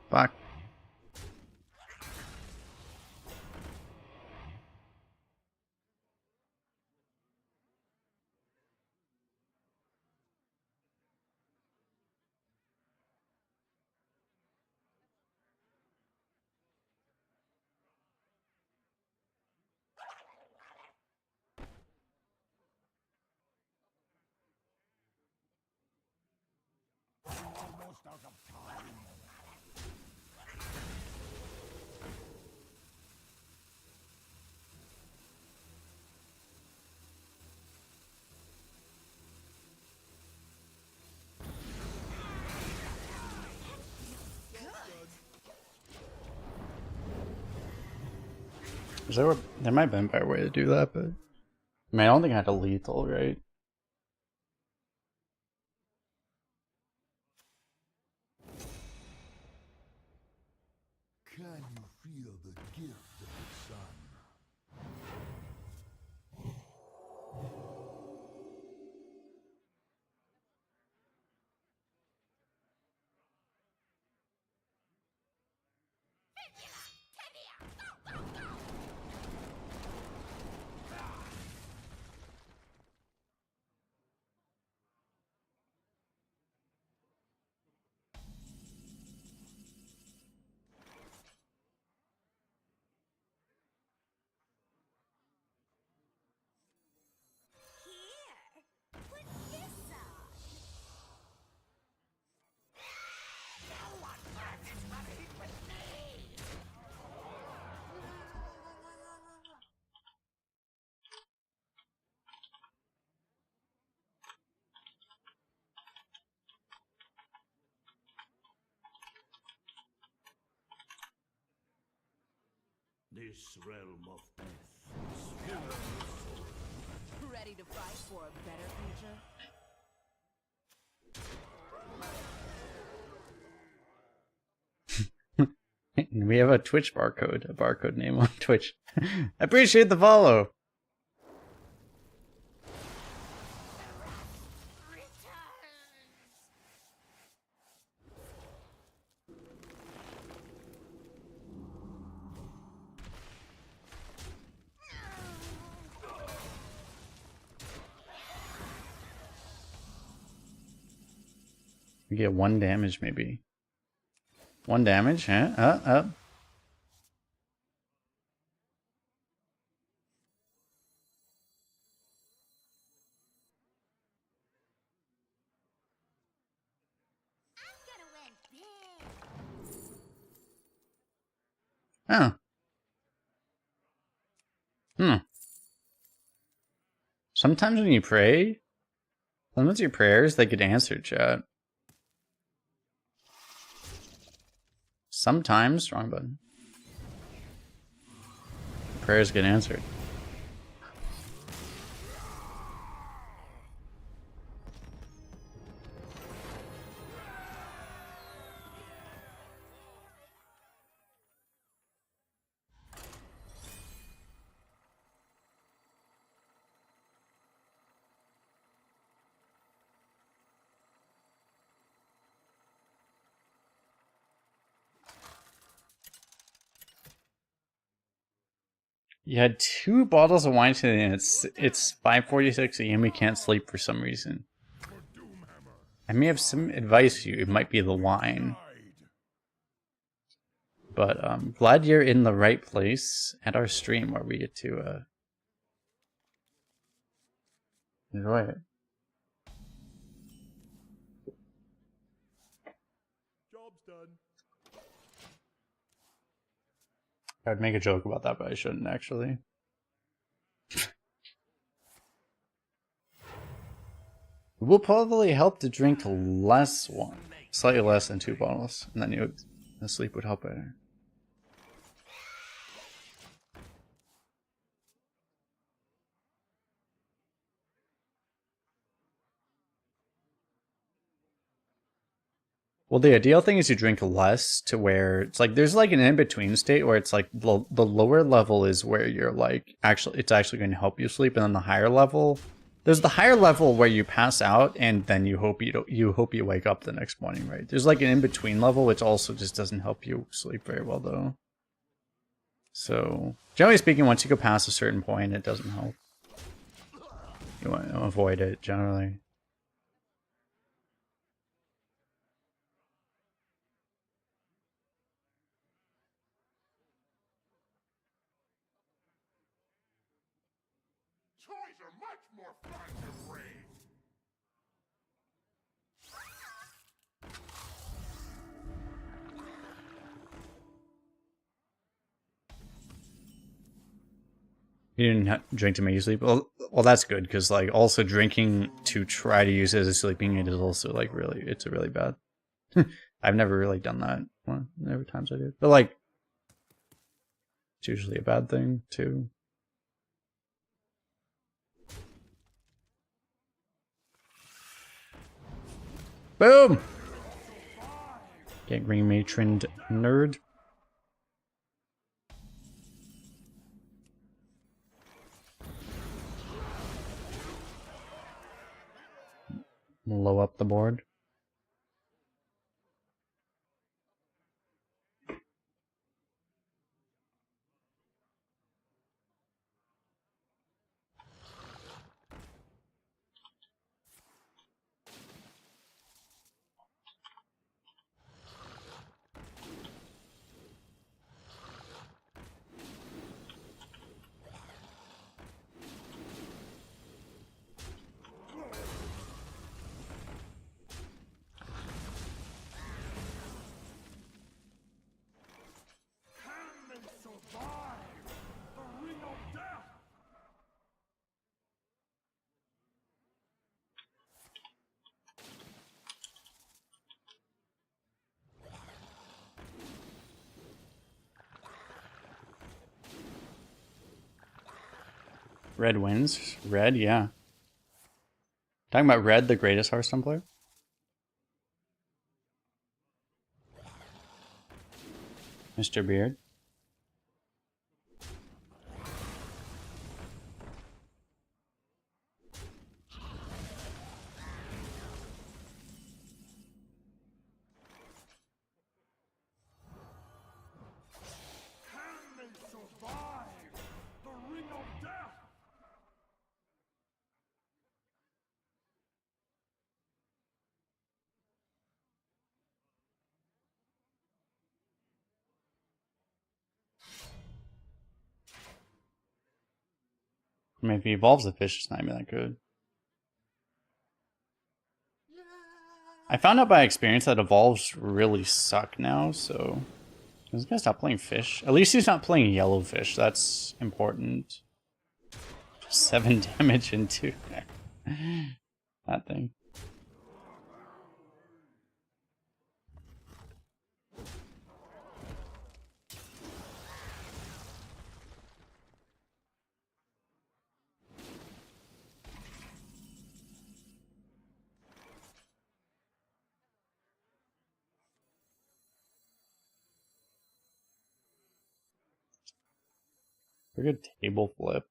Fuck. out of time. There might have been a better way to do that, but I mean, I don't think I had a lethal, right? Can you feel the gift of the sun? Here, put this on. This realm of death is filled with Ready to fight for a better future? We have a Twitch barcode, a barcode name on Twitch. Appreciate the follow. We get 1 damage, maybe. 1 damage, huh? Oh. Sometimes when you pray, sometimes your prayers, they get answered, chat. Sometimes, wrong button. Prayers get answered. You had 2 bottles of wine today and it's 5:46 a.m. We can't sleep for some reason. I may have some advice for you. It might be the wine. But glad you're in the right place at our stream where we get to enjoy it. Job's done. I'd make a joke about that, but I shouldn't actually. It will probably help to drink less one, slightly less than 2 bottles, and then the sleep would help better. Well, the ideal thing is you drink less to where it's like there's like an in-between state where it's like the lower level is where you're like it's actually going to help you sleep, and then the higher level, there's the higher level where you pass out and then you hope you wake up the next morning, right? There's like an in-between level which also just doesn't help you sleep very well though. So generally speaking, once you go past a certain point, it doesn't help. You want to avoid it generally. Toys are much more fun to bring. You didn't drink to make you sleep. Well, that's good because like also drinking to try to use it as a sleeping aid is also like really, it's a really bad. I've never really done that. Well, every times I do, but like it's usually a bad thing too. Boom! Get green matroned nerd. Blow up the board. Red wins. Red, yeah. Talking about Red, the greatest Hearthstone player. Mr. Beard. I mean, if he evolves the fish, it's not even that good. I found out by experience that evolves really suck now, so this guy stop playing fish. At least he's not playing yellow fish. That's important. 7 damage into that thing. Pretty good table flip.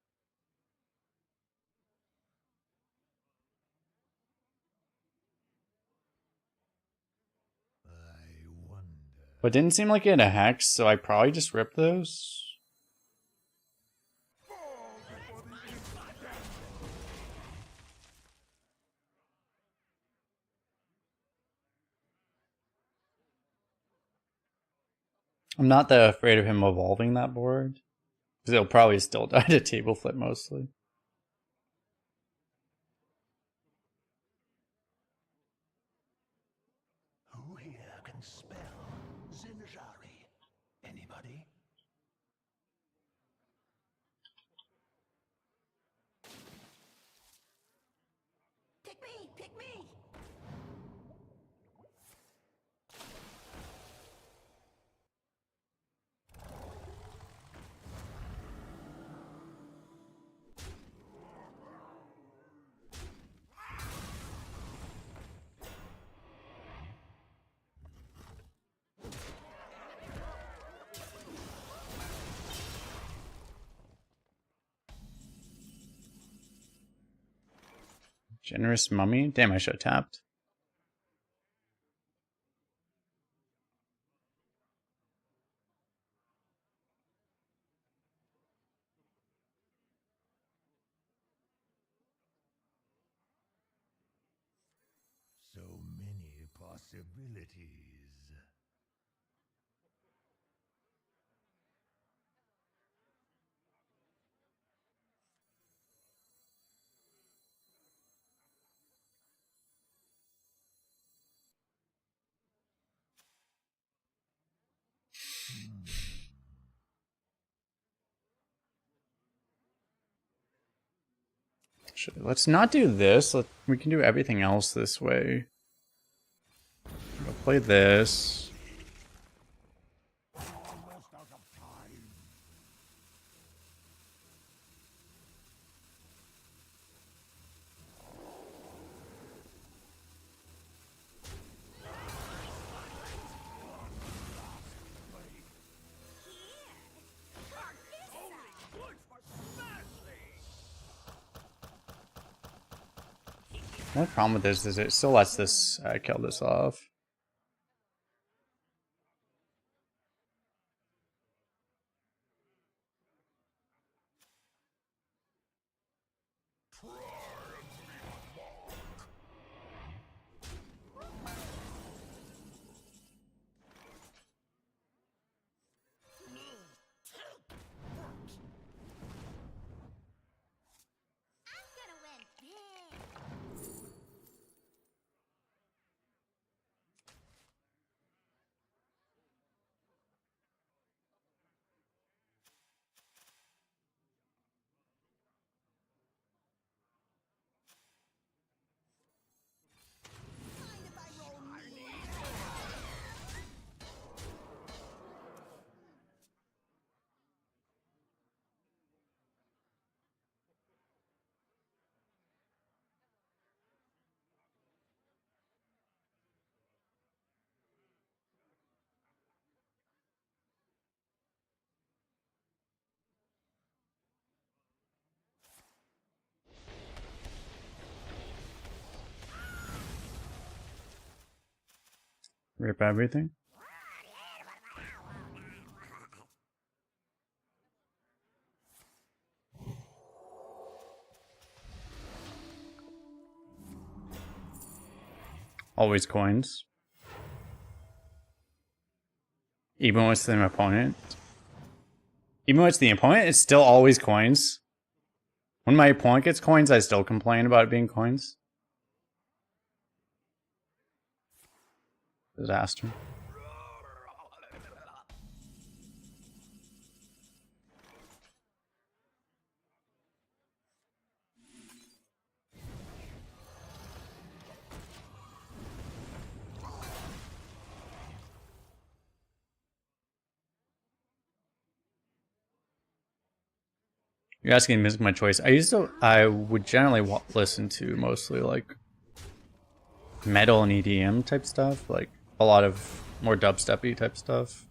But didn't seem like it had a hex, so I probably just ripped those. I'm not that afraid of him evolving that board. Because he'll probably still die to table flip mostly. Who here can spell Zinjari? Anybody? Pick me! Pick me! Generous mummy? Damn, I should have tapped. So many possibilities. Let's not do this. We can do everything else this way. We'll play this. Almost out of time. The only problem with this is it still lets this kill this off. I'm gonna win big. Rip everything. Always coins. Even when it's the opponent. Even when it's the opponent, it's still always coins. When my opponent gets coins, I still complain about it being coins. Disaster. You're asking music my choice. I would generally listen to mostly like metal and EDM type stuff, like a lot of more dubstep-y type stuff.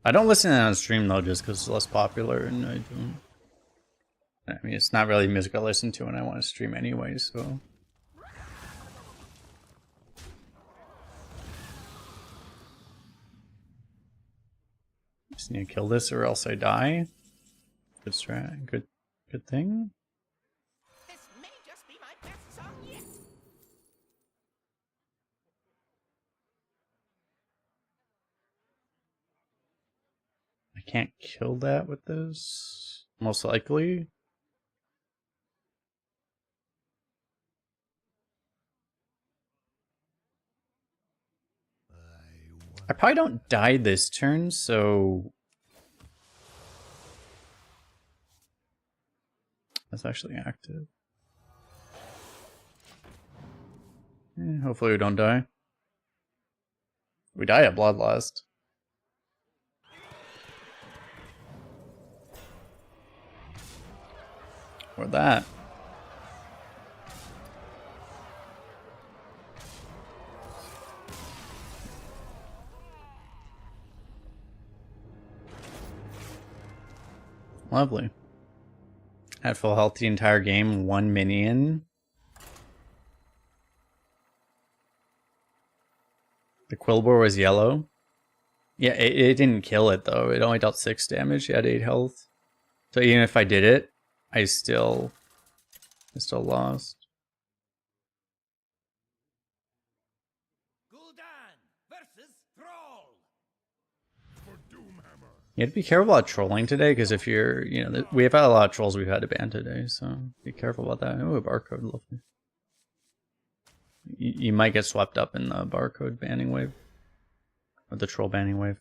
I don't listen to it on stream though, just because it's less popular, and I don't. I mean, it's not really music I listen to, and I want to stream anyway, so. Just need to kill this, or else I die. Good strat. Good thing. This may just be my best song yet. I can't kill that with this, most likely. I probably don't die this turn, so that's actually active. Hopefully we don't die. We die at Bloodlust. Or that. Lovely. Had full health the entire game, 1 minion. The Quillbore was yellow. Yeah, it didn't kill it though. It only dealt 6 damage. It had 8 health. So even if I did it, I still lost. Gul'dan versus Thrall. For Doomhammer. You have to be careful about trolling today, because if you're, you know, we have had a lot of trolls we've had to ban today, so be careful about that. Oh, a barcode, lovely. You might get swept up in the barcode banning wave. Or the troll banning wave.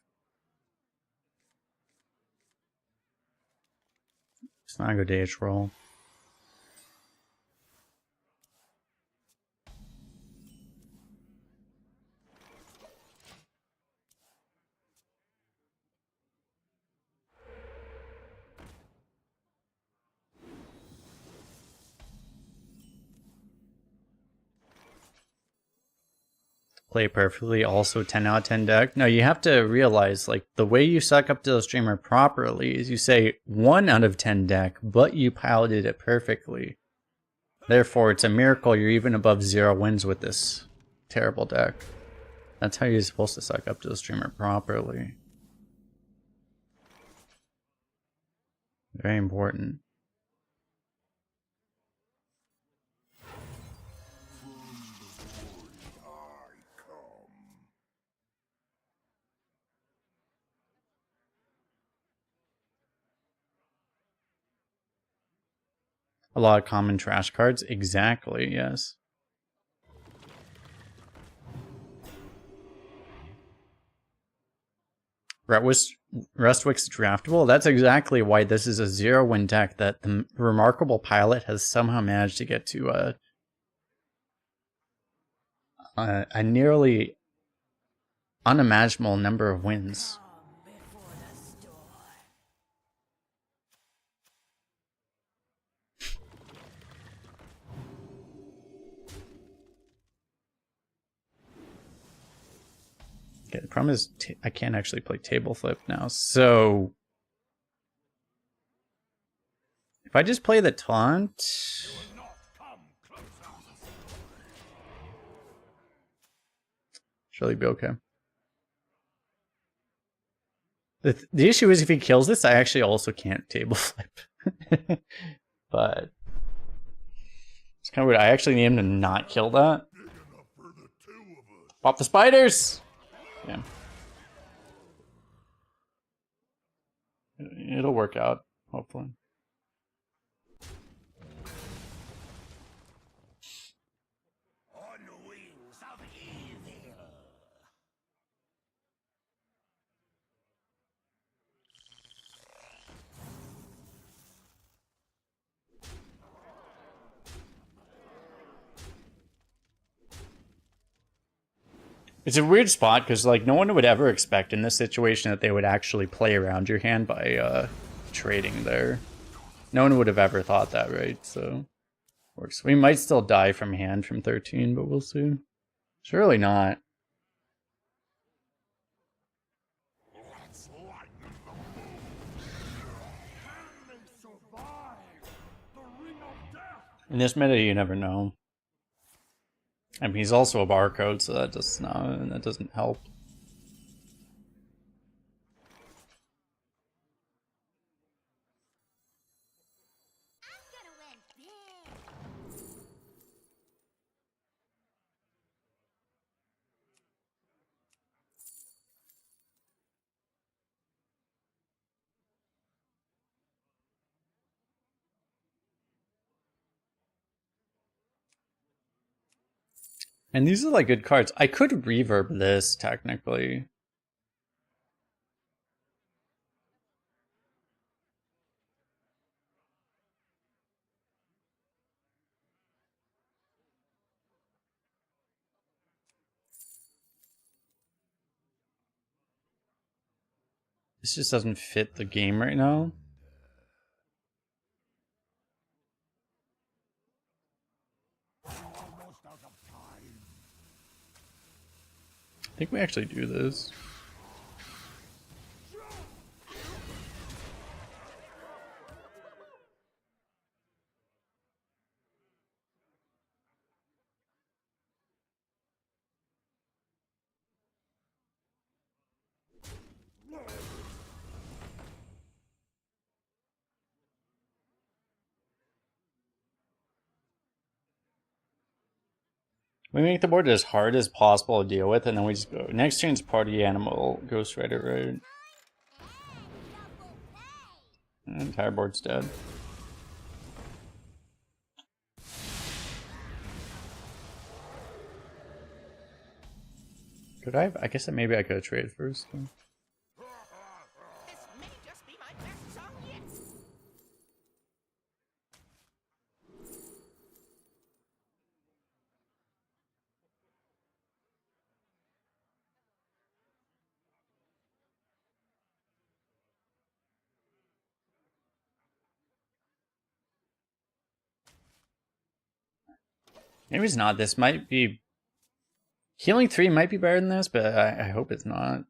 It's not a good day to troll. play perfectly, also 10 out of 10 deck. No, you have to realize, like, the way you suck up to the streamer properly is you say 1 out of 10 deck, but you piloted it perfectly. Therefore, it's a miracle you're even above 0 wins with this terrible deck. That's how you're supposed to suck up to the streamer properly. Very important. A lot of common trash cards. Exactly, yes. Rustwick's draftable? That's exactly why this is a 0-win deck that the remarkable pilot has somehow managed to get to a nearly unimaginable number of wins. Okay, the problem is I can't actually play table flip now, so if I just play the taunt, surely be okay. The issue is if he kills this, I actually also can't table flip. But it's kind of weird. I actually need him to not kill that. Pop the spiders! Yeah. It'll work out, hopefully. On wings of evil. It's a weird spot because, like, no one would ever expect in this situation that they would actually play around your hand by trading there. No one would have ever thought that, right? So, works. We might still die from hand from 13, but we'll see. Surely not. Let's lighten the mood. Can they survive the ring of death? In this meta, you never know. I mean, he's also a barcode, so that doesn't help. I'm gonna win big. And these are like good cards. I could reverb this technically. This just doesn't fit the game right now. Almost out of time. I think we actually do this. We make the board as hard as possible to deal with, and then we just go. Next turn's party animal, Ghost Rider, right? The entire board's dead. Could I have? I guess that maybe I could have traded first. This may just be my best song yet. Maybe it's not. This might be Healing 3 might be better than this, but I hope it's not.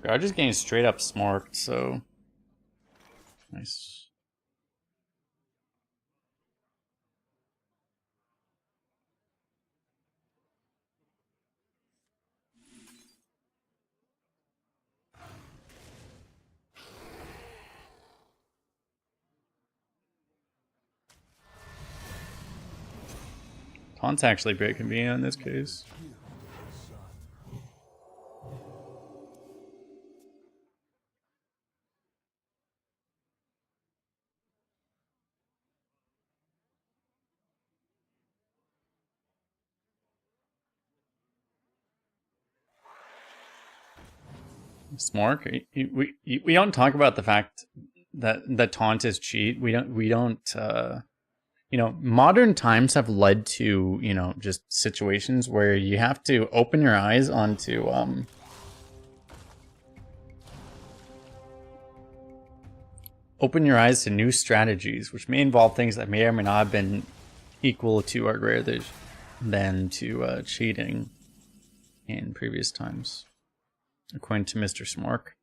I'm just getting straight up smorked, so nice. Taunt's actually pretty convenient in this case. Smork, we don't talk about the fact that taunt is cheat. We don't you know, modern times have led to, you know, just situations where you have to open your eyes onto open your eyes to new strategies, which may involve things that may or may not have been equal to or greater than to cheating in previous times, according to Mr. Smork.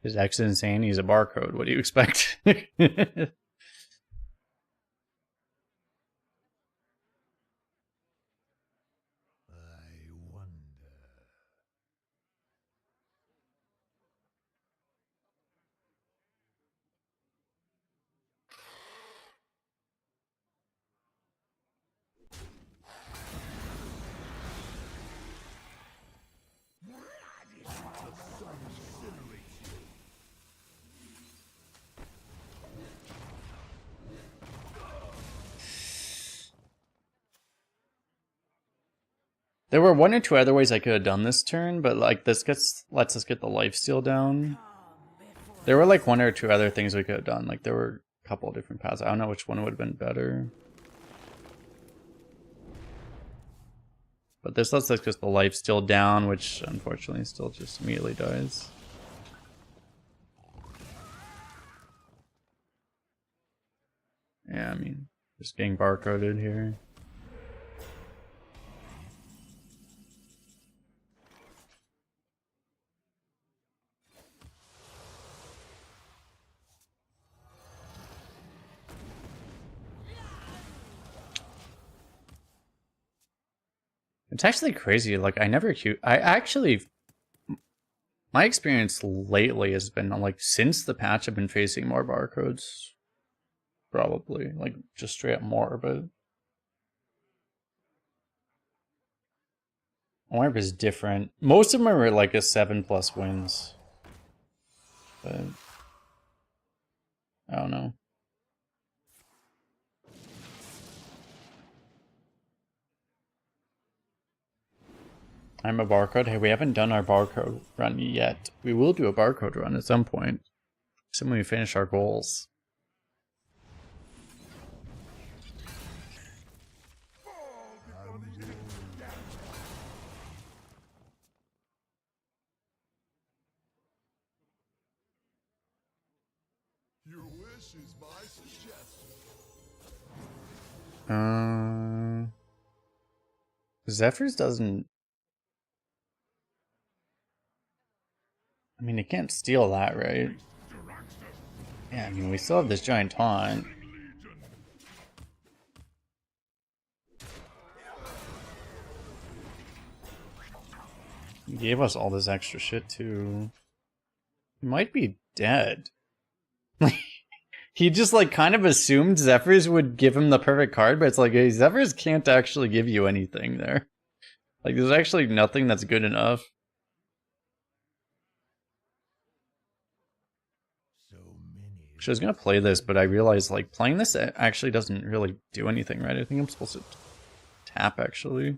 His X is insane. He's a barcode. What do you expect? I wonder. There were one or two other ways I could have done this turn, but like this lets us get the lifesteal down. There were like one or two other things we could have done. Like there were a couple of different paths. I don't know which one would have been better. But this lets us get the lifesteal down, which unfortunately still just immediately dies. Yeah, I mean, just getting barcoded here. It's actually crazy. Like I actually, my experience lately has been like since the patch I've been facing more barcodes. Probably like just straight up more, but Orb is different. Most of them are like a 7+ wins, but I don't know. I'm a barcode. Hey, we haven't done our barcode run yet. We will do a barcode run at some point. When we finish our goals. Your wish is my suggestion. Zephyrs doesn't. I mean, it can't steal that, right? Yeah, I mean, we still have this giant taunt. He gave us all this extra shit, too. He might be dead. He just, like, kind of assumed Zephyrs would give him the perfect card, but it's like, hey, Zephyrs can't actually give you anything there. Like, there's actually nothing that's good enough. So many I was gonna play this, but I realized like playing this actually doesn't really do anything, right? I think I'm supposed to tap actually.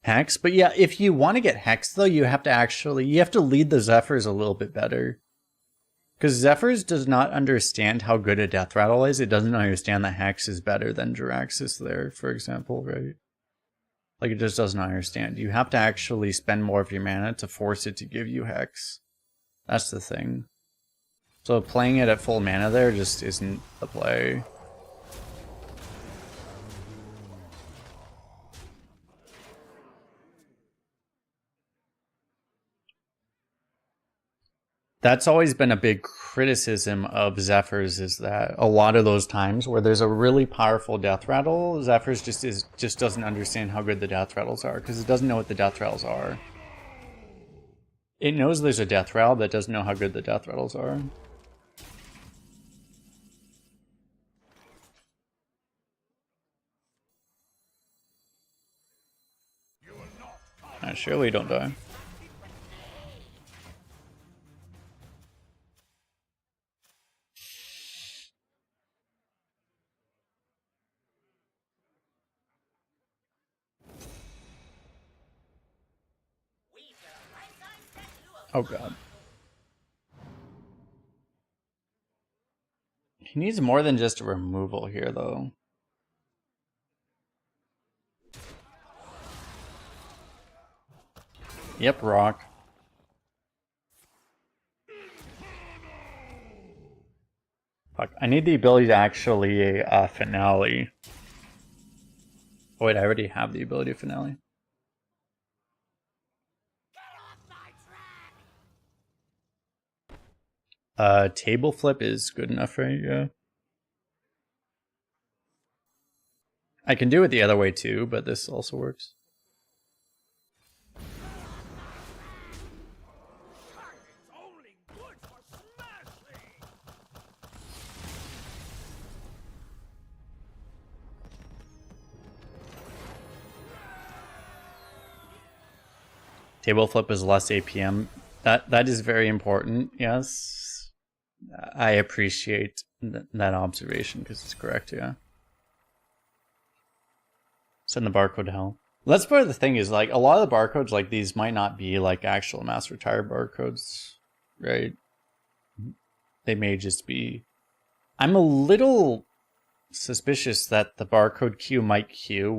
Hex, but yeah, if you want to get Hex though, you have to lead the Zephyrs a little bit better. Because Zephyrs does not understand how good a Death Rattle is. It doesn't understand that Hex is better than Jiraxis there, for example, right? Like, it just doesn't understand. You have to actually spend more of your mana to force it to give you Hex. That's the thing. So playing it at full mana there just isn't the play. That's always been a big criticism of Zephyrs, is that a lot of those times where there's a really powerful Death Rattle, Zephyrs just doesn't understand how good the Death Rattles are, because it doesn't know what the Death Rattles are. It knows there's a Death Rattle, but doesn't know how good the Death Rattles are. Surely don't die. Oh god. He needs more than just a removal here, though. Yep, rock. Fuck, I need the ability to actually finale. Oh wait, I already have the ability to finale. Table flip is good enough, right? Yeah. I can do it the other way too, but this also works. Table flip is less APM. That is very important, yes. I appreciate that observation because it's correct, yeah. Send the barcode to hell. That's part of the thing is, like, a lot of the barcodes like these might not be like actual mass retire barcodes, right? They may just be... I'm a little suspicious that the barcode queue might queue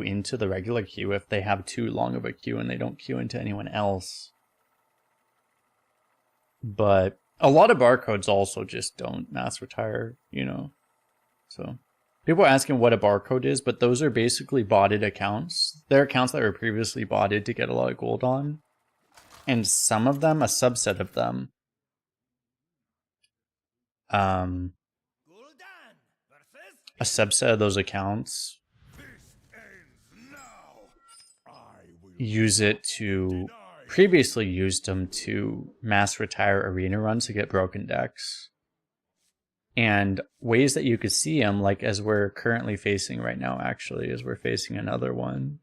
into the regular queue if they have too long of a queue and they don't queue into anyone else. But a lot of barcodes also just don't mass retire, you know. So people are asking what a barcode is, but those are basically botted accounts. They're accounts that were previously botted to get a lot of gold on. And some of them, a subset of them, a subset of those accounts use it to... previously used them to mass retire arena runs to get broken decks. And ways that you could see them, like as we're currently facing right now, actually, as we're facing another one,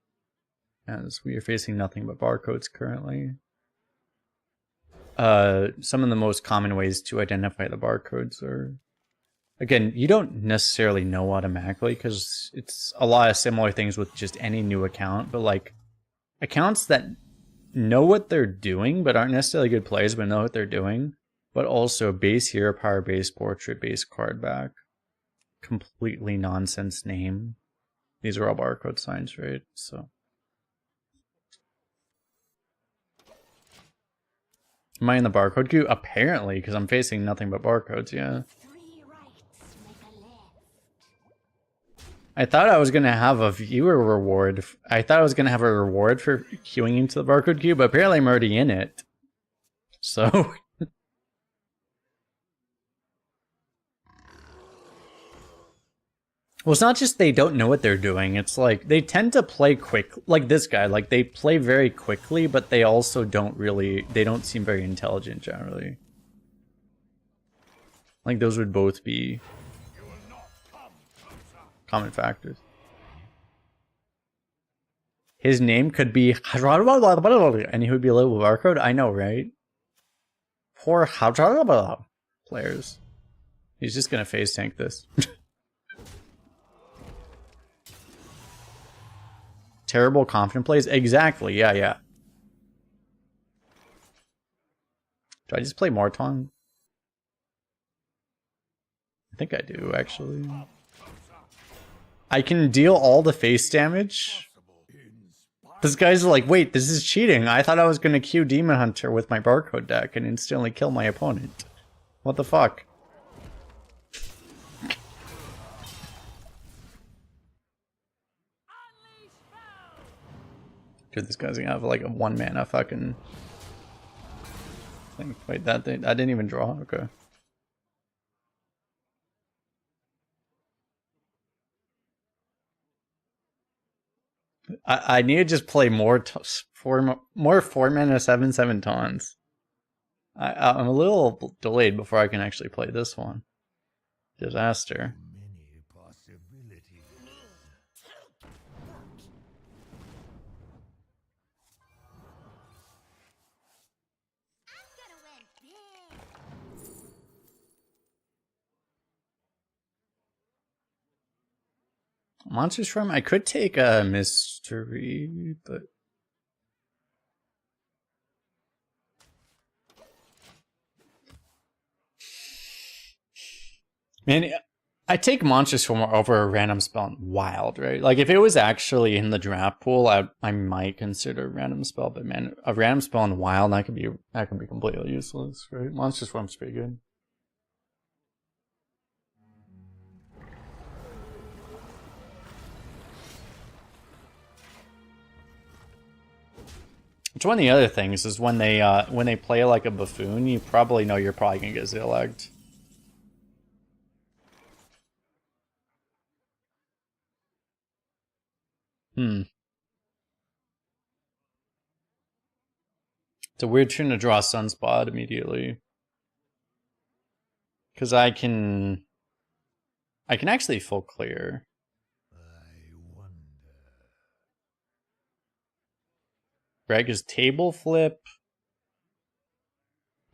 as we are facing nothing but barcodes currently. Some of the most common ways to identify the barcodes are, again, you don't necessarily know automatically because it's a lot of similar things with just any new account, but like accounts that know what they're doing but aren't necessarily good players but know what they're doing, but also base hero power, base portrait, base card back, completely nonsense name. These are all barcode signs, right? So am I in the barcode queue? Apparently, because I'm facing nothing but barcodes, yeah. I thought I was going to have a viewer reward. I thought I was going to have a reward for queuing into the barcode queue, but apparently I'm already in it. So... well, it's not just they don't know what they're doing. It's like they tend to play quick. Like this guy, like they play very quickly, but they also don't really... they don't seem very intelligent generally. Like those would both be common factors. His name could be and he would be a little barcode. I know, right? Poor Hajabala players. He's just gonna phase tank this. Terrible confident plays? Exactly, yeah. Do I just play Morton? I think I do, actually. I can deal all the face damage. This guy's like, wait, this is cheating. I thought I was gonna Q Demon Hunter with my barcode deck and instantly kill my opponent. What the fuck? Dude, this guy's gonna have like a 1 mana fucking thing. Wait, that thing, I didn't even draw? Okay. I need to just play more four mana 7/7 taunts. I'm a little delayed before I can actually play this one. Disaster. Many possibilities. Monsters from I could take a mystery, but man, I take Monsters from over a random spell in Wild, right? Like if it was actually in the draft pool, I might consider a random spell, but man, a random spell in Wild that can be completely useless, right? Monsters form's pretty good. Which one of the other things is when they play like a buffoon, you probably know you're probably gonna get Zillogged. It's a weird turn to draw Sunspot immediately. Because I can actually full clear. I wonder. Greg is table flip.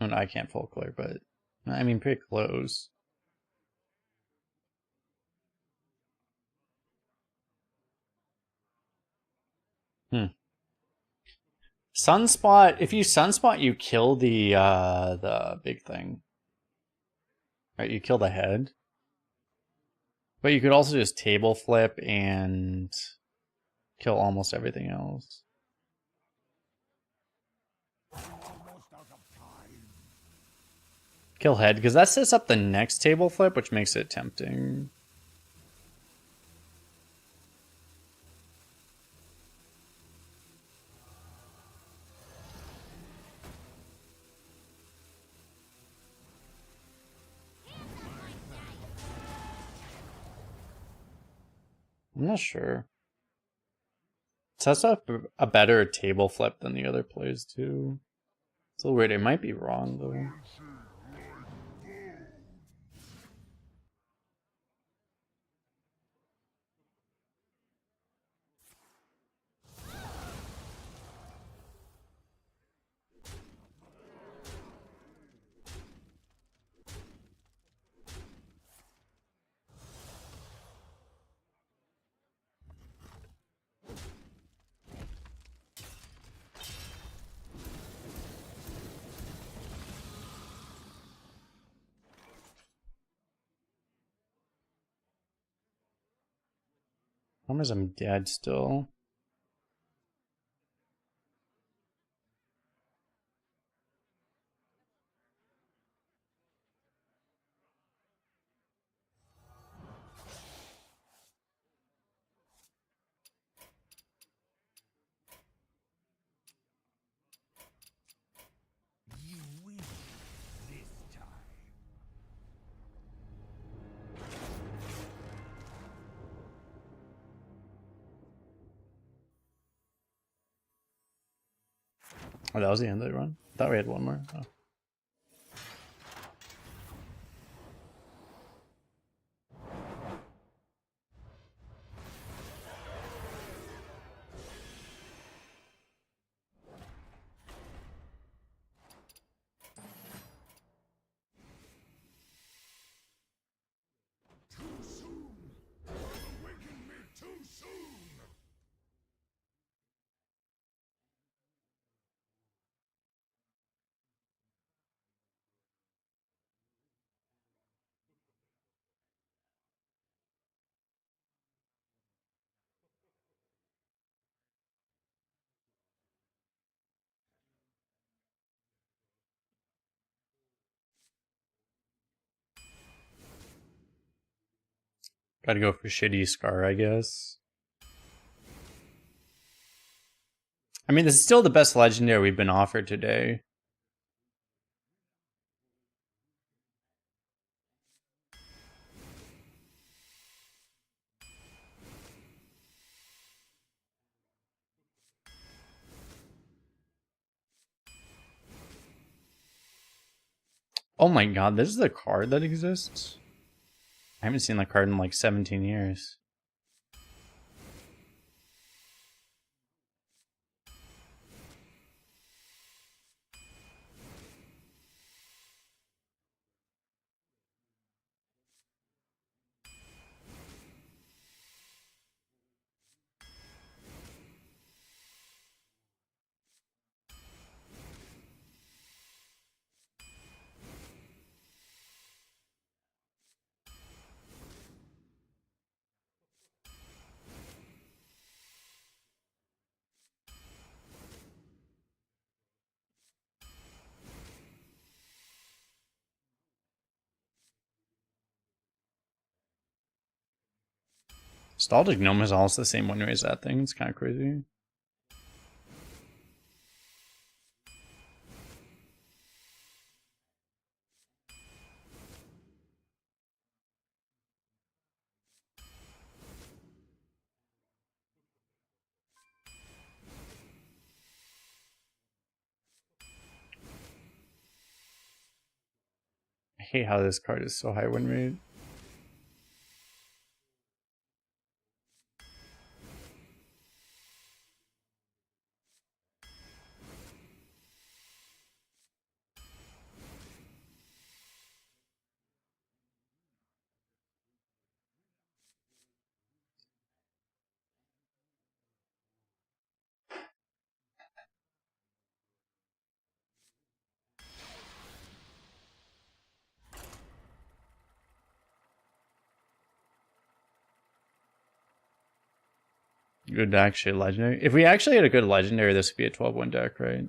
Oh, no, I can't full clear, but I mean pretty close. Sunspot, if you Sunspot, you kill the big thing. Right, you kill the head. But you could also just table flip and kill almost everything else. Kill head, because that sets up the next table flip, which makes it tempting. I'm not sure. It sets up a better table flip than the other plays too. It's a little weird. It might be wrong though. Problem is I'm dead still. You win this time. Oh, that was the end of the run? I thought we had one more. Oh. Gotta go for shitty Scar, I guess. I mean, this is still the best legendary we've been offered today. Oh my god, this is a card that exists? I haven't seen that card in like 17 years. Nostalgic Gnome is also the same win rate as that thing. It's kind of crazy. I hate how this card is so high win rate. Good actually legendary. If we actually had a good legendary, this would be a 12-1 deck, right?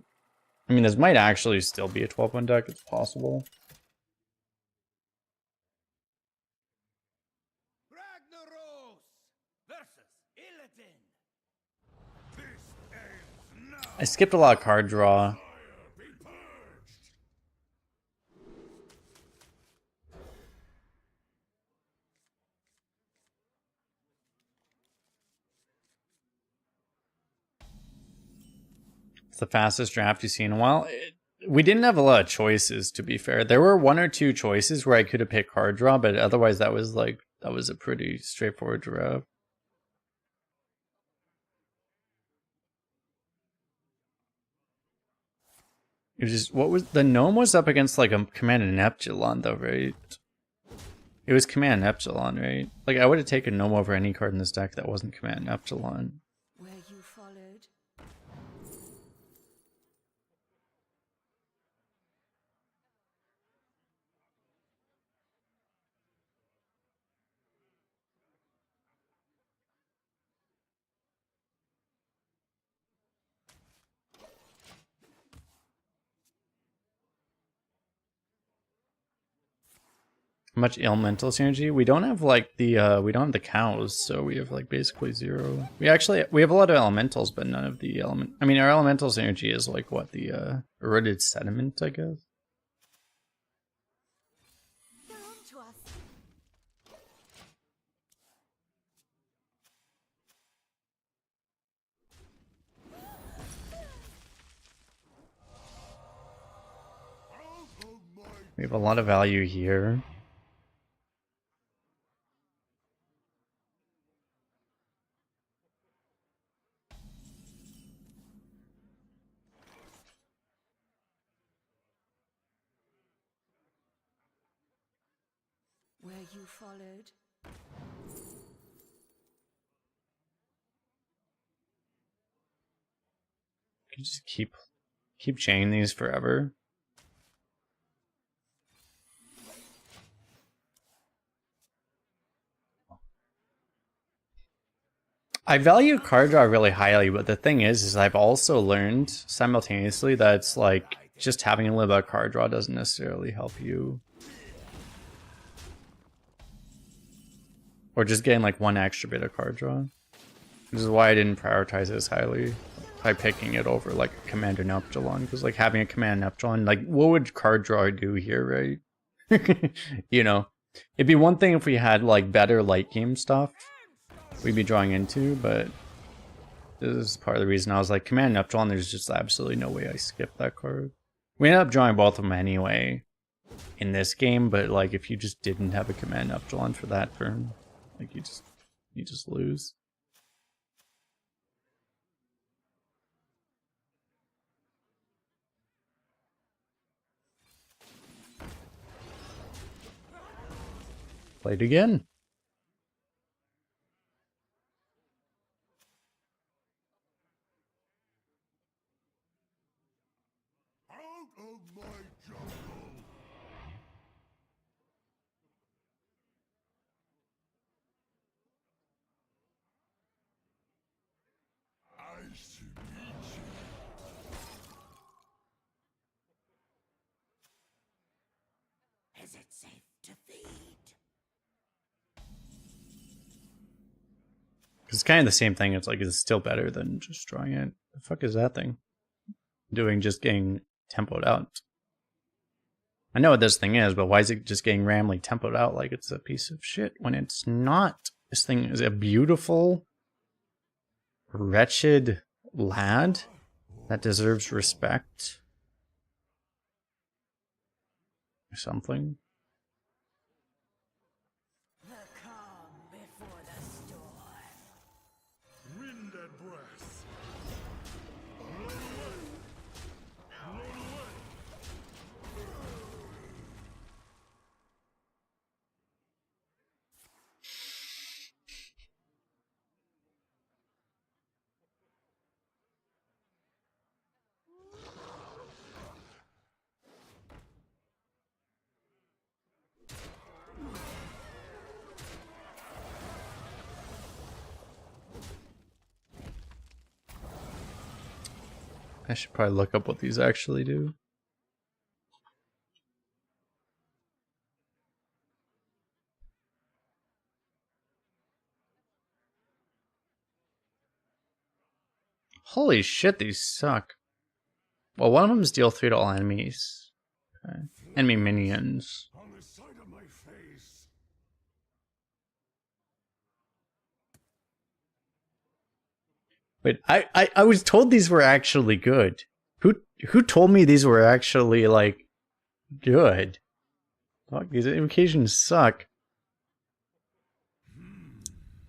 I mean, this might actually still be a 12-1 deck. It's possible. Ragnaros versus Illidan. This ends now. I skipped a lot of card draw. Fire be purged. It's the fastest draft you've seen in a while. We didn't have a lot of choices, to be fair. There were one or two choices where I could have picked card draw, but otherwise that was a pretty straightforward draft. It was just, what was the gnome was up against like a command and Epsilon though, right? It was command and Epsilon, right? Like I would have taken gnome over any card in this deck that wasn't command and Epsilon. Were you followed? Much elemental synergy. We don't have like the we don't have the cows, so we have like basically zero. We have a lot of elementals, but none of the element. I mean, our elemental synergy is like what the eroded sediment, I guess. They're on to us. We have a lot of value here. Were you followed? You can just keep chaining these forever. I value card draw really highly, but the thing is I've also learned simultaneously that it's like just having a little bit of card draw doesn't necessarily help you. Or just getting like one extra bit of card draw. This is why I didn't prioritize this highly by picking it over like a Commander Neptulon. Because like having a Commander Neptulon, like what would card draw do here, right? You know, it'd be one thing if we had like better late game stuff we'd be drawing into, but this is part of the reason I was like, Commander Neptulon, there's just absolutely no way I skip that card. We ended up drawing both of them anyway in this game, but like if you just didn't have a Command Neptulon for that turn, like you just lose. Play it again. Out of my jungle! Nice to meet you. Is it safe to feed? It's kind of the same thing. It's like it's still better than just drawing it. The fuck is that thing doing? Just getting tempoed out. I know what this thing is, but why is it just getting randomly tempoed out like it's a piece of shit when it's not? This thing is a beautiful, wretched lad that deserves respect or something. The calm before the storm. Wind and breath. I should probably look up what these actually do. Holy shit, these suck. Well, one of them is deal 3 to all enemies. Okay. Enemy minions. On the side of my face. Wait, I was told these were actually good. Who told me these were actually like good? Fuck, these invocations suck.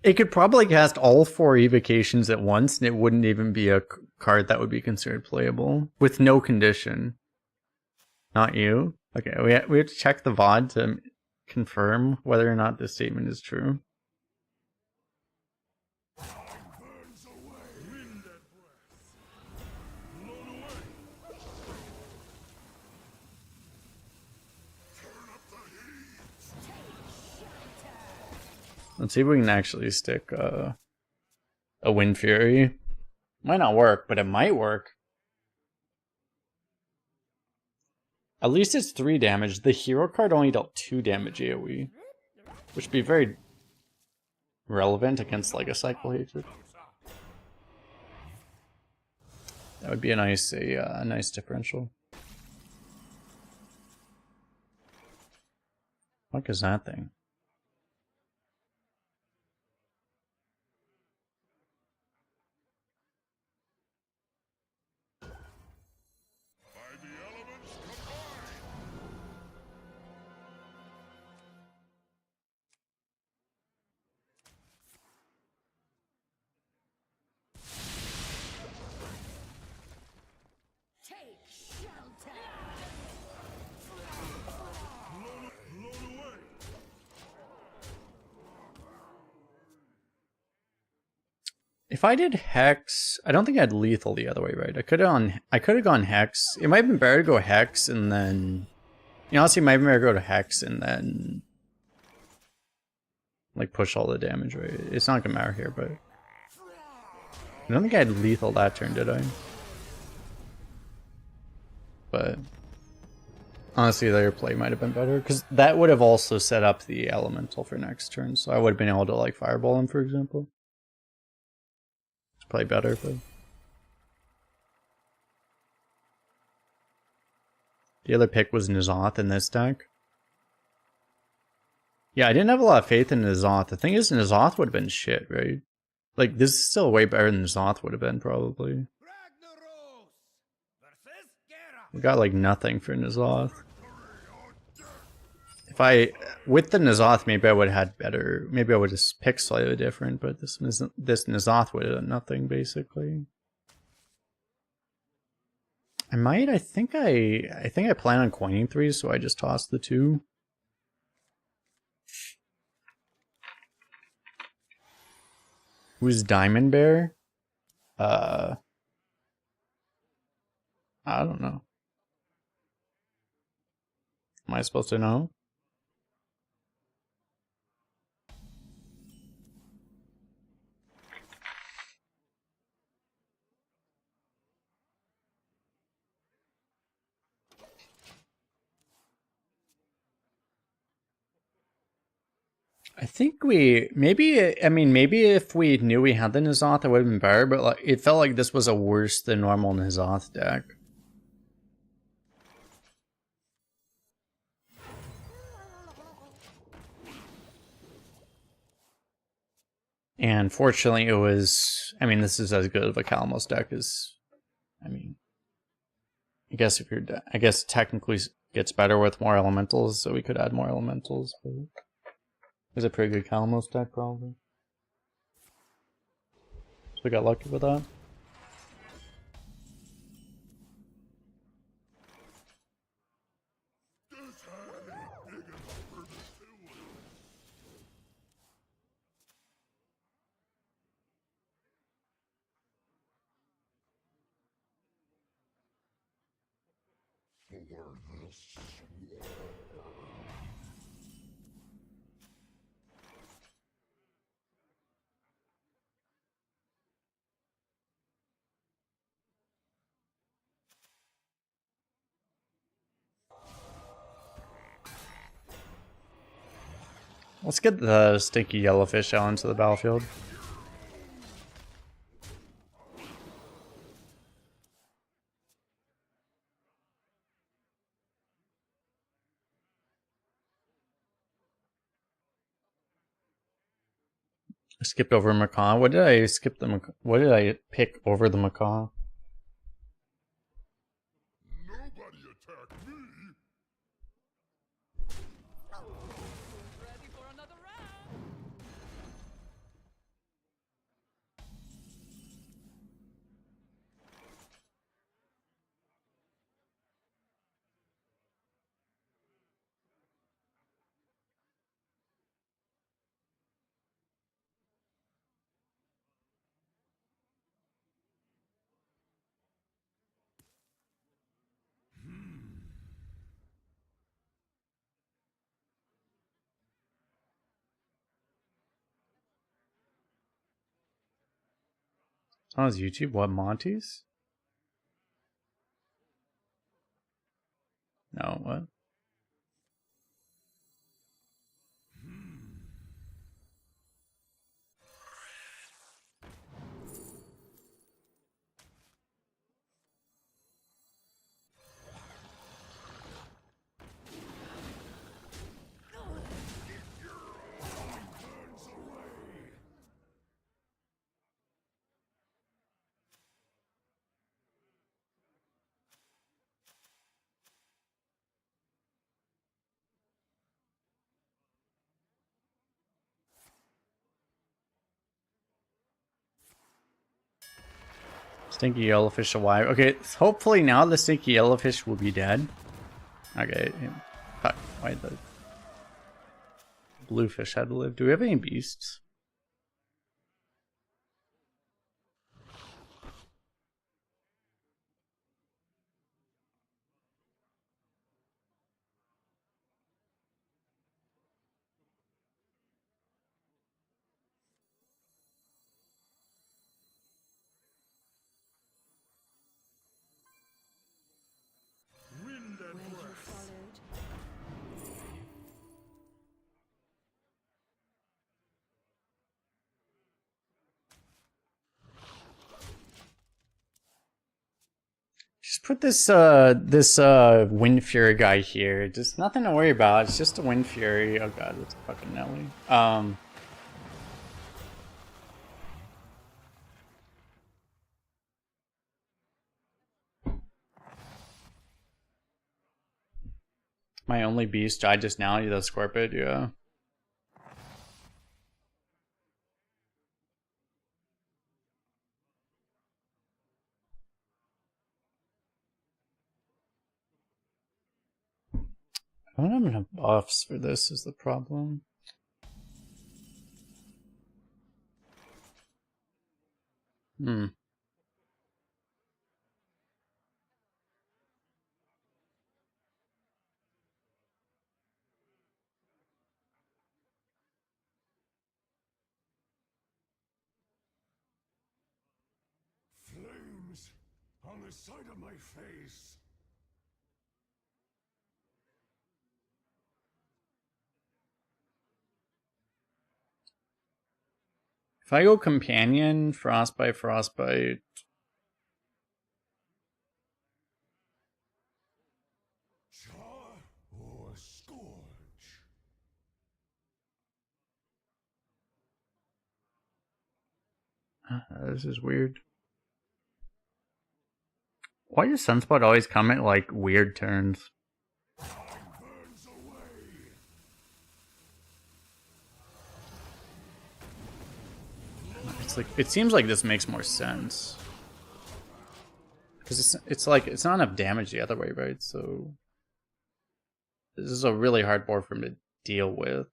It could probably cast all 4 evocations at once and it wouldn't even be a card that would be considered playable with no condition. Not you? Okay, we have to check the VOD to confirm whether or not this statement is true. Burns away. Wind and breath. Blown away. Turn up the heat. Let's see if we can actually stick a Wind Fury. Might not work, but it might work. At least it's 3 damage. The hero card only dealt 2 damage AoE, which would be very relevant against like a Cycle Hatred. That would be a nice differential. What is that thing? By the elements combined. Take shelter. Blown away. If I did Hex, I don't think I'd lethal the other way, right? I could have gone Hex. It might have been better to go Hex and then, you know, honestly, it might have been better to go to Hex and then like push all the damage, right? It's not gonna matter here, but I don't think I had lethal that turn, did I? But Honestly, their play might have been better, because that would have also set up the elemental for next turn, so I would have been able to like fireball him, for example. It's probably better, but the other pick was N'Zoth in this deck. Yeah, I didn't have a lot of faith in N'Zoth. The thing is, N'Zoth would have been shit, right? Like, this is still way better than N'Zoth would have been, probably. We got like nothing for N'Zoth. If I, with the N'Zoth, maybe I would have had better, maybe I would have picked slightly different, but this N'Zoth would have done nothing, basically. I think I plan on coining 3, so I just tossed the 2. Who's Diamond Bear? I don't know. Am I supposed to know? I think maybe if we knew we had the N'Zoth, it would have been better, but like it felt like this was a worse than normal N'Zoth deck. And fortunately it was, this is as good of a Kalamos deck as, I guess technically gets better with more elementals, so we could add more elementals, but it was a pretty good Kalamos deck probably. So we got lucky with that. Let's get the stinky yellowfish out into the battlefield. I skipped over Macaw. What did I skip the Macaw? What did I pick over the Macaw? Nobody attack me! Ready for another round? It's on his YouTube. What, Monty's? No, what? Stinky yellowfish alive. Okay, hopefully now the stinky yellowfish will be dead. Okay, fuck, why the bluefish had to live? Do we have any beasts? Wind and Were you breath. followed? put this Wind Fury guy here. Just nothing to worry about. It's just a Wind Fury. Oh god, that's fucking Nelly. My only beast died just now. The Scorpid, yeah. I don't have enough buffs for this is the problem. Hmm. Flames on the side of my face. If I go Companion, Frostbite, Frostbite. Char or scourge? This is weird. Why does Sunspot always come at like weird turns? Time burns away. It's like it seems like this makes more sense. Because it's like it's not enough damage the other way, right? So this is a really hard board for him to deal with.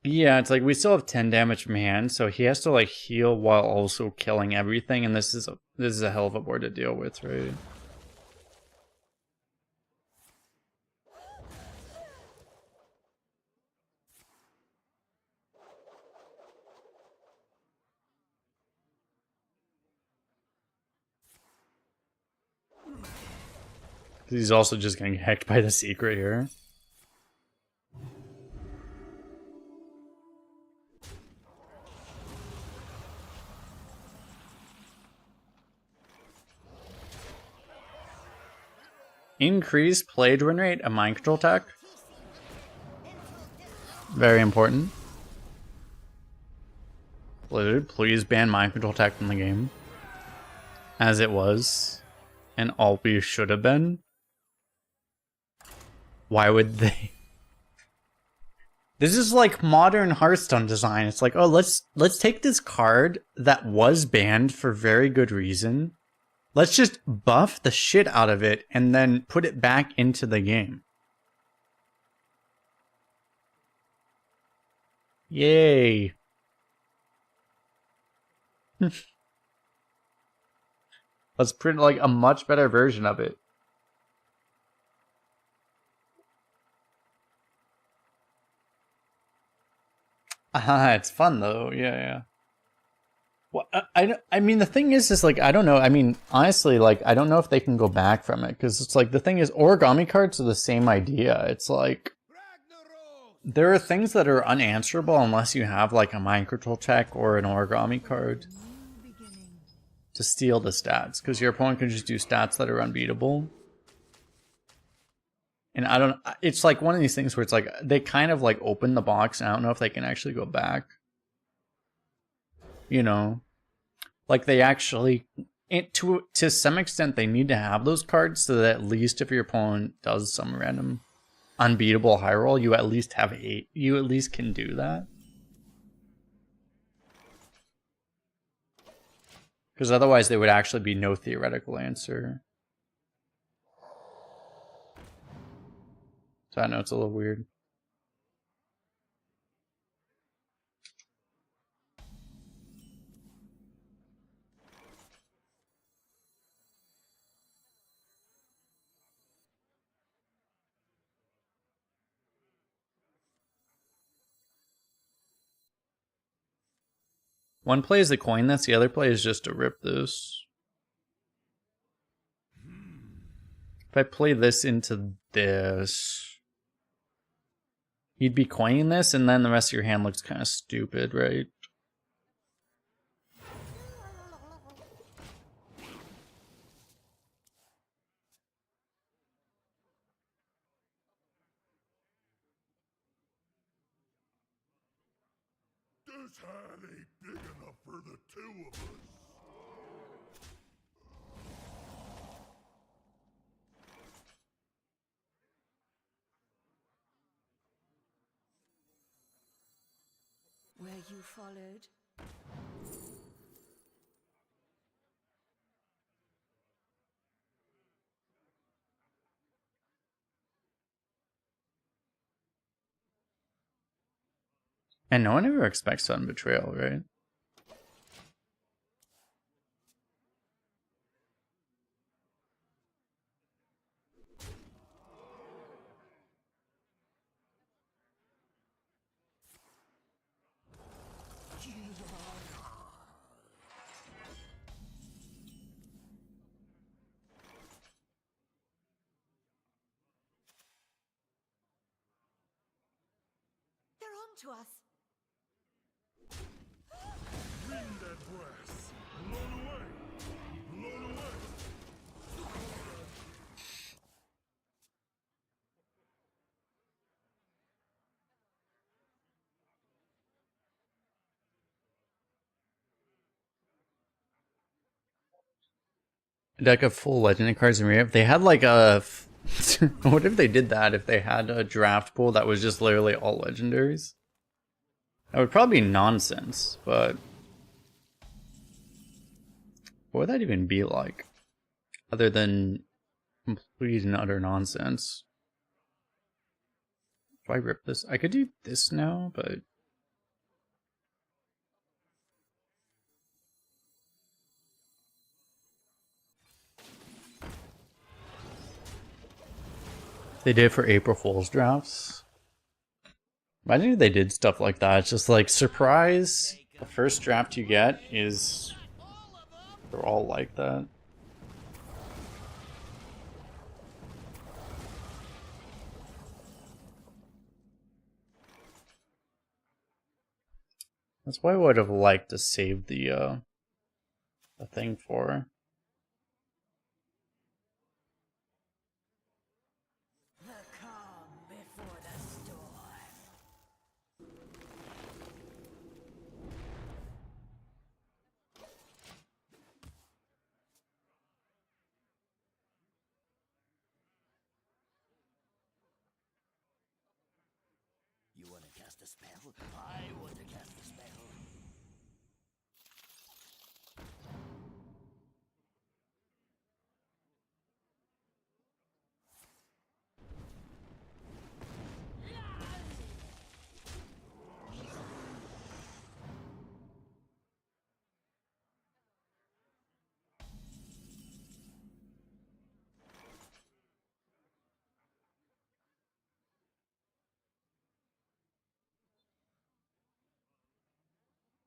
Yeah, it's like we still have 10 damage from hand, so he has to like heal while also killing everything, and this is a hell of a board to deal with, right? He's also just getting hecked by the secret here. Increase played win rate of mind control tech. Very important. Blizzard, please ban mind control tech from the game. As it was. And always should have been. Why would they? This is like modern Hearthstone design. It's like, oh, let's take this card that was banned for very good reason. Let's just buff the shit out of it and then put it back into the game. Yay. Let's print like a much better version of it. It's fun though. Yeah. Well, I mean, the thing is like, I don't know. I mean, honestly, like, I don't know if they can go back from it because it's like the thing is, origami cards are the same idea. It's like there are things that are unanswerable unless you have like a mind control tech or an origami card to steal the stats because your opponent can just do stats that are unbeatable. And I don't, it's like one of these things where it's like they kind of like open the box and I don't know if they can actually go back. You know, like they actually, to some extent, they need to have those cards so that at least if your opponent does some random unbeatable high roll, you at least have 8. You at least can do that. Because otherwise there would actually be no theoretical answer. So I know it's a little weird. One play is to coin this, the other play is just to rip this. If I play this into this, you'd be coining this, and then the rest of your hand looks kind of stupid, right? This hand ain't big enough for the two of us. Were you followed? And no one ever expects sudden betrayal, right? They're on to us. Wind that brass. Blown away. Blown away. A deck of full legendary cards in rear. If they had like a... what if they did that? If they had a draft pool that was just literally all legendaries? That would probably be nonsense, but... what would that even be like? Other than complete and utter nonsense. If I rip this, I could do this now, but... they did for April Fool's drafts. Imagine if they did stuff like that. It's just like, surprise, the first draft you get is... they're all like that. That's why I would have liked to save the thing for. The calm before the storm. You want to cast a spell? I want to cast a spell.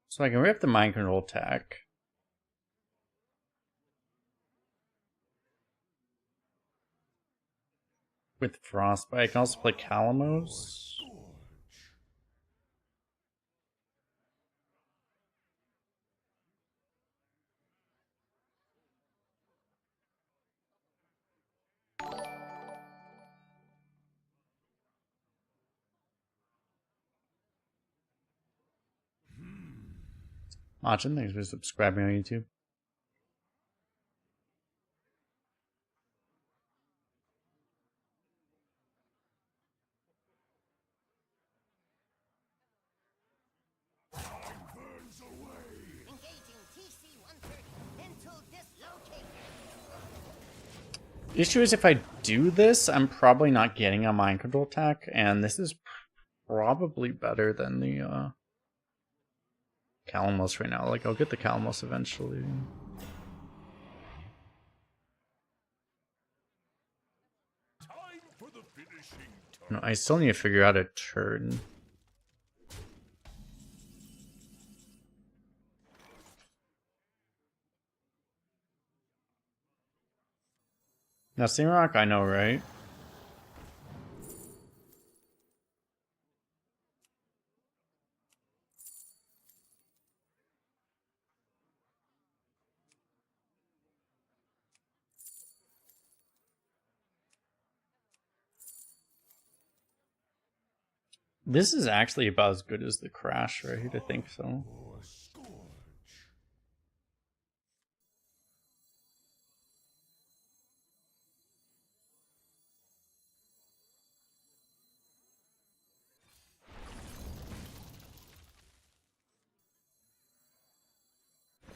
So I can rip the mind control attack. With Frostbite. I can also play Calamos. Machin, thanks for subscribing on YouTube. Burns away. Engaging TC-130. Mental dislocate. The issue is if I do this, I'm probably not getting a mind control attack, and this is probably better than the Calamos right now. Like, I'll get the Calamos eventually. Time for the finishing touch. No, I still need to figure out a turn. Now, Simrock, I know, right? This is actually about as good as the Crash, right? I think so. Or scourge.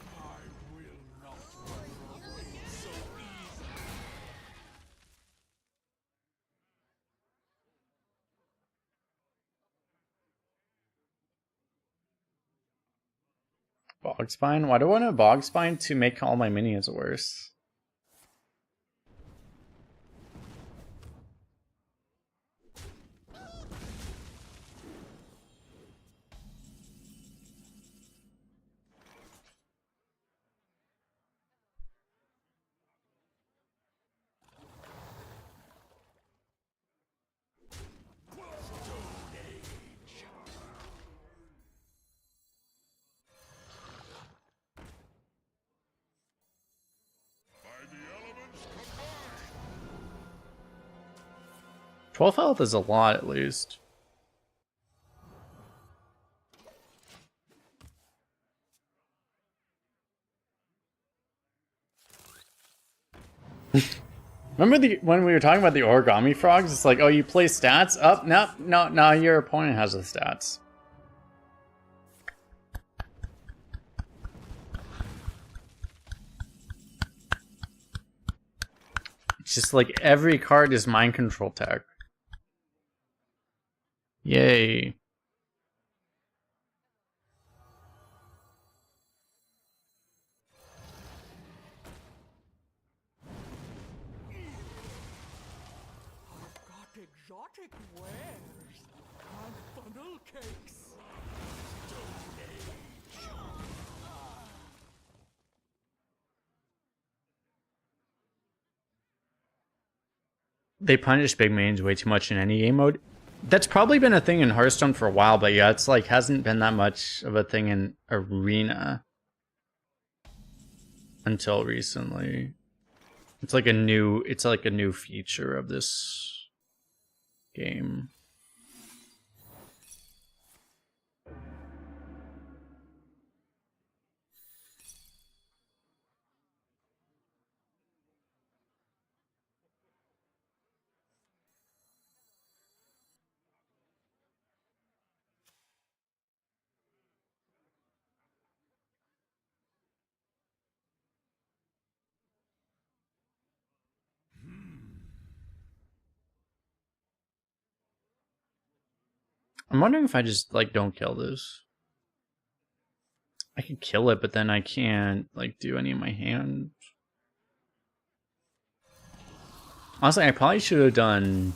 I will not run away so easily. Bogspine? Why do I want a Bogspine to make all my minions worse? By the elements combined. 12 health is a lot, at least. Remember when we were talking about the origami frogs? It's like, oh, you play stats? Up, no, your opponent has the stats. It's just like every card is mind control tech. Yay. I've got exotic wares and funnel cakes. They punish big minions way too much in any game mode. That's probably been a thing in Hearthstone for a while, but yeah, it's like hasn't been that much of a thing in Arena until recently. It's like a new feature of this game. I'm wondering if I just like don't kill this. I could kill it, but then I can't like do any of my hand. Honestly, I probably should have done.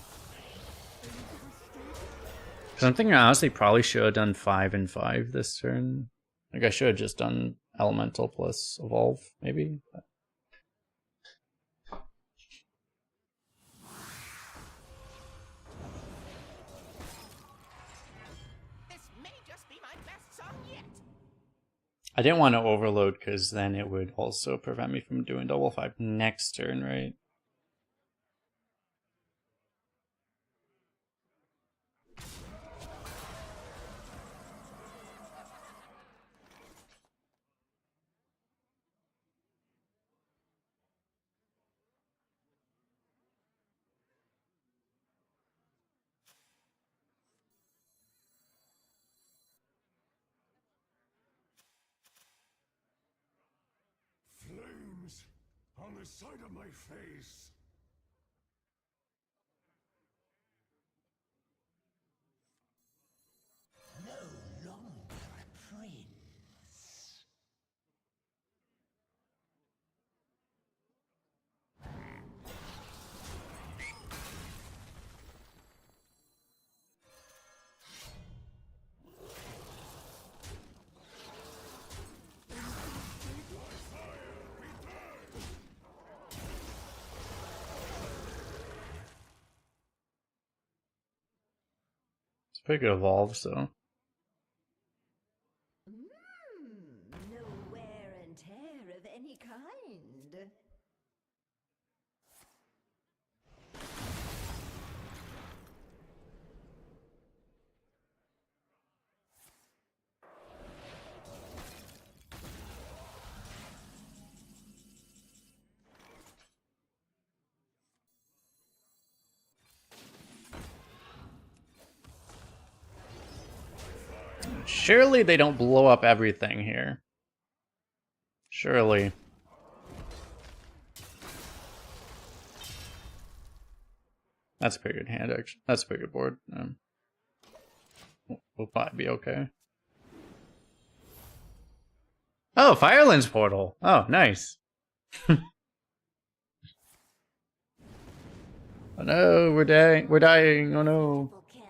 Because I'm thinking I honestly probably should have done 5 and 5 this turn. Like I should have just done Elemental plus Evolve, maybe. But... This may just be my best song yet. I didn't want to overload because then it would also prevent me from doing double 5 next turn, right? Flames on the side of my face. No longer a prince. Pretty good evolve, so. No wear and tear of any kind. Surely they don't blow up everything here. Surely. That's a pretty good hand, actually. That's a pretty good board. We'll probably be okay. Oh, Firelands Portal. Oh, nice. Oh no, we're dying. We're dying. Oh no. Triple kill.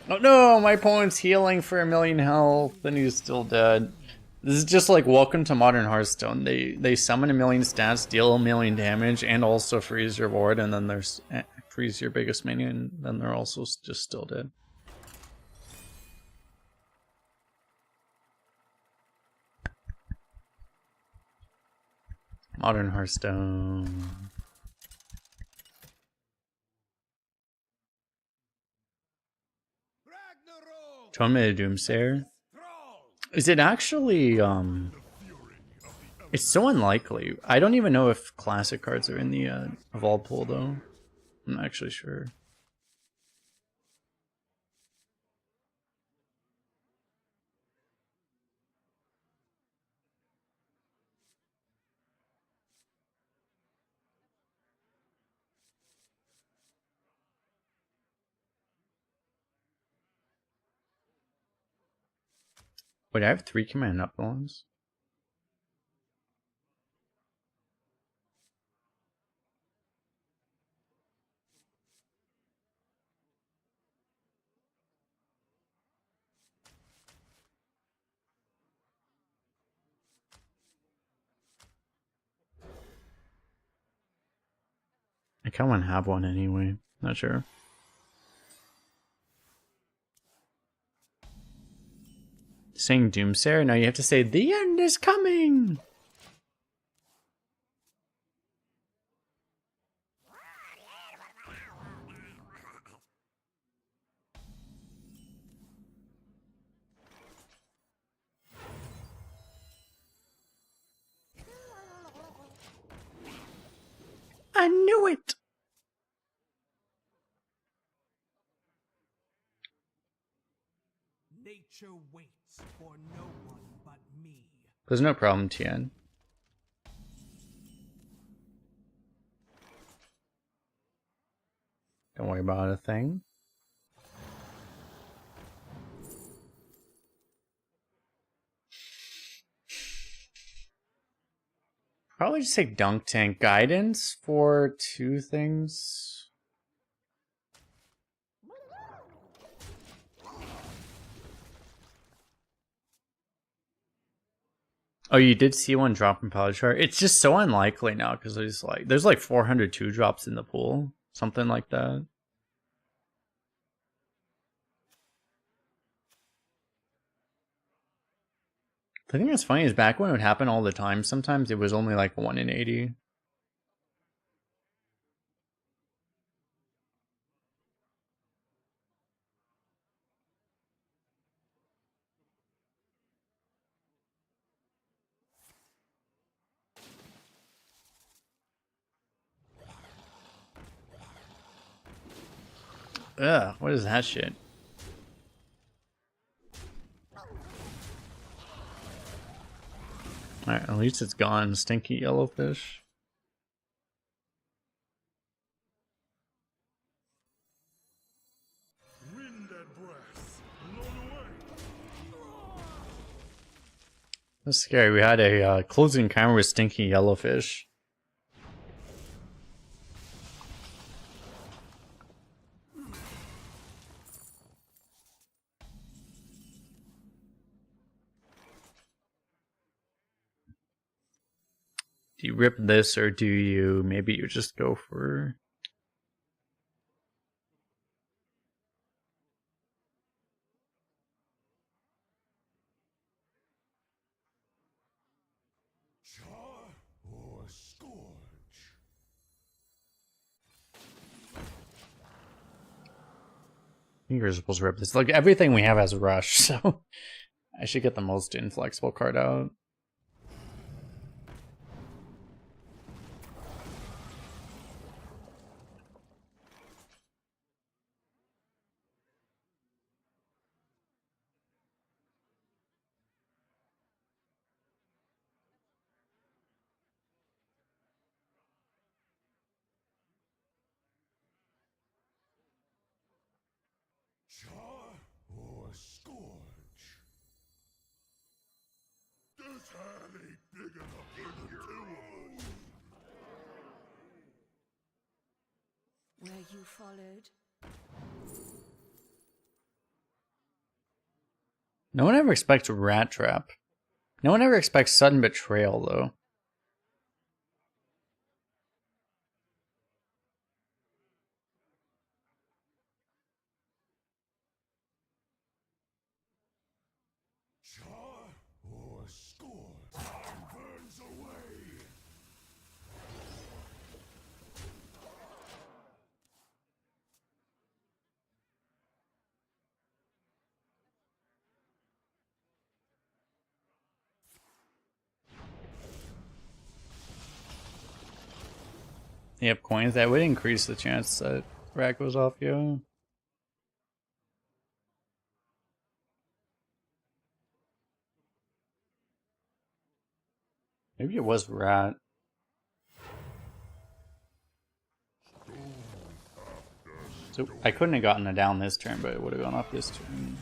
Oh no, my opponent's healing for 1,000,000 health and he's still dead. This is just like welcome to modern Hearthstone. They summon 1,000,000 stats, deal 1,000,000 damage, and also freeze your ward, and then there's freeze your biggest minion, and then they're also just still dead. Modern Hearthstone. Tournament of Doomsayer. Is it actually it's so unlikely. I don't even know if classic cards are in the evolved pool though. I'm not actually sure. Wait, I have 3 command up ones. I kind of want to have one anyway. Not sure. Saying Doomsayer? No, you have to say the end is coming. I knew it. Nature waits for no one but me. There's no problem, Tien. Don't worry about a thing. Probably just take Dunk Tank Guidance for 2 things. Oh, you did see one drop in Power Chart? It's just so unlikely now because there's like 402 drops in the pool. Something like that. The thing that's funny is back when it would happen all the time, sometimes it was only like 1 in 80. Ugh, what is that shit? Alright, at least it's gone, stinky yellowfish. Wind and breath, blown away. That's scary. We had a closing encounter with stinky yellowfish. Do you rip this or do you maybe you just go for Char or scourge? I think you're supposed to rip this. Like everything we have has rush, so I should get the most inflexible card out. Char or scourge? This hand ain't big enough for the two of us. Were you followed? No one ever expects Rat Trap. No one ever expects Sudden Betrayal, though. Char or scourge? Time burns away. Yep, coins. That would increase the chance that Rat goes off you. Maybe it was Rat. So I couldn't have gotten it down this turn, but it would have gone off this turn.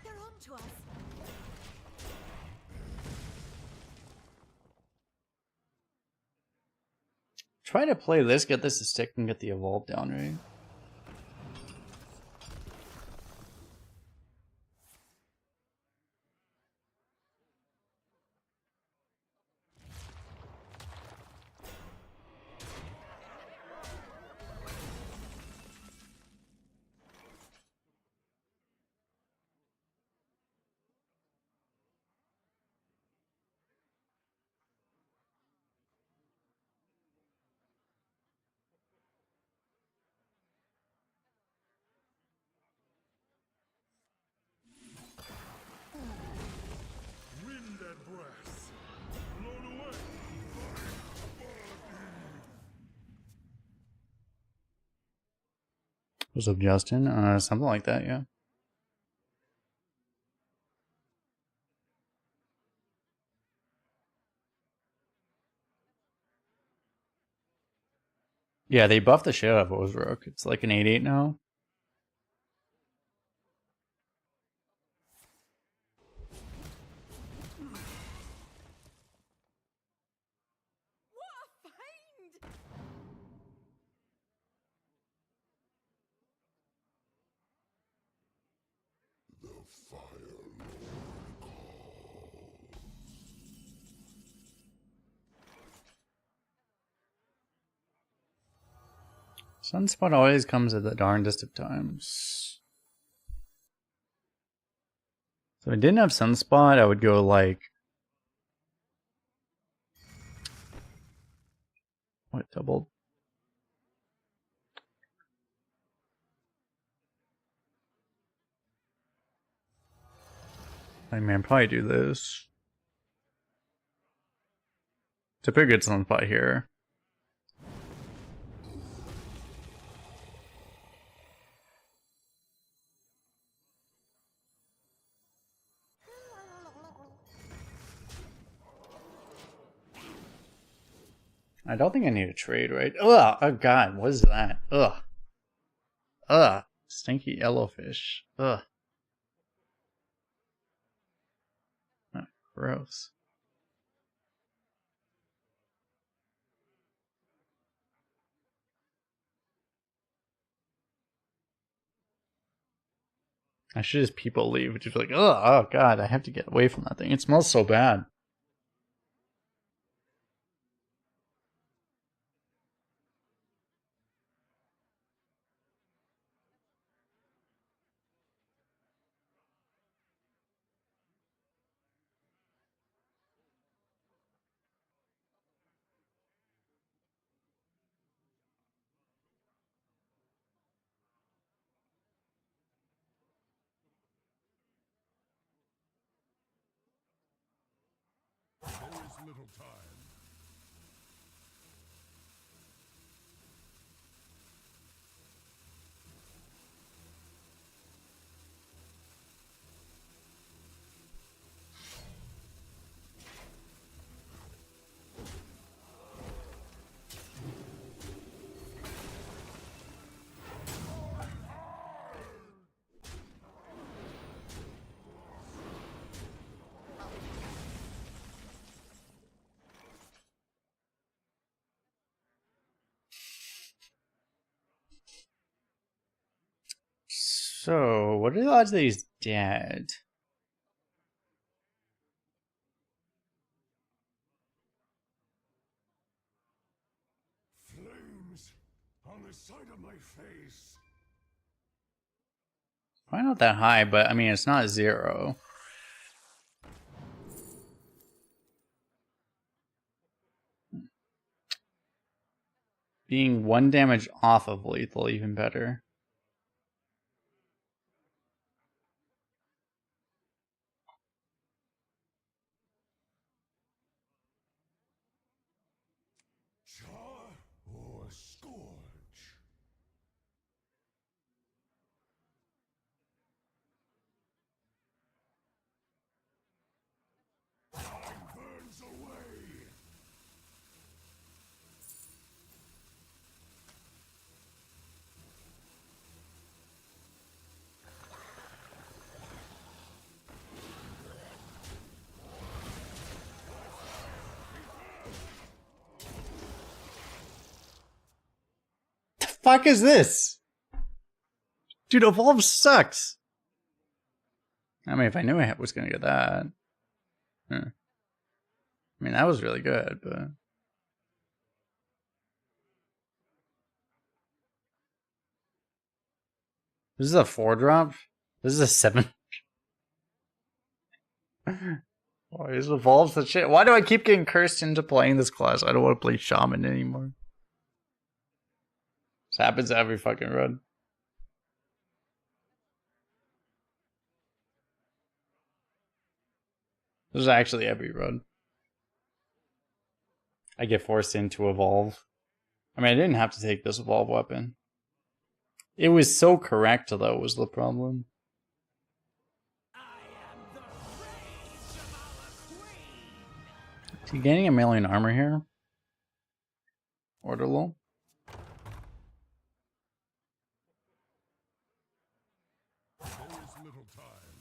They're on to us. Try to play this, get this to stick, and get the evolve down, right? Wind and breath. Blown away. What's up, Justin? Something like that, yeah. Yeah, they buffed the shit out of Ozrook. It's like an 8/8 now. What a find! The Fire Lord calls. Sunspot always comes at the darndest of times. So if I didn't have Sunspot, I would go like... What, doubled? I mean, I'd probably do this. It's a pretty good Sunspot here. I don't think I need a trade, right? Ugh! Oh god, what is that? Ugh. Ugh. Stinky yellowfish. Ugh. Oh, gross. I should just people leave. Just like, oh god, I have to get away from that thing. It smells so bad. There is little time. So, what are the odds that he's dead? Flames on the side of my face. Probably not that high, but I mean, it's not 0. Being 1 damage off of lethal, even better. Char or scourge? Time burns away. The fuck is this? Dude, Evolve sucks. I mean, if I knew I was gonna get that. I mean, that was really good, but... This is a 4-drop? This is a 7. Why is Evolve the shit? Why do I keep getting cursed into playing this class? I don't want to play Shaman anymore. This happens every fucking run. This is actually every run. I get forced into Evolve. I mean, I didn't have to take this Evolve weapon. It was so correct, though, was the problem. Is he gaining a million armor here? Orderlo? There is little time.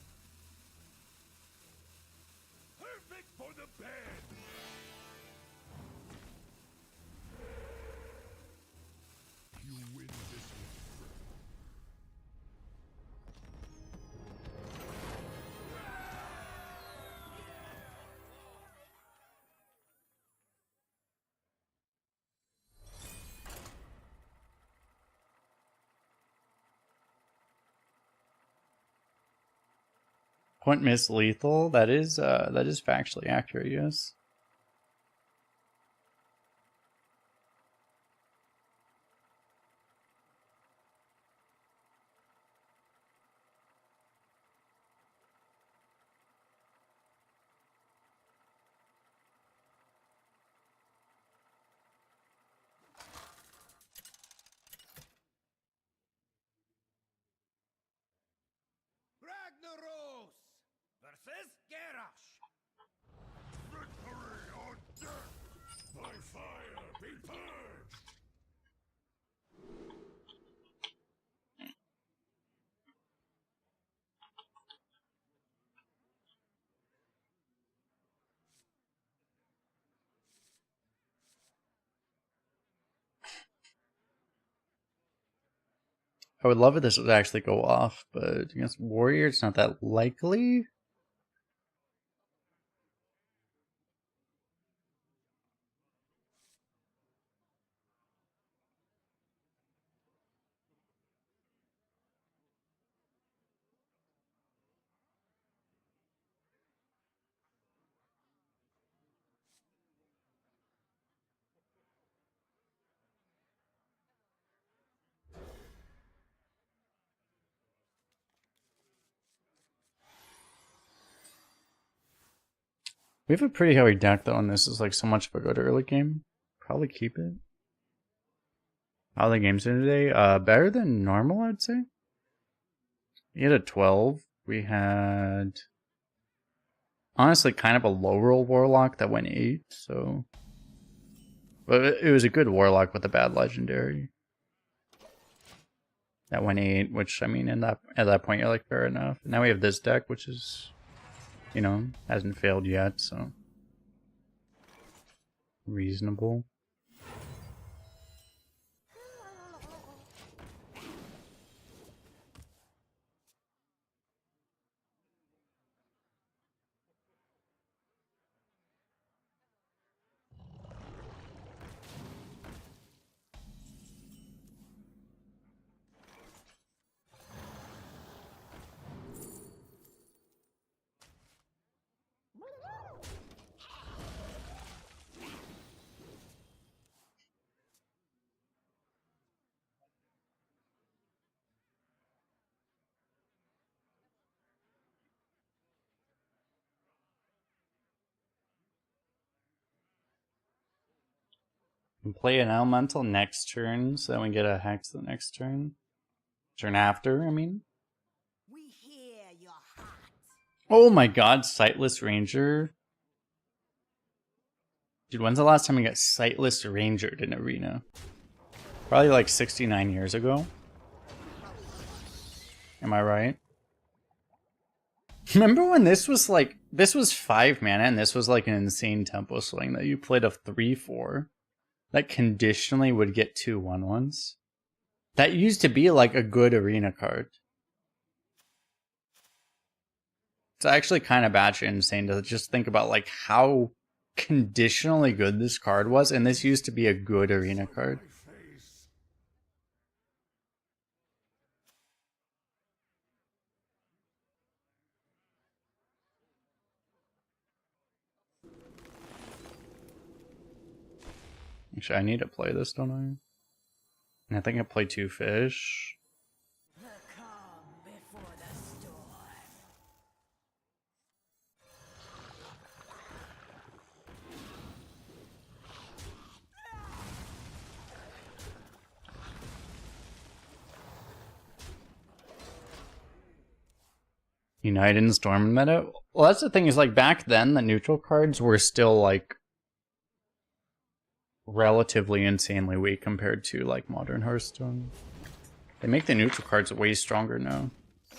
Perfect for the bed. You win this one. Point miss lethal? That is factually accurate, yes. Ragnaros versus Garrosh. Victory or death! By fire be purged! I would love if this would actually go off, but against Warrior, it's not that likely. We have a pretty heavy deck though, and this is like so much of a good early game. Probably keep it. How are the games in today? Better than normal, I'd say. We had a 12. We had honestly kind of a low roll Warlock that went 8, so but it was a good Warlock with a bad legendary. That went 8, which I mean at that point you're like fair enough. Now we have this deck, which is, you know, hasn't failed yet, so reasonable. And play an elemental next turn, so then we get a hex the next turn. Turn after, I mean. We hear your heart. Oh my god, Sightless Ranger. Dude, when's the last time we got Sightless Rangered in Arena? Probably like 69 years ago. Am I right? Remember when this was like, this was 5 mana and this was like an insane tempo swing that you played a 3/4 that conditionally would get 2 1/1s? That used to be like a good arena card. It's actually kind of batshit insane to just think about like how conditionally good this card was, and this used to be a good arena card. Actually, I need to play this, don't I? And I think I play 2 fish. The calm before the storm. United and Storm meta? Well, that's the thing, is like back then the neutral cards were still like relatively insanely weak compared to like modern Hearthstone. They make the neutral cards way stronger now. The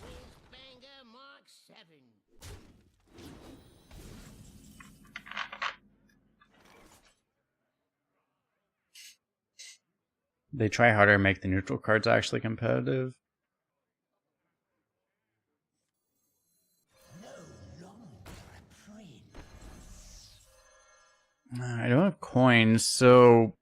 Whizbanger Mark 7. They try harder to make the neutral cards actually competitive. I don't have coins, so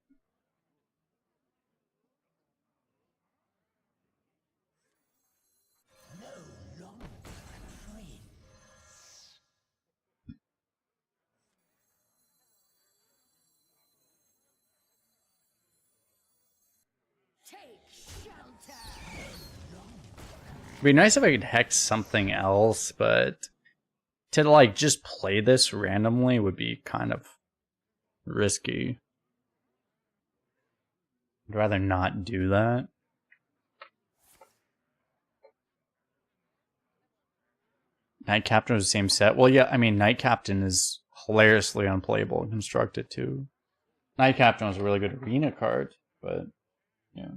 Take shelter. it'd be nice if I could hex something else, but to like just play this randomly would be kind of risky. I'd rather not do that. Night Captain was the same set. Well, yeah, I mean, Night Captain is hilariously unplayable and constructed too. Night Captain was a really good arena card, but yeah.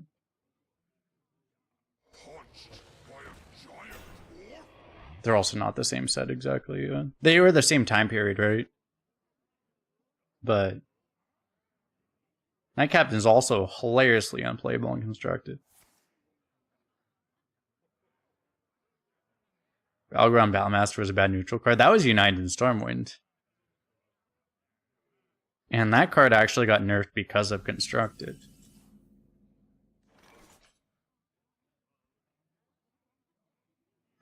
They're also not the same set exactly. They were the same time period, right? But Night Captain is also hilariously unplayable and constructed. Battleground Battlemaster was a bad neutral card. That was United in Stormwind. And that card actually got nerfed because of Constructed.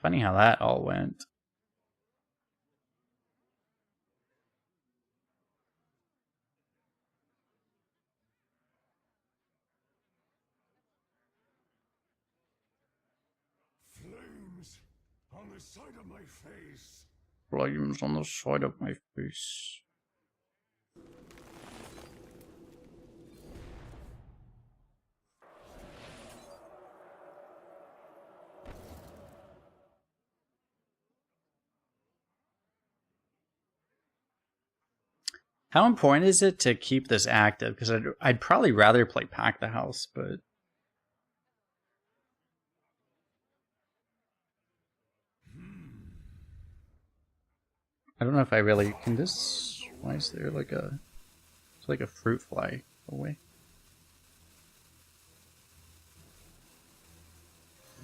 Funny how that all went. Flames on the side of my face. Flames on the side of my face. How important is it to keep this active? Because I'd probably rather play Pack the House, but... I don't know if I really... Can this... Why is there like a... It's like a fruit fly away.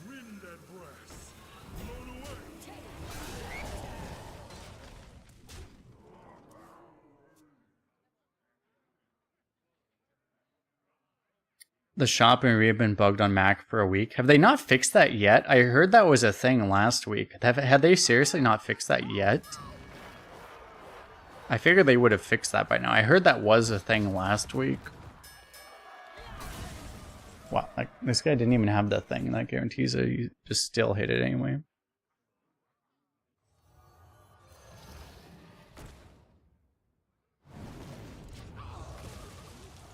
Wind and breath. Blown away. The shop and Ria have been bugged on Mac for a week. Have they not fixed that yet? I heard that was a thing last week. Had they seriously not fixed that yet? I figured they would have fixed that by now. I heard that was a thing last week. Wow, like this guy didn't even have the thing. That guarantees it. You just still hit it anyway.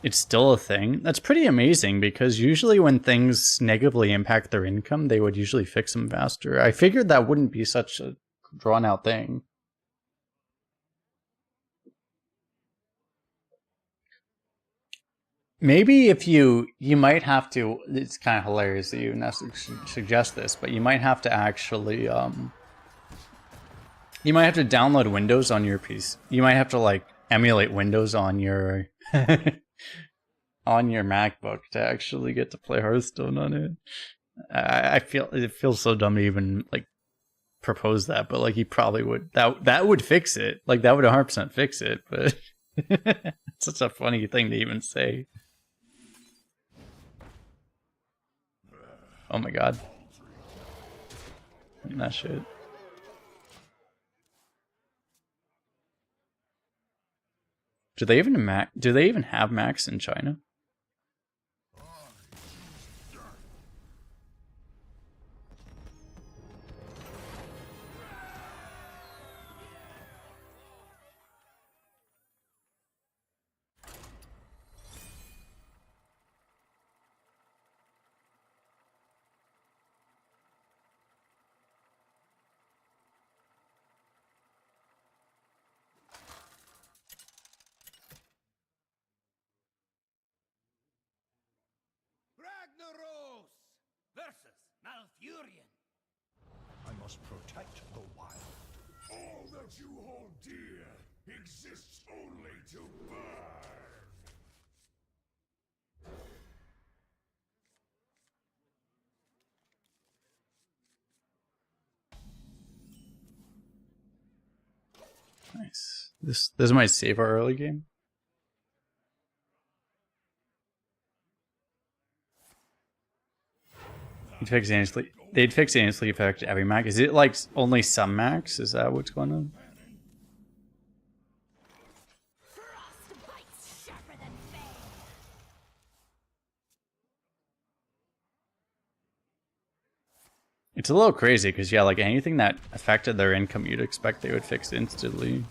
It's still a thing. That's pretty amazing because usually when things negatively impact their income, they would usually fix them faster. I figured that wouldn't be such a drawn out thing. Maybe if you might have to, it's kind of hilarious that you suggest this, but you might have to actually, you might have to download Windows on your PC. You might have to like emulate Windows on your, on your MacBook to actually get to play Hearthstone on it. I feel, it feels so dumb to even like propose that, but like he probably would, that would fix it. Like that would 100% fix it, but it's such a funny thing to even say. Oh my god. That shit. Do they even have Macs in China? Ragnaros versus Malfurion. I must protect the wild. All that you hold dear exists only to burn. Nice. This might save our early game. They'd fix the instantly effect every Mac. Is it like only some Macs? Is that what's going on? Frostbite's sharper than bane. It's a little crazy because yeah, like anything that affected their income, you'd expect they would fix instantly.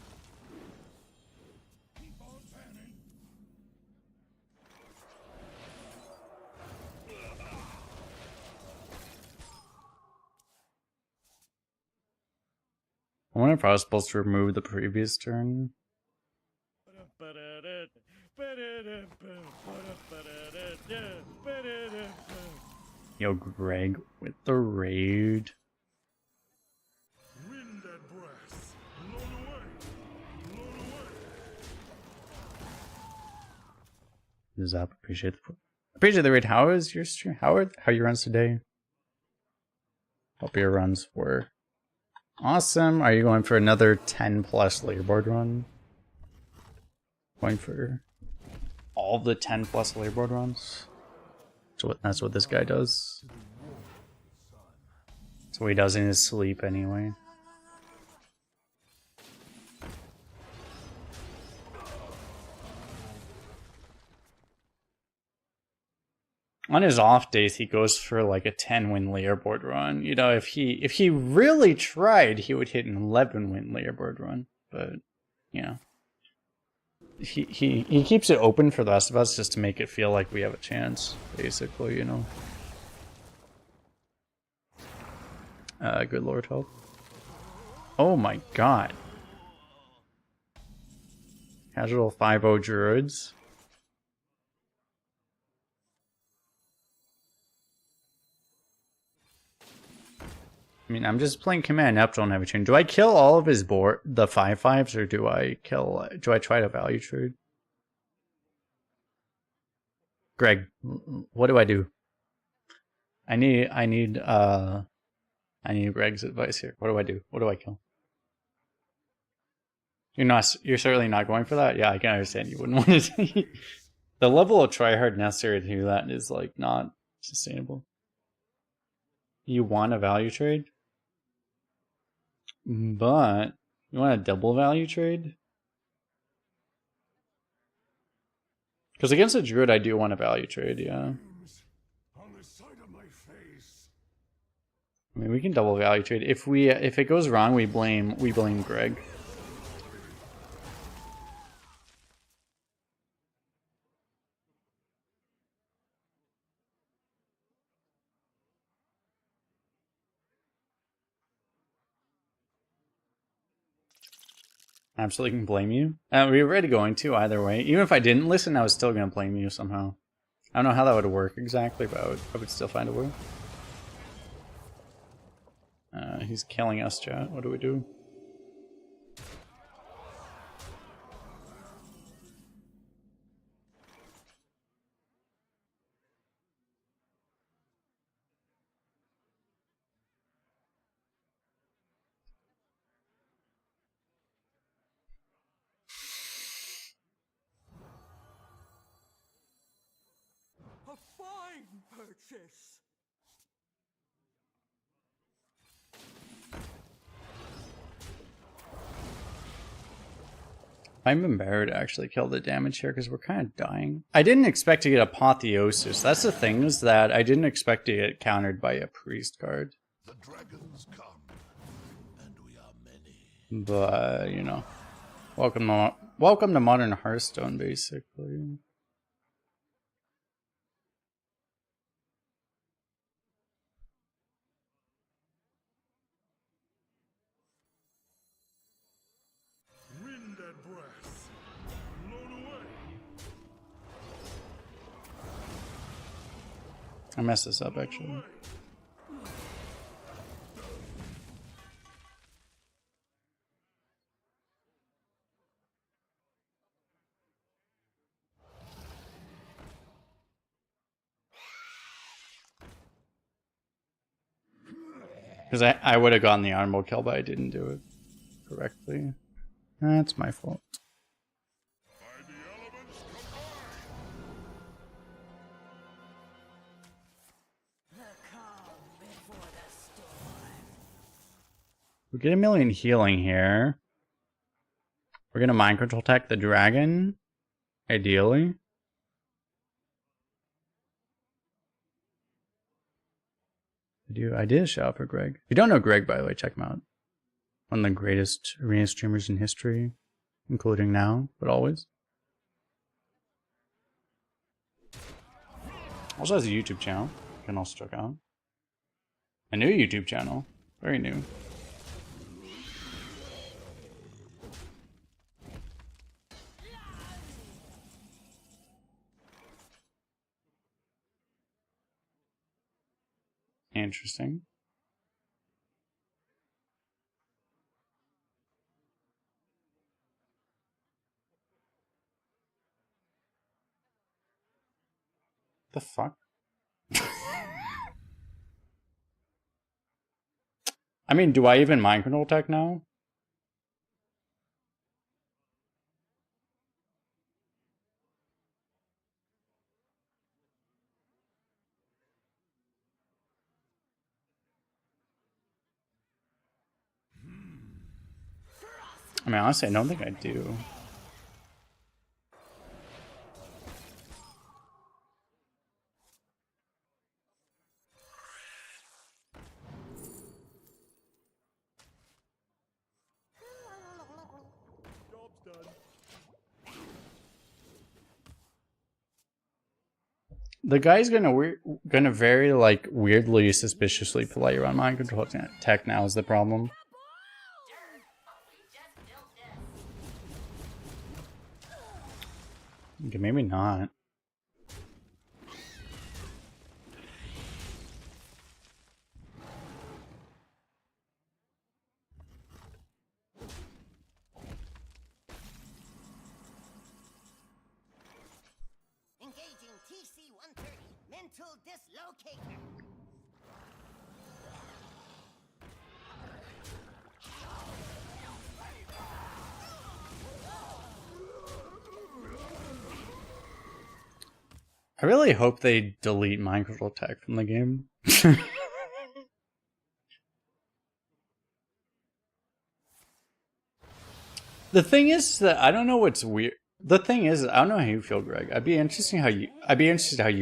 I wonder if I was supposed to remove the previous turn. Yo, Greg with the raid. Wind and breath. Blown away. Blown away. This up. Appreciate the raid. How is your stream? How are your runs today? Hope your runs were Awesome. Are you going for another 10 plus leaderboard run? Going for all the 10 plus leaderboard runs? That's what this guy does. That's what he does in his sleep anyway. On his off days, he goes for like a 10-win leaderboard run. You know, if he really tried, he would hit an 11-win leaderboard run. But, you know, he keeps it open for the rest of us just to make it feel like we have a chance, basically, you know. Good lord help. Oh my god. Casual 5-0 druids. I mean, I'm just playing Command Up, don't have a chain. Do I kill all of his board, the 5/5s, or do I try to value trade? Greg, what do I do? I need Greg's advice here. What do I do? What do I kill? You're certainly not going for that? Yeah, I can understand you wouldn't want to. The level of tryhard necessary to do that is like not sustainable. You want a value trade? But you want a double value trade? Because against a druid, I do want a value trade, yeah. On the side of my face. I mean, we can double value trade. If it goes wrong, we blame Greg. Absolutely can blame you. We were already going to either way. Even if I didn't listen, I was still going to blame you somehow. I don't know how that would work exactly, but I would still find a way. He's killing us, chat. What do we do? A fine purchase. I'm embarrassed to actually kill the damage here because we're kind of dying. I didn't expect to get Apotheosis. That's the thing, is that I didn't expect to get countered by a priest card. The dragons come, and we are many. But, you know, welcome to modern Hearthstone, basically. Wind and breath, blown away. I messed this up, actually. Because I would have gotten the honorable kill, but I didn't do it correctly. That's my fault. By the elements combined. The calm before the storm. We get a million healing here. We're gonna mind control tech the dragon, ideally. I did a shout out for Greg. If you don't know Greg, by the way, check him out. One of the greatest arena streamers in history, including now, but always. Also has a YouTube channel. You can also check out. A new YouTube channel. Very new. Interesting. The fuck? I mean, do I even mind control tech now? I mean, honestly, I don't think I do. Job's done. The guy's gonna very like weirdly suspiciously play around mind control tech now is the problem. Okay, maybe not. Engaging TC-130, mental dislocator. I really hope they delete mind control tech from the game. The thing is that I don't know what's weird. The thing is, I don't know how you feel, Greg. I'd be interested how you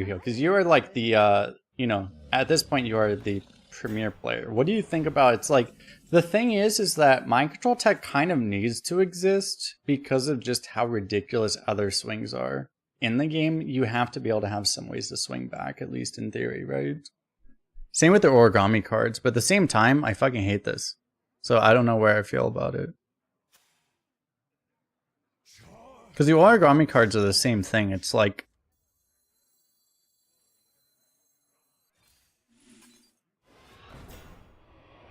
feel because you are like the you know, at this point you are the premier player. What do you think about it's like the thing is that mind control tech kind of needs to exist because of just how ridiculous other swings are. In the game, you have to be able to have some ways to swing back, at least in theory, right? Same with the origami cards, but at the same time, I fucking hate this. So I don't know where I feel about it. Because the origami cards are the same thing. It's like...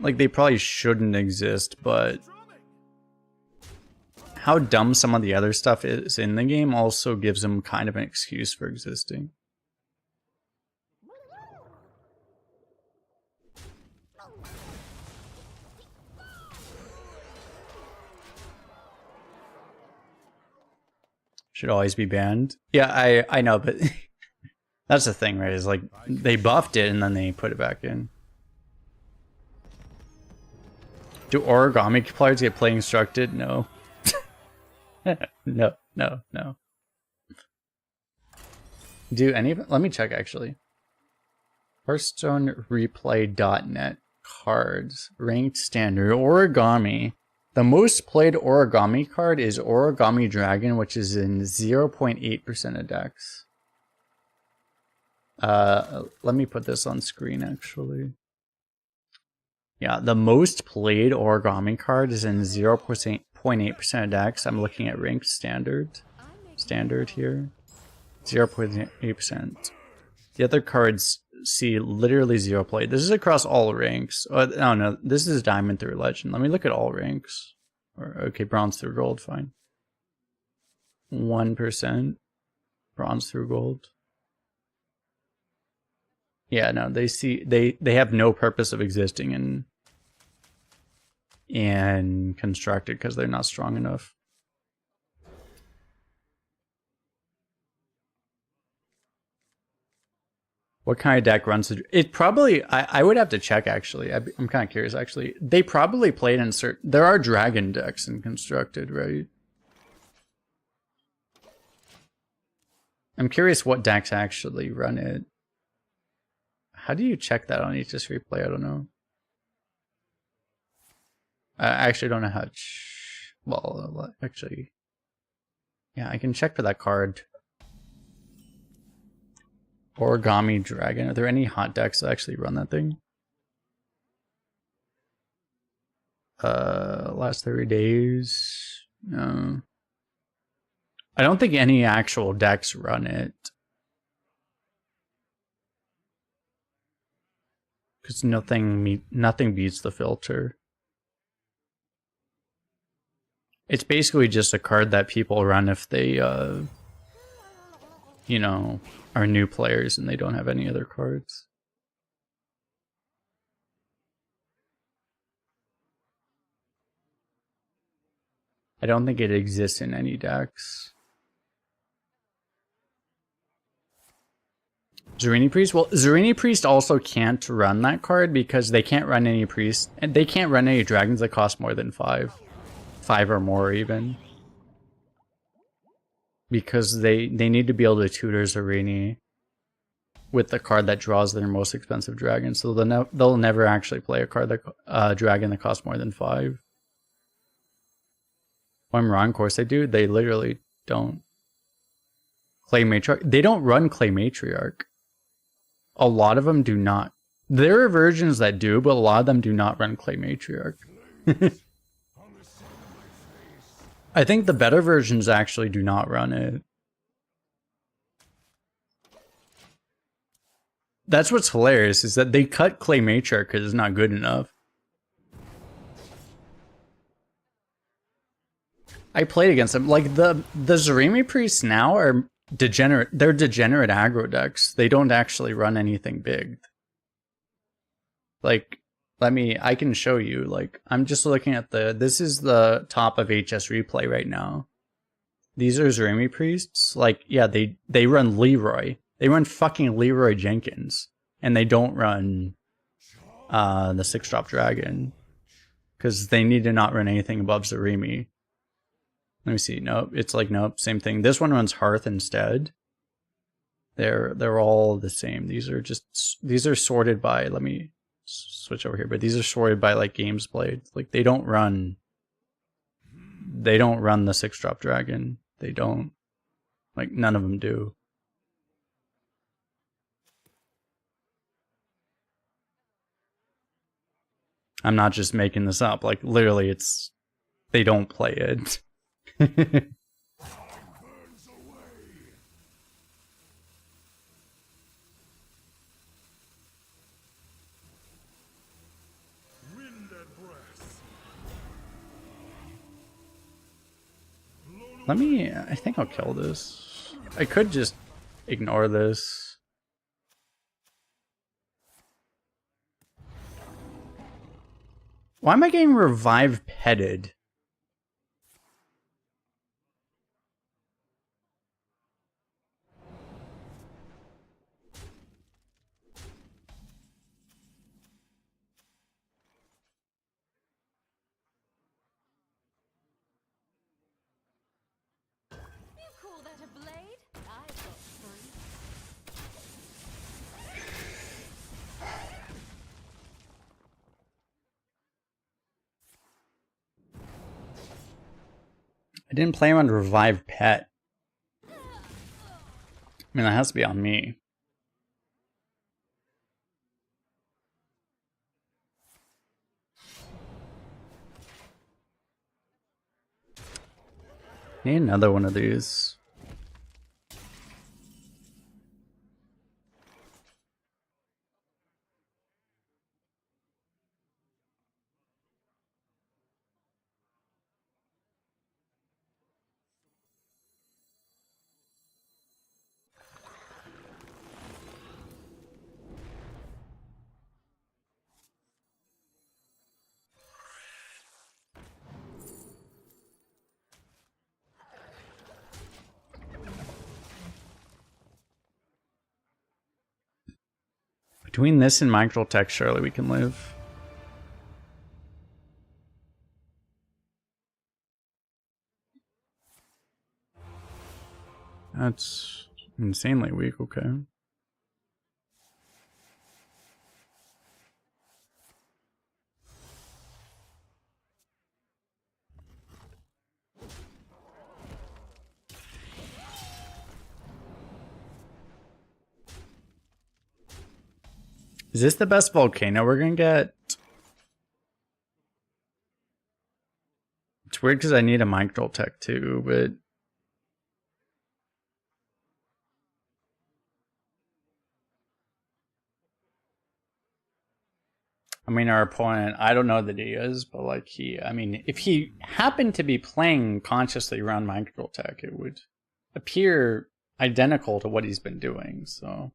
like, they probably shouldn't exist, but... how dumb some of the other stuff is in the game also gives them kind of an excuse for existing. Should always be banned. Yeah, I know, but that's the thing, right? Is like they buffed it and then they put it back in. Do origami players get play instructed? No. No. Do any of it? Let me check actually. HearthstoneReplay.net cards ranked standard origami. The most played origami card is Origami Dragon, which is in 0.8% of decks. Let me put this on screen actually. Yeah, the most played origami card is in 0.8% of decks. I'm looking at ranked standard here. 0.8%. The other cards see literally 0 play. This is across all ranks. Oh no, this is diamond through legend. Let me look at all ranks. Or okay, bronze through gold, fine. 1%. Bronze through gold. Yeah, no, they have no purpose of existing in constructed because they're not strong enough. What kind of deck runs it? Probably, I would have to check actually. I'm kind of curious actually. They probably played in certain. There are dragon decks in constructed, right? I'm curious what decks actually run it. How do you check that on Aegis Replay? I don't know. I actually don't know how. Well, actually, yeah, I can check for that card. Origami Dragon. Are there any hot decks that actually run that thing? Last 30 days. No. I don't think any actual decks run it. Because nothing beats the filter. It's basically just a card that people run if they, you know, are new players and they don't have any other cards. I don't think it exists in any decks. Zarini Priest? Well, Zarini Priest also can't run that card because they can't run any Priest, and they can't run any dragons that cost more than 5. 5 or more, even. Because they need to be able to tutor Zarini with the card that draws their most expensive dragon, so they'll never actually play a card that dragon that costs more than 5. Well, I'm wrong, of course they do. They literally don't. Clay Matriarch. They don't run Clay Matriarch. A lot of them do not. There are versions that do, but a lot of them do not run Clay Matriarch. I think the better versions actually do not run it. That's what's hilarious, is that they cut Clay Matriarch because it's not good enough. I played against them. Like, the Zarimi Priests now are degenerate. They're degenerate aggro decks. They don't actually run anything big. Like, I can show you. Like, I'm just looking at this is the top of HS Replay right now. These are Zarimi Priests. Like, yeah, they run Leroy. They run fucking Leroy Jenkins. And they don't run the 6-drop dragon. Because they need to not run anything above Zarimi. Let me see. Nope. It's like, nope. Same thing. This one runs Hearth instead. They're all the same. These are sorted by, let me switch over here, but these are sorted by like games played. Like they don't run the 6-drop dragon. They don't. Like none of them do. I'm not just making this up. Like literally they don't play it. I think I'll kill this. I could just ignore this. Why am I getting Revive Petted? Call that a blade? I've got 3. I didn't play him on Revive Pet. I mean, that has to be on me. Need another one of these. Between this and Microtech, surely we can live. That's insanely weak, okay. Is this the best volcano we're gonna get? It's weird because I need a Microtech too, but I mean, our opponent, I don't know that he is, but like I mean, if he happened to be playing consciously around Microtech, it would appear identical to what he's been doing, so.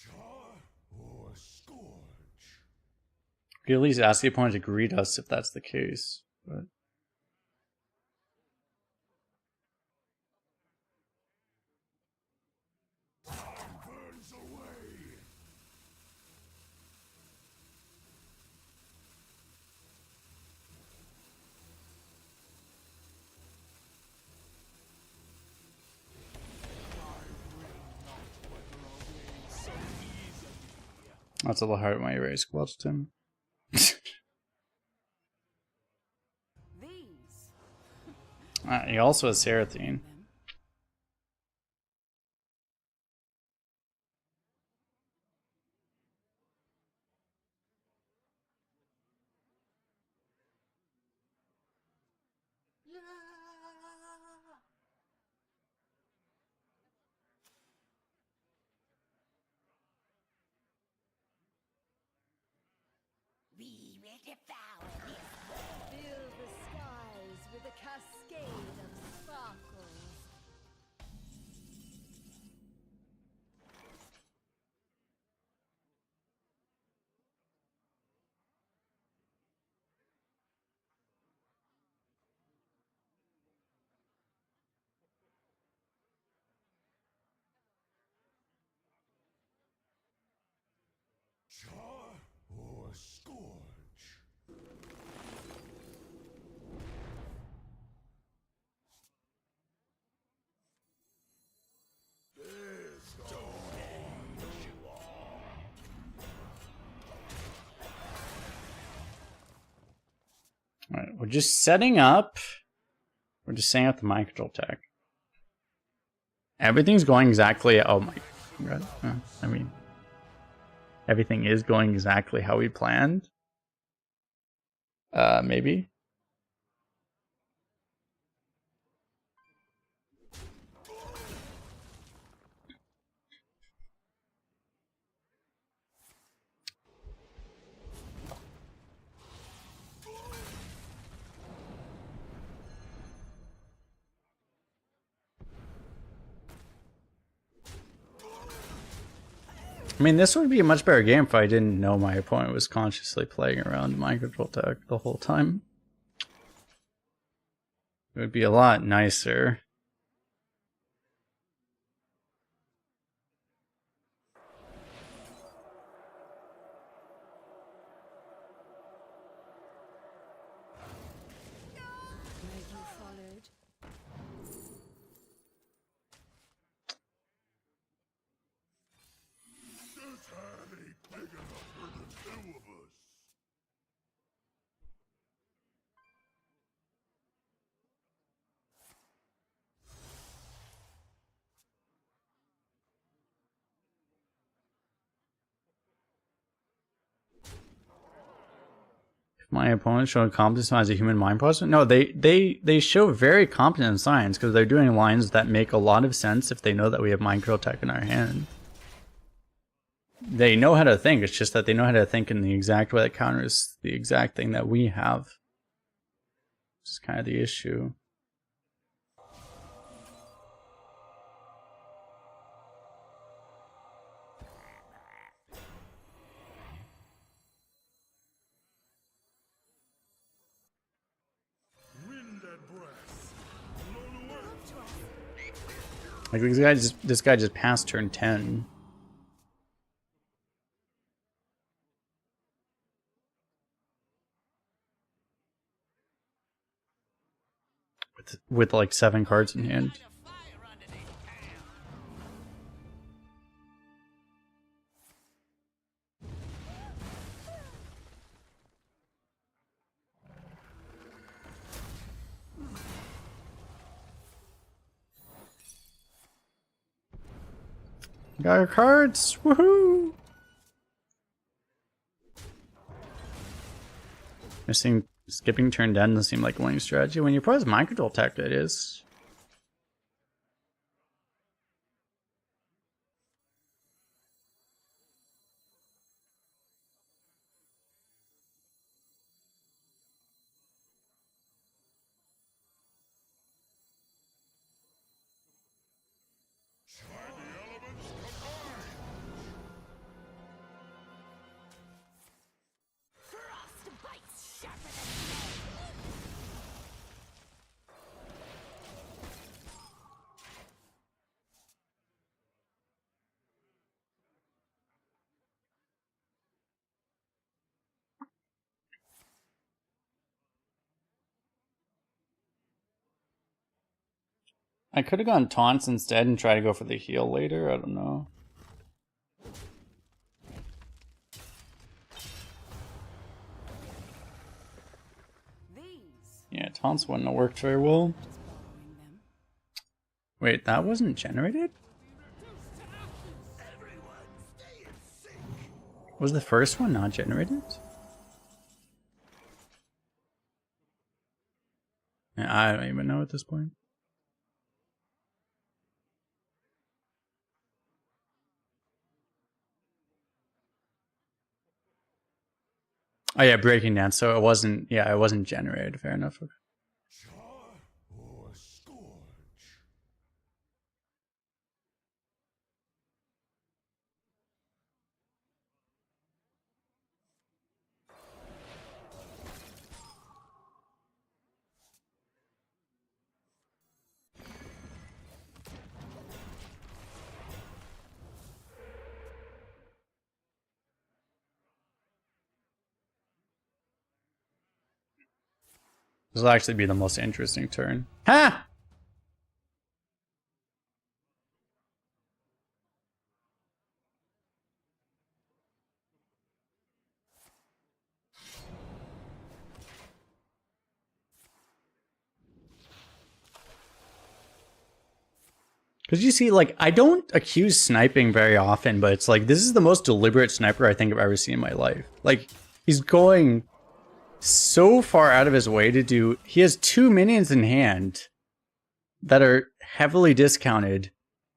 Char or scourge? We could at least ask the opponent to greet us if that's the case. But Burns away. that's a little hard when I erase squelched him. These. He also has Seraphine. We will devour this. Fill the skies with a cascade of sparkles. Char or scourge? Alright, we're just setting up. We're just setting up the mind control tech. Everything's going exactly. Oh my god. I mean, everything is going exactly how we planned. Maybe. I mean, this would be a much better game if I didn't know my opponent was consciously playing around mind control tech the whole time. It would be a lot nicer. Have you followed? This hand ain't big enough for the two of us. My opponent showing competence as a human mind processor? No, they show very competent in science because they're doing lines that make a lot of sense if they know that we have mind control tech in our hand. They know how to think, it's just that they know how to think in the exact way that counters the exact thing that we have. Which is kind of the issue. Wind at breath. Blown away. Like this guy just passed turn 10. With like 7 cards in hand. Got our cards! Woohoo! Missing skipping turn 10 doesn't seem like a winning strategy. When you play as mind control tech, it is. I could have gone taunts instead and try to go for the heal later. I don't know. These. Yeah, taunts wouldn't have worked very well. Just borrowing them. Wait, that wasn't generated? Was the first one not generated? Yeah, I don't even know at this point. Oh yeah, breaking down. So it wasn't. Yeah, it wasn't generated. Fair enough. Okay. Char or scourge? This will actually be the most interesting turn. Ha! Because you see, like, I don't accuse sniping very often, but it's like, this is the most deliberate sniper I think I've ever seen in my life. Like, he's going so far out of his way to do... He has 2 minions in hand that are heavily discounted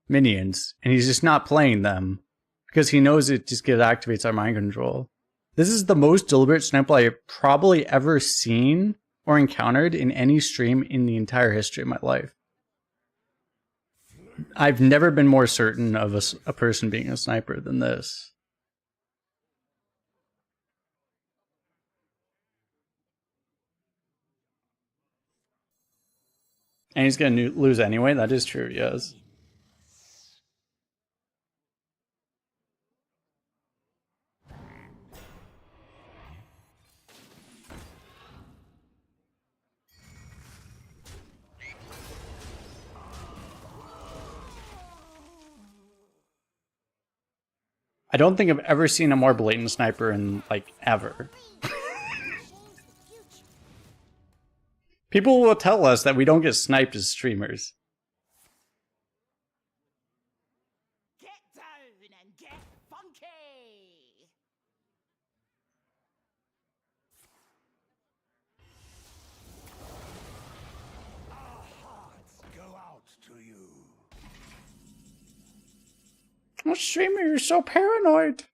minions, and he's just not playing them because he knows it just activates our mind control. This is the most deliberate sniper I've probably ever seen or encountered in any stream in the entire history of my life. I've never been more certain of a person being a sniper than this. And he's going to lose anyway. That is true, yes. I don't think I've ever seen a more blatant sniper in, like, ever. People will tell us that we don't get sniped as streamers. Get down and get funky! Our hearts go out to you. Oh, streamer, you're so paranoid.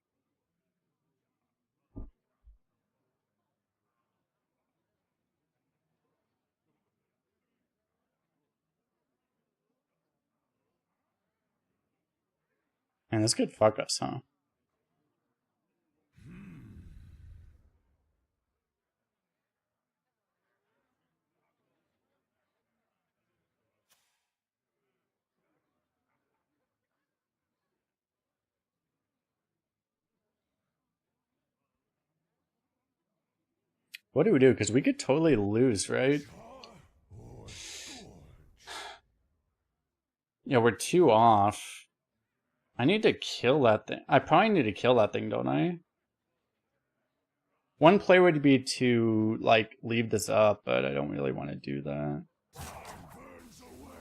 Man, this could fuck us, huh? What do we do? Because we could totally lose, right? Yeah, we're 2 off. I need to kill that thing. I probably need to kill that thing, don't I? One play would be to, like, leave this up, but I don't really want to do that. Burns away.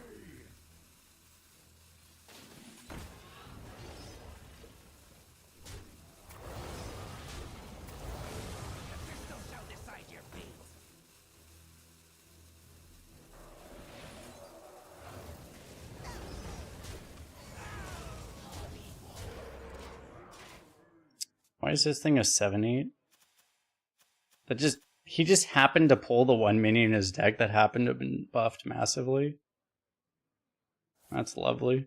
Pistol shall decide your fate. Why is this thing a 7/8? He just happened to pull the 1 minion in his deck that happened to have been buffed massively. That's lovely.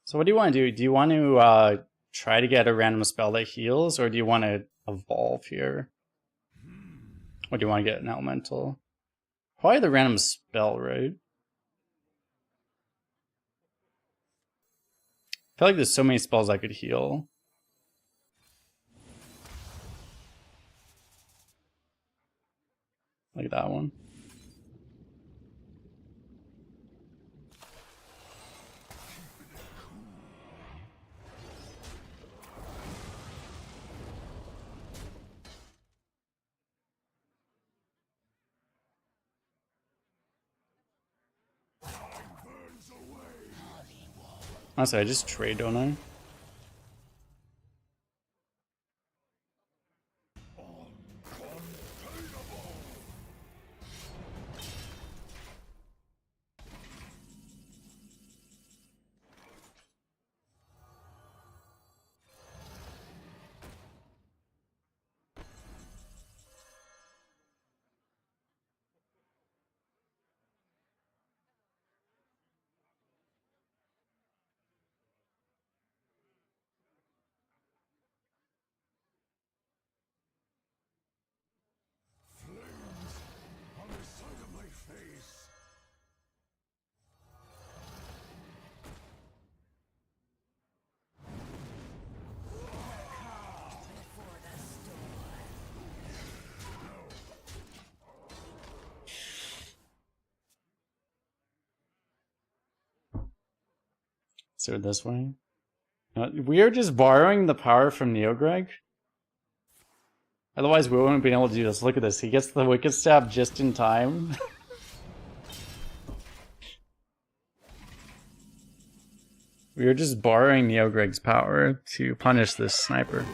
So what do you want to do? Do you want to try to get a random spell that heals, or do you want to evolve here? Or do you want to get an elemental? Probably the random spell, right? I feel like there's so many spells I could heal. Like that one. Honestly, I just trade, don't I? Flames on the side of my face. So this way. We are just borrowing the power from Neogreg. Otherwise, we wouldn't have been able to do this. Look at this. He gets the Wicked Stab just in time. We are just borrowing Neogreg's power to punish this sniper.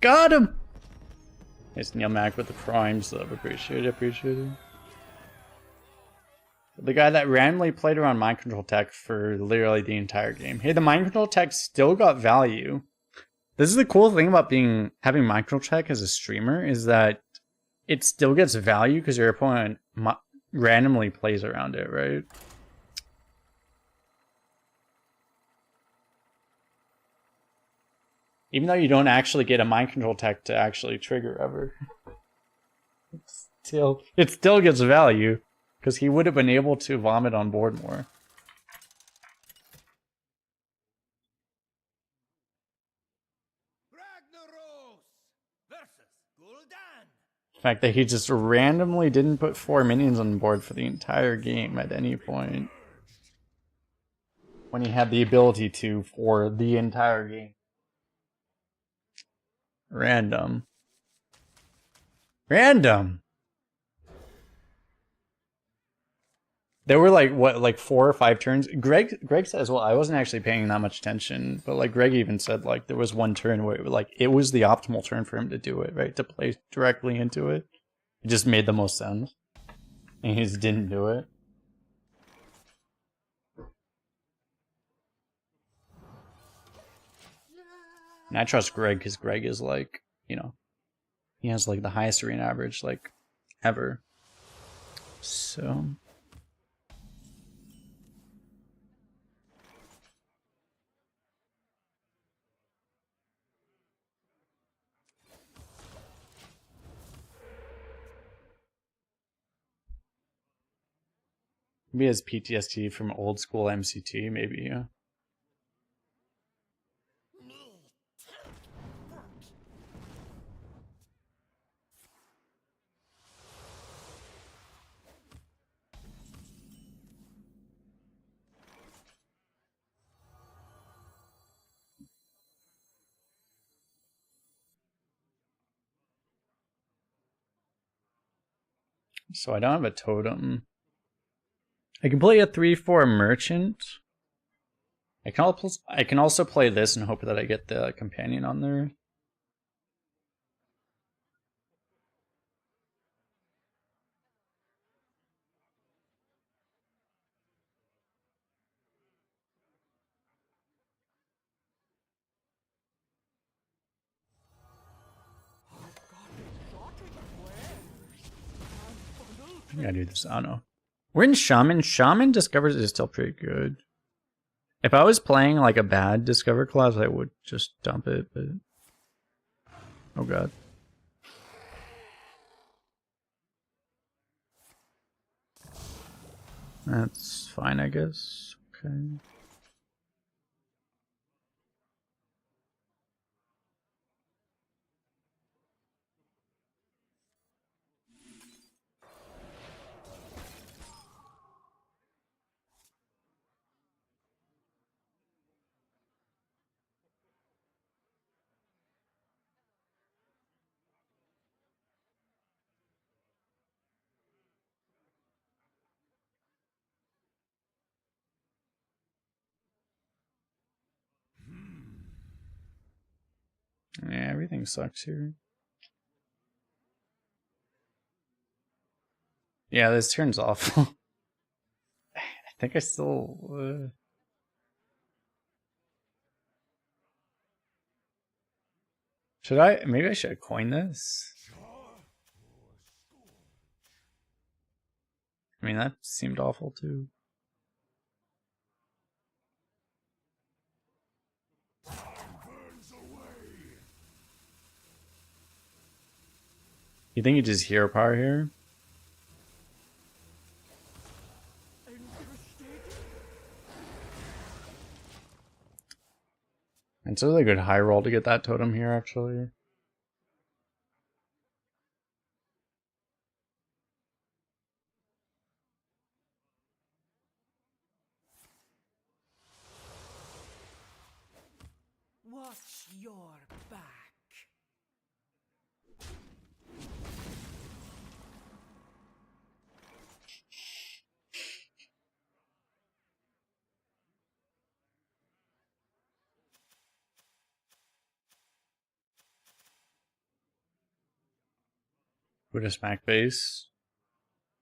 Got him! Nice Neil Mac with the prime sub. Appreciate it. The guy that randomly played around mind control tech for literally the entire game. Hey, the mind control tech still got value. This is the cool thing about having mind control tech as a streamer, is that it still gets value because your opponent randomly plays around it, right? Even though you don't actually get a mind control tech to actually trigger ever. It still gets value, because he would have been able to vomit on board more. Ragnaros versus Gul'dan. The fact that he just randomly didn't put 4 minions on board for the entire game at any point. When he had the ability to for the entire game. Random. There were like 4 or 5 turns. Greg says, well, I wasn't actually paying that much attention, but like Greg even said, like there was one turn where it was the optimal turn for him to do it, right? To play directly into it. It just made the most sense. And he just didn't do it. And I trust Greg because Greg is like, you know, he has like the highest arena average like ever. So maybe he has PTSD from old school MCT, maybe, yeah. So I don't have a totem. I can play a 3/4 merchant. I can also play this and hope that I get the companion on there. I gotta do this. I don't know. We're in Shaman. Shaman Discovers is still pretty good. If I was playing like a bad Discover class, I would just dump it, but... Oh god. That's fine, I guess. Okay. Yeah, everything sucks here. Yeah, this turn's awful. I think I still... Should I? Maybe I should coin this. I mean, that seemed awful too. You think you just hero power here? It's a really good high roll to get that totem here, actually. Watch your back. With a smack base.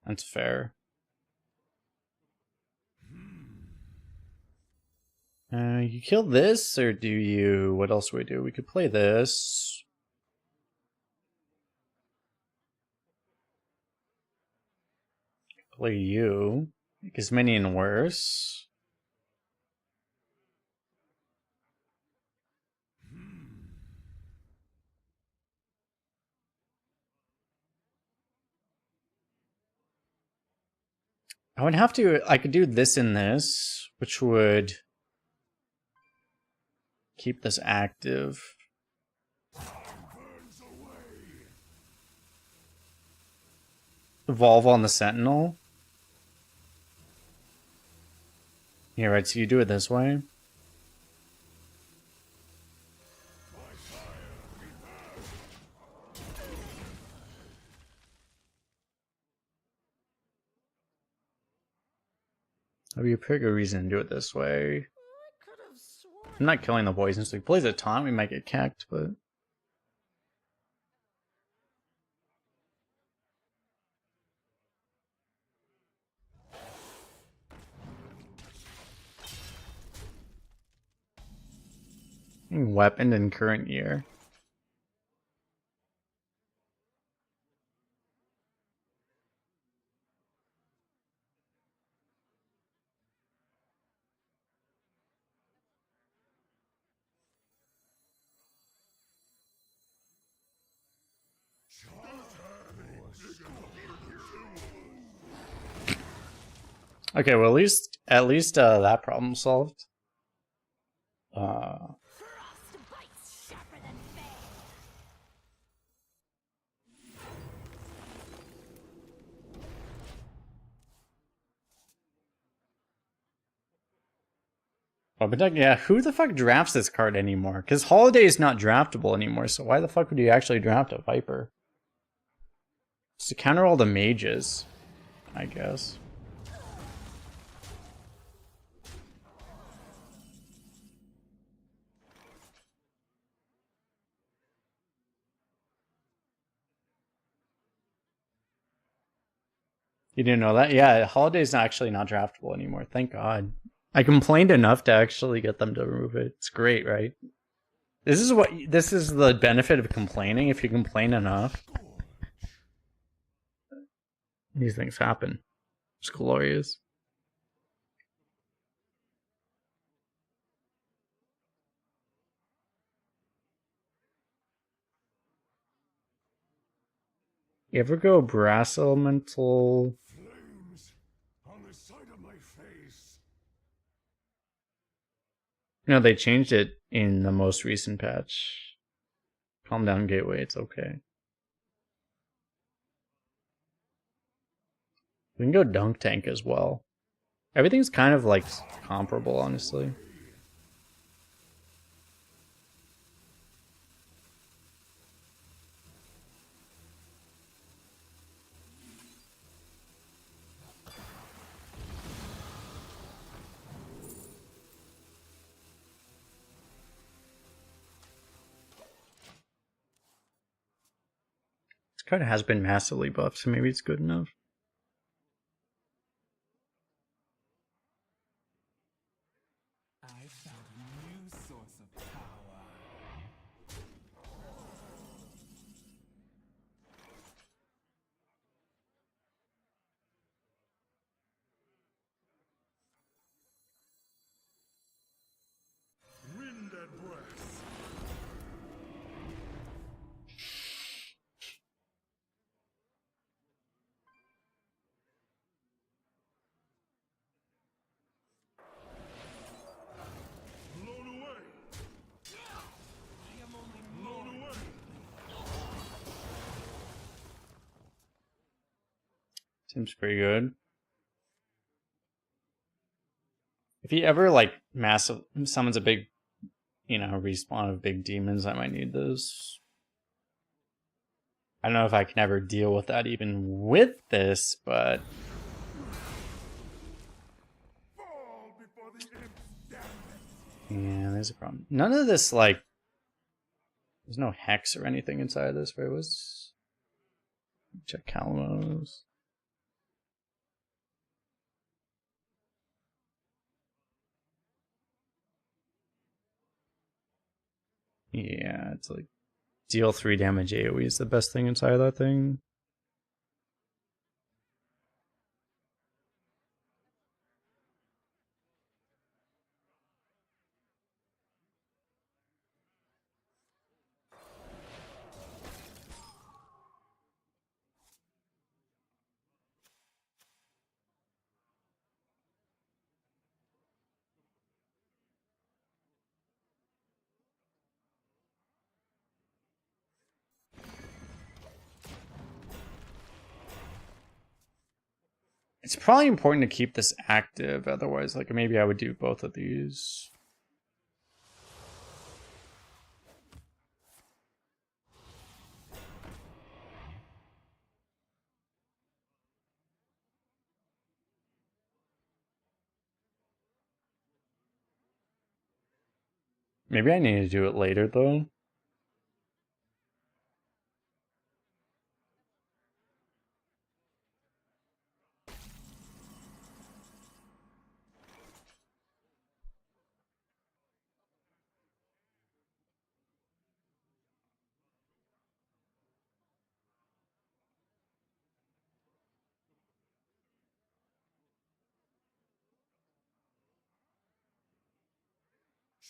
That's fair. You kill this, or do you... What else do we do? We could play this. Play you. Make his minion worse. I would have to... I could do this and this, which would... keep this active. Evolve on the Sentinel. Yeah, right, so you do it this way. That'd be a pretty good reason to do it this way. I'm not killing the poison, so if he plays a taunt, we might get cacked, but... Weaponed in current year. Okay, well at least that problem solved. Frost bites sharper than venom. Oh, but yeah, who the fuck drafts this card anymore? Because Holiday is not draftable anymore, so why the fuck would you actually draft a Viper? Just to counter all the mages, I guess. You didn't know that? Yeah, Holiday's actually not draftable anymore. Thank God. I complained enough to actually get them to remove it. It's great, right? This is the benefit of complaining. If you complain enough, these things happen. It's glorious. You ever go brass elemental? Flames on the side of my face. No, they changed it in the most recent patch. Calm down, Gateway. It's okay. We can go dunk tank as well. Everything's kind of like comparable, honestly. This card has been massively buffed, so maybe it's good enough. I found a new source of power. Wind and breath. Blown away. I am only Blown away. Seems pretty good. If he ever like massive summons a big, respawn of big demons, I might need those. I don't know if I can ever deal with that even with this, but Fall before the imps, damn it. yeah, there's a problem. None of this like, there's no hex or anything inside of this. Where was? Check Calamos. Yeah, it's like deal 3 damage AoE is the best thing inside of that thing. It's probably important to keep this active, otherwise, like, maybe I would do both of these. Maybe I need to do it later, though.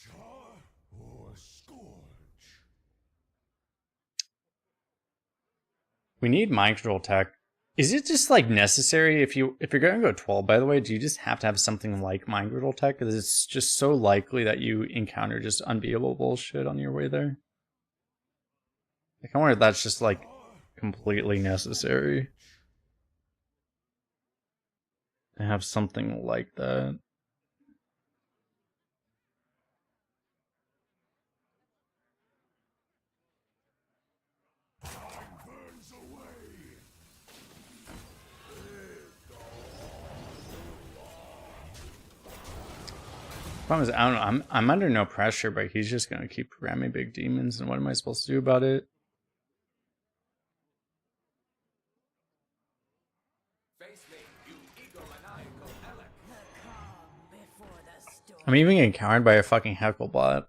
Char or scourge? We need mind control tech. Is it just like necessary if you're going to go 12? By the way, do you just have to have something like mind control tech? Because it's just so likely that you encounter just unbeatable bullshit on your way there. I wonder if that's just like completely necessary to have something like that. Burns away. Problem is, I don't know. I'm under no pressure, but he's just gonna keep ramming big demons, and what am I supposed to do about it? Face me, you egomaniacal Alec. The calm before the storm. I'm even getting countered by a fucking heckle bot.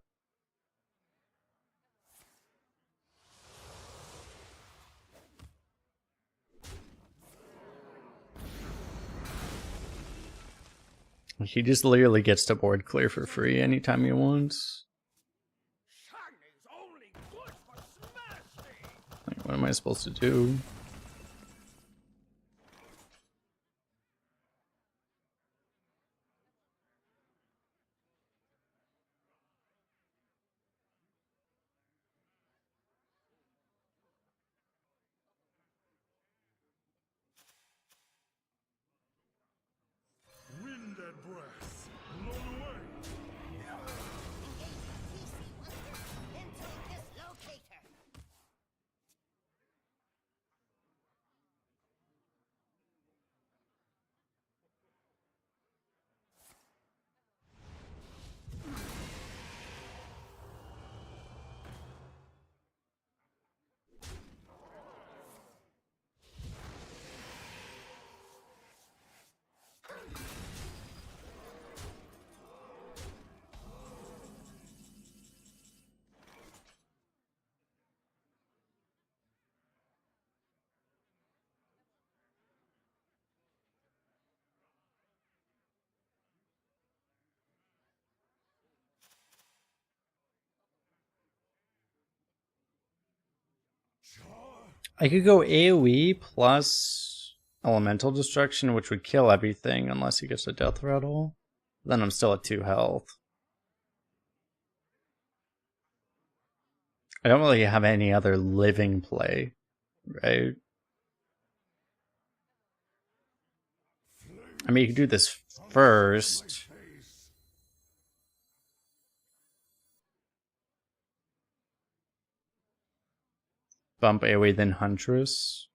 He just literally gets to board clear for free anytime he wants. Shiny's only good for smashing. Like, what am I supposed to do? Wind and breath, blown away. Into dislocator. I could go AoE plus elemental destruction, which would kill everything unless he gets a death rattle. Then I'm still at 2 health. I don't really have any other living play, right? I mean, you could do this first. Bump AoE, then Huntress.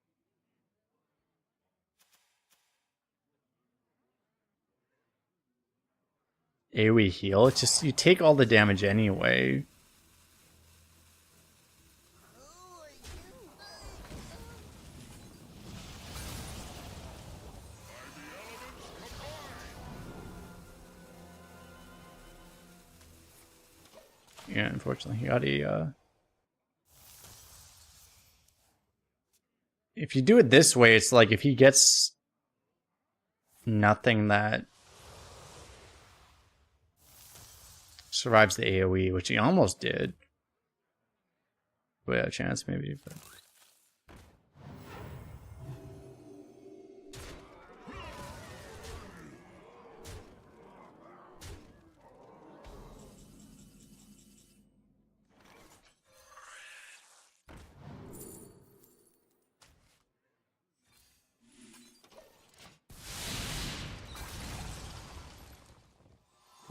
AoE heal. It's just, you take all the damage anyway. Yeah, unfortunately, he got a. If you do it this way, it's like if he gets nothing that survives the AoE, which he almost did. We had a chance, maybe, but.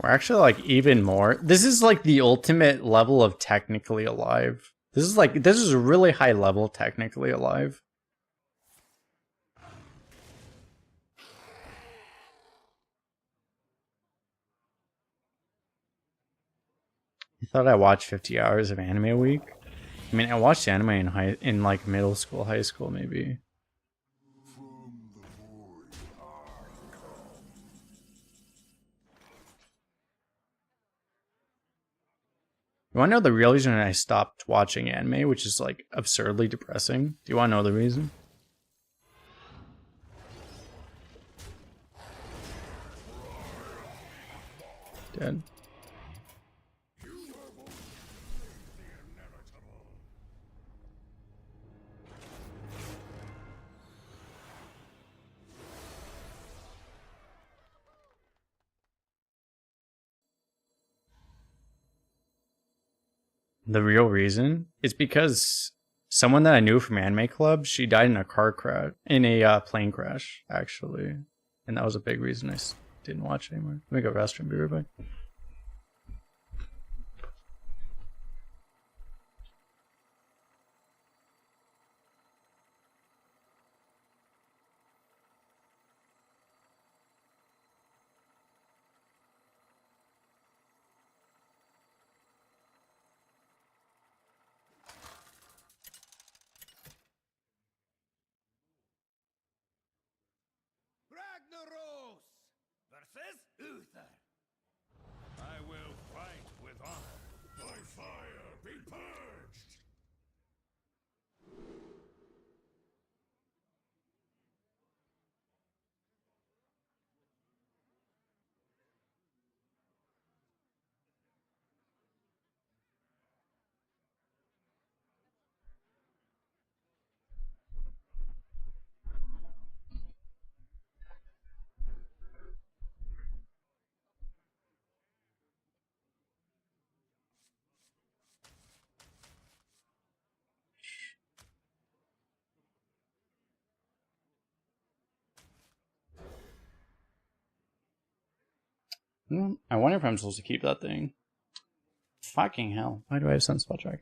We're actually like even more. This is like the ultimate level of technically alive. This is a really high level technically alive. You thought I watched 50 hours of anime a week? I mean, I watched anime in like middle school, high school, maybe. You want to know the real reason I stopped watching anime, which is like absurdly depressing? Do you want to know the reason? Dead. The real reason is because someone that I knew from Anime Club, she died in a car crash, in a plane crash, actually. And that was a big reason I didn't watch anymore. Let me go restroom, be right back. Ragnaros versus Uther. I will fight with honor. By fire be purged. I wonder if I'm supposed to keep that thing. Fucking hell. Why do I have Sunspot Track?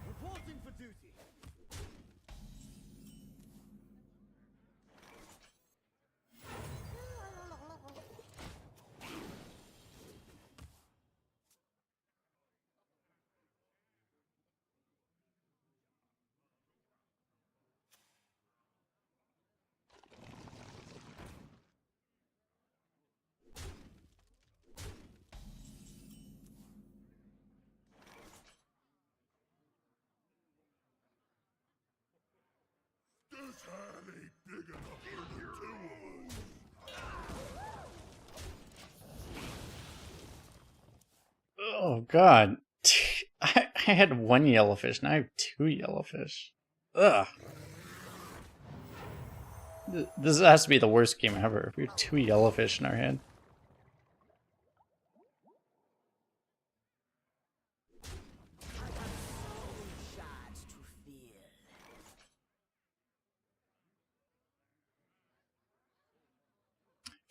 Reporting for duty. This hand ain't big enough for the two of us. Oh god. I had one yellowfish, now I have two yellowfish. Ugh. This has to be the worst game ever. We have two yellowfish in our hand. Shots to feel.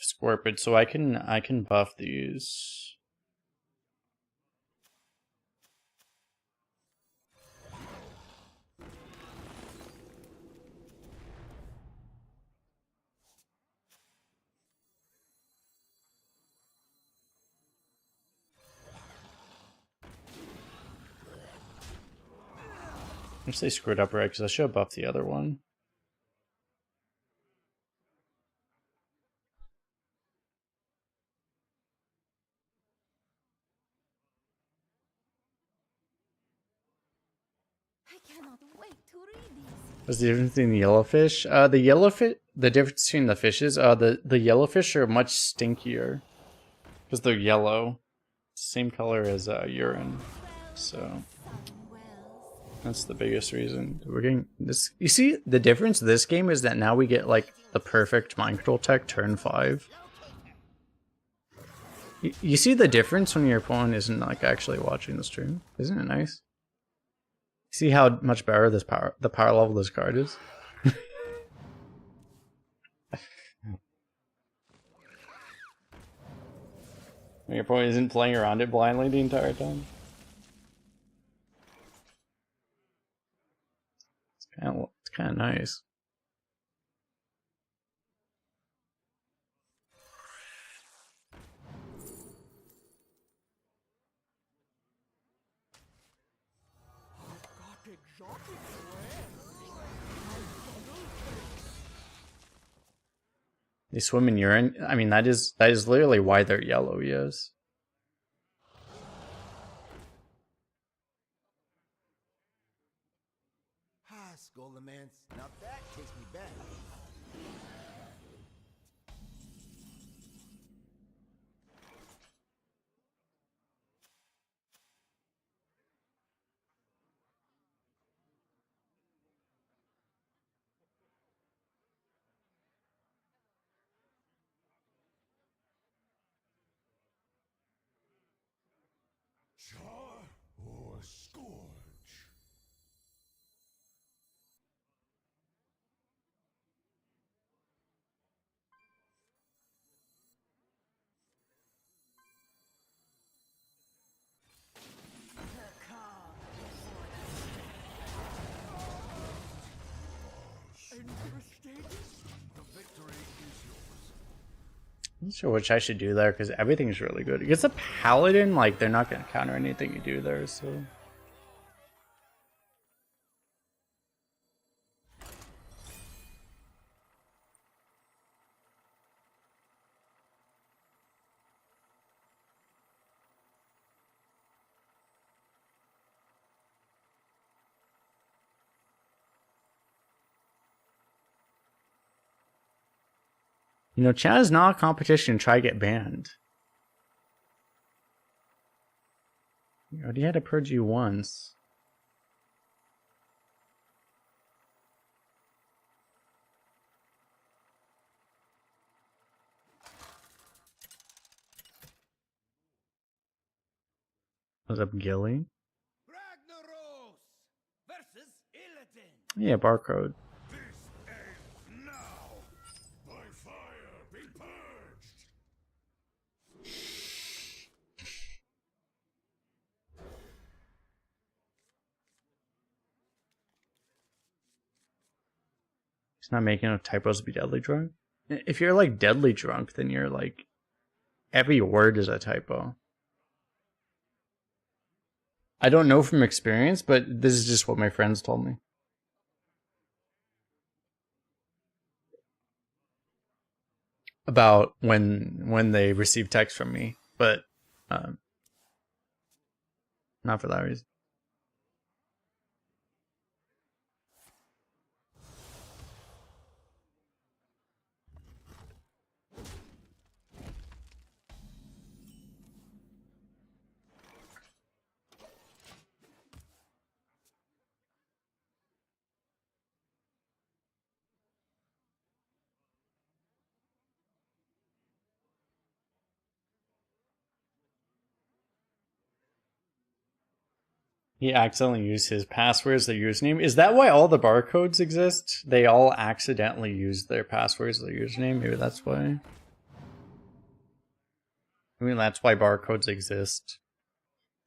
Scorpid, so I can buff these. I guess they screwed up right because I should have buffed the other one. I cannot wait to read these. What's the difference between the yellowfish? The yellowfish, the difference between the fishes, the yellowfish are much stinkier because they're yellow, same color as urine. So that's the biggest reason we're getting this. You see, the difference this game is that now we get like the perfect mind control tech turn 5. You see the difference when your opponent isn't like actually watching the stream? Isn't it nice? See how much better the power level of this card is? Your opponent isn't playing around it blindly the entire time. It's kind of nice. Got exotic They swim in urine. I mean, that is literally why they're yellow. Yes. Ah, Skolemance. Now that takes me back. Char or scourge? interesting. The victory is yours. I'm not sure which I should do there because everything's really good. Against a paladin, like they're not gonna counter anything you do there, so. You know, Chad is not a competition. Try to get banned. You already had to purge you once. What's up, Gilly? Ragnaros versus Illidan. Yeah, barcode. This ends now. By fire be purged. He's not making enough typos to be deadly drunk. If you're like deadly drunk, then you're like every word is a typo. I don't know from experience, but this is just what my friends told me. About when they receive text from me, but not for that reason. He accidentally used his password as their username. Is that why all the barcodes exist? They all accidentally use their passwords as their username? Maybe that's why. I mean, that's why barcodes exist.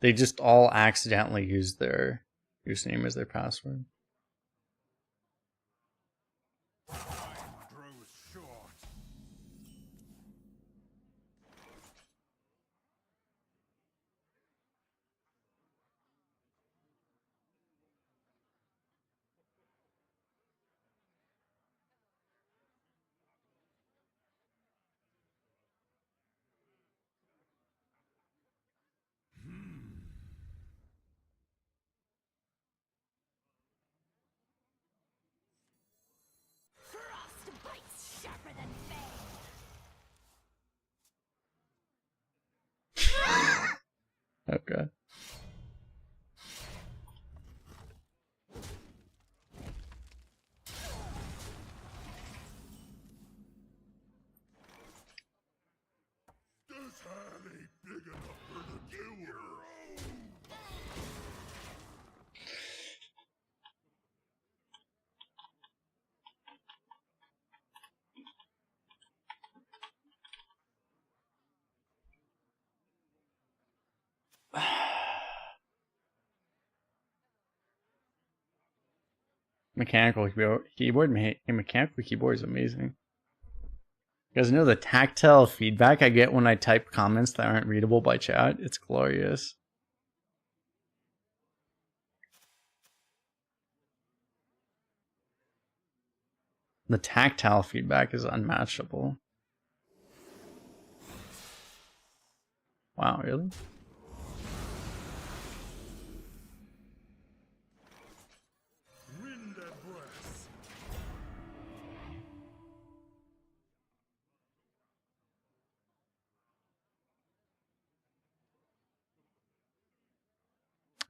They just all accidentally use their username as their password. Time grows short. Frost bites sharper than bane. Okay. This hand ain't big enough for the doer. Mechanical keyboard. Mechanical keyboard is amazing. You guys know the tactile feedback I get when I type comments that aren't readable by chat? It's glorious. The tactile feedback is unmatchable. Wow, really? Wind and breath.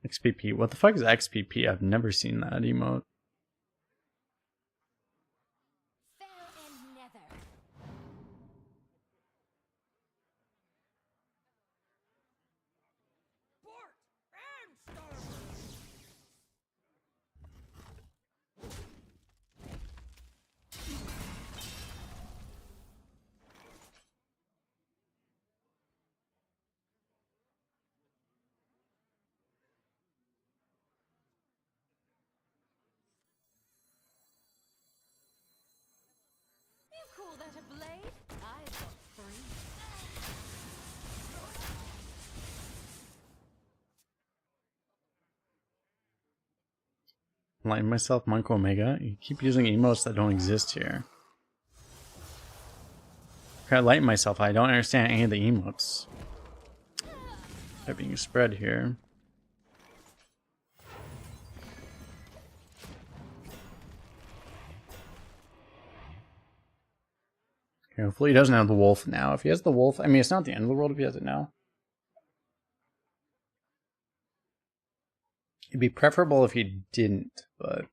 XPP. What the fuck is XPP? I've never seen that emote. Fell and nether. Bort and starboard. You call that a blade? I've got three. Enlighten myself, Monk Omega. You keep using emotes that don't exist here. Okay, lighten myself. I don't understand any of the emotes that are being spread here. Okay, hopefully he doesn't have the wolf now. If he has the wolf, I mean, it's not the end of the world if he has it now. It'd be preferable if he didn't, but...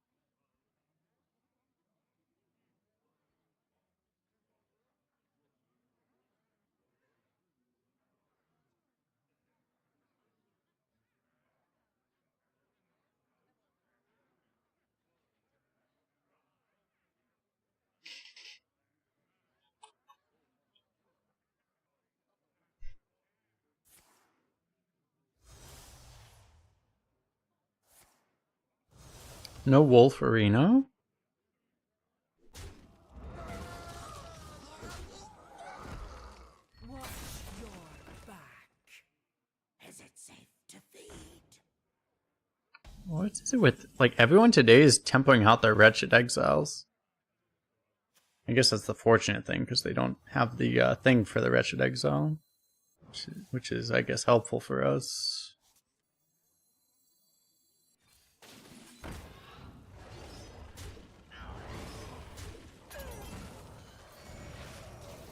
No Wolf Arena? Watch your back. Is it safe to feed? What is it with, like, everyone today is tempoing out their Wretched Exiles. I guess that's the fortunate thing, because they don't have the thing for the Wretched Exile. Which is, I guess, helpful for us.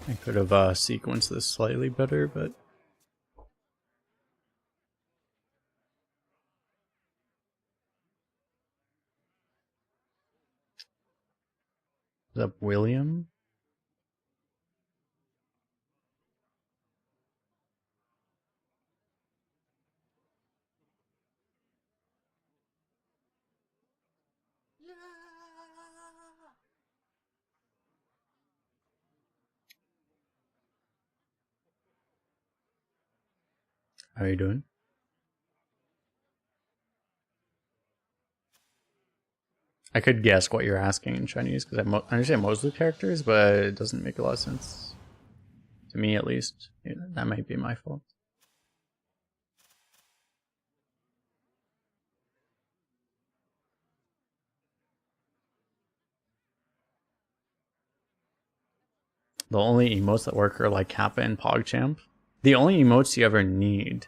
I could have sequenced this slightly better, but... What's up, William? How are you doing? I could guess what you're asking in Chinese, because I understand most of the characters, but it doesn't make a lot of sense. To me, at least. Yeah, that might be my fault. The only emotes that work are like Kappa and PogChamp. The only emotes you ever need.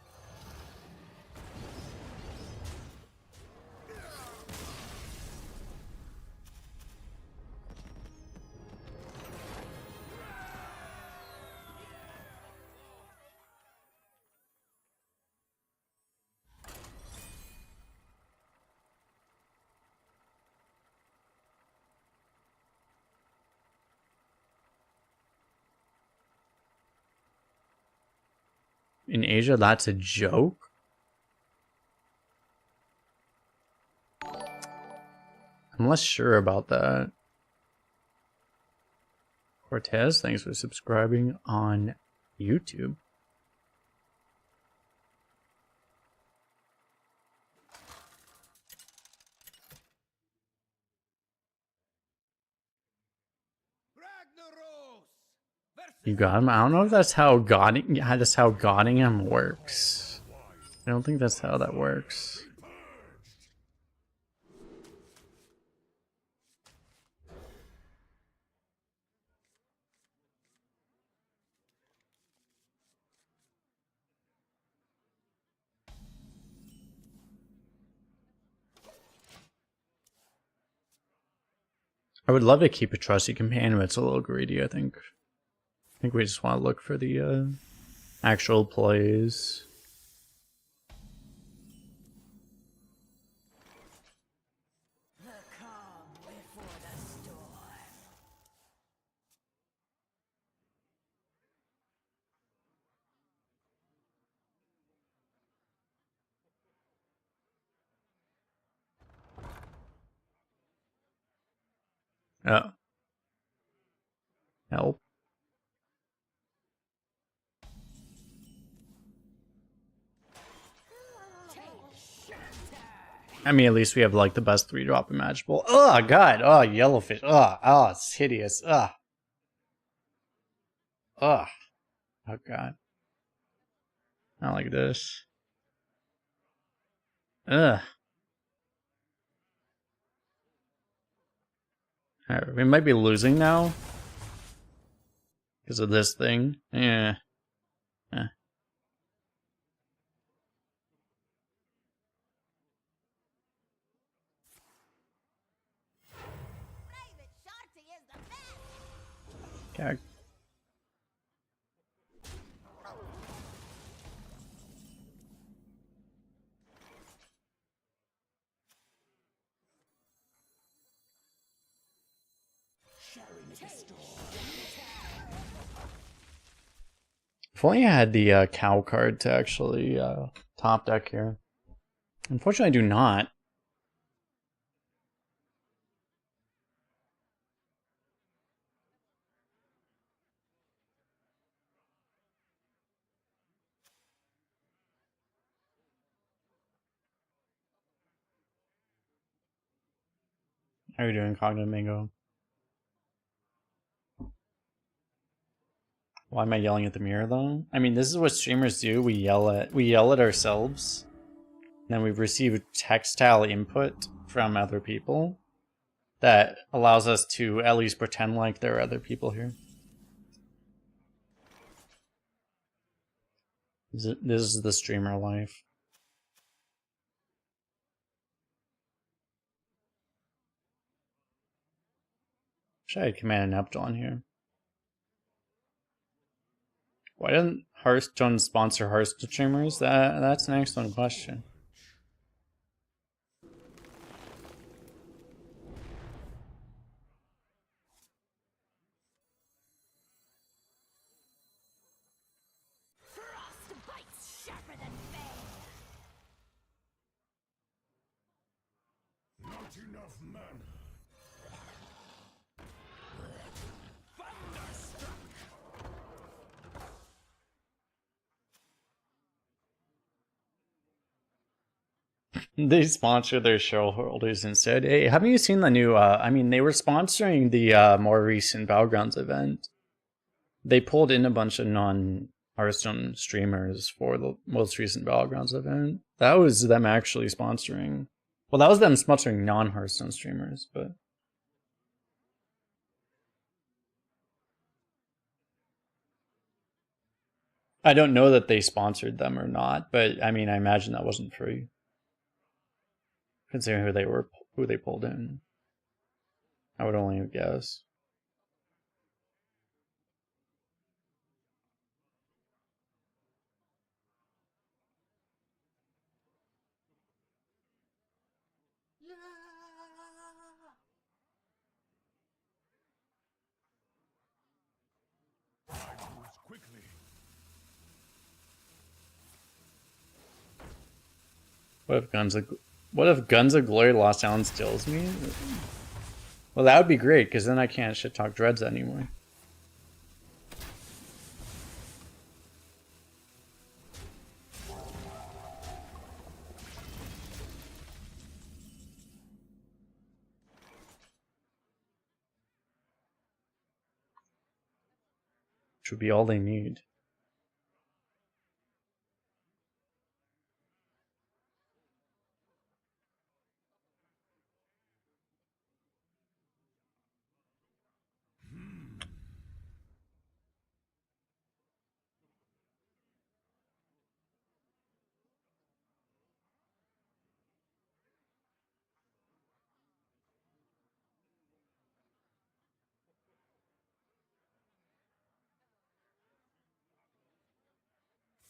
In Asia, that's a joke? I'm less sure about that. Cortez, thanks for subscribing on YouTube. You got him? I don't know if that's how godding. Yeah, that's how godding him works. I don't think that's how that works. I would love to keep a trusty companion, but it's a little greedy, I think. I think we just want to look for the actual plays. The calm before the storm. Oh. Help. I mean, at least we have like the best 3-drop imaginable. Oh god, oh yellowfish. Oh, it's hideous. Oh god. I don't like this. Ugh. Alright, we might be losing now. Because of this thing. Yeah. Private Shorty is the best. Okay. If only I had the cow card to actually top deck here. Unfortunately, I do not. How are you doing, Cognitive Mango? Why am I yelling at the mirror though? I mean, this is what streamers do. We yell at ourselves. And then we receive textile input from other people that allows us to at least pretend like there are other people here. This is the streamer life. Wish I had Command and Updawn here. Why doesn't Hearthstone sponsor Hearthstone streamers? That's an excellent question. Frostbite's sharper than bane. Not enough mana. They sponsor their shareholders instead. Hey, haven't you seen the new? I mean, they were sponsoring the more recent Battlegrounds event. They pulled in a bunch of non-Hearthstone streamers for the most recent Battlegrounds event. That was them actually sponsoring. Well, that was them sponsoring non-Hearthstone streamers, but. I don't know that they sponsored them or not, but I mean, I imagine that wasn't free. Considering who they pulled in. I would only guess. I moves quickly. What if Guns of Glory Lost Sound steals me? Well, that would be great, because then I can't shit talk Dreads anymore. Which would be all they need.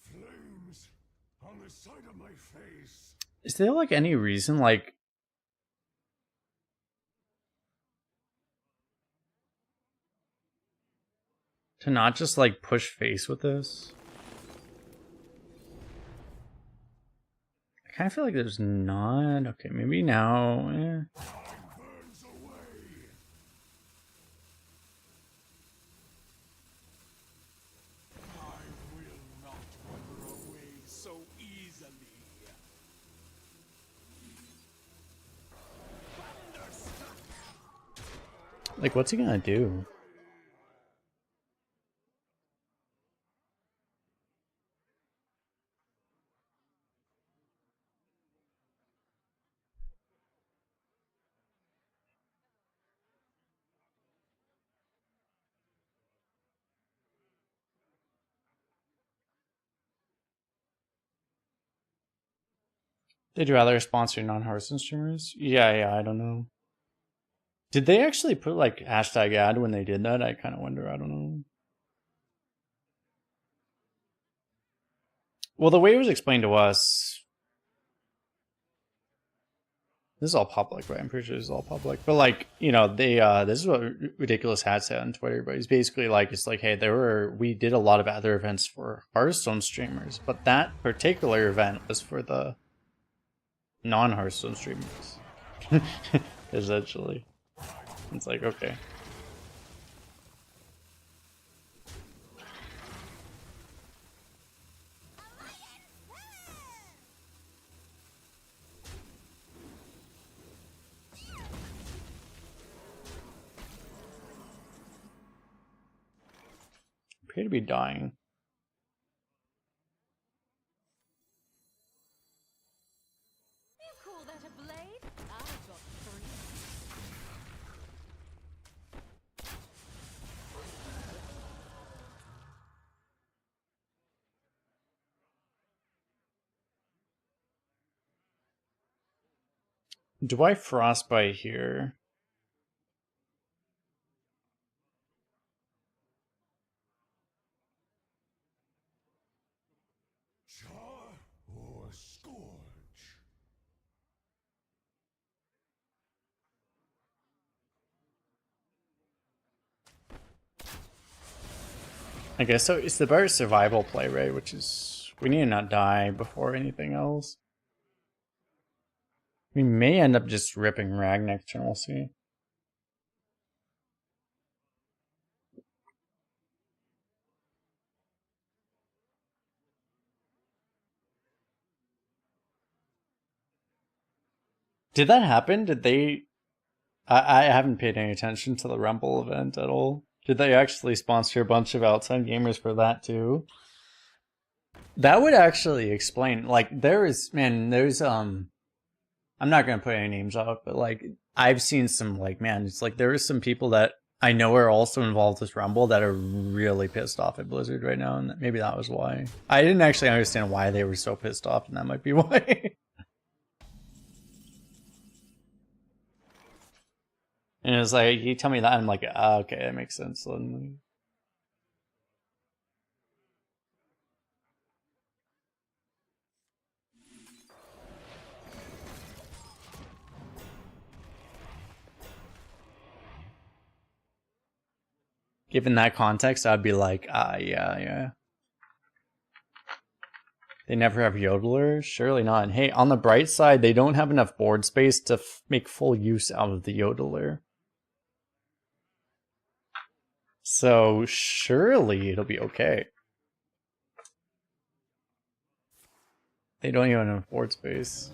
Flames on the side of my face. Is there like any reason like to not just like push face with this? I kind of feel like there's not. Okay, maybe now. Time burns away. I will not wander away so easily. Like, what's he gonna do? They'd rather sponsor non-Hearthstone streamers? Yeah, I don't know. Did they actually put like hashtag ad when they did that? I kind of wonder. I don't know. Well, the way it was explained to us, this is all public, right? I'm pretty sure this is all public. But like, you know, they this is what Ridiculous had said on Twitter. But he's basically like, it's like, hey, we did a lot of other events for Hearthstone streamers, but that particular event was for the non-Hearthstone streamers. Essentially. It's like, okay. They'd be dying. You call that a blade? I've got three. Do I frostbite here? Char or scourge? I guess so. It's the better survival play, right? Which is we need to not die before anything else. We may end up just ripping Rag next turn. We'll see. Did that happen? Did they? I haven't paid any attention to the Rumble event at all. Did they actually sponsor a bunch of outside gamers for that too? That would actually explain. Like, there's I'm not gonna put any names out, but like I've seen some like it's like there is some people that I know are also involved with Rumble that are really pissed off at Blizzard right now, and maybe that was why. I didn't actually understand why they were so pissed off, and that might be why. And it was like, you tell me that, and I'm like, okay, that makes sense. Suddenly. Given that context, I'd be like, yeah. They never have yodelers? Surely not. Hey, on the bright side, they don't have enough board space to make full use out of the yodeler. So surely it'll be okay. They don't even have enough board space.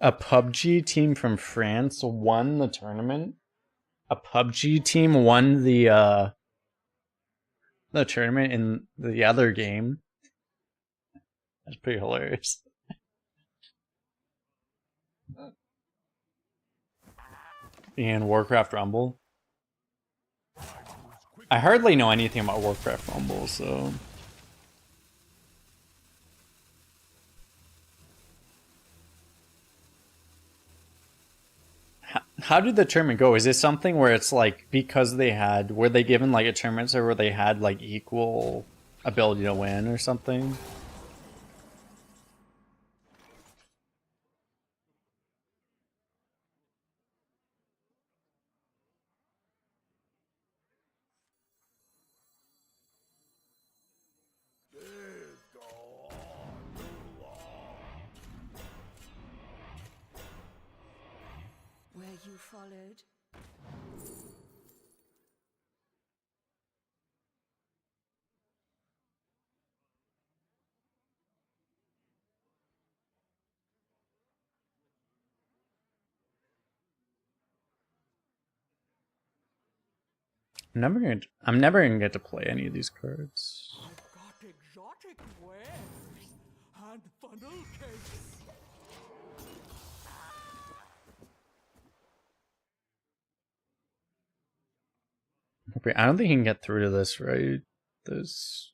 A PUBG team from France won the tournament. A PUBG team won the tournament in the other game. That's pretty hilarious. And Warcraft Rumble. I hardly know anything about Warcraft Rumble, so... How did the tournament go? Is it something where it's like, because were they given like a tournament or where they had like equal ability to win or something? Were you followed? I'm never gonna get to play any of these cards. I've got exotic wares and funnel cakes. Okay, I don't think he can get through to this, right? This.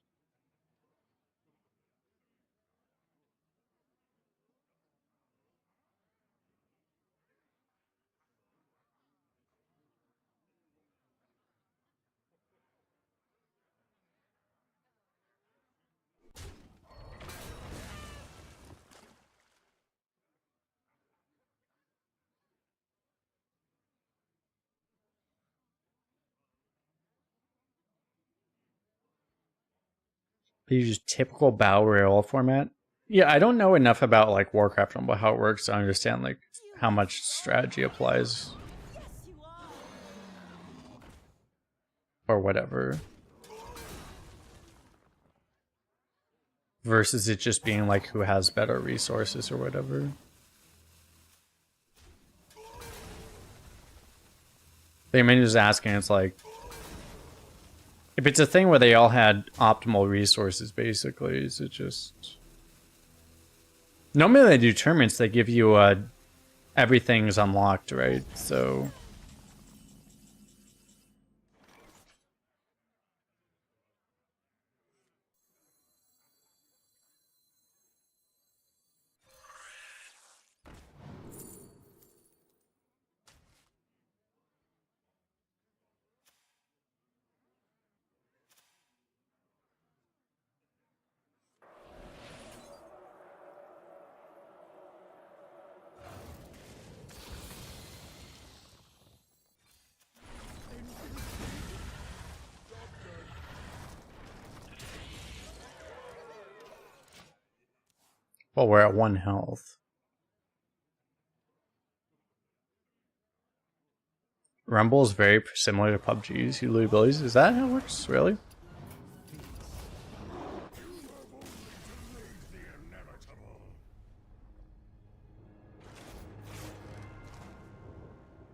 You use typical battle royale format. Yeah, I don't know enough about like Warcraft and how it works to understand like how much strategy applies or whatever. versus it just being like who has better resources or whatever. They may just asking, it's like, if it's a thing where they all had optimal resources, basically, is it just... Normally they do tournaments, they give you everything's unlocked, right? So... Well, we're at 1 health. Rumble is very similar to PUBG's utility abilities. Is that how it works? Really?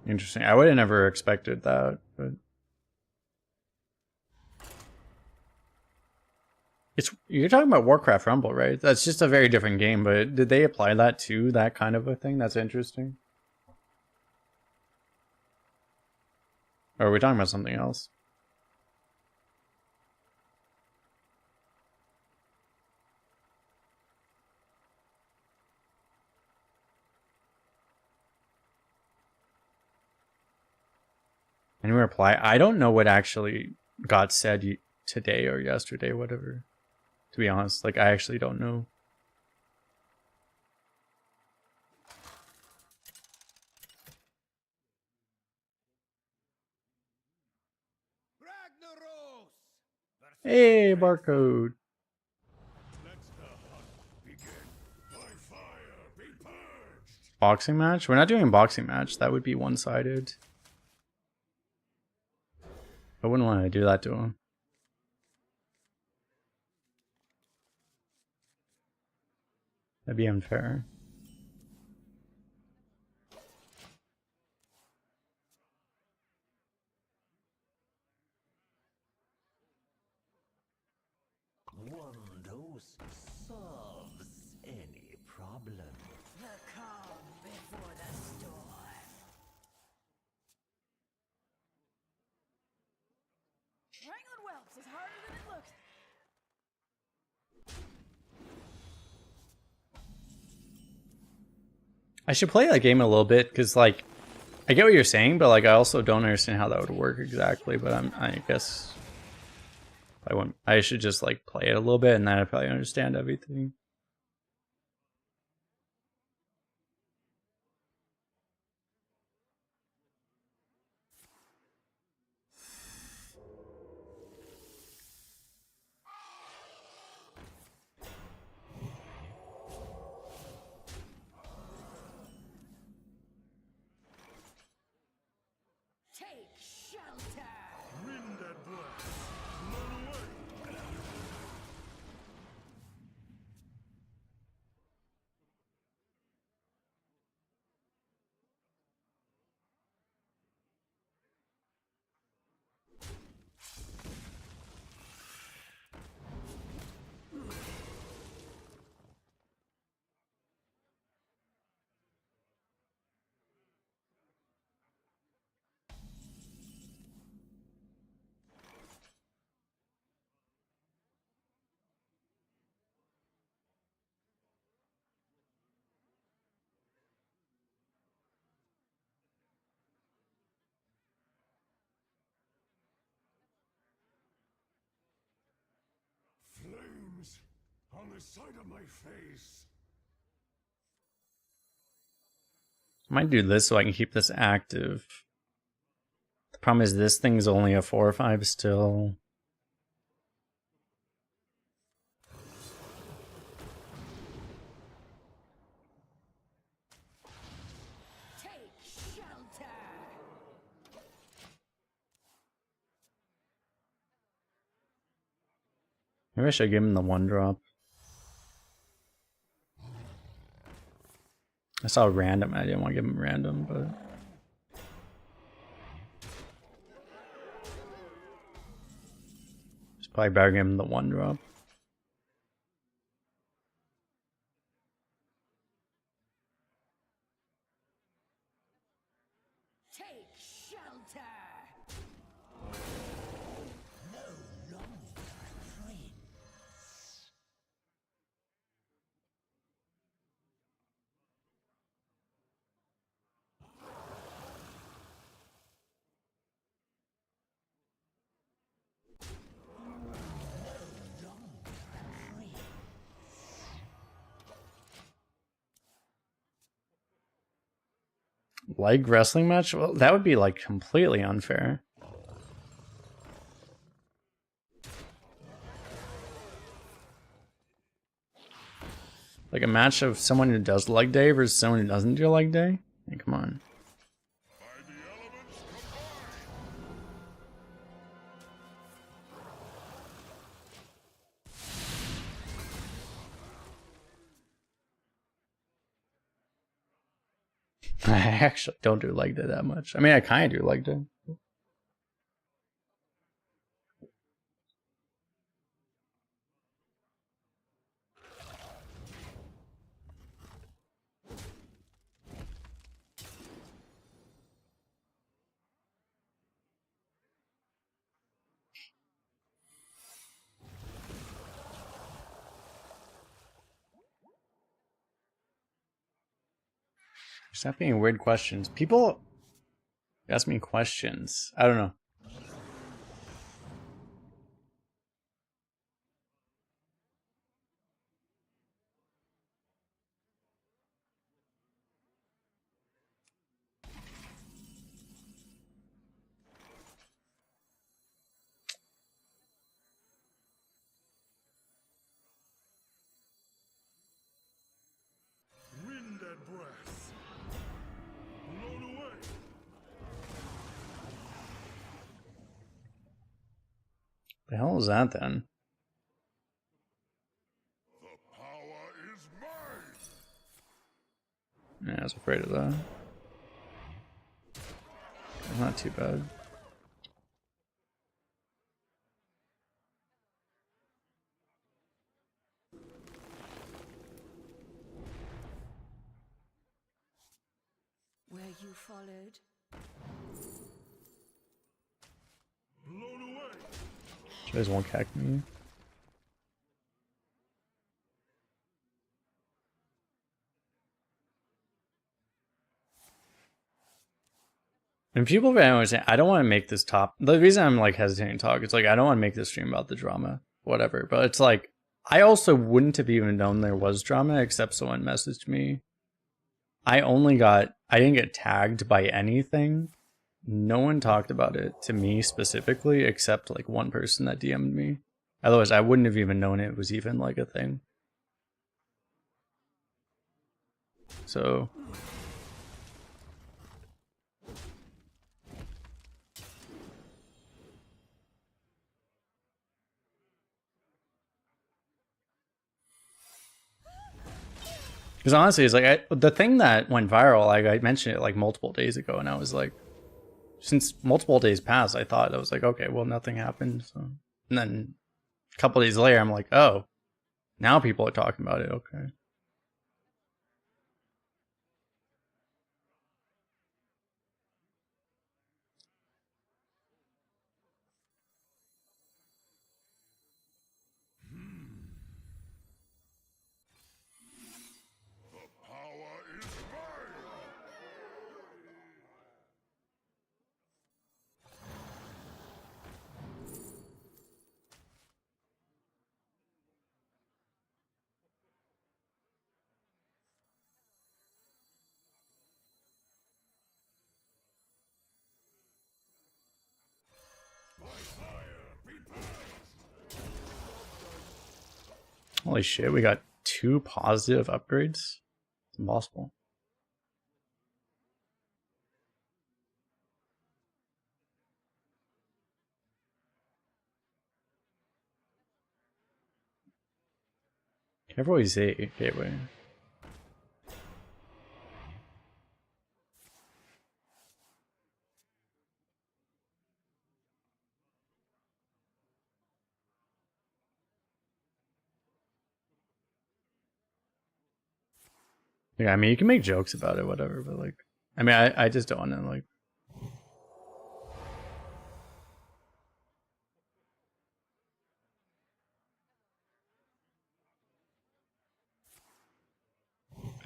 Interesting. I would have never expected that, but you're talking about Warcraft Rumble, right? That's just a very different game, but did they apply that to that kind of a thing? That's interesting. Or are we talking about something else? Any reply? I don't know what actually got said today or yesterday, whatever. To be honest, like, I actually don't know. Hey, barcode. Boxing match? We're not doing a boxing match. That would be one-sided. I wouldn't want to do that to him. That'd be unfair. One dose solves any problem. The calm before the storm. Wrangling whelps is harder than it looks. I should play that game a little bit, because, like, I get what you're saying, but, like, I also don't understand how that would work exactly, but I guess I should just, like, play it a little bit, and then I probably understand everything. Take shelter. Wind that blast. Run away. Flames on the side of my face. I might do this so I can keep this active. The problem is this thing's only a 4 or 5 still. Take shelter. Maybe I should give him the 1 drop. I saw random. I didn't want to give him random, but it's probably better give him the 1-drop. Take shelter! Like wrestling match? Well, that would be like completely unfair. Like a match of someone who does leg day versus someone who doesn't do leg day? Hey, come on. I actually don't do leg day that much. I mean, I kind of do leg day. Stop being weird questions. People ask me questions. I don't know. Wind and breath. Blown away. The hell is that then? The power is mine. Yeah, I was afraid of that. Not too bad. Were you followed? Blown away. You guys won't cack me. And people don't understand, I don't want to make this top. The reason I'm like hesitating to talk, it's like I don't want to make this stream about the drama, whatever. But it's like I also wouldn't have even known there was drama except someone messaged me. I didn't get tagged by anything. No one talked about it to me specifically except like one person that DM'd me. Otherwise, I wouldn't have even known it was even like a thing. So because honestly, it's like the thing that went viral. Like I mentioned it like multiple days ago, and I was like, since multiple days passed, I thought I was like, okay, well, nothing happened. So, and then a couple days later, I'm like, oh, now people are talking about it. Okay. The power is mine. By fire, be purged. Holy shit, we got 2 positive upgrades. It's impossible. Careful what you say, Gateway. Yeah, I mean, you can make jokes about it, whatever, but like, I mean, I just don't want to like.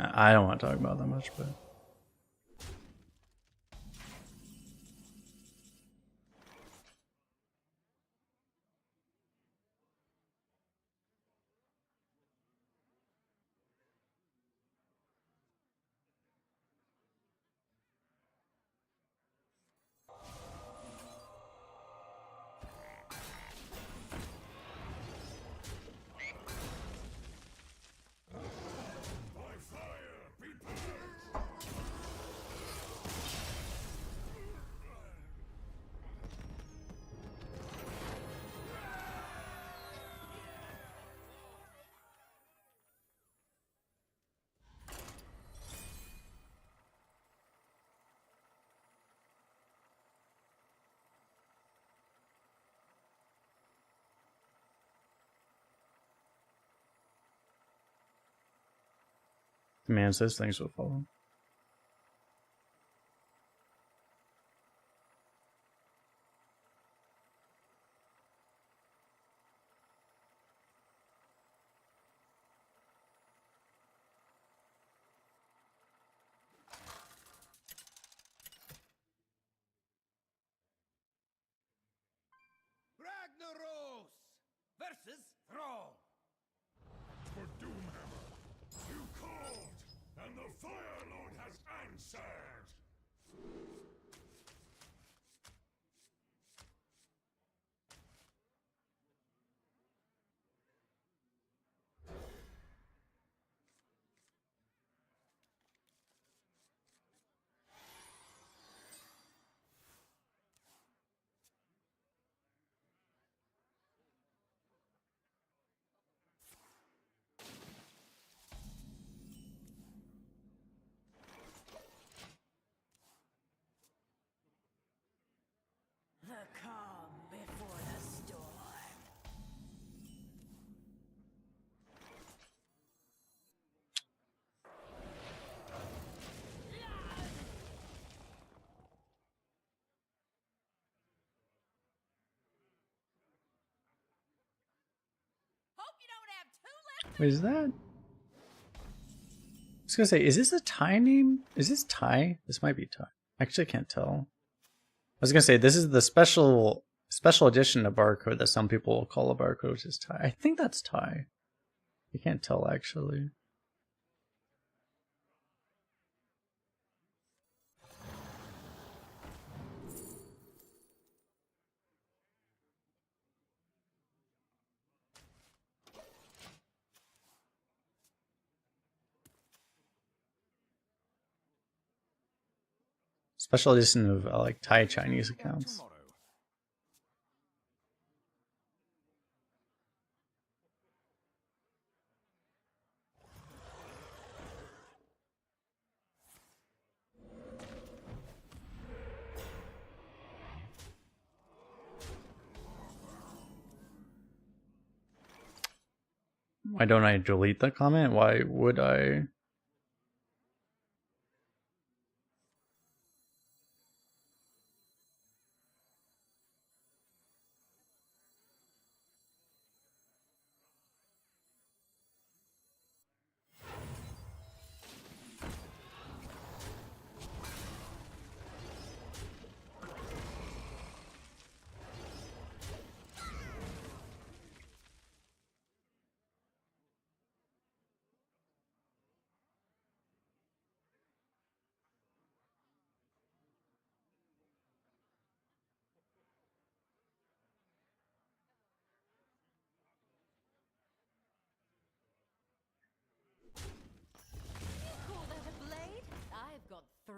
I don't want to talk about that much, but. By fire, be burned! Man says things will follow. Ragnaros versus Thrall. For Doomhammer, you called, and the Fire Lord has answered! The calm before the storm. Hope you don't have too left. Wait, is that? I was gonna say, is this a Thai name? Is this Thai? This might be Thai. Actually, I can't tell. I was gonna say this is the special edition of barcode that some people will call a barcode, which is Thai. I think that's Thai. I can't tell actually. Special edition of like Thai Chinese accounts. Tomorrow. Why don't I delete the comment? Why would I? Call that a blade? I've got 3.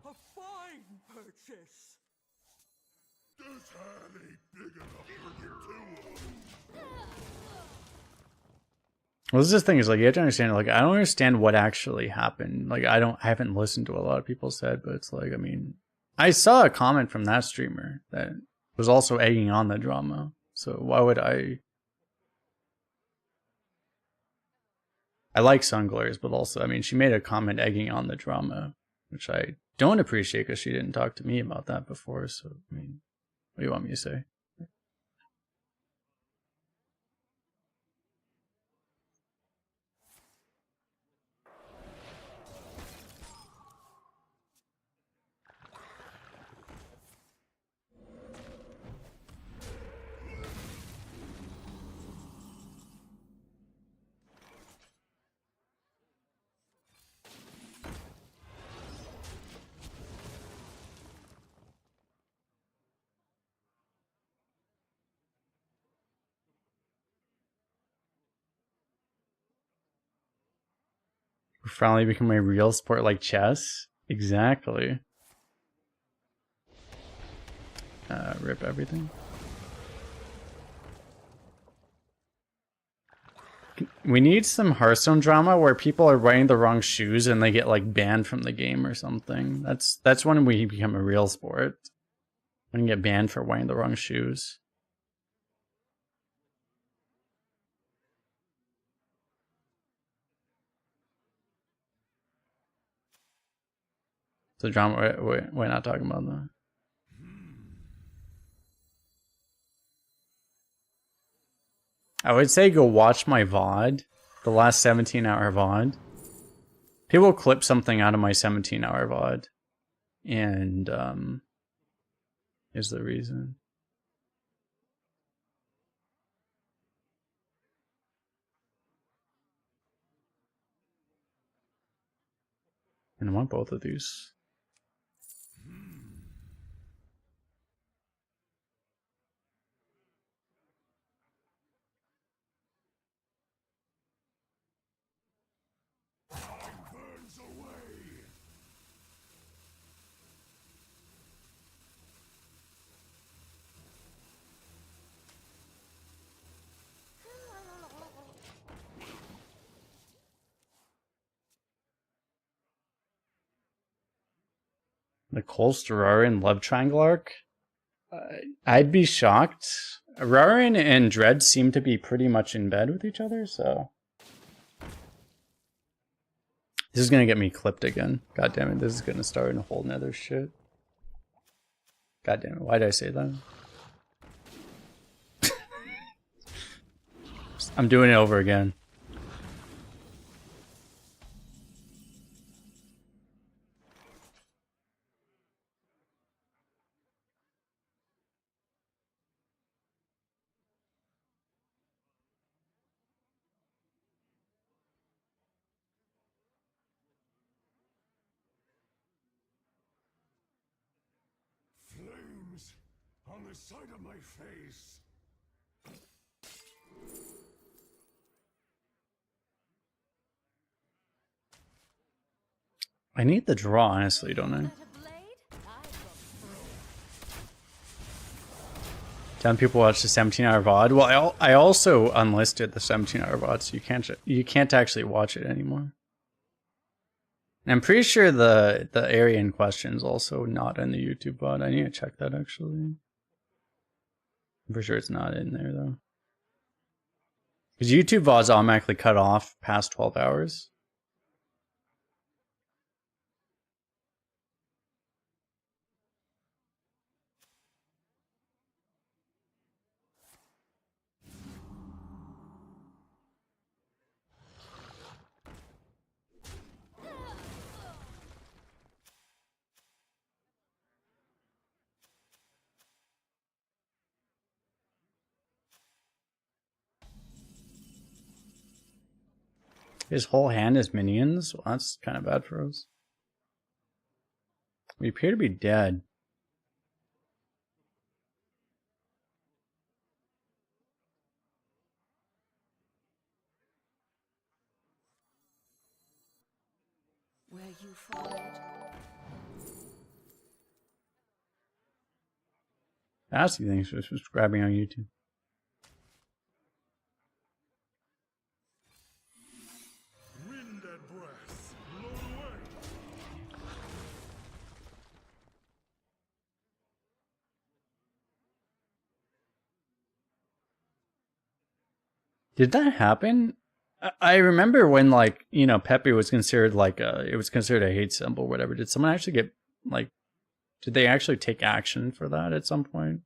A fine purchase. Death Is Harley big enough for the two of them? Well, this thing is like you have to understand. Like I don't understand what actually happened. Like I haven't listened to what a lot of people said, but it's like I mean, I saw a comment from that streamer that was also egging on the drama. So why would I? I like Sunglares, but also I mean, she made a comment egging on the drama, which I don't appreciate because she didn't talk to me about that before. So I mean, what do you want me to say? Finally become a real sport like chess? Exactly. Rip everything. We need some Hearthstone drama where people are wearing the wrong shoes and they get like banned from the game or something. That's when we become a real sport. When you get banned for wearing the wrong shoes. So drama, we're not talking about that. I would say go watch my VOD, the last 17-hour VOD. People clip something out of my 17-hour VOD, and is the reason. And I want both of these. Burns away. The Kolst Rarian love triangle arc? I'd be shocked. Rarian and Dread seem to be pretty much in bed with each other, so... This is gonna get me clipped again. God damn it, this is gonna start in a whole nother shit. God damn it, why did I say that? I'm doing it over again. Flames on the side of my face. I need the draw, honestly, don't I? That a blade? I've got three. 10 people watch the 17-hour VOD. Well, I also unlisted the 17-hour VOD, so you can't actually watch it anymore. And I'm pretty sure the area in question is also not in the YouTube VOD. I need to check that actually. I'm pretty sure it's not in there though. Because YouTube VODs automatically cut off past 12 hours. His whole hand is minions? Well, that's kind of bad for us. We appear to be dead. Were you followed? Nasty, thanks for subscribing on YouTube. Wind and breath, blow away. Did that happen? I remember when, like, you know, Pepe was considered like it was considered a hate symbol or whatever. Did someone actually get, like, did they actually take action for that at some point?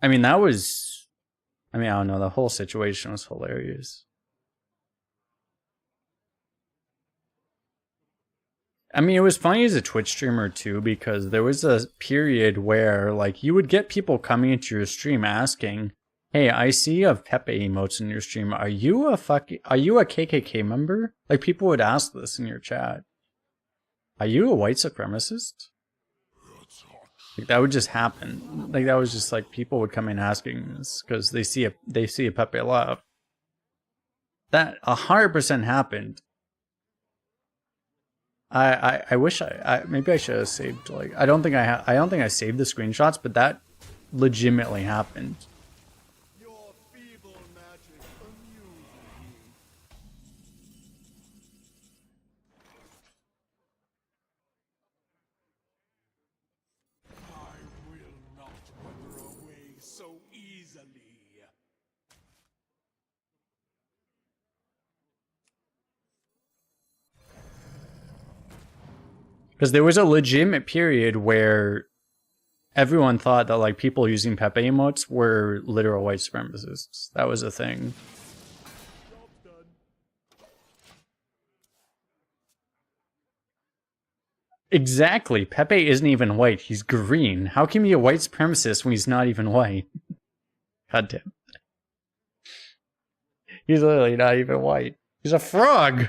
I mean, that was, I mean, I don't know, the whole situation was hilarious. I mean, it was funny as a Twitch streamer too, because there was a period where, like, you would get people coming into your stream asking, "Hey, I see you have Pepe emotes in your stream. Are you a KKK member?" Like, people would ask this in your chat. Are you a white supremacist? Like, that would just happen. Like, that was just like people would come in asking this because they see a Pepe love. That 100% happened. I wish I maybe I should have saved, like, I don't think I saved the screenshots, but that legitimately happened. Your feeble magic amuses me. I will not wither away so easily. Because there was a legitimate period where everyone thought that, like, people using Pepe emotes were literal white supremacists. That was a thing. Exactly. Pepe isn't even white. He's green. How can he be a white supremacist when he's not even white? God damn. He's literally not even white. He's a frog!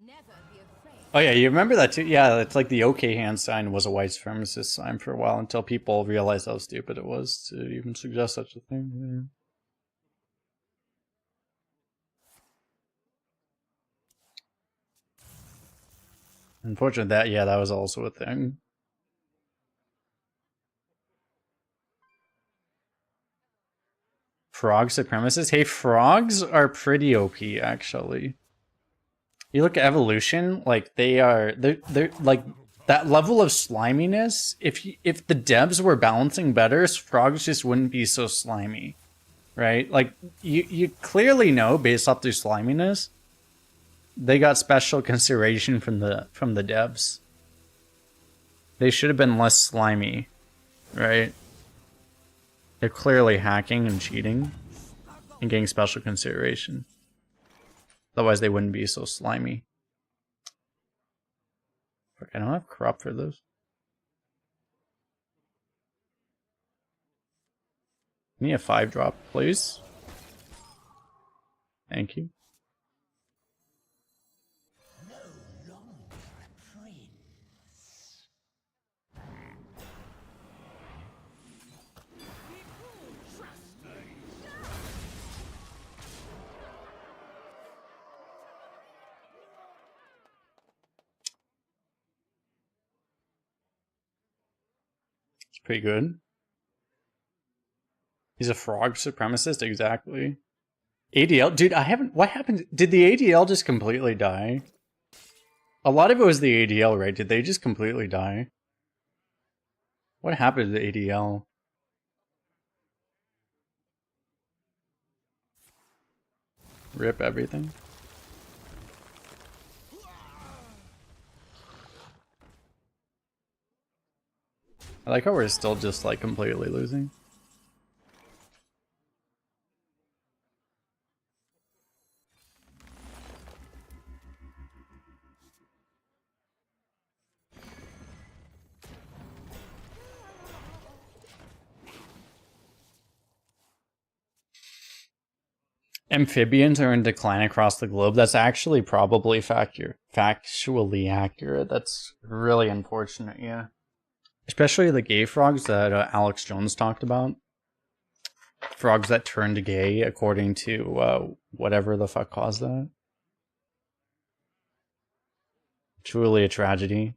Never be afraid. Oh yeah, you remember that too? Yeah, it's like the OK hand sign was a white supremacist sign for a while until people realized how stupid it was to even suggest such a thing. Yeah. Unfortunately, that was also a thing. Frog supremacists? Hey, frogs are pretty OP actually. You look at evolution, like they're like that level of sliminess. If the devs were balancing better, frogs just wouldn't be so slimy, right? Like you clearly know based off their sliminess, they got special consideration from the devs. They should have been less slimy, right? They're clearly hacking and cheating and getting special consideration. Otherwise, they wouldn't be so slimy. Fuck, I don't have crop for this. Give me a 5-drop, please. Thank you. Pretty good. He's a frog supremacist, exactly. ADL, dude, what happened? Did the ADL just completely die? A lot of it was the ADL, right? Did they just completely die? What happened to the ADL? Rip everything. I like how we're still just, like, completely losing. Amphibians are in decline across the globe. That's actually probably factually accurate. That's really unfortunate, yeah. Especially the gay frogs that Alex Jones talked about. frogs that turned gay, according to whatever the fuck caused that. Truly a tragedy.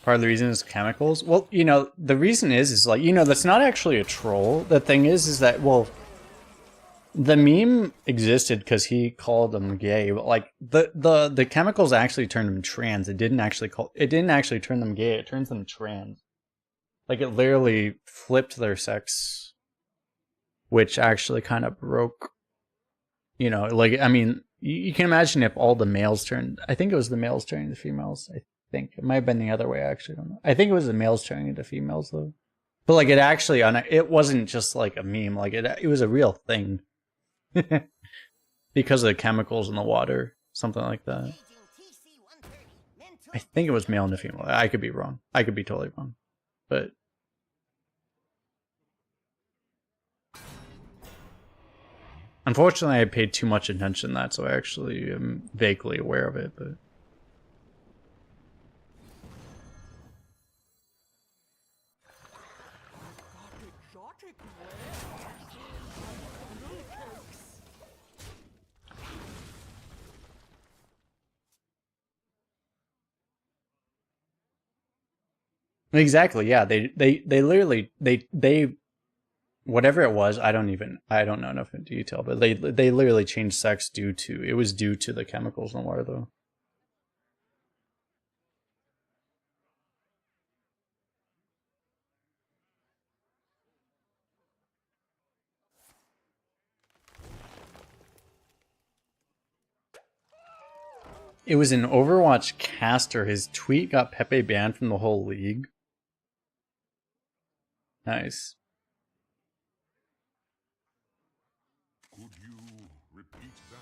Part of the reason is chemicals. Well, you know, the reason is like, you know, that's not actually a troll. The thing is that, well, the meme existed because he called them gay, but like the chemicals actually turned them trans. It didn't actually turn them gay. It turns them trans. Like it literally flipped their sex, which actually kind of broke. You know, like I mean, you can imagine if all the males turned. I think it was the males turning to females. I think it might have been the other way. I actually don't know. I think it was the males turning into females though. But like it actually, it wasn't just like a meme. Like it was a real thing. Because of the chemicals in the water, something like that. I think it was male into female. I could be wrong. I could be totally wrong. But unfortunately, I paid too much attention to that, so I actually am vaguely aware of it. But Exotic exactly, yeah. They literally they whatever it was. I don't know enough in detail, but they literally changed sex due to the chemicals in the water though. It was an Overwatch caster. His tweet got Pepe banned from the whole league. Nice. Could you repeat that?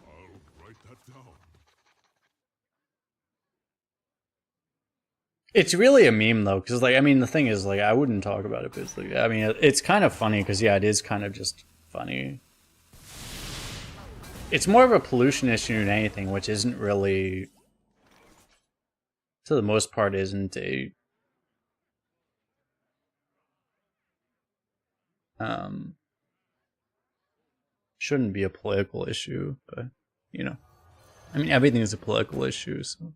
I'll write that down. It's really a meme though, because like I mean the thing is like I wouldn't talk about it, but it's like I mean it's kind of funny because yeah, it is kind of just funny. It's more of a pollution issue than anything, which isn't really, to the most part, isn't a shouldn't be a political issue, but you know, I mean everything is a political issue, so.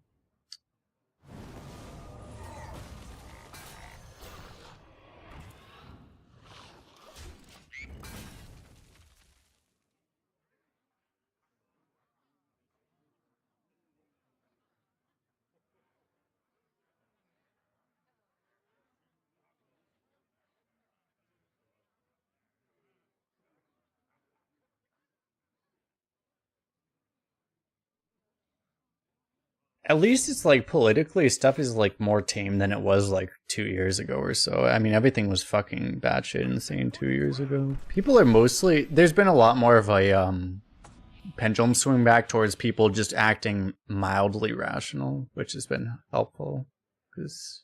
At least it's like politically stuff is like more tame than it was like 2 years ago or so. I mean, everything was fucking batshit insane 2 years ago. People are mostly, there's been a lot more of a pendulum swing back towards people just acting mildly rational, which has been helpful because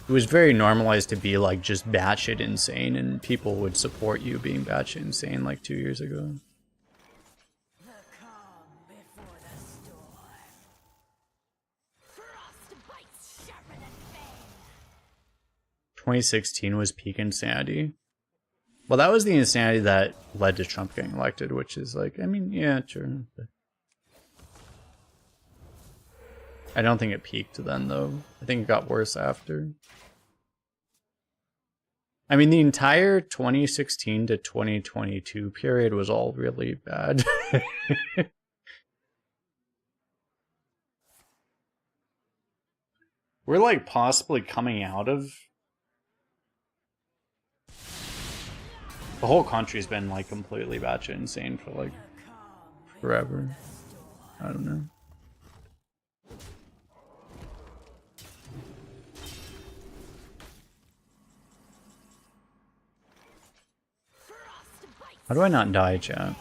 it was very normalized to be like just batshit insane, and people would support you being batshit insane like 2 years ago. 2016 was peak insanity. Well, that was the insanity that led to Trump getting elected, which is like, I mean, yeah, sure. But I don't think it peaked then, though. I think it got worse after. I mean, the entire 2016 to 2022 period was all really bad. We're like possibly coming out of... The whole country's been like completely batshit insane for like forever. I don't know. How do I not die, chat?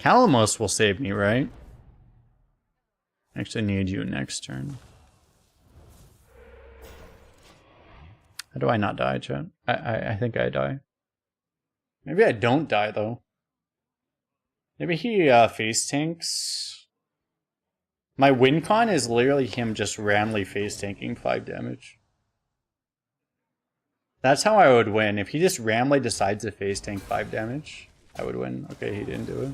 Calamos will save me, right? Actually need you next turn. How do I not die, chat? I think I die. Maybe I don't die, though. Maybe he face tanks. My win con is literally him just randomly face tanking 5 damage. That's how I would win. If he just randomly decides to face tank 5 damage, I would win. Okay, he didn't do it.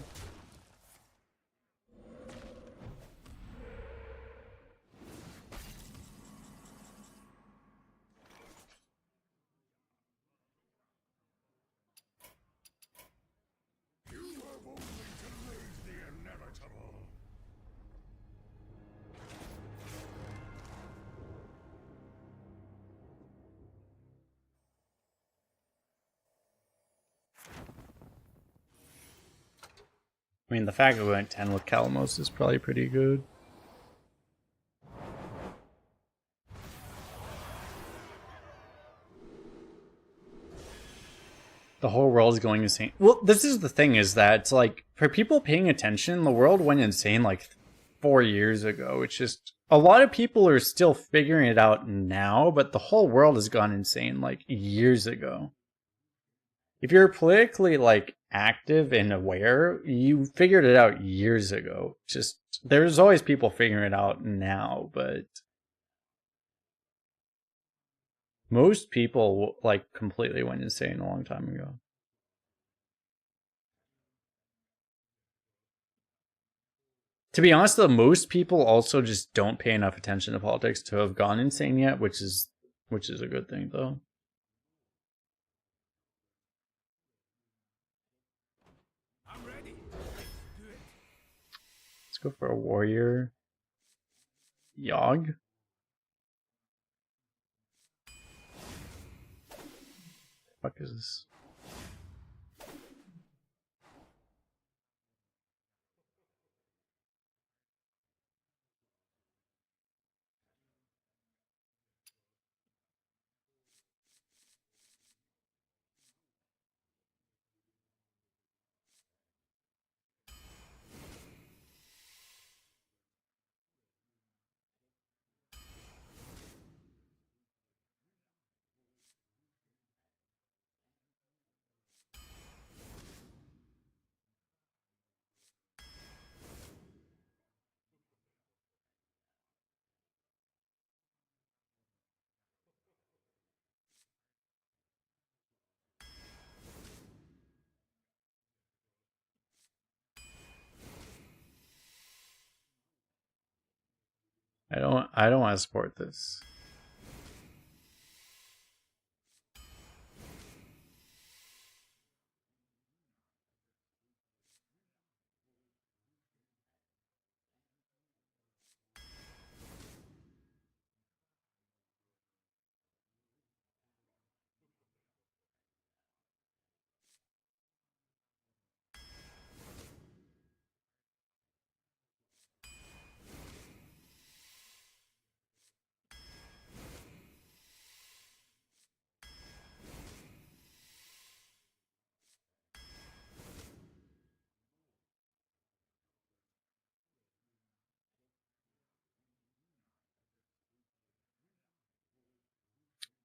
You have only delayed the inevitable. I mean, the fact that we went 10 with Calamos is probably pretty good. The whole world is going insane. Well, this is the thing, is that it's like, for people paying attention, the world went insane like 4 years ago. It's just, a lot of people are still figuring it out now, but the whole world has gone insane like years ago. If you're politically like active and aware, you figured it out years ago. Just, there's always people figuring it out now, but most people like completely went insane a long time ago. To be honest, though, most people also just don't pay enough attention to politics to have gone insane yet, which is a good thing, though. I'm ready. Do it. Let's go for a warrior. Yogg. What the fuck is this? I don't want to support this.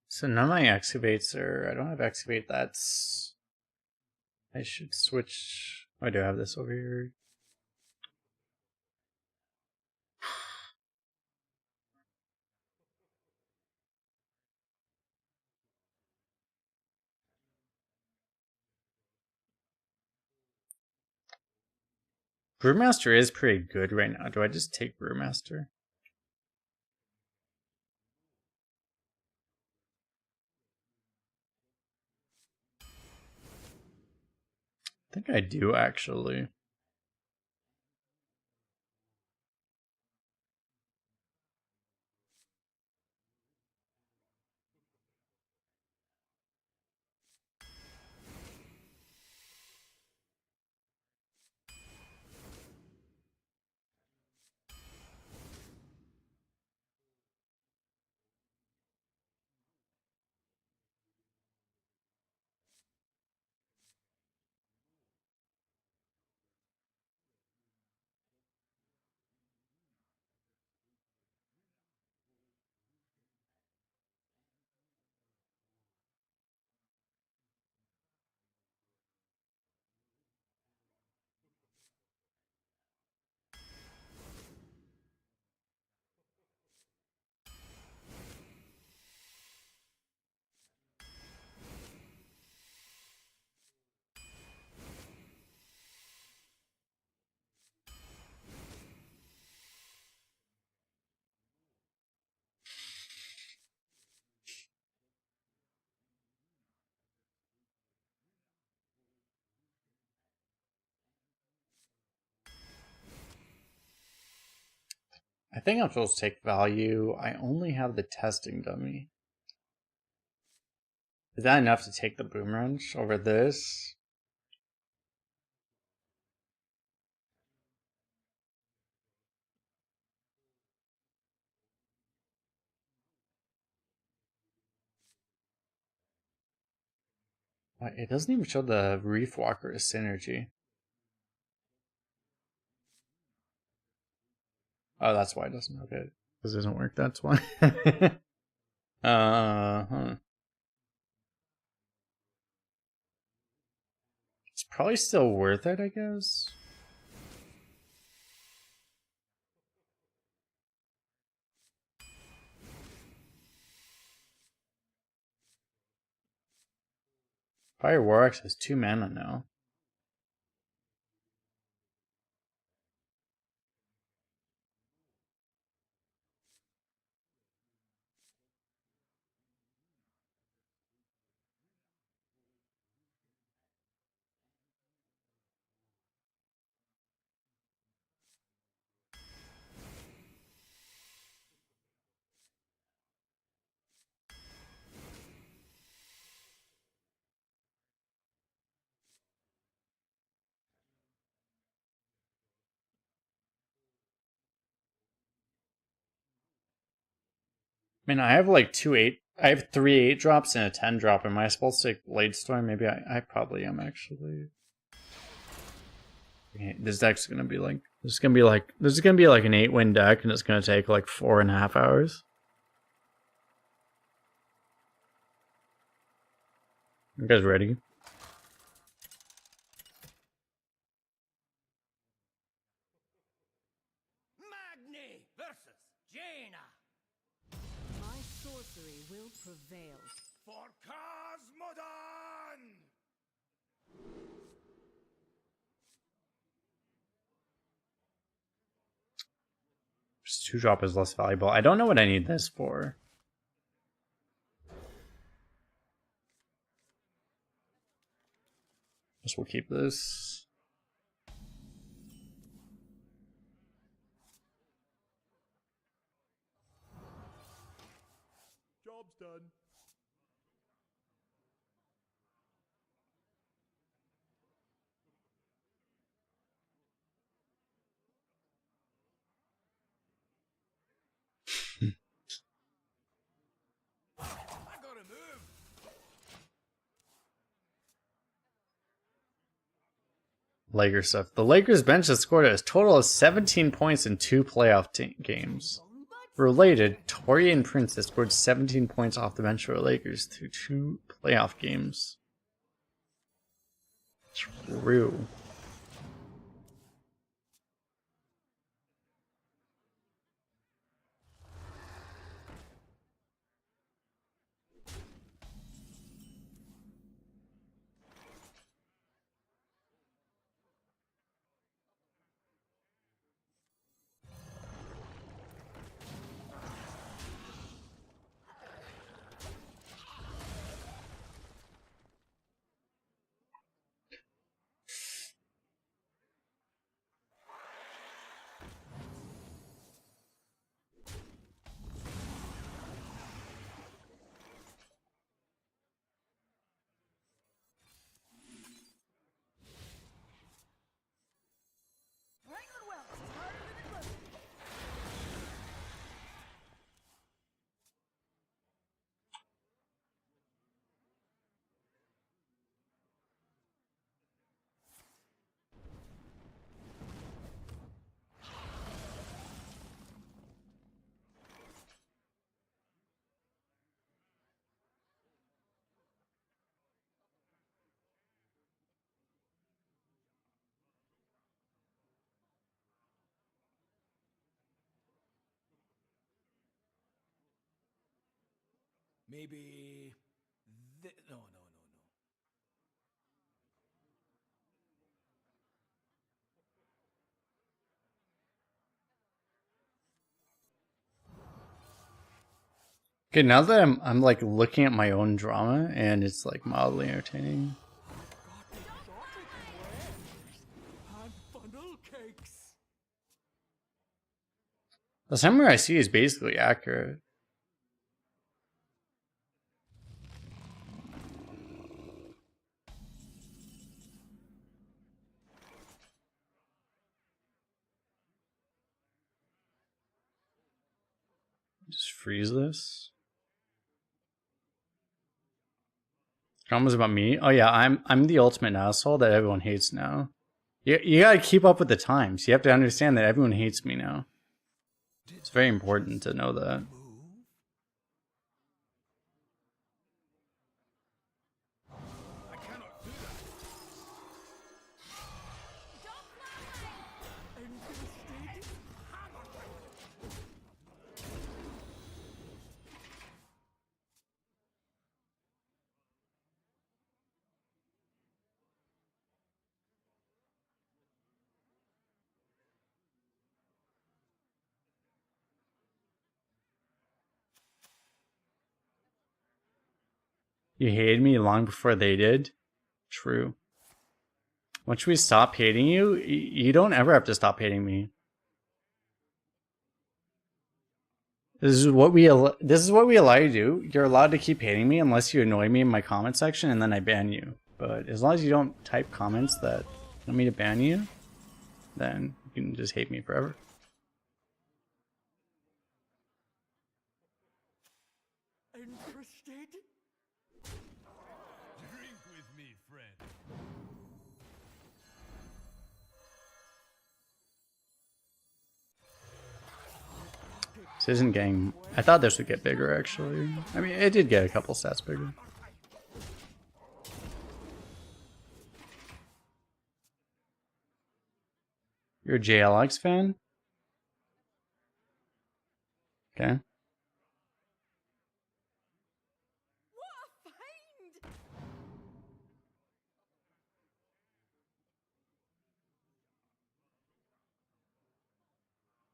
So none of my excavates are... I don't have excavate, that's... I should switch... I do have this over here. Brewmaster is pretty good right now. Do I just take Brewmaster? I think I do, actually. I think I'm supposed to take value. I only have the testing dummy. Is that enough to take the boom wrench over this? It doesn't even show the Reef Walker as synergy. Oh, that's why it doesn't. Okay. This doesn't work, that's why. Huh. It's probably still worth it, I guess. Fire Warlock has 2 mana now. I mean, I have like 3 8 drops and a 10 drop. Am I supposed to take Blade Storm? Maybe I probably am actually. Okay, this deck's gonna be like this is gonna be like an 8-win deck, and it's gonna take like 4.5 hours. You guys ready? Magni versus Jaina. My sorcery will prevail. For Cosmodon! Just 2-drop is less valuable. I don't know what I need this for. Guess we'll keep this. Job's done. I gotta move. Lakers stuff. The Lakers bench has scored a total of 17 points in 2 playoff games. Related, Torian Prince has scored 17 points off the bench for the Lakers through 2 playoff games. True. Maybe. No. Okay, now that I'm like looking at my own drama, and it's like mildly entertaining. And funnel cakes. The summary I see is basically accurate. Just freeze this. Comments about me? Oh yeah, I'm the ultimate asshole that everyone hates now. You gotta keep up with the times. You have to understand that everyone hates me now. It's very important to know that. I cannot do that. You hated me long before they did? True. Once we stop hating you, you don't ever have to stop hating me. This is what we allow you to do. You're allowed to keep hating me unless you annoy me in my comment section and then I ban you. But as long as you don't type comments that want me to ban you, then you can just hate me forever. Interested? Drink with me, friend. This isn't getting... I thought this would get bigger, actually. I mean, it did get a couple stats bigger. You're a JLX fan? Okay.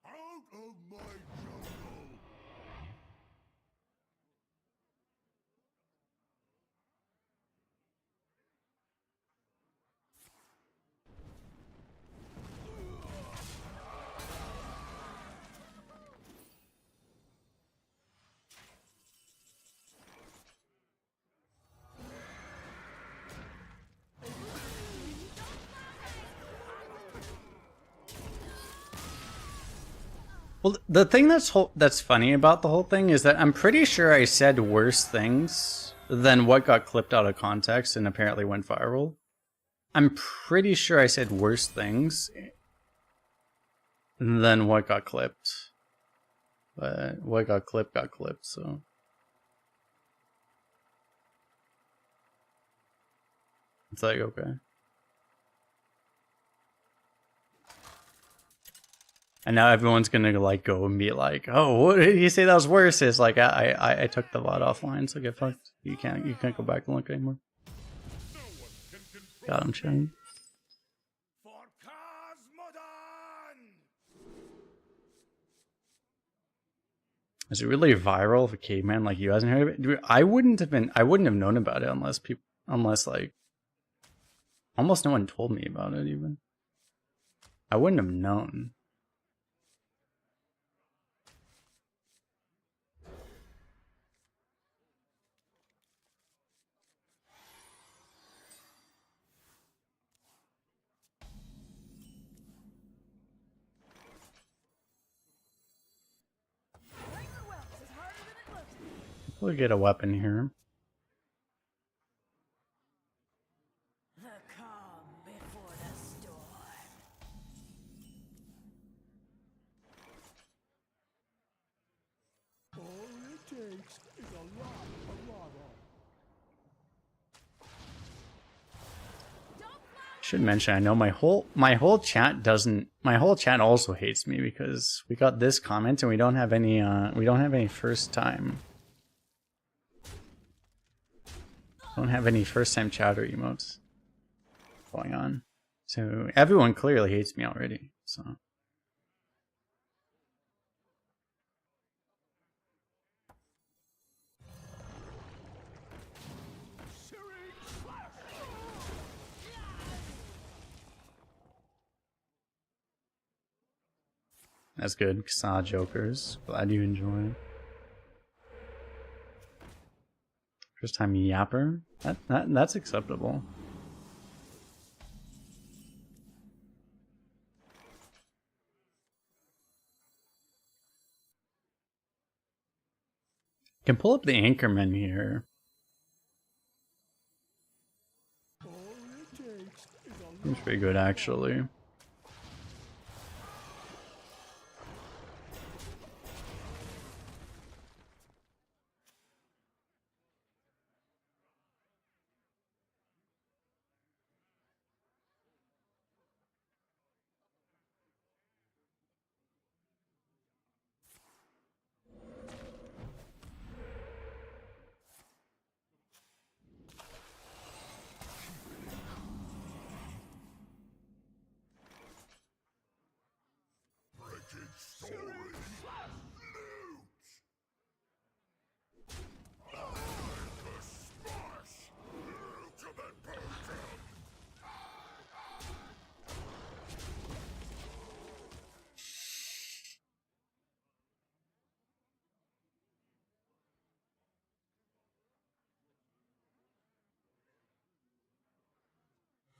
Out of my jungle! Well, the thing that's funny about the whole thing is that I'm pretty sure I said worse things than what got clipped out of context and apparently went viral. I'm pretty sure I said worse things than what got clipped. But what got clipped, so... It's like, okay. And now everyone's gonna like go and be like, "Oh, what did you say that was worse?" It's like I took the VOD offline, so get fucked. You can't go back and look anymore. Got him, Chen. For Cosmodon! Is it really viral if a caveman like you hasn't heard of it? Dude, I wouldn't have known about it unless like almost no one told me about it even. I wouldn't have known. We'll get a weapon here. The calm before the storm. All it takes is a lot of lava. Should mention, I know my whole chat also hates me because we got this comment and we don't have any first time. Don't have any first time chatter emotes going on. So everyone clearly hates me already. So That's good. Kasad Jokers. Glad you enjoy. First time yapper. That's acceptable. Can pull up the Anchorman here. Seems pretty good actually.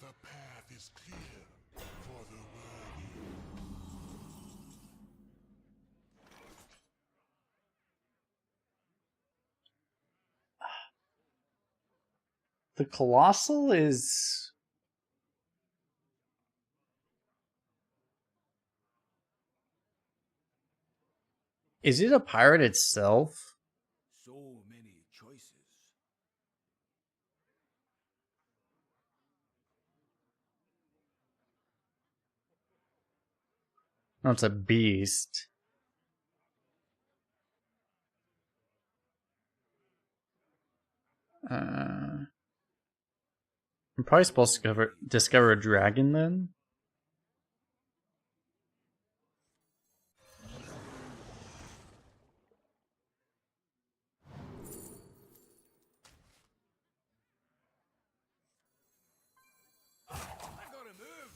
The path is clear for the worthy. The Colossal is... Is it a pirate itself? So many choices. No, it's a beast. I'm probably supposed to discover a dragon then? I gotta move.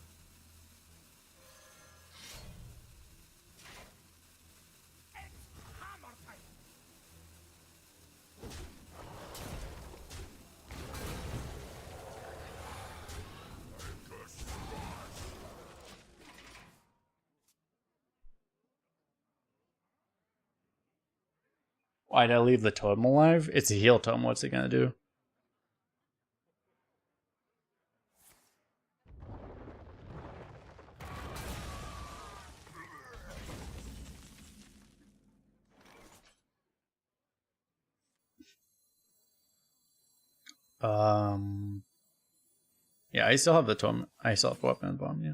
It's hammer time. Why'd I leave the totem alive? It's a heal totem, what's it gonna do? Yeah, I still have the totem. I still have weapon and bomb, yeah.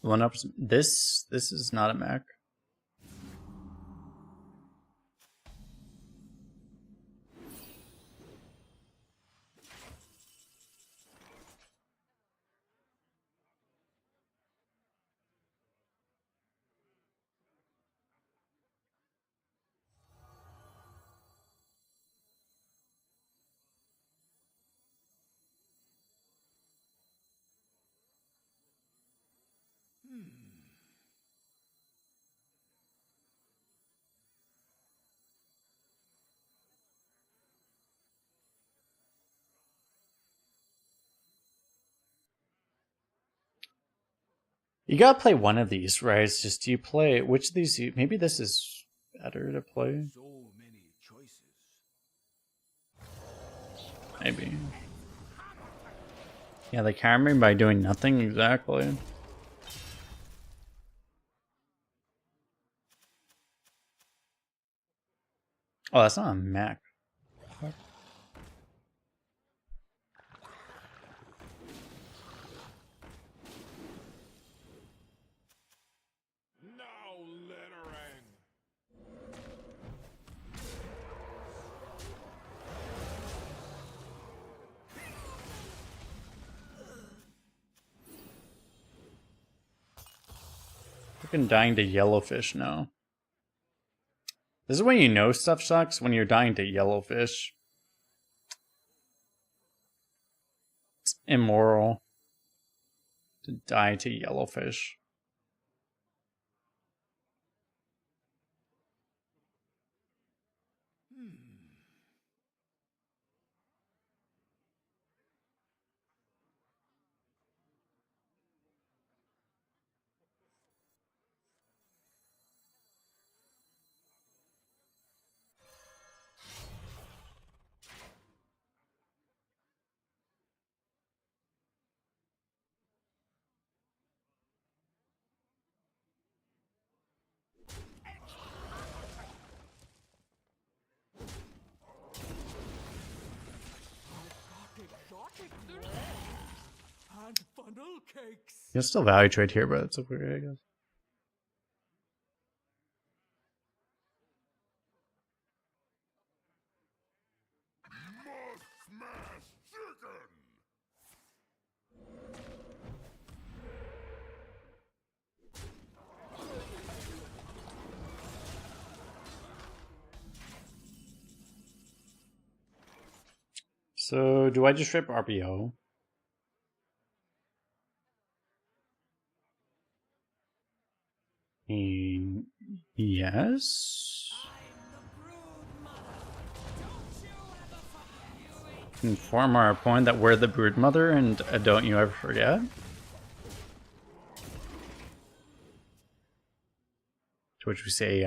One up. This is not a Mac. You gotta play one of these, right? It's just you play which of these. Maybe this is better to play. So many choices. Maybe. Yeah, they carry me by doing nothing exactly. Oh, that's not a Mac. Now littering. Fucking dying to yellowfish now. This is when you know stuff sucks, when you're dying to yellowfish. It's immoral to die to yellowfish. And funnel cakes. You'll still value trade here, but it's okay, I guess. Must smash chicken! So, do I just rip RBO? Yes. Inform our opponent that we're the brood mother and don't you ever forget. To which we say,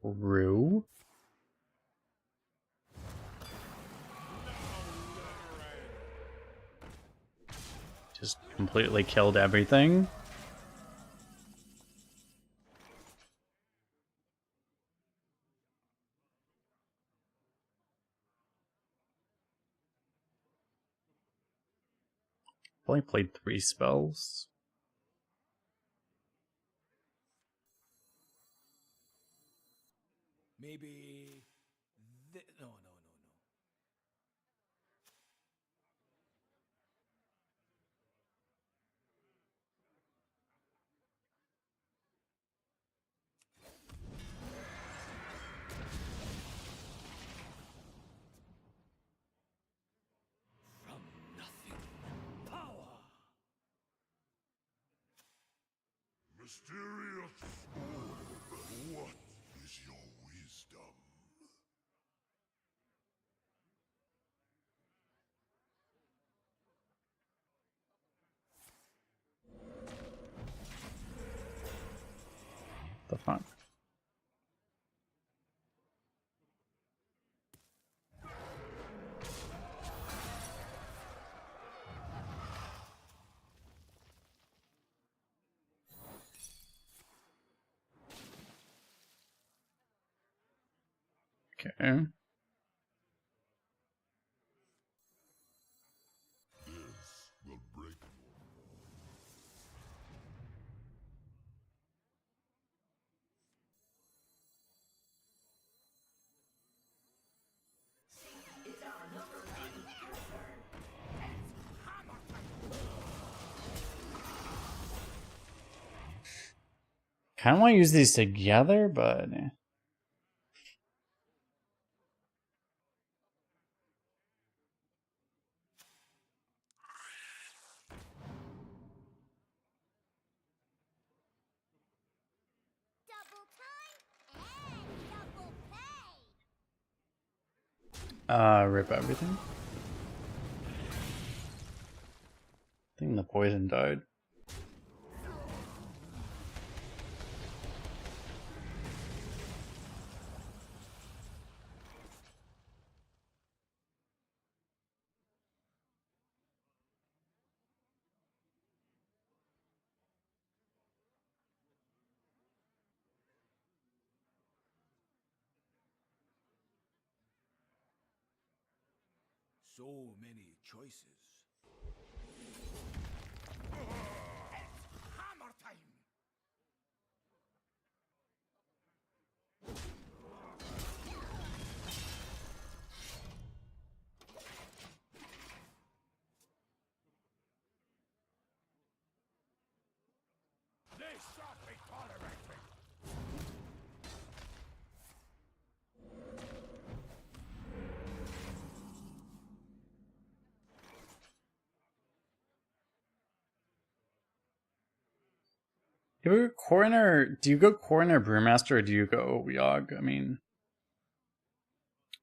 true. Just completely killed everything. Only played 3 spells. Maybe... No. From nothing, power! Mysterious sword, what is your wisdom? The fuck? Okay. This will break. Kind of want to use these together, but Double time and double pay. rip everything. I think the poison died. So many choices. Hammer time! They shall be tolerated! You go Coroner, do you go Coroner Brewmaster or do you go Yogg? I mean,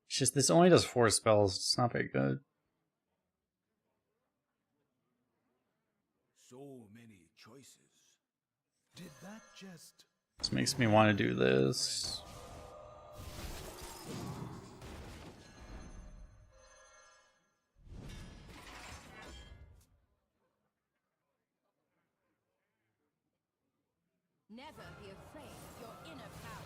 it's just this only does 4 spells. It's not very good. So many choices. Did that just... This makes me want to do this. Never be afraid of your inner power.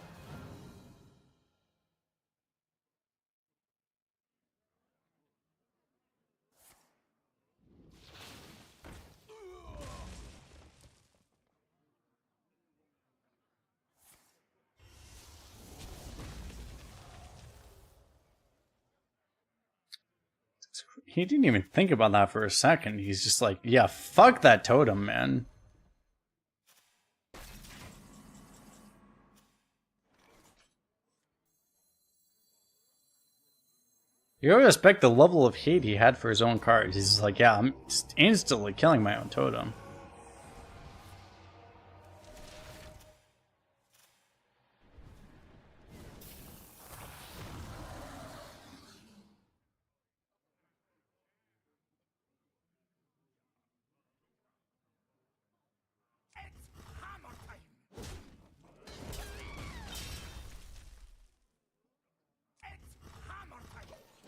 He didn't even think about that for a second. He's just like, yeah, fuck that totem, man. You gotta respect the level of hate he had for his own cards. He's just like, yeah, I'm just instantly killing my own totem.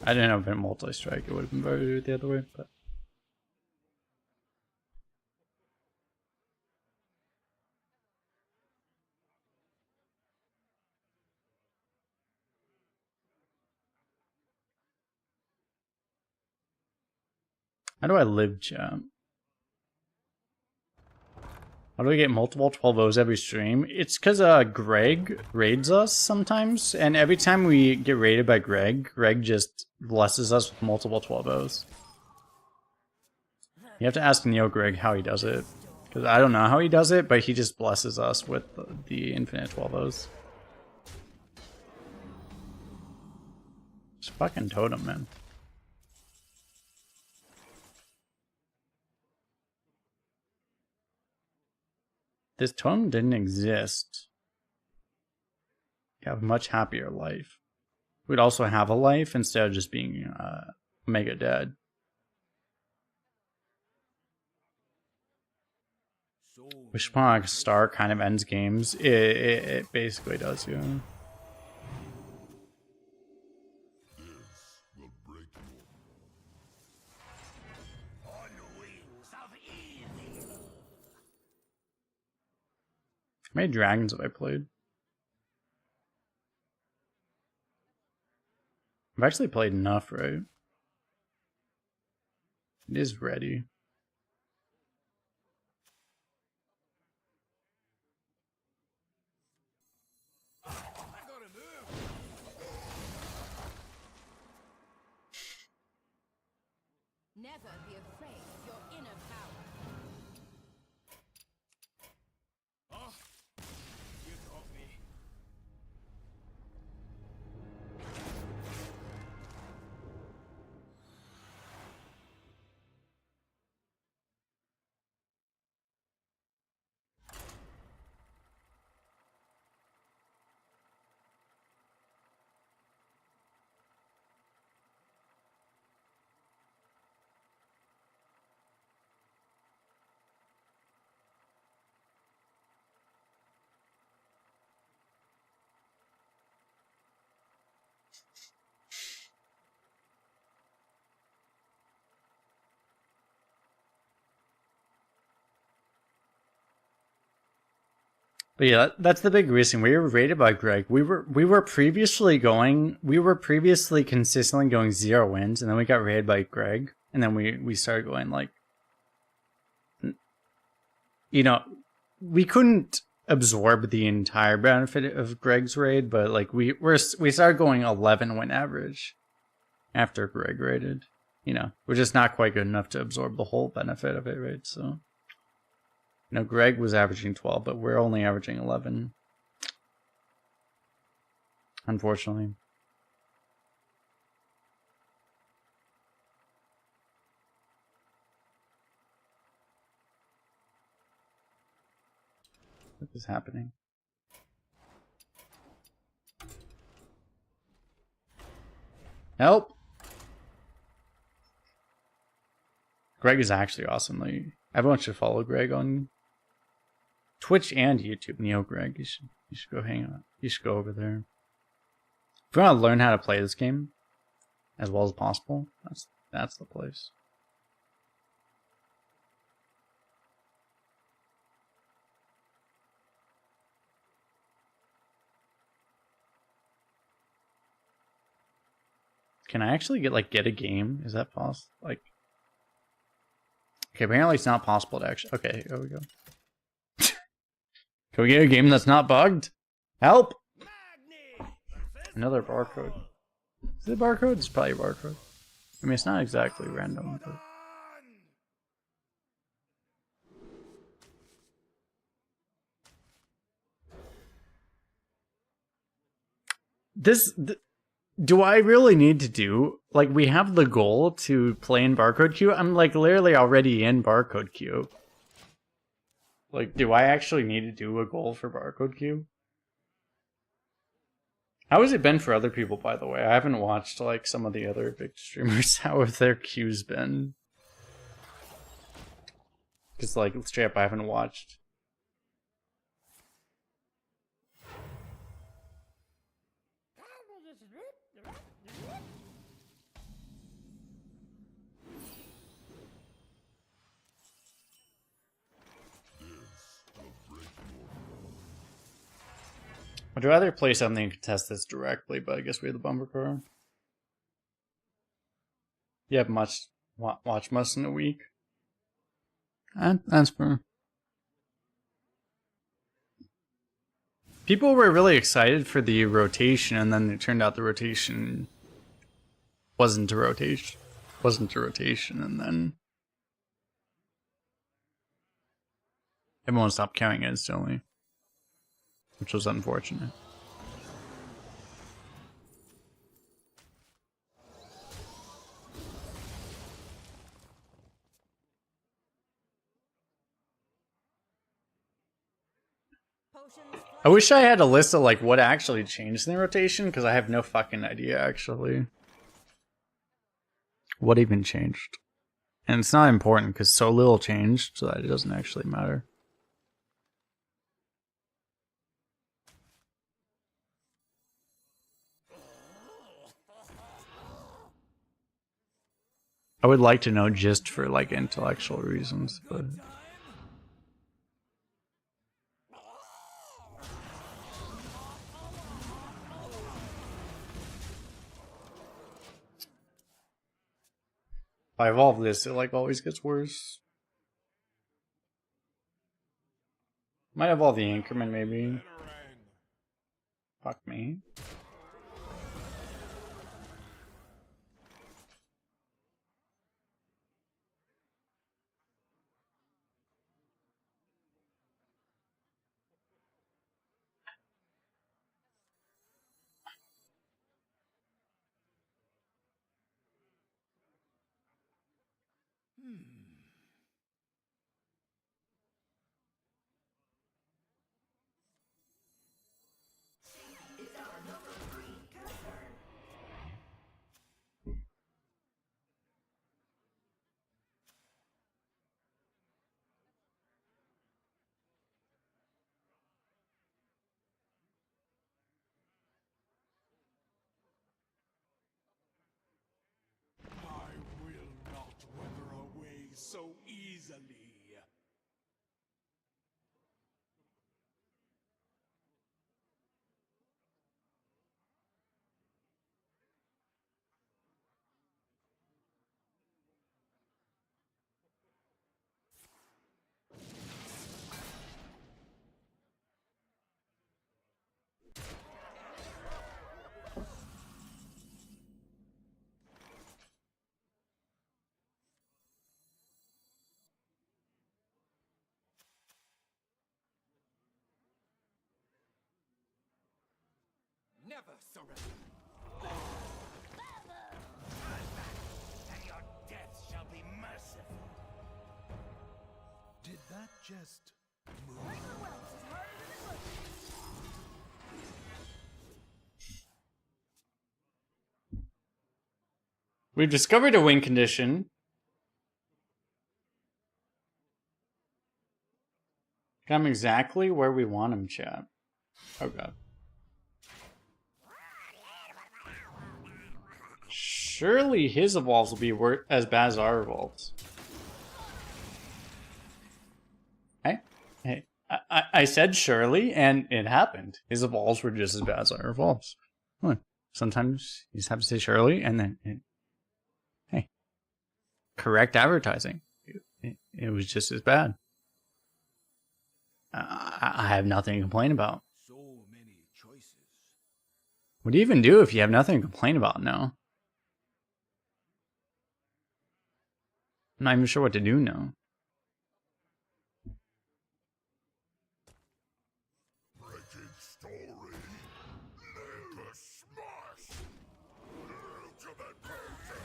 I didn't have a multi-strike. It would have been better to do it the other way, but... How do I live, chat? How do we get multiple 12-0s every stream? It's because Greg raids us sometimes, and every time we get raided by Greg, Greg just blesses us with multiple 12-0s. You have to ask Neo Greg how he does it, because I don't know how he does it, but he just blesses us with the infinite 12-0s. It's fucking totem, man. This totem didn't exist, you have a much happier life. We'd also have a life instead of just being mega dead. Wishbone Star kind of ends games. It basically does, yeah. How many dragons have I played? I've actually played enough, right? It is ready. Never be afraid of your inner power. You got me. But yeah, that's the big reason we were rated by Greg. We were previously consistently going 0 wins, and then we got rated by Greg, and then we started going like, you know, we couldn't absorb the entire benefit of Greg's raid, but like we started going 11 win average after Greg raided. You know, we're just not quite good enough to absorb the whole benefit of it, right? So. No, Greg was averaging 12, but we're only averaging 11. Unfortunately. What is happening? Help! Greg is actually awesome. Like, everyone should follow Greg on Twitch and YouTube. Neo Greg, you should go hang out. You should go over there. If you want to learn how to play this game as well as possible, that's the place. Can I actually get a game? Is that possible? Like, okay, apparently it's not possible to actually. Okay, here we go. Can we get a game that's not bugged? Help! Another barcode. Is it a barcode? It's probably a barcode. I mean, it's not exactly random, but. Do I really need to do, like, we have the goal to play in barcode queue? I'm, like, literally already in barcode queue. Like, do I actually need to do a goal for barcode queue? How has it been for other people, by the way? I haven't watched, like, some of the other big streamers. How have their queues been? Because, like, straight up, I haven't watched. I'd rather play something and contest this directly, but I guess we have the bumper car. You have watch much in a week. That's fair. People were really excited for the rotation, and then it turned out the rotation wasn't a rotation. And then everyone stopped counting instantly, which was unfortunate. I wish I had a list of like what actually changed in the rotation, because I have no fucking idea actually. What even changed? And it's not important because so little changed so that it doesn't actually matter. I would like to know just for like intellectual reasons, but if I evolve this, it like always gets worse. Might evolve the increment maybe. Fuck me. I will not wither away so easily. Never surrender. And your death shall be merciful. Did that just move? We've discovered a win condition. Got him exactly where we want him, chat. Oh god. Surely his evolves will be as bad as our evolves. Hey, I said surely, and it happened. His evolves were just as bad as our evolves. Look, sometimes you just have to say surely, and then, hey, correct advertising. It was just as bad. I have nothing to complain about. So many choices. What do you even do if you have nothing to complain about now? I'm not even sure what to do now. Wretched story. Make a smash. Ultimate potion.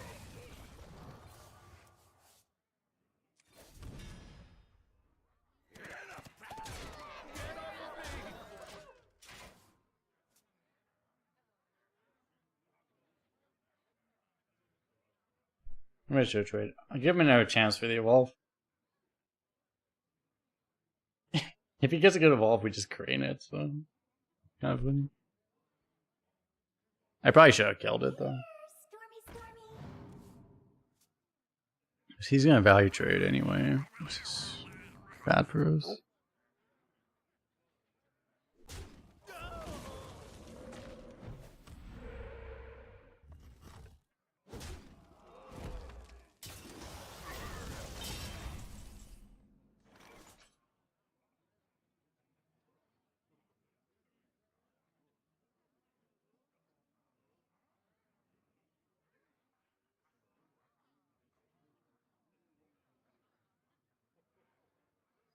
I'm gonna show trade. I'll give him another chance for the evolve. If he gets a good evolve, we just crane it, so kind of funny. I probably should have killed it though. Stormy, stormy. He's gonna value trade anyway, which is bad for us.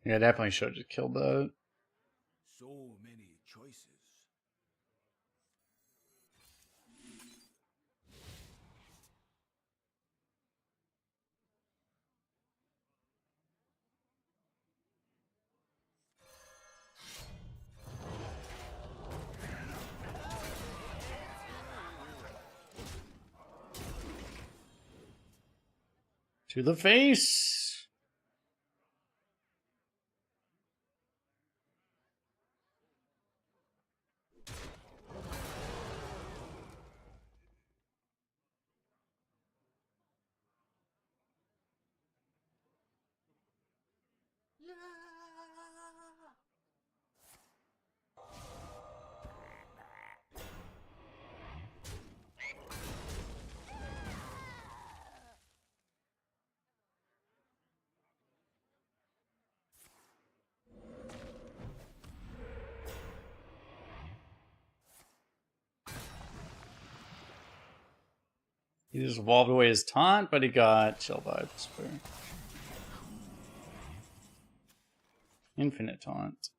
Yeah, definitely should have just killed that. So many choices. To the face! He just evolved away his taunt, but he got chill vibes for infinite taunt.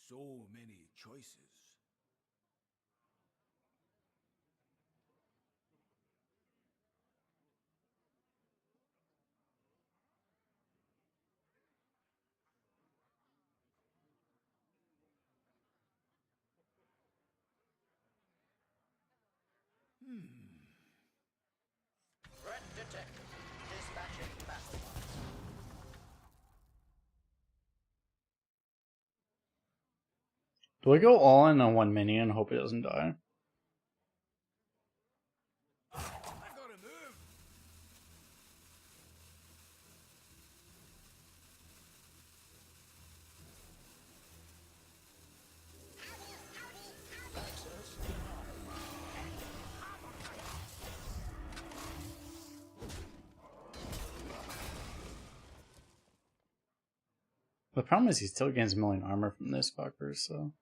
So many choices. Threat detected. Dispatching battle bots. Do I go all in on one minion and hope it doesn't die? I gotta move. The problem is he still gains a million armor from this fucker, so...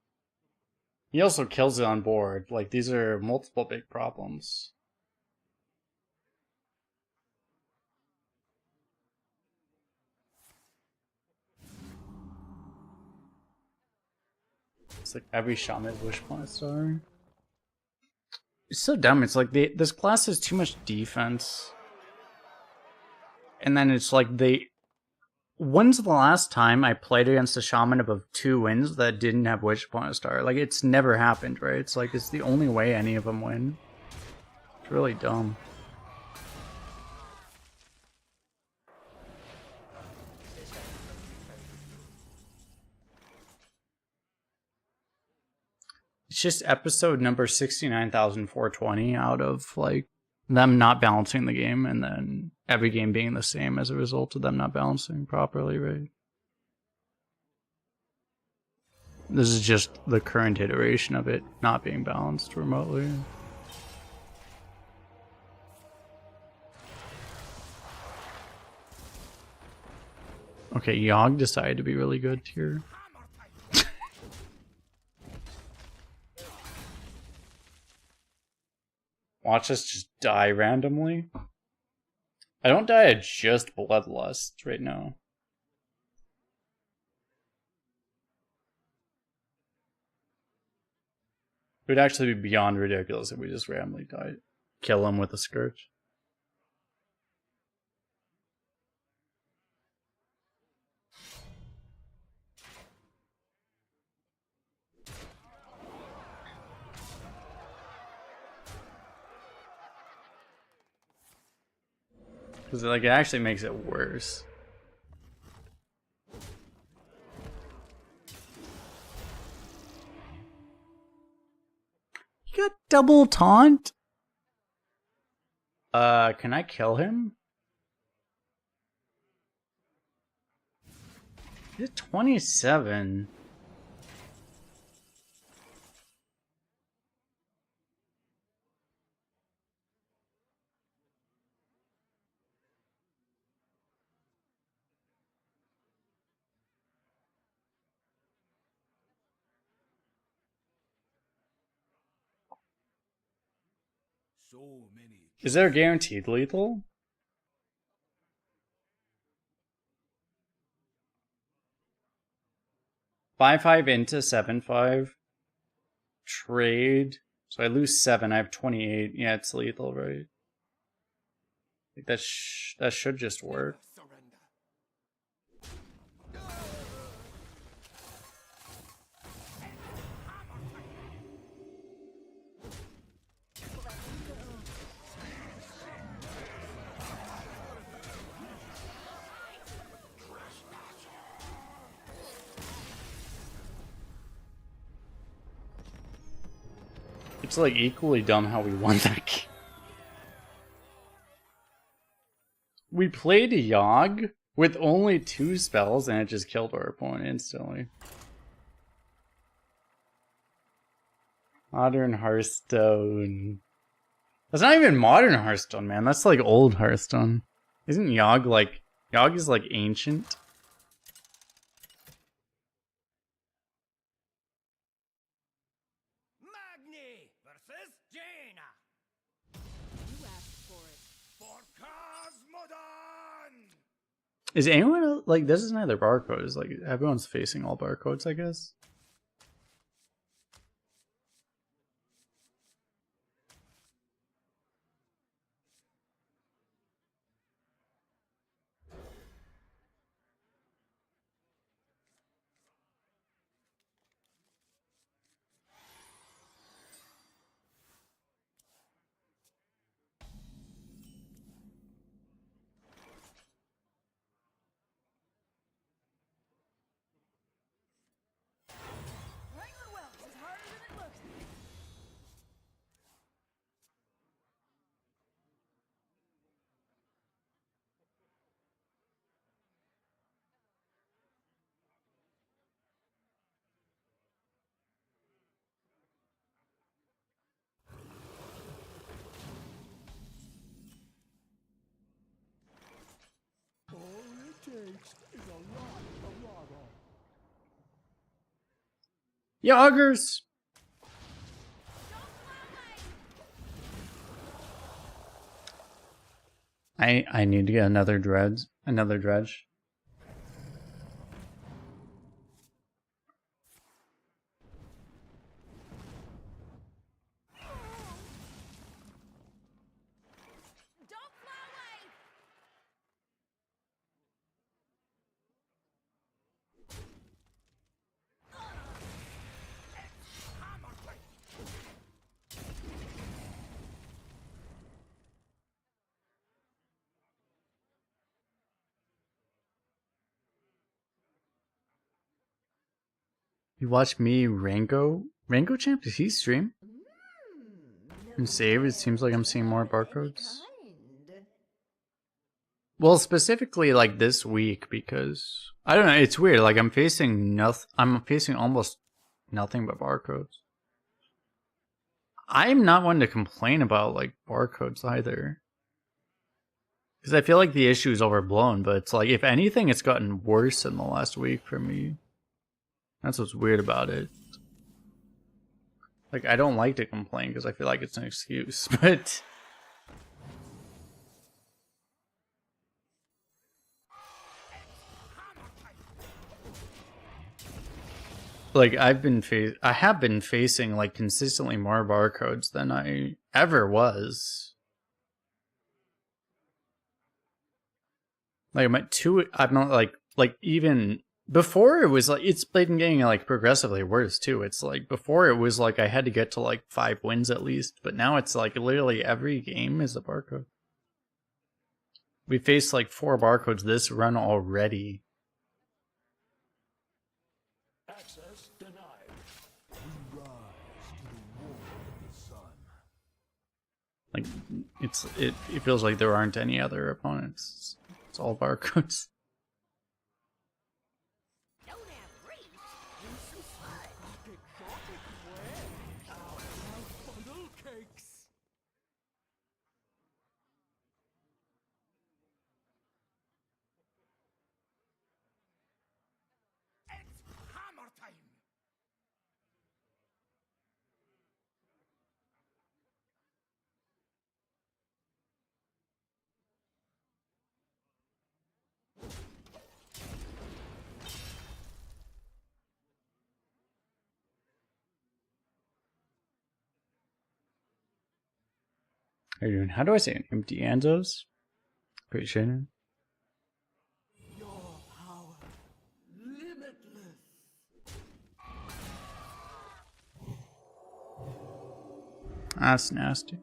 He also kills it on board. Like, these are multiple big problems. It's like every shaman wish point star. It's so dumb. It's like this class has too much defense. And then it's like when's the last time I played against a shaman above 2 wins that didn't have Witch upon a star? Like, it's never happened, right? It's like, it's the only way any of them win. It's really dumb. It's just episode number 69,420 out of, like, them not balancing the game, and then every game being the same as a result of them not balancing properly, right? This is just the current iteration of it not being balanced remotely. Okay, Yogg decided to be really good here. Watch us just die randomly. I don't die at just bloodlust right now. It would actually be beyond ridiculous if we just randomly died. Kill him with a scourge. Because like, it actually makes it worse. You got double taunt? Can I kill him? He's 27. So many. Is there guaranteed lethal? Five into 7/5. Trade. So I lose 7. I have 28. Yeah, it's lethal, right? Like that should just work. Surrender. It's like equally dumb how we won that game. We played Yogg with only 2 spells and it just killed our opponent instantly. Modern Hearthstone. That's not even modern Hearthstone, man. That's like old Hearthstone. Isn't Yogg like... Yogg is like ancient? Magni versus Jaina. You asked for it. For Cosmodon! Is anyone else, like, this isn't either barcodes, like everyone's facing all barcodes, I guess. All it takes is a lot of lava. Yoggers! I need to get another dredge. You watch me, Rango? Rango Champ, did he stream? And save, it seems like I'm seeing more barcodes. Well, specifically like this week because I don't know, it's weird. Like I'm facing almost nothing but barcodes. I'm not one to complain about like barcodes either. Because I feel like the issue is overblown, but it's like if anything it's gotten worse in the last week for me. That's what's weird about it. Like I don't like to complain because I feel like it's an excuse, but like I have been facing like consistently more barcodes than I ever was. Like I'm not like even before it was like it's been getting like progressively worse too. It's like before it was like I had to get to like 5 wins at least, but now it's like literally every game is a barcode. We faced like 4 barcodes this run already. Access denied. We rise to the war of the sun. Like it feels like there aren't any other opponents. It's all barcodes. Don't have reach. Funnel cakes. It's hammer time. How are you doing? How do I say it? Empty Anzos? Appreciate it. Your power, limitless. That's nasty.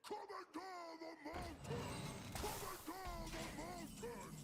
Coming down the mountain! Coming down the mountain!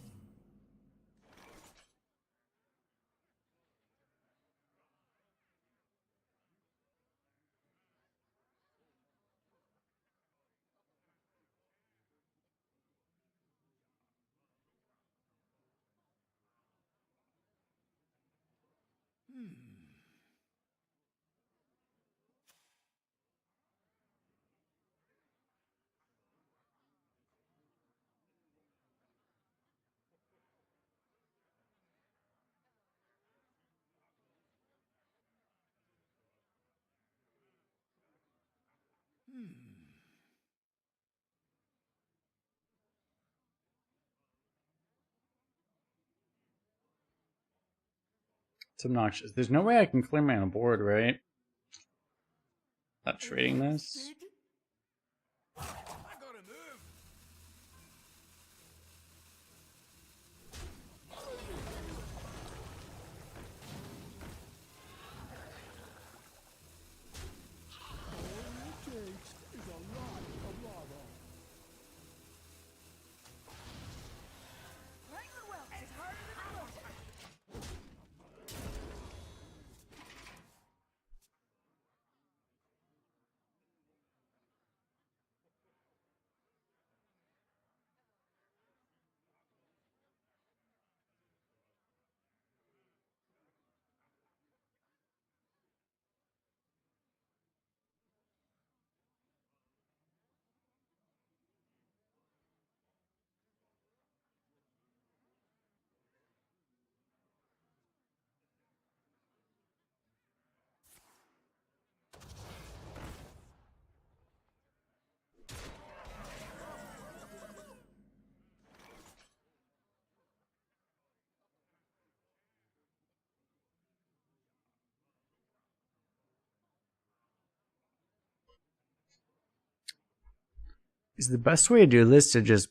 It's obnoxious. There's no way I can clear my own board, right? Not trading this. I gotta move! Is the best way to do this to just...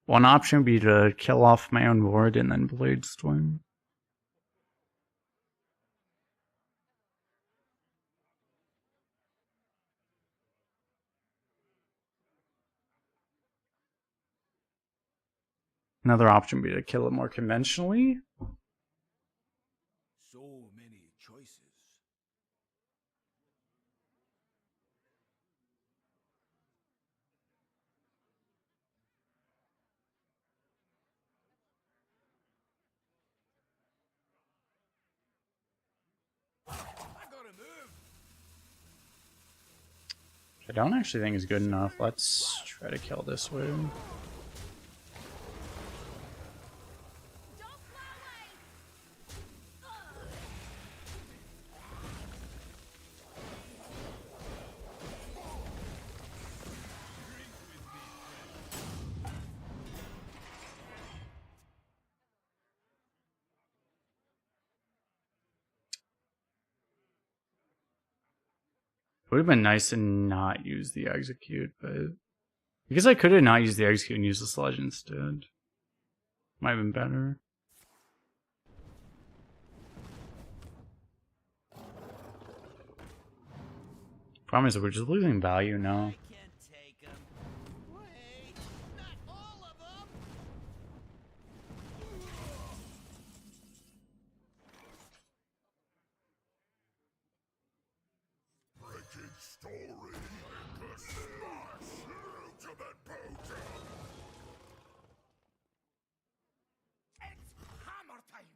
One option would be to kill off my own ward and then Blade Storm. Another option would be to kill it more conventionally. So many choices. I gotta move. I don't actually think is good enough. Let's try to kill this way. Don't fly away! It would have been nice to not use the execute, but because I could have not used the execute and used the sludge instead. Might have been better. Problem is we're just losing value now. I can't take them. Wait, not all of them. Breaking story. Make a smash. Ultimate potion. It's hammer time.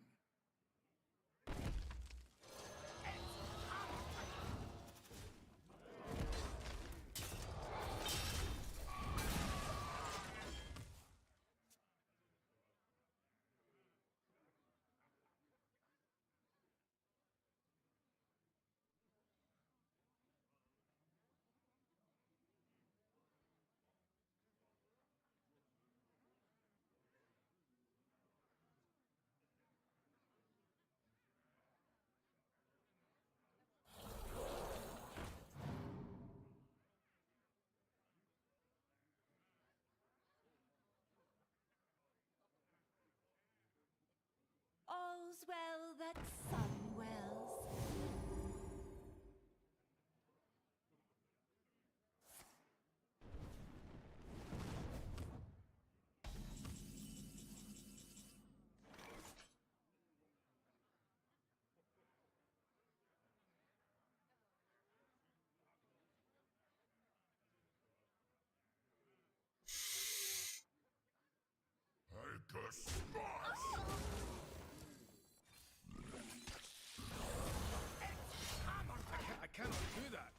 All's well that sun wells. Make a smash. I cannot do that.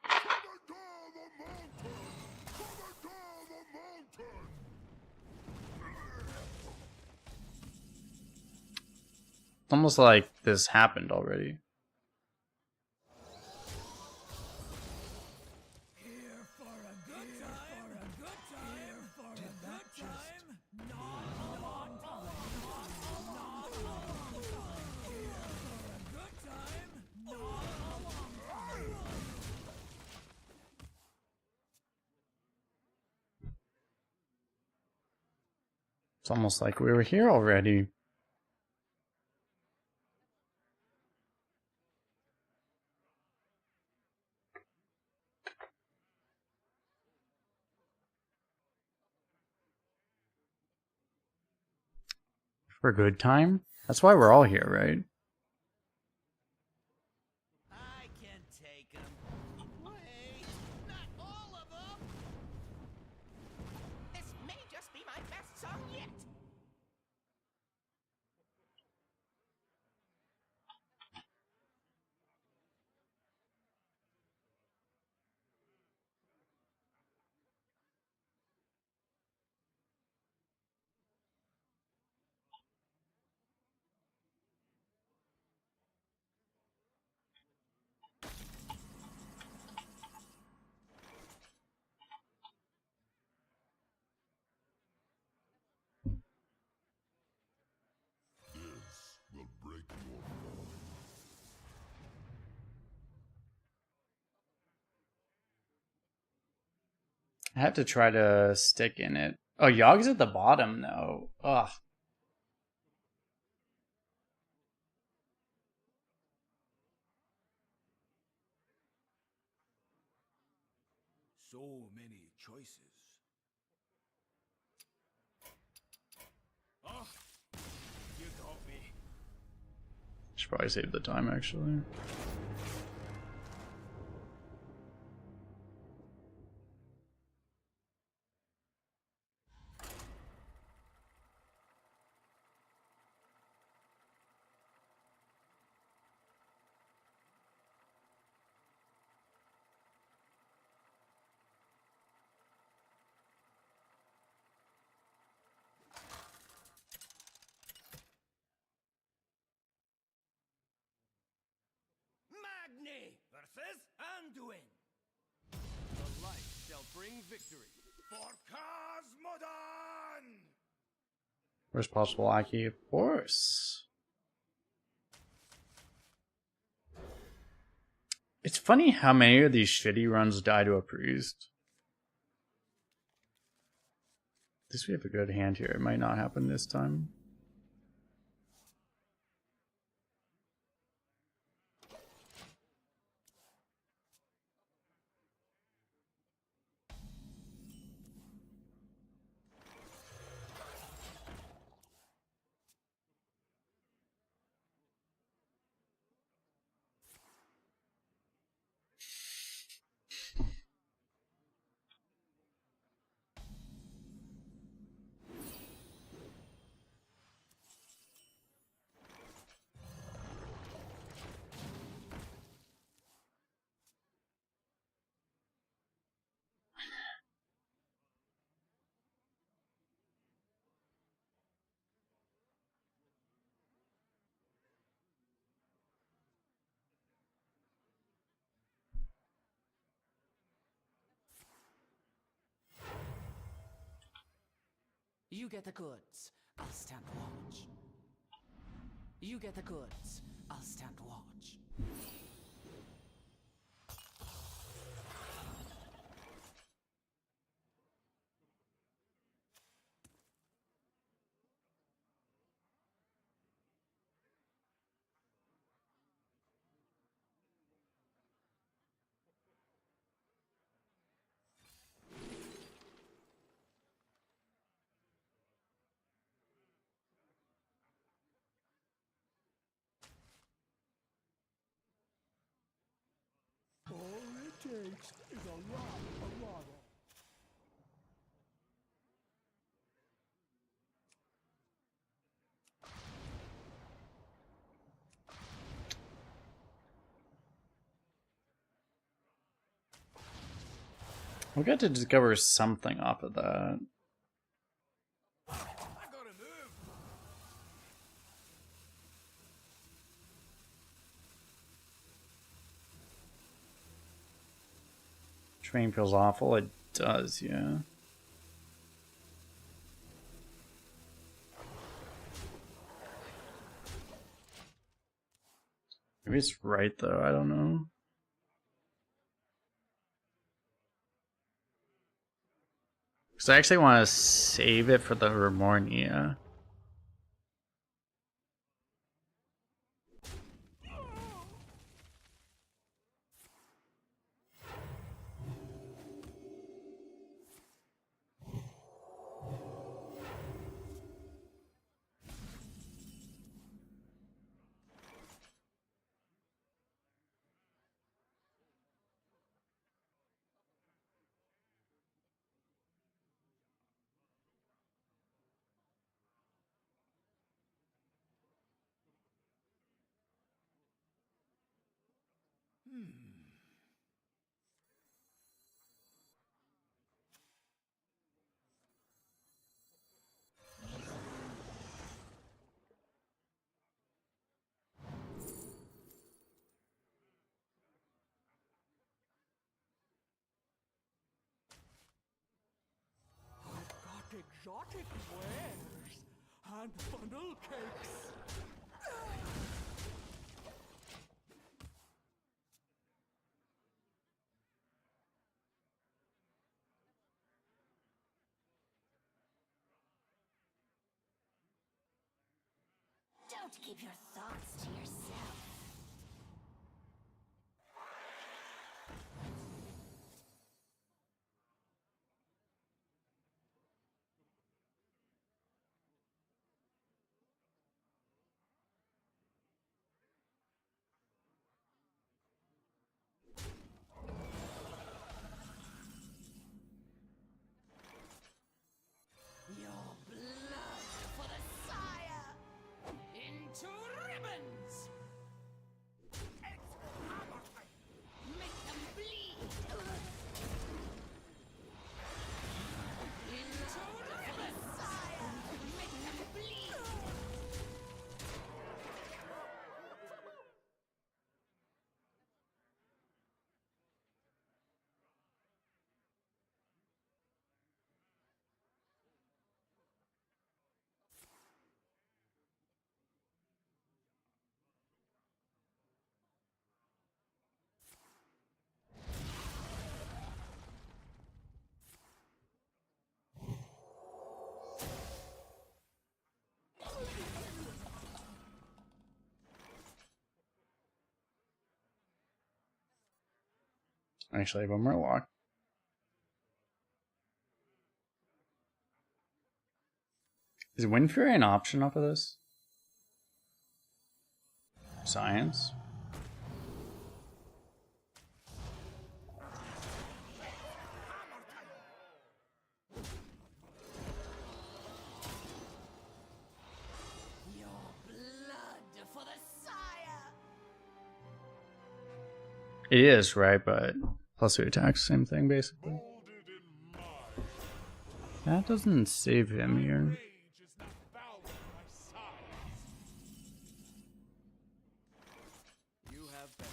Coming down the mountain. Coming down the mountain. It's almost like this happened already. Here for a good time. Here for a good time. Not a long time. Not a long time. Here for a good time. Not a long time. It's almost like we were here already. For a good time? That's why we're all here, right? I can take them. Wait, not all of them. This may just be my best song yet. I have to try to stick in it. Oh, Yogg's at the bottom though. Ugh. So many choices. Oh, you got me. Should probably save the time actually. Magni versus Anduin. The light shall bring victory. For Cosmodon! Worst possible Aki, of course. It's funny how many of these shitty runs die to a priest. At least we have a good hand here. It might not happen this time. You get the goods, I'll stand watch. You get the goods, I'll stand watch. All it takes is a lot of lava. We'll get to discover something off of that. I gotta move. Train feels awful. It does, yeah. Maybe it's right though. I don't know. Because I actually want to save it for the Remornia. Got exotic wares and funnel cakes. Don't keep your thoughts to yourself. Your blood for the sire! Into ribbons! It's hammer time. Make them bleed! Into ribbons! Sire! Make them bleed! Actually, I have one more lock. Is Wind Fury an option off of this? Science? Your blood for the sire! It is, right? But plus 2 attacks, same thing basically. Molded in mine. That doesn't save him here. Rage is not bound by size. You have been.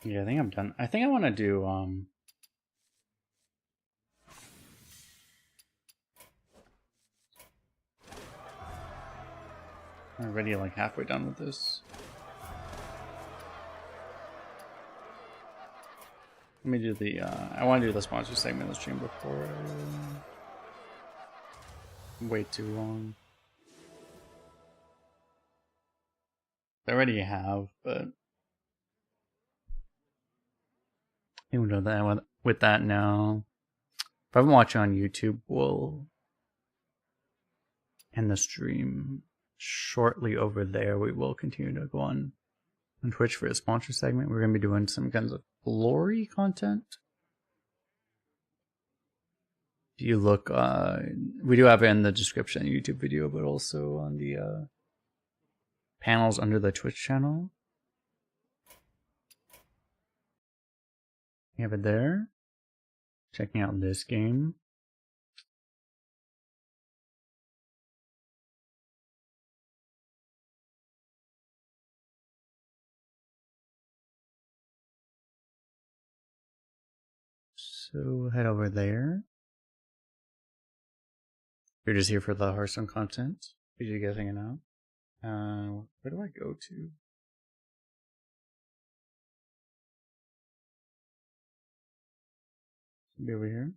Yeah, I think I'm done. I think I want to do I'm already like halfway done with this. Let me do the I want to do the sponsor segment of the stream before I wait too long. I already have, but I will do that with that now. If I'm watching on YouTube, we'll end the stream shortly over there. We will continue to go on Twitch for a sponsor segment. We're going to be doing some kinds of glory content. If you look, we do have it in the description YouTube video, but also on the panels under the Twitch channel. You have it there. Checking out this game. So head over there. You're just here for the Hearthstone content. Did you guys hanging out? Where do I go to? Be over here.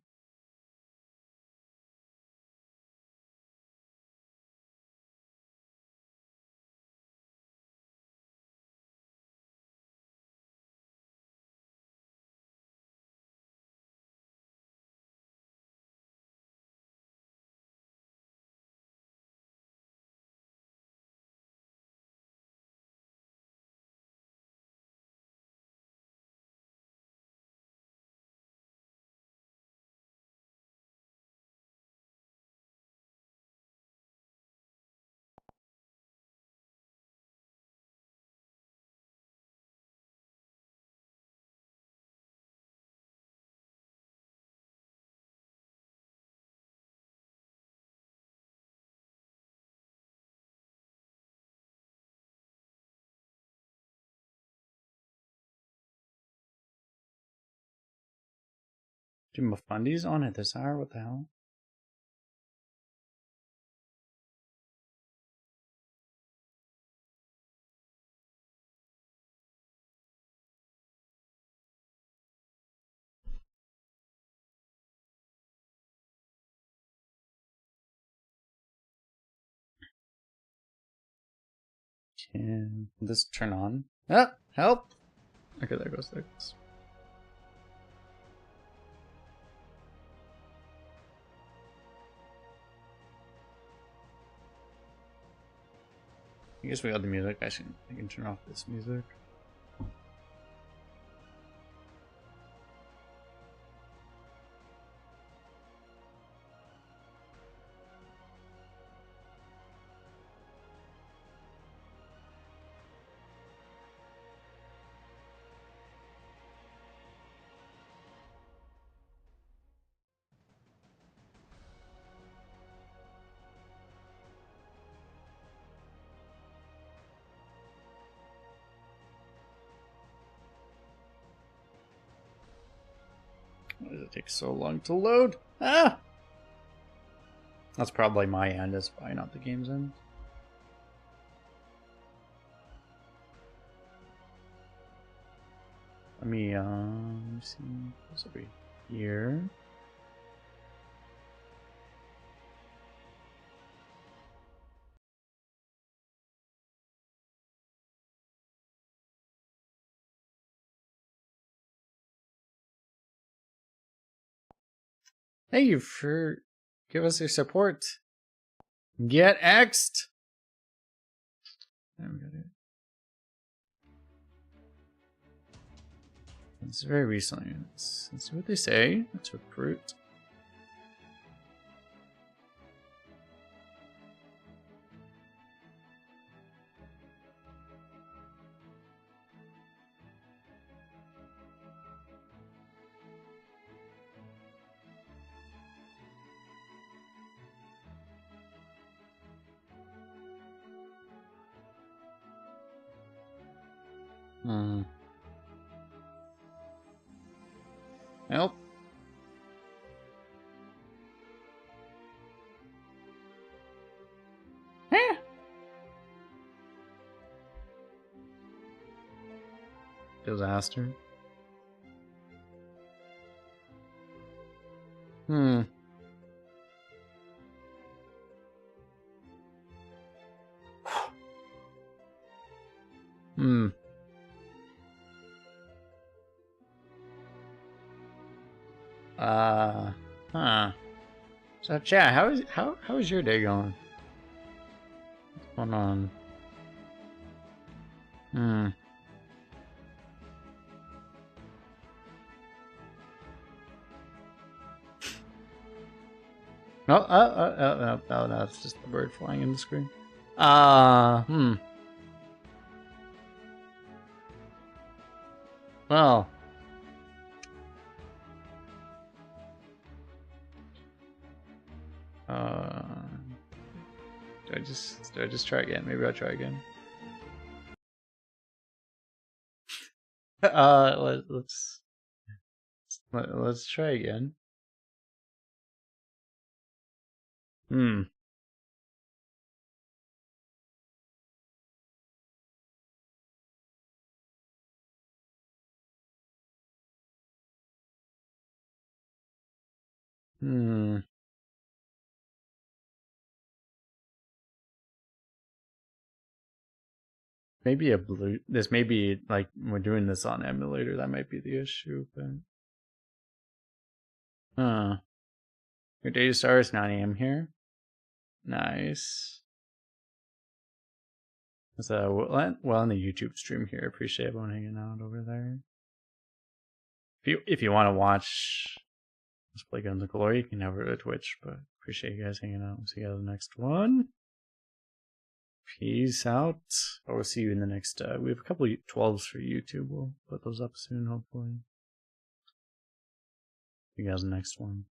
Do Fundies on at this hour? What the hell? Can this turn on? Ah, help! Okay, there goes. I guess we got the music. I can turn off this music. Why does it take so long to load? Ah! That's probably my end, it's probably not the game's end. Let me see what's over here. Thank you for give us your support. Get X'd. There we got it. It's very recently. Let's see what they say. Let's recruit. Help. Disaster. Hmm. Huh. So chat, how is your day going? What's going on? Oh, that's just the bird flying in the screen. Well. Do I just try again? Maybe I'll try again. Let's try again. Maybe this may be like we're doing this on emulator, that might be the issue, but your day starts 9 AM here. Nice. So well in the YouTube stream here. Appreciate everyone hanging out over there. If you want to watch Let's Play Guns of Glory, you can have it at Twitch, but appreciate you guys hanging out. See you guys in the next one. Peace out. I will see you in the next we have a couple of 12s for YouTube. We'll put those up soon, hopefully. See you guys in the next one.